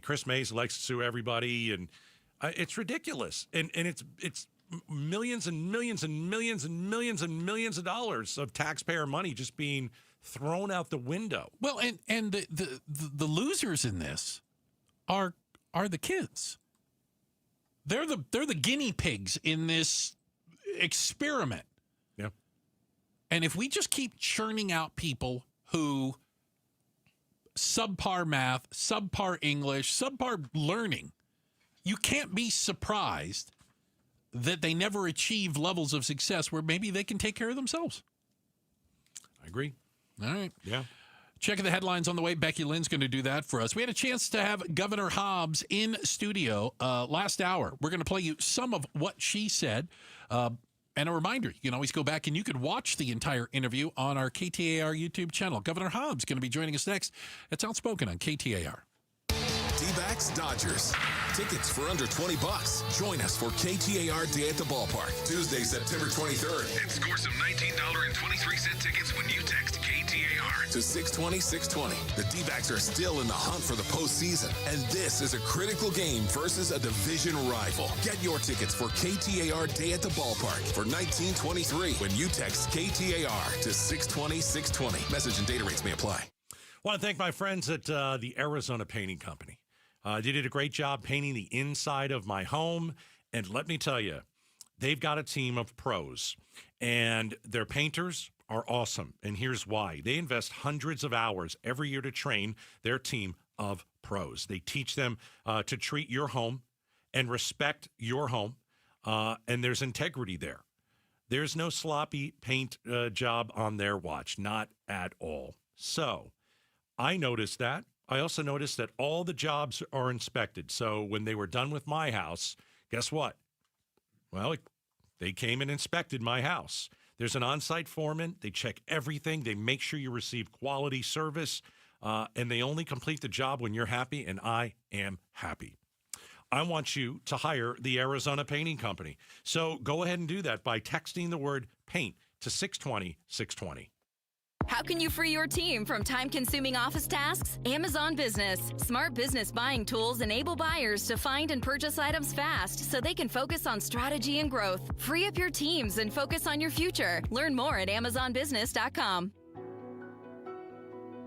Chris Mays likes to sue everybody, and it's ridiculous. And it's millions and millions and millions and millions and millions of dollars of taxpayer money just being thrown out the window. Well, and the losers in this are the kids. They're the guinea pigs in this experiment. Yeah. And if we just keep churning out people who subpar math, subpar English, subpar learning, you can't be surprised that they never achieve levels of success where maybe they can take care of themselves. I agree. All right. Yeah. Checking the headlines on the way. Becky Lynn's going to do that for us. We had a chance to have Governor Hobbs in studio last hour. We're going to play you some of what she said. And a reminder, you can always go back and you could watch the entire interview on our KTAR YouTube channel. Governor Hobbs going to be joining us next. It's Outspoken on KTAR. D-backs Dodgers. Tickets for under $20. Join us for KTAR Day at the Ballpark, Tuesday, September 23rd. And score some $19.23 tickets when you text KTAR to 620-620. The D-backs are still in the hunt for the postseason, and this is a critical game versus a division rival. Get your tickets for KTAR Day at the Ballpark for $19.23 when you text KTAR to 620-620. Message and data rates may apply. I want to thank my friends at the Arizona Painting Company. They did a great job painting the inside of my home. And let me tell you, they've got a team of pros. And their painters are awesome, and here's why. They invest hundreds of hours every year to train their team of pros. They teach them to treat your home and respect your home, and there's integrity there. There's no sloppy paint job on their watch, not at all. So I noticed that. I also noticed that all the jobs are inspected. So when they were done with my house, guess what? Well, they came and inspected my house. There's an on-site foreman. They check everything. They make sure you receive quality service, and they only complete the job when you're happy, and I am happy. I want you to hire the Arizona Painting Company. So go ahead and do that by texting the word paint to 620-620. How can you free your team from time-consuming office tasks? Amazon Business. Smart business buying tools enable buyers to find and purchase items fast so they can focus on strategy and growth. Free up your teams and focus on your future. Learn more at amazonbusiness.com.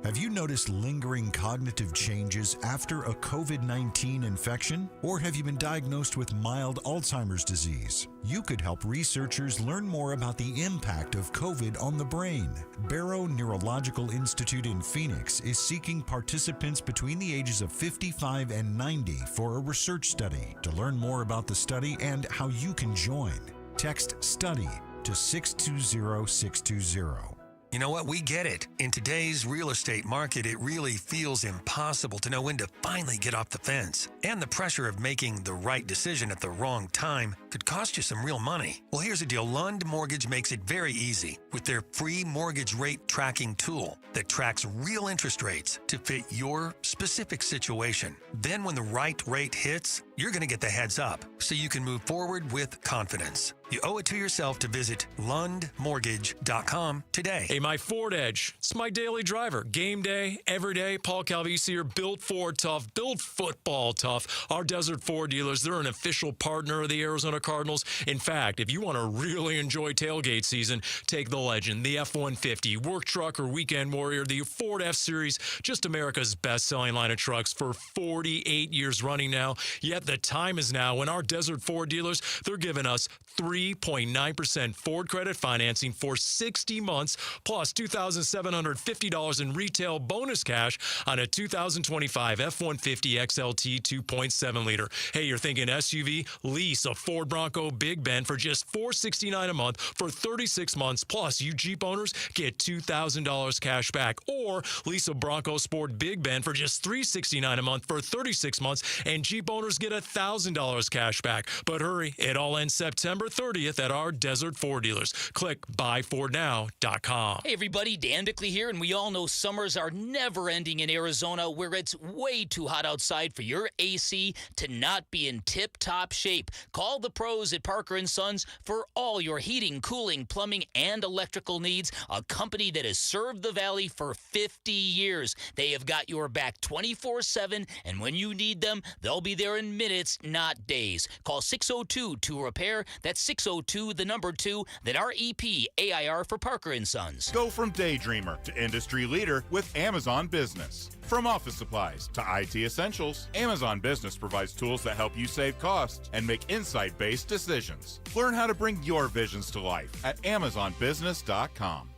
Have you noticed lingering cognitive changes after a COVID-19 infection? Or have you been diagnosed with mild Alzheimer's disease? You could help researchers learn more about the impact of COVID on the brain. Barrow Neurological Institute in Phoenix is seeking participants between the ages of 55 and 90 for a research study. To learn more about the study and how you can join, text STUDY to 620-620. You know what? We get it. In today's real estate market, it really feels impossible to know when to finally get off the fence. And the pressure of making the right decision at the wrong time could cost you some real money. Well, here's the deal. Lund Mortgage makes it very easy with their free mortgage rate tracking tool that tracks real interest rates to fit your specific situation. Then when the right rate hits, you're going to get the heads up so you can move forward with confidence. You owe it to yourself to visit lundmortgage.com today. Hey, my Ford Edge. It's my daily driver. Game day, every day. Paul Calvisi here. Built Ford tough. Built football tough. Our Desert Ford dealers, they're an official partner of the Arizona Cardinals. In fact, if you want to really enjoy tailgate season, take the Legend, the F-150, work truck or weekend warrior, the Ford F-Series, just America's best-selling line of trucks for 48 years running now. Yet the time is now when our Desert Ford dealers, they're giving us 3.9% Ford credit financing for 60 months, plus $2,750 in retail bonus cash on a 2025 F-150 XLT 2.7 liter. Hey, you're thinking SUV? Lease a Ford Bronco Big Ben for just $469 a month for 36 months, plus you Jeep owners get $2,000 cash back. Or lease a Bronco Sport Big Ben for just $369 a month for 36 months, and Jeep owners get $1,000 cash back. But hurry, it all ends September 30th at our Desert Ford dealers. Click buyfordnow.com. Hey everybody, Dan Bickley here, and we all know summers are never ending in Arizona, where it's way too hot outside for your AC to not be in tip-top shape. Call the pros at Parker & Sons for all your heating, cooling, plumbing, and electrical needs, a company that has served the Valley for 50 years. They have got your back 24/7, and when you need them, they'll be there in minutes, not days. Call 602-2-REPAIR. That's 602, the number 2, then REP AIR for Parker & Sons. Go from daydreamer to industry leader with Amazon Business. From office supplies to IT essentials, Amazon Business provides tools that help you save costs and make insight-based decisions. Learn how to bring your visions to life at AmazonBusiness.com.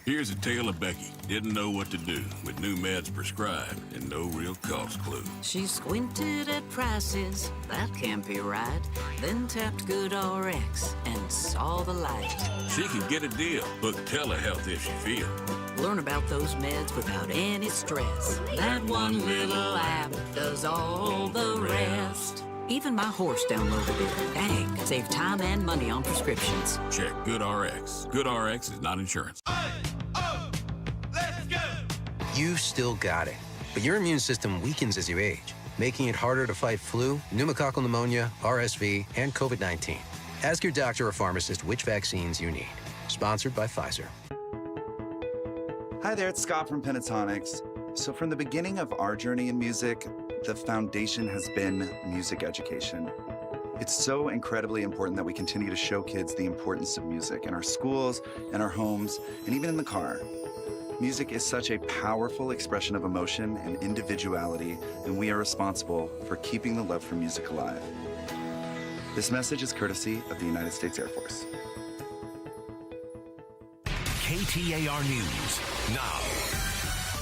Here's a tale of Becky. Didn't know what to do with new meds prescribed and no real cost clue. She squinted at prices, that can't be right. Then tapped GoodRx and saw the light. She can get a deal. Book telehealth if she feels. Learn about those meds without any stress. That one little app does all the rest. Even my horse downloaded it. Dang, save time and money on prescriptions. Check GoodRx. GoodRx is not insurance. You still got it, but your immune system weakens as you age, making it harder to fight flu, pneumococcal pneumonia, RSV, and COVID-19. Ask your doctor or pharmacist which vaccines you need. Sponsored by Pfizer. Hi there, it's Scott from Pentatonics. So from the beginning of our journey in music, the foundation has been music education. It's so incredibly important that we continue to show kids the importance of music in our schools, in our homes, and even in the car. Music is such a powerful expression of emotion and individuality, and we are responsible for keeping the love for music alive. This message is courtesy of the United States Air Force. KTAR News now.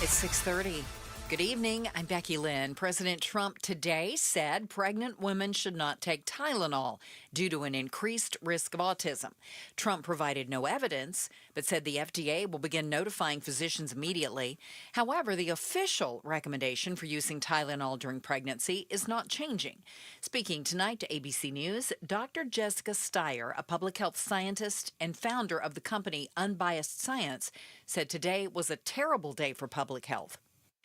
It's 6:30. Good evening. I'm Becky Lynn. President Trump today said pregnant women should not take Tylenol due to an increased risk of autism. Trump provided no evidence, but said the FDA will begin notifying physicians immediately. However, the official recommendation for using Tylenol during pregnancy is not changing. Speaking tonight to ABC News, Dr. Jessica Steyer, a public health scientist and founder of the company Unbiased Science, said today was a terrible day for public health.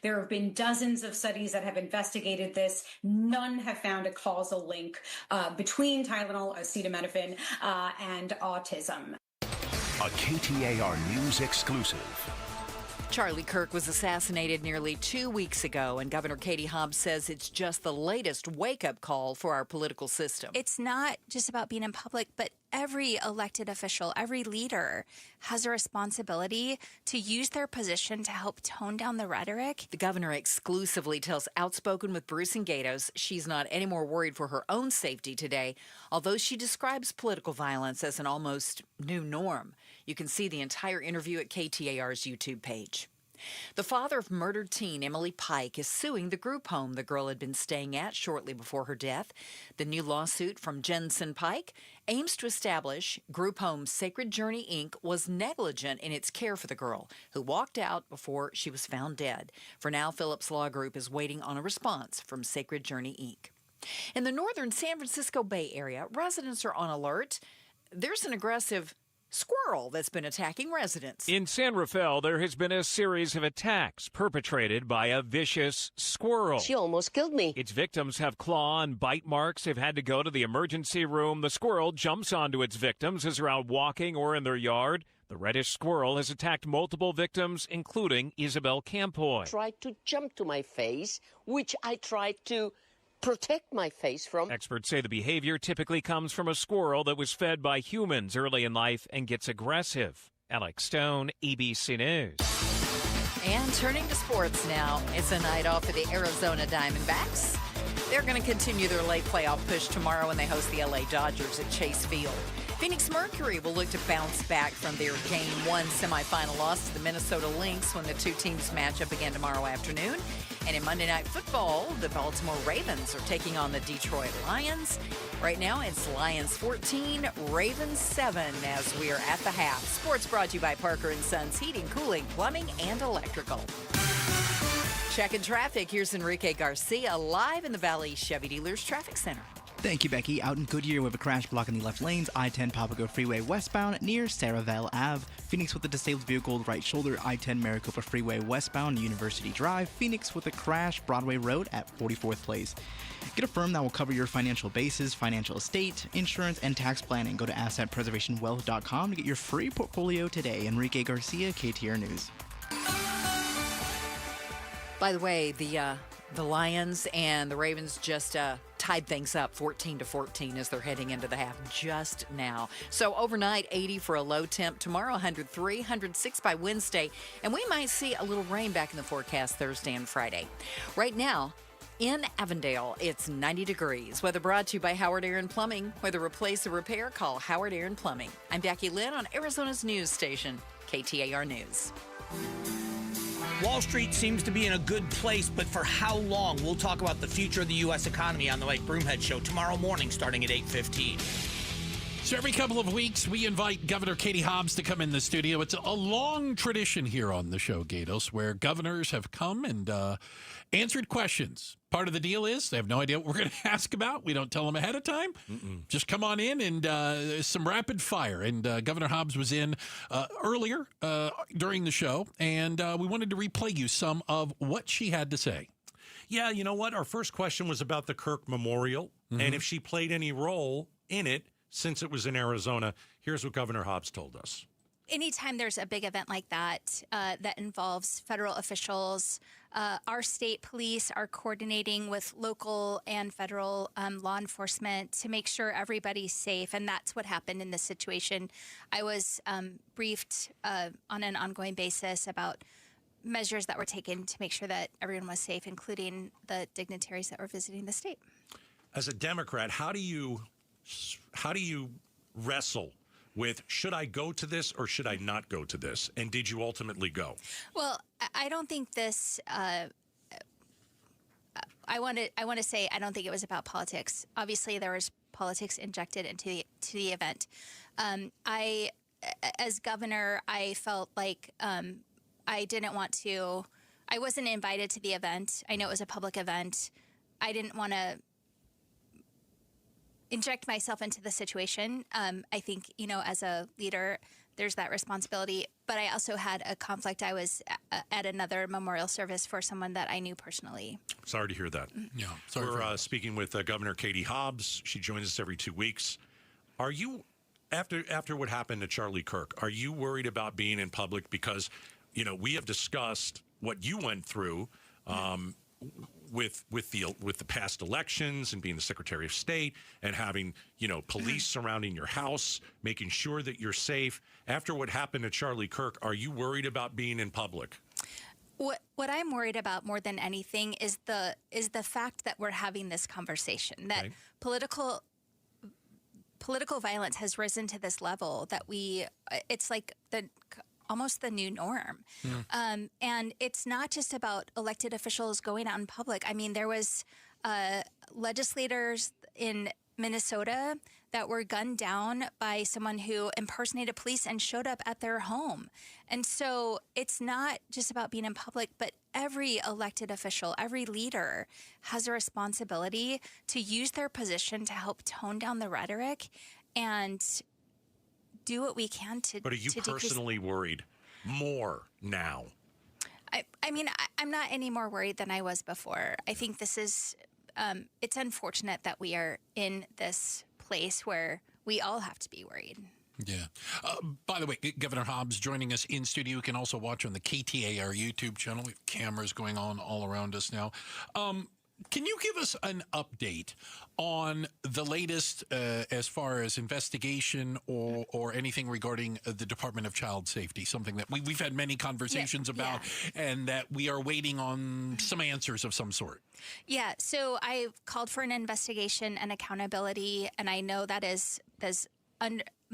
There have been dozens of studies that have investigated this. None have found a causal link between Tylenol, acetaminophen, and autism. A KTAR News exclusive. Charlie Kirk was assassinated nearly 2 weeks ago, and Governor Katie Hobbs says it's just the latest wake-up call for our political system. It's not just about being in public, but every elected official, every leader has a responsibility to use their position to help tone down the rhetoric. The governor exclusively tells Outspoken with Bruce and Gatos she's not any more worried for her own safety today, although she describes political violence as an almost new norm. You can see the entire interview at KTAR's YouTube page. The father of murdered teen Emily Pike is suing the group home the girl had been staying at shortly before her death. The new lawsuit from Jensen Pike aims to establish group home Sacred Journey, Inc. was negligent in its care for the girl, who walked out before she was found dead. For now, Phillips Law Group is waiting on a response from Sacred Journey, Inc. In the northern San Francisco Bay Area, residents are on alert. There's an aggressive squirrel that's been attacking residents. In San Rafael, there has been a series of attacks perpetrated by a vicious squirrel. She almost killed me. Its victims have claw and bite marks. They've had to go to the emergency room. The squirrel jumps onto its victims as they're out walking or in their yard. The reddish squirrel has attacked multiple victims, including Isabel Campoy. Tried to jump to my face, which I tried to protect my face from. Experts say the behavior typically comes from a squirrel that was fed by humans early in life and gets aggressive. Alex Stone, ABC News. And turning to sports now, it's a night off for the Arizona Diamondbacks. They're going to continue their late playoff push tomorrow when they host the LA Dodgers at Chase Field. Phoenix Mercury will look to bounce back from their Game 1 semifinal loss to the Minnesota Lynx when the two teams match up again tomorrow afternoon. And in Monday Night Football, the Baltimore Ravens are taking on the Detroit Lions. Right now, it's Lions 14, Ravens 7 as we are at the half. Sports brought to you by Parker & Sons Heating, Cooling, Plumbing, and Electrical. Checking traffic, here's Enrique Garcia live in the Valley Chevy Dealers Traffic Center. Thank you, Becky. Out in Goodyear, we have a crash blocking the left lanes, I-10 Papago Freeway westbound near Saravelle Ave. Phoenix with a disabled vehicle, right shoulder, I-10 Maricopa Freeway westbound, University Drive. Phoenix with a crash, Broadway Road at 44th Place. Get a firm that will cover your financial basis, financial estate, insurance, and tax planning. Go to assetpreservationwealth.com to get your free portfolio today. Enrique Garcia, KTAR News. By the way, the Lions and the Ravens just tied things up 14-14 as they're heading into the half just now. So overnight, 80 for a low temp. Tomorrow, 103, 106 by Wednesday. And we might see a little rain back in the forecast Thursday and Friday. Right now, in Avondale, it's 90 degrees. Weather brought to you by Howard Aaron Plumbing. Whether replace or repair, call Howard Aaron Plumbing. I'm Becky Lynn on Arizona's news station, KTAR News. Wall Street seems to be in a good place, but for how long? We'll talk about the future of the U.S. economy on the Mike Broomhead Show tomorrow morning starting at 8:15. So every couple of weeks, we invite Governor Katie Hobbs to come in the studio. It's a long tradition here on the show, Gatos, where governors have come and answered questions. Part of the deal is they have no idea what we're going to ask about. We don't tell them ahead of time. Just come on in and some rapid fire. And Governor Hobbs was in earlier during the show, and we wanted to replay you some of what she had to say. Yeah, you know what? Our first question was about the Kirk Memorial and if she played any role in it since it was in Arizona. Here's what Governor Hobbs told us. Anytime there's a big event like that that involves federal officials, our state police are coordinating with local and federal law enforcement to make sure everybody's safe, and that's what happened in this situation. I was briefed on an ongoing basis about measures that were taken to make sure that everyone was safe, including the dignitaries that were visiting the state. As a Democrat, how do you wrestle with, should I go to this or should I not go to this? And did you ultimately go? Well, I don't think this. I want to say I don't think it was about politics. Obviously, there was politics injected into the event. As governor, I felt like I didn't want to. I wasn't invited to the event. I know it was a public event. I didn't want to inject myself into the situation. I think, as a leader, there's that responsibility. But I also had a conflict. I was at another memorial service for someone that I knew personally. Sorry to hear that. Yeah, We're speaking with Governor Katie Hobbs. She joins us every 2 weeks. Are you, after what happened to Charlie Kirk, are you worried about being in public? Because, we have discussed what you went through with the past elections and being the Secretary of State and having, police surrounding your house, making sure that you're safe. After what happened to Charlie Kirk, are you worried about being in public? What I'm worried about more than anything is the fact that we're having this conversation, that political violence has risen to this level that it's like almost the new norm. And it's not just about elected officials going out in public. I mean, there was legislators in Minnesota that were gunned down by someone who impersonated police and showed up at their home. And so it's not just about being in public, but every elected official, every leader has a responsibility to use their position to help tone down the rhetoric and do what we can to. But are you personally worried more now? I mean, I'm not any more worried than I was before. I think this is, it's unfortunate that we are in this place where we all have to be worried. Yeah. By the way, Governor Hobbs joining us in studio. You can also watch on the KTAR YouTube channel. We have cameras going on all around us now. Can you give us an update on the latest as far as investigation or anything regarding the Department of Child Safety, something that we've had many conversations about and that we are waiting on some answers of some sort? Yeah, so I called for an investigation and accountability, and I know that is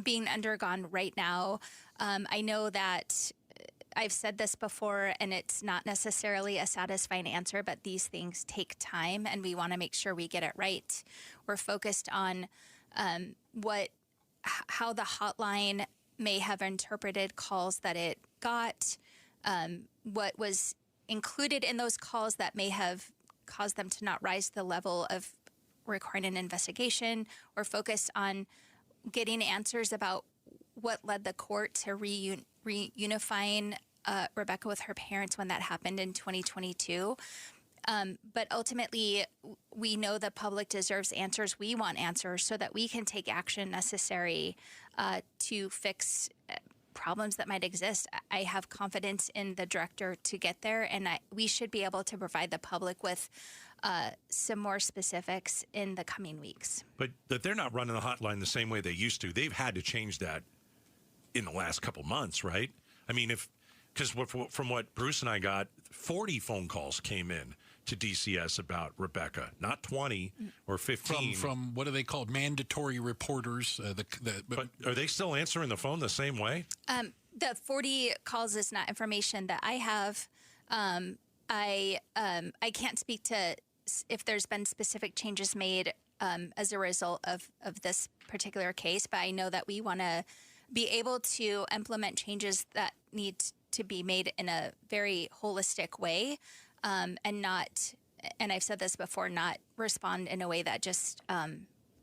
being undergone right now. I know that I've said this before, and it's not necessarily a satisfying answer, but these things take time, and we want to make sure we get it right. We're focused on how the hotline may have interpreted calls that it got, what was included in those calls that may have caused them to not rise to the level of requiring an investigation. We're focused on getting answers about what led the court to reunifying Rebecca with her parents when that happened in 2022. But ultimately, we know the public deserves answers. We want answers so that we can take action necessary to fix problems that might exist. I have confidence in the director to get there, and we should be able to provide the public with some more specifics in the coming weeks. But that they're not running the hotline the same way they used to. They've had to change that in the last couple months, right? I mean, because from what Bruce and I got, 40 phone calls came in to DCS about Rebecca, not 20 or 15. From what are they called? Mandatory reporters. But are they still answering the phone the same way? The 40 calls is not information that I have. I can't speak to if there's been specific changes made as a result of this particular case, but I know that we want to be able to implement changes that need to be made in a very holistic way, and not, and I've said this before, not respond in a way that just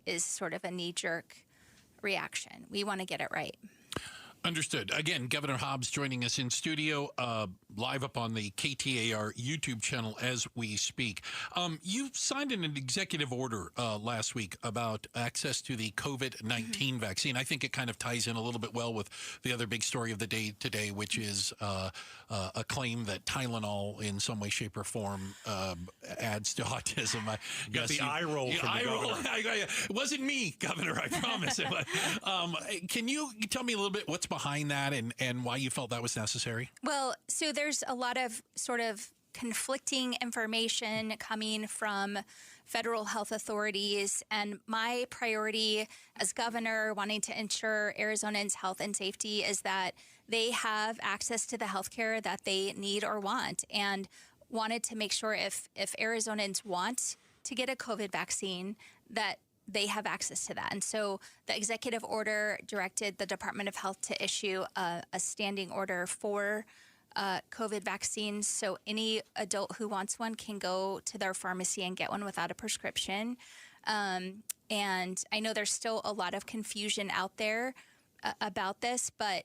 is sort of a knee-jerk reaction. We want to get it right. Understood. Again, Governor Hobbs joining us in studio, live up on the KTAR YouTube channel as we speak. You signed an executive order last week about access to the COVID-19 vaccine. I think it kind of ties in a little bit well with the other big story of the day today, which is a claim that Tylenol in some way, shape, or form adds to autism. Got the eye roll from the governor. It wasn't me, Governor, I promise. Can you tell me a little bit what's behind that and why you felt that was necessary? Well, so there's a lot of sort of conflicting information coming from federal health authorities. And my priority as governor, wanting to ensure Arizonans' health and safety, is that they have access to the health care that they need or want, and wanted to make sure if Arizonans want to get a COVID vaccine, that they have access to that. And so the executive order directed the Department of Health to issue a standing order for COVID vaccines. So any adult who wants one can go to their pharmacy and get one without a prescription. And I know there's still a lot of confusion out there about this, but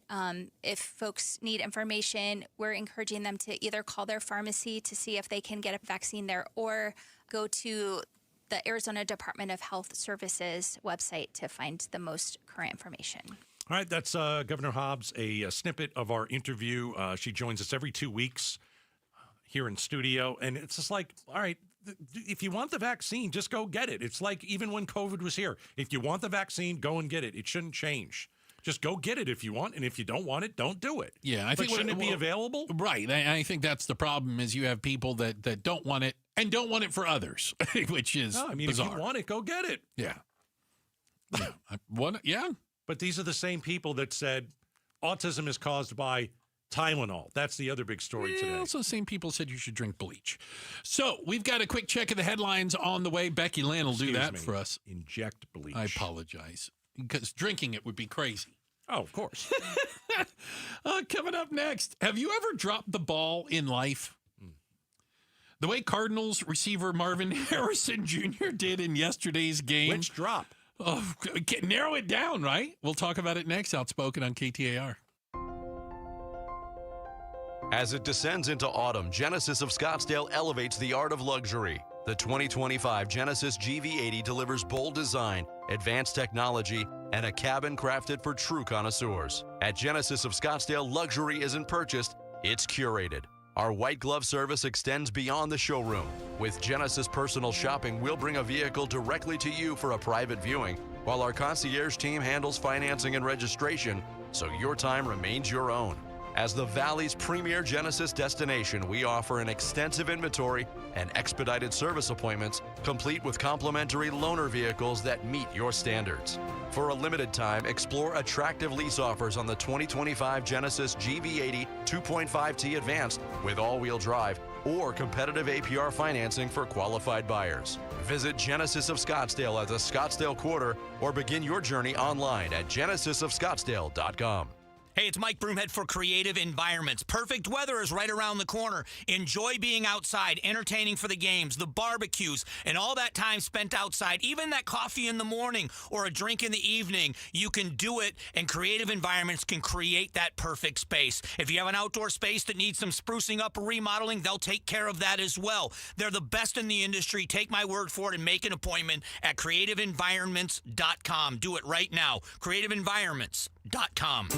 if folks need information, we're encouraging them to either call their pharmacy to see if they can get a vaccine there, or go to the Arizona Department of Health Services website to find the most current information. All right, that's Governor Hobbs, a snippet of our interview. She joins us every 2 weeks here in studio, and it's just like, all right, if you want the vaccine, just go get it. It's like even when COVID was here. If you want the vaccine, go and get it. It shouldn't change. Just go get it if you want, and if you don't want it, don't do it. Yeah, I think shouldn't it be available? Right. I think that's the problem, is you have people that don't want it and don't want it for others, which is bizarre. If you want it, go get it. Yeah. Yeah. But these are the same people that said autism is caused by Tylenol. That's the other big story today. Also, the same people said you should drink bleach. So we've got a quick check of the headlines on the way. Becky Lynn will do that for us. Inject bleach. I apologize, because drinking it would be crazy. Oh, of course. Coming up next, have you ever dropped the ball in life? The way Cardinals receiver Marvin Harrison Jr. did in yesterday's game. Which drop? Oh, narrow it down, right? We'll talk about it next. Outspoken on KTAR. As it descends into autumn, Genesis of Scottsdale elevates the art of luxury. The 2025 Genesis GV80 delivers bold design, advanced technology, and a cabin crafted for true connoisseurs. At Genesis of Scottsdale, luxury isn't purchased, it's curated. Our white glove service extends beyond the showroom. With Genesis Personal Shopping, we'll bring a vehicle directly to you for a private viewing, while our concierge team handles financing and registration, so your time remains your own. As the Valley's premier Genesis destination, we offer an extensive inventory and expedited service appointments, complete with complimentary loaner vehicles that meet your standards. For a limited time, explore attractive lease offers on the 2025 Genesis GV80 2.5T Advanced with all-wheel drive, or competitive APR financing for qualified buyers. Visit Genesis of Scottsdale at the Scottsdale Quarter, or begin your journey online at genesisofscottsdale.com. Hey, it's Mike Broomhead for Creative Environments. Perfect weather is right around the corner. Enjoy being outside, entertaining for the games, the barbecues, and all that time spent outside, even that coffee in the morning or a drink in the evening. You can do it, and Creative Environments can create that perfect space. If you have an outdoor space that needs some sprucing up or remodeling, they'll take care of that as well. They're the best in the industry. Take my word for it and make an appointment at creativeenvironments.com. Do it right now. creativeenvironments.com.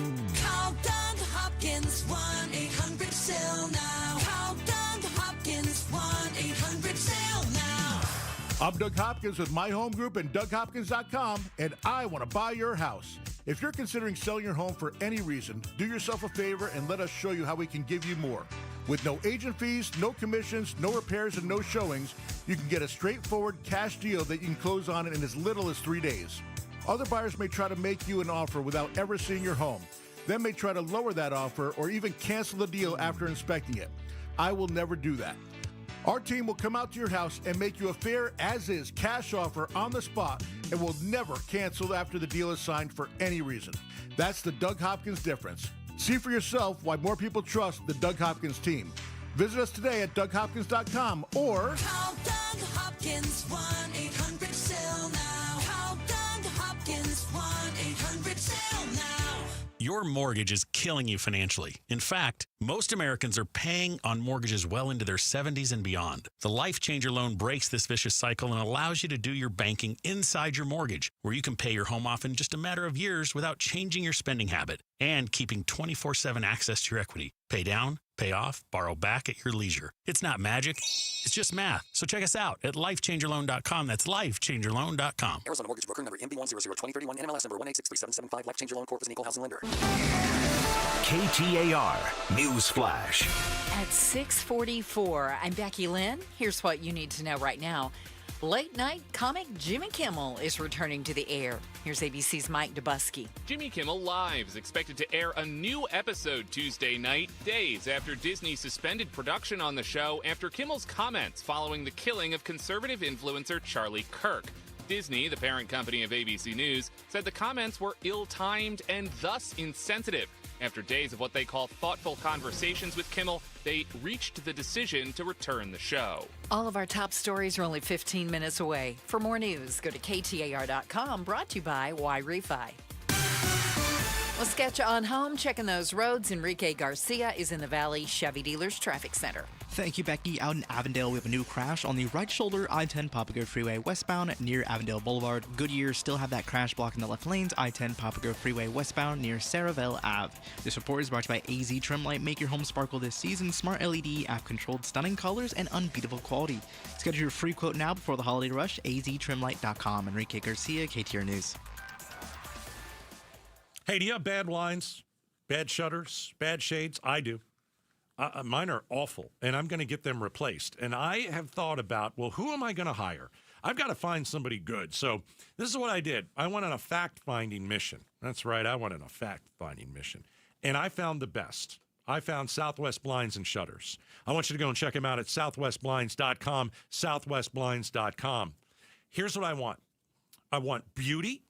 Call Doug Hopkins, 1-800-SALE now. Call Doug Hopkins, 1-800-SALE now. I'm Doug Hopkins with My Home Group and DougHopkins.com, and I want to buy your house. If you're considering selling your home for any reason, do yourself a favor and let us show you how we can give you more. With no agent fees, no commissions, no repairs, and no showings, you can get a straightforward cash deal that you can close on in as little as 3 days. Other buyers may try to make you an offer without ever seeing your home. Then may try to lower that offer or even cancel the deal after inspecting it. I will never do that. Our team will come out to your house and make you a fair as-is cash offer on the spot, and will never cancel after the deal is signed for any reason. That's the Doug Hopkins difference. See for yourself why more people trust the Doug Hopkins team. Visit us today at DougHopkins.com or call Doug Hopkins, 1-800-SALE now. Call Doug Hopkins, 1-800-SALE now. Your mortgage is killing you financially. In fact, most Americans are paying on mortgages well into their 70s and beyond. The Life Changer loan breaks this vicious cycle and allows you to do your banking inside your mortgage, where you can pay your home off in just a matter of years without changing your spending habit. and keeping 24/7 access to your equity. Pay down, pay off, borrow back at your leisure. It's not magic. It's just math. So check us out at lifechangerloan.com. That's lifechangerloan.com. Arizona Mortgage Broker number MB1002031, NMLS number 1863775. Life Changer Loan Corp is an equal housing lender. KTAR News Flash. At 6:44, I'm Becky Lynn. Here's what you need to know right now. Late night comic Jimmy Kimmel is returning to the air. Here's ABC's Mike Dubusky. Jimmy Kimmel Live is expected to air a new episode Tuesday night, days after Disney suspended production on the show after Kimmel's comments following the killing of conservative influencer Charlie Kirk. Disney, the parent company of ABC News, said the comments were ill-timed and thus insensitive. After days of what they call thoughtful conversations with Kimmel, they reached the decision to return the show. All of our top stories are only 15 minutes away. For more news, go to KTAR.com, brought to you by Y-Refi. Let's get you on home, checking those roads. Enrique Garcia is in the Valley Chevy Dealers Traffic Center. Thank you, Becky. Out in Avondale, we have a new crash on the right shoulder, I-10 Papago Freeway westbound near Avondale Boulevard. Goodyear still have that crash blocking the left lanes, I-10 Papago Freeway westbound near Saraville Ave. This report is brought to you by AZ Trim Light. Make your home sparkle this season. Smart LED, app-controlled, stunning colors, and unbeatable quality. Schedule your free quote now before the holiday rush. aztrimlight.com. Enrique Garcia, KTAR News. Hey, do you have bad blinds, bad shutters, bad shades? I do. Mine are awful, and I'm going to get them replaced. And I have thought about, well, who am I going to hire? I've got to find somebody good. So this is what I did. I went on a fact-finding mission. That's right. I went on a fact-finding mission. And I found the best. I found Southwest Blinds and Shutters. I want you to go and check them out at southwestblinds.com, southwestblinds.com. Here's what I want. I want beauty.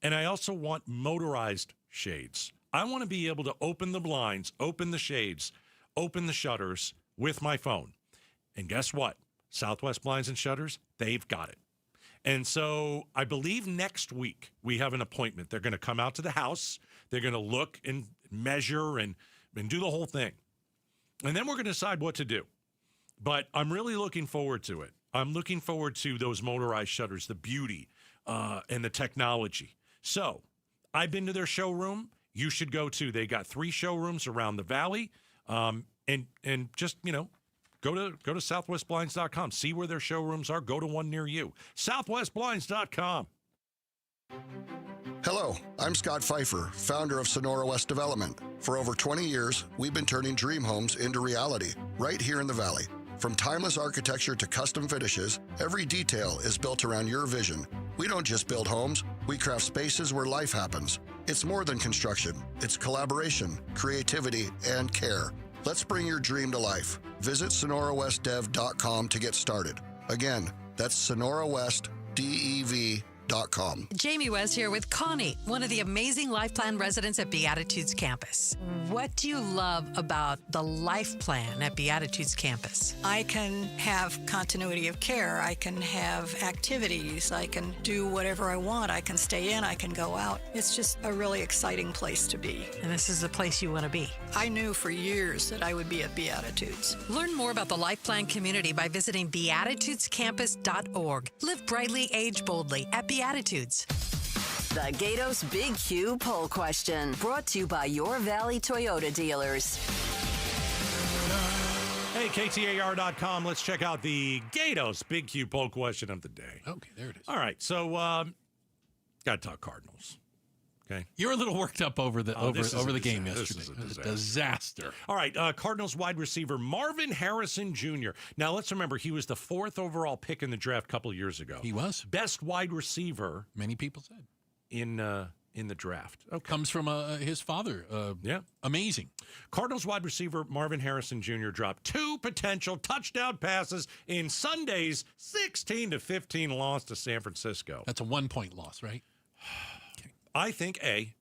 And I also want motorized shades. I want to be able to open the blinds, open the shades, open the shutters with my phone. And guess what? Southwest Blinds and Shutters, they've got it. And so I believe next week we have an appointment. They're going to come out to the house. They're going to look and measure and do the whole thing. And then we're going to decide what to do. But I'm really looking forward to it. I'm looking forward to those motorized shutters, the beauty and the technology. So I've been to their showroom. You should go too. They got 3 showrooms around the valley. And just, go to southwestblinds.com. See where their showrooms are. Go to one near you. southwestblinds.com. Hello, I'm Scott Pfeiffer, founder of Sonora West Development. For over 20 years, we've been turning dream homes into reality right here in the valley. From timeless architecture to custom finishes, every detail is built around your vision. We don't just build homes, we craft spaces where life happens. It's more than construction. It's collaboration, creativity, and care. Let's bring your dream to life. Visit sonorawestdev.com to get started. Again, that's sonorawestdev.com. Jamie West here with Connie, one of the amazing Life Plan residents at Beatitudes Campus. What do you love about the Life Plan at Beatitudes Campus? I can have continuity of care. I can have activities. I can do whatever I want. I can stay in. I can go out. It's just a really exciting place to be. And this is the place you want to be. I knew for years that I would be at Beatitudes. Learn more about the Life Plan community by visiting beatitudescampus.org. Live brightly, age boldly at Beatitudes. The Gatos Big Q poll question, brought to you by your Valley Toyota dealers. Hey, KTAR.com. Let's check out the Gatos Big Q poll question of the day. Okay, there it is. All right, so got to talk Cardinals. Okay, you're a little worked up over the game yesterday. This is a disaster. All right, Cardinals wide receiver Marvin Harrison Jr. Now let's remember he was the 4th overall pick in the draft a couple of years ago. He was best wide receiver. Many people said in the draft. Okay. Comes from his father. Yeah, amazing. Cardinals wide receiver Marvin Harrison Jr. dropped 2 potential touchdown passes in Sunday's 16-15 loss to San Francisco. That's a 1-point loss, right? I think A.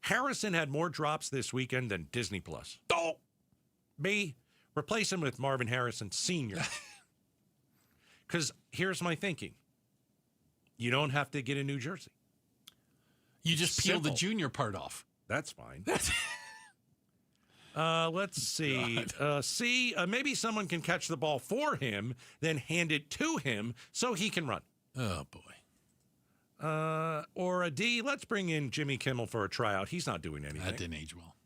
Harrison had more drops this weekend than Disney Plus. B. Replace him with Marvin Harrison Sr. Because here's my thinking. You don't have to get a new jersey. You just peel the junior part off. That's fine. Let's see. C. Maybe someone can catch the ball for him, then hand it to him so he can run. Oh, boy. Or a D, let's bring in Jimmy Kimmel for a tryout. He's not doing anything. That didn't age well.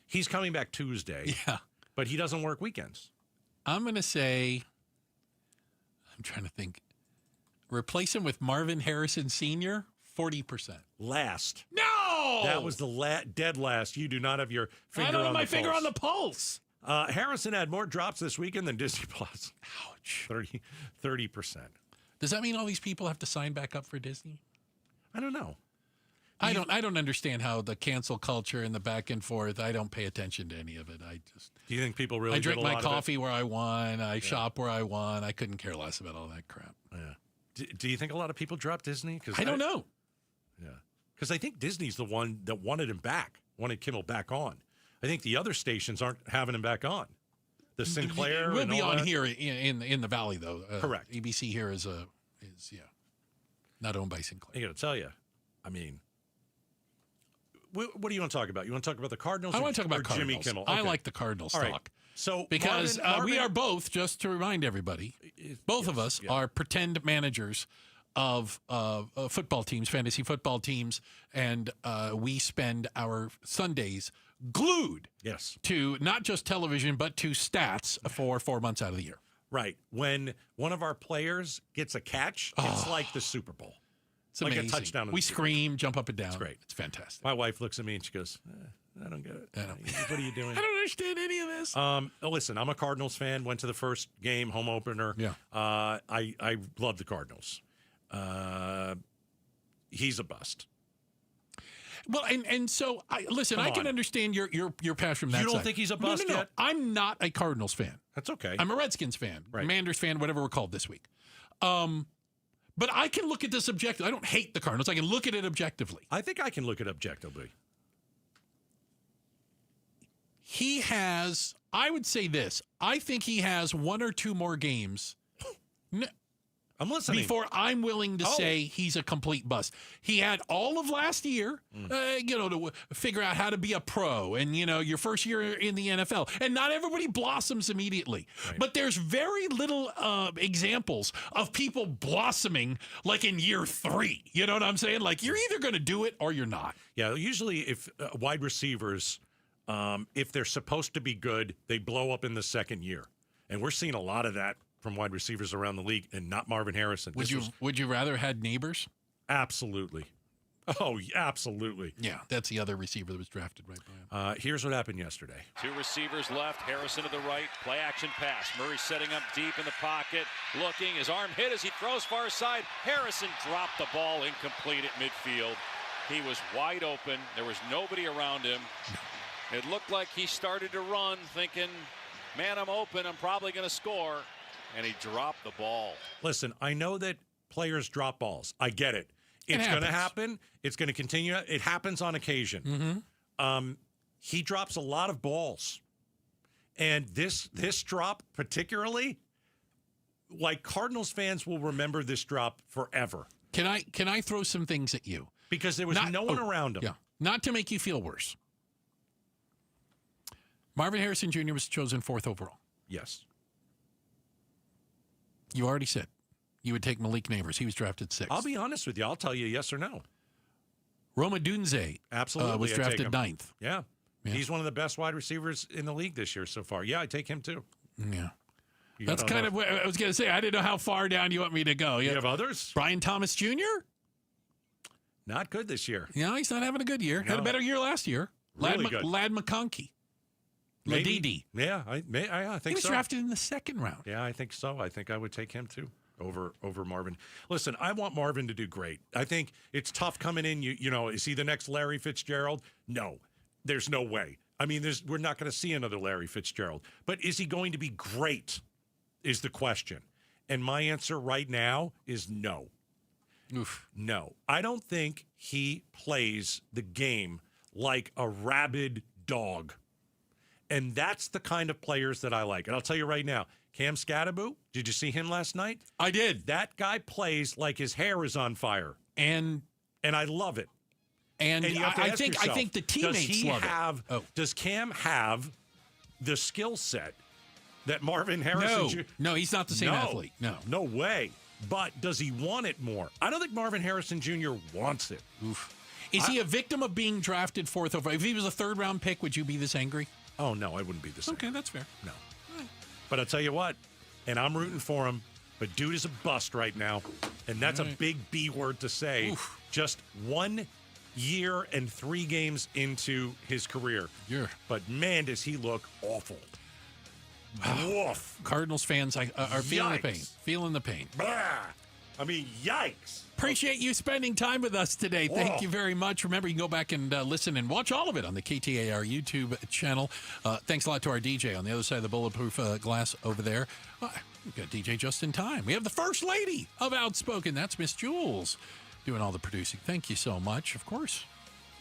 He's coming back Tuesday. Yeah. But he doesn't work weekends. I'm going to say, I'm trying to think. Replace him with Marvin Harrison Sr., 40%. Last. No! That was the dead last. You do not have your finger on the pulse. I don't have my finger on the pulse. Harrison had more drops this weekend than Disney Plus. Ouch. 30%. Does that mean all these people have to sign back up for Disney? I don't know. I don't understand how the cancel culture and the back and forth. I don't pay attention to any of it. Do you think people really? I drink my coffee where I want. I shop where I want. I couldn't care less about all that crap. Yeah. Do you think a lot of people drop Disney? I don't know. Yeah. Because I think Disney's the one that wanted him back, wanted Kimmel back on. I think the other stations aren't having him back on. The Sinclair. We'll and be all on that. here in the Valley though. Correct. ABC here is not owned by Sinclair. I got to tell you, I mean. What do you want to talk about? You want to talk about the Cardinals? I want to talk about Jimmy Cardinals. Kimmel. I Okay. like the Cardinals All talk. right. So because Marvin, we are both, just to remind everybody, both of us are pretend managers of football teams, fantasy football teams, and we spend our Sundays glued to not just television but to stats for 4 months out of the year. Right. When one of our players gets a catch, it's like the Super Bowl. It's like amazing. a touchdown. We scream, jump up and down. It's great. It's fantastic. My wife looks at me and she goes, I don't get it. What are you doing? I don't understand any of this. Listen, I'm a Cardinals fan. Went to the first game, home opener. Yeah. I love the Cardinals. He's a bust. Well, and so listen, I can understand your passion from that You don't side. think he's a bust no. yet? I'm not a Cardinals fan. That's okay. I'm a Redskins fan, Right. Commanders fan, whatever we're called this week. But I can look at this objectively. I don't hate the Cardinals. I can look at it objectively. I think I can look at it objectively. He has, I would say this, I think he has one or two more games I'm listening. before I'm willing to say he's a complete bust. He had all of last year, to figure out how to be a pro and, your first year in the NFL. And not everybody blossoms immediately. Right. But there's very little examples of people blossoming like in year 3. You know what I'm saying? Like you're either going to do it or you're not. Yeah, usually if wide receivers, if they're supposed to be good, they blow up in the second year. And we're seeing a lot of that from wide receivers around the league, and not Marvin Harrison. Would you rather had Neighbors? Absolutely. Oh, absolutely. Yeah, that's the other receiver that was drafted right by him. Here's what happened yesterday. 2 receivers left. Harrison to the right. Play action pass. Murray setting up deep in the pocket. Looking. His arm hit as he throws far side. Harrison dropped the ball incomplete at midfield. He was wide open. There was nobody around him. It looked like he started to run thinking, man, I'm open. I'm probably going to score. And he dropped the ball. Listen, I know that players drop balls. I get it. It's going to happen. It's going to continue. It happens on occasion. Mm-hmm. He drops a lot of balls. And this drop particularly, like Cardinals fans will remember this drop forever. Can I throw some things at you? Because there was no one around him. Yeah. Not to make you feel worse. Marvin Harrison Jr. was chosen 4th overall. Yes. You already said you would take Malik Neighbors. He was drafted 6th. I'll be honest with you. I'll tell you yes or no. Roma Dunze Absolutely, was I'd drafted take him. 9th. Yeah. He's one of the best wide receivers in the league this year so far. Yeah, I take him too. Yeah. That's kind of what I was going to say. I didn't know how far down you want me to go. You have others? Brian Thomas Jr.? Not good this year. Yeah, he's not having a good year. No. Had a better year last year. Really good. Lad McConkey. Maybe. Ladidi. Yeah, I think so. He was drafted in the 2nd round. Yeah, I think so. I think I would take him too over Marvin. Listen, I want Marvin to do great. I think it's tough coming in. You know, is he the next Larry Fitzgerald? No, there's no way. I mean, we're not going to see another Larry Fitzgerald. But is he going to be great is the question. And my answer right now is no. Oof. No. I don't think he plays the game like a rabid dog. And that's the kind of players that I like. And I'll tell you right now, Cam Scatterbo, did you see him last night? I did. That guy plays like his hair is on fire. And I love it. And you have to ask yourself, I think the teammates love it. Does Cam have the skill set that Marvin Harrison? No, he's not the same athlete. No way. but does he want it more? I don't think Marvin Harrison Jr. wants it. Oof. Is he a victim of being drafted fourth overall? If he was a third-round pick, would you be this angry? Oh, no, I wouldn't be this angry. Okay, that's fair. No. But I'll tell you what, and I'm rooting for him, but dude is a bust right now, and that's a big B word to say. Oof. Just 1 year and 3 games into his career. Yeah. But, man, does he look awful. Woof. Cardinals fans are feeling the pain. Yikes. Feeling the pain. Blah. I mean, yikes. Appreciate you spending time with us today. Thank you very much. Remember, you can go back and listen and watch all of it on the KTAR YouTube channel. Thanks a lot to our DJ on the other side of the bulletproof glass over there. We've got DJ just in time. We have the First Lady of Outspoken. That's Miss Jules doing all the producing. Thank you so much. Of course,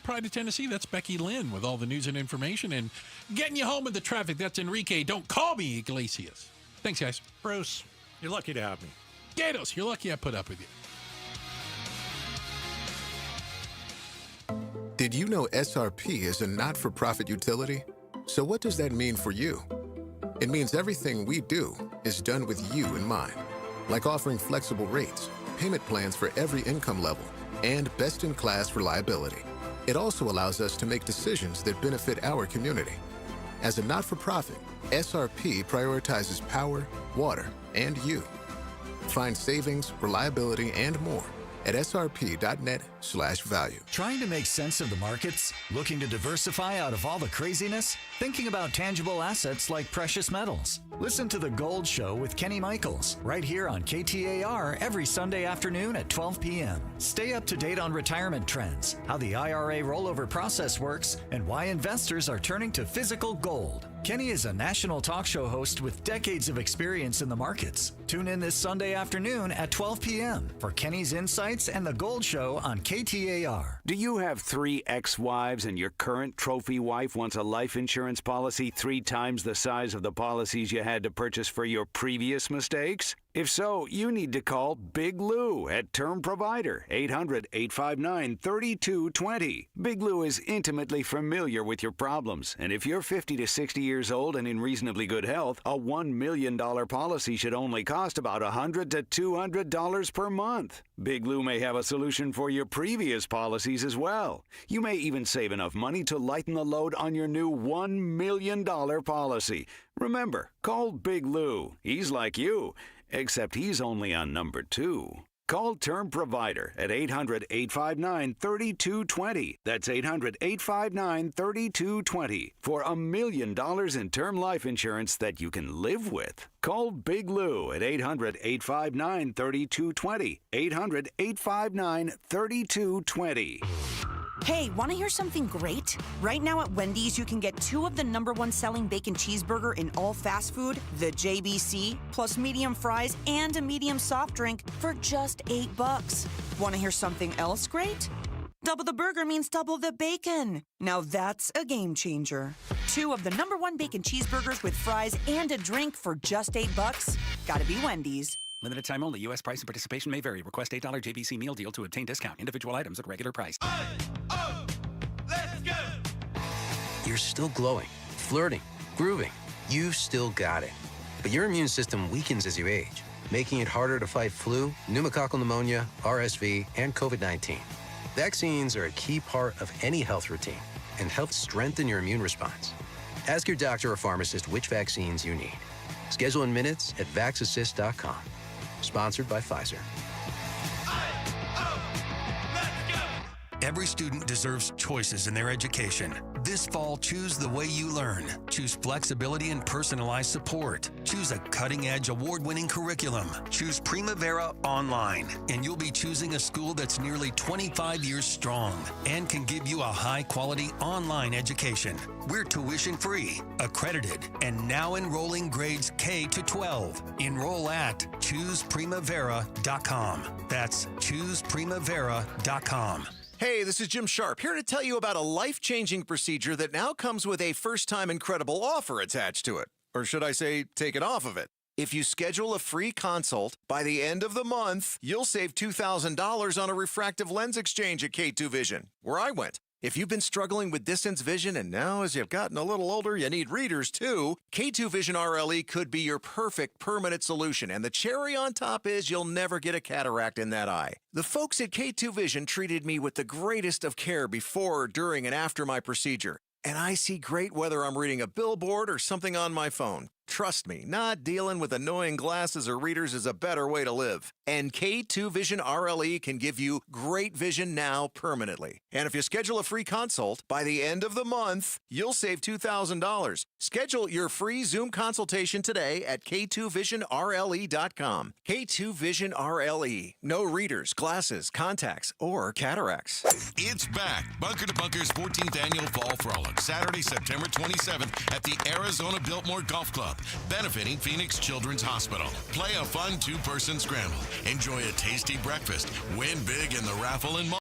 Pride of Tennessee, that's Becky Lynn with all the news and information. And getting you home in the traffic, that's Enrique. Don't call me Iglesias. Thanks, guys. Bruce, you're lucky to have me. Gatos, you're lucky I put up with you. Did you know SRP is a not-for-profit utility? So what does that mean for you? It means everything we do is done with you in mind, like offering flexible rates, payment plans for every income level, and best-in-class reliability. It also allows us to make decisions that benefit our community. As a not-for-profit, SRP prioritizes power, water, and you. Find savings, reliability, and more at srp.net/value. Trying to make sense of the markets? Looking to diversify out of all the craziness? Thinking about tangible assets like precious metals? Listen to The Gold Show with Kenny Michaels, right here on KTAR every Sunday afternoon at 12 p.m. Stay up to date on retirement trends, how the IRA rollover process works, and why investors are turning to physical gold. Kenny is a national talk show host with decades of experience in the markets. Tune in this Sunday afternoon at 12 p.m. for Kenny's Insights and The Gold Show on KTAR. Do you have 3 ex-wives and your current trophy wife wants a life insurance policy 3 times the size of the policies you had to purchase for your previous mistakes? If so, you need to call Big Lou at Term Provider, 800-859-3220. Big Lou is intimately familiar with your problems, and if you're 50 to 60 years old and in reasonably good health, a $1 million policy should only cost about $100 to $200 per month. Big Lou may have a solution for your previous policies as well. You may even save enough money to lighten the load on your new $1 million policy. Remember, call Big Lou. He's like you, except he's only on number 2. Call Term Provider at 800-859-3220. That's 800-859-3220 for $1 million in term life insurance that you can live with. Call Big Lou at 800-859-3220. 800-859-3220. Hey, want to hear something great? Right now at Wendy's, you can get 2 of the #1 selling bacon cheeseburger in all fast food, the JBC, plus medium fries and a medium soft drink for just $8. Want to hear something else great? Double the burger means double the bacon. Now that's a game changer. 2 of the #1 bacon cheeseburgers with fries and a drink for just $8. Gotta be Wendy's. Limited time only. U.S. price and participation may vary. Request $8 JBC meal deal to obtain discount. Individual items at regular price. Let's go! You're still glowing, flirting, grooving. You've still got it. But your immune system weakens as you age, making it harder to fight flu, pneumococcal pneumonia, RSV, and COVID-19. Vaccines are a key part of any health routine and help strengthen your immune response. Ask your doctor or pharmacist which vaccines you need. Schedule in minutes at vaxassist.com. Sponsored by Pfizer. Every student deserves choices in their education. This fall, choose the way you learn. Choose flexibility and personalized support. Choose a cutting-edge, award-winning curriculum. Choose Primavera Online, and you'll be choosing a school that's nearly 25 years strong and can give you a high-quality online education. We're tuition-free, accredited, and now enrolling grades K to 12. Enroll at ChoosePrimavera.com. That's ChoosePrimavera.com. Hey, this is Jim Sharp, here to tell you about a life-changing procedure that now comes with a first-time incredible offer attached to it. Or should I say, taken off of it. If you schedule a free consult, by the end of the month, you'll save $2,000 on a refractive lens exchange at K2 Vision, where I went. If you've been struggling with distance vision and now as you've gotten a little older, you need readers too, K2 Vision RLE could be your perfect permanent solution. And the cherry on top is you'll never get a cataract in that eye. The folks at K2 Vision treated me with the greatest of care before, during, and after my procedure. And I see great whether I'm reading a billboard or something on my phone. Trust me, not dealing with annoying glasses or readers is a better way to live. And K2 Vision RLE can give you great vision now permanently. And if you schedule a free consult, by the end of the month, you'll save $2,000. Schedule your free Zoom consultation today at K2VisionRLE.com. K2 Vision RLE. No readers, glasses, contacts, or cataracts. It's back. Bunker to Bunker's 14th annual Fall Frolic, Saturday, September 27th at the Arizona Biltmore Golf Club, benefiting Phoenix Children's Hospital. Play a fun two-person scramble. Enjoy a tasty breakfast. Win big in the raffle and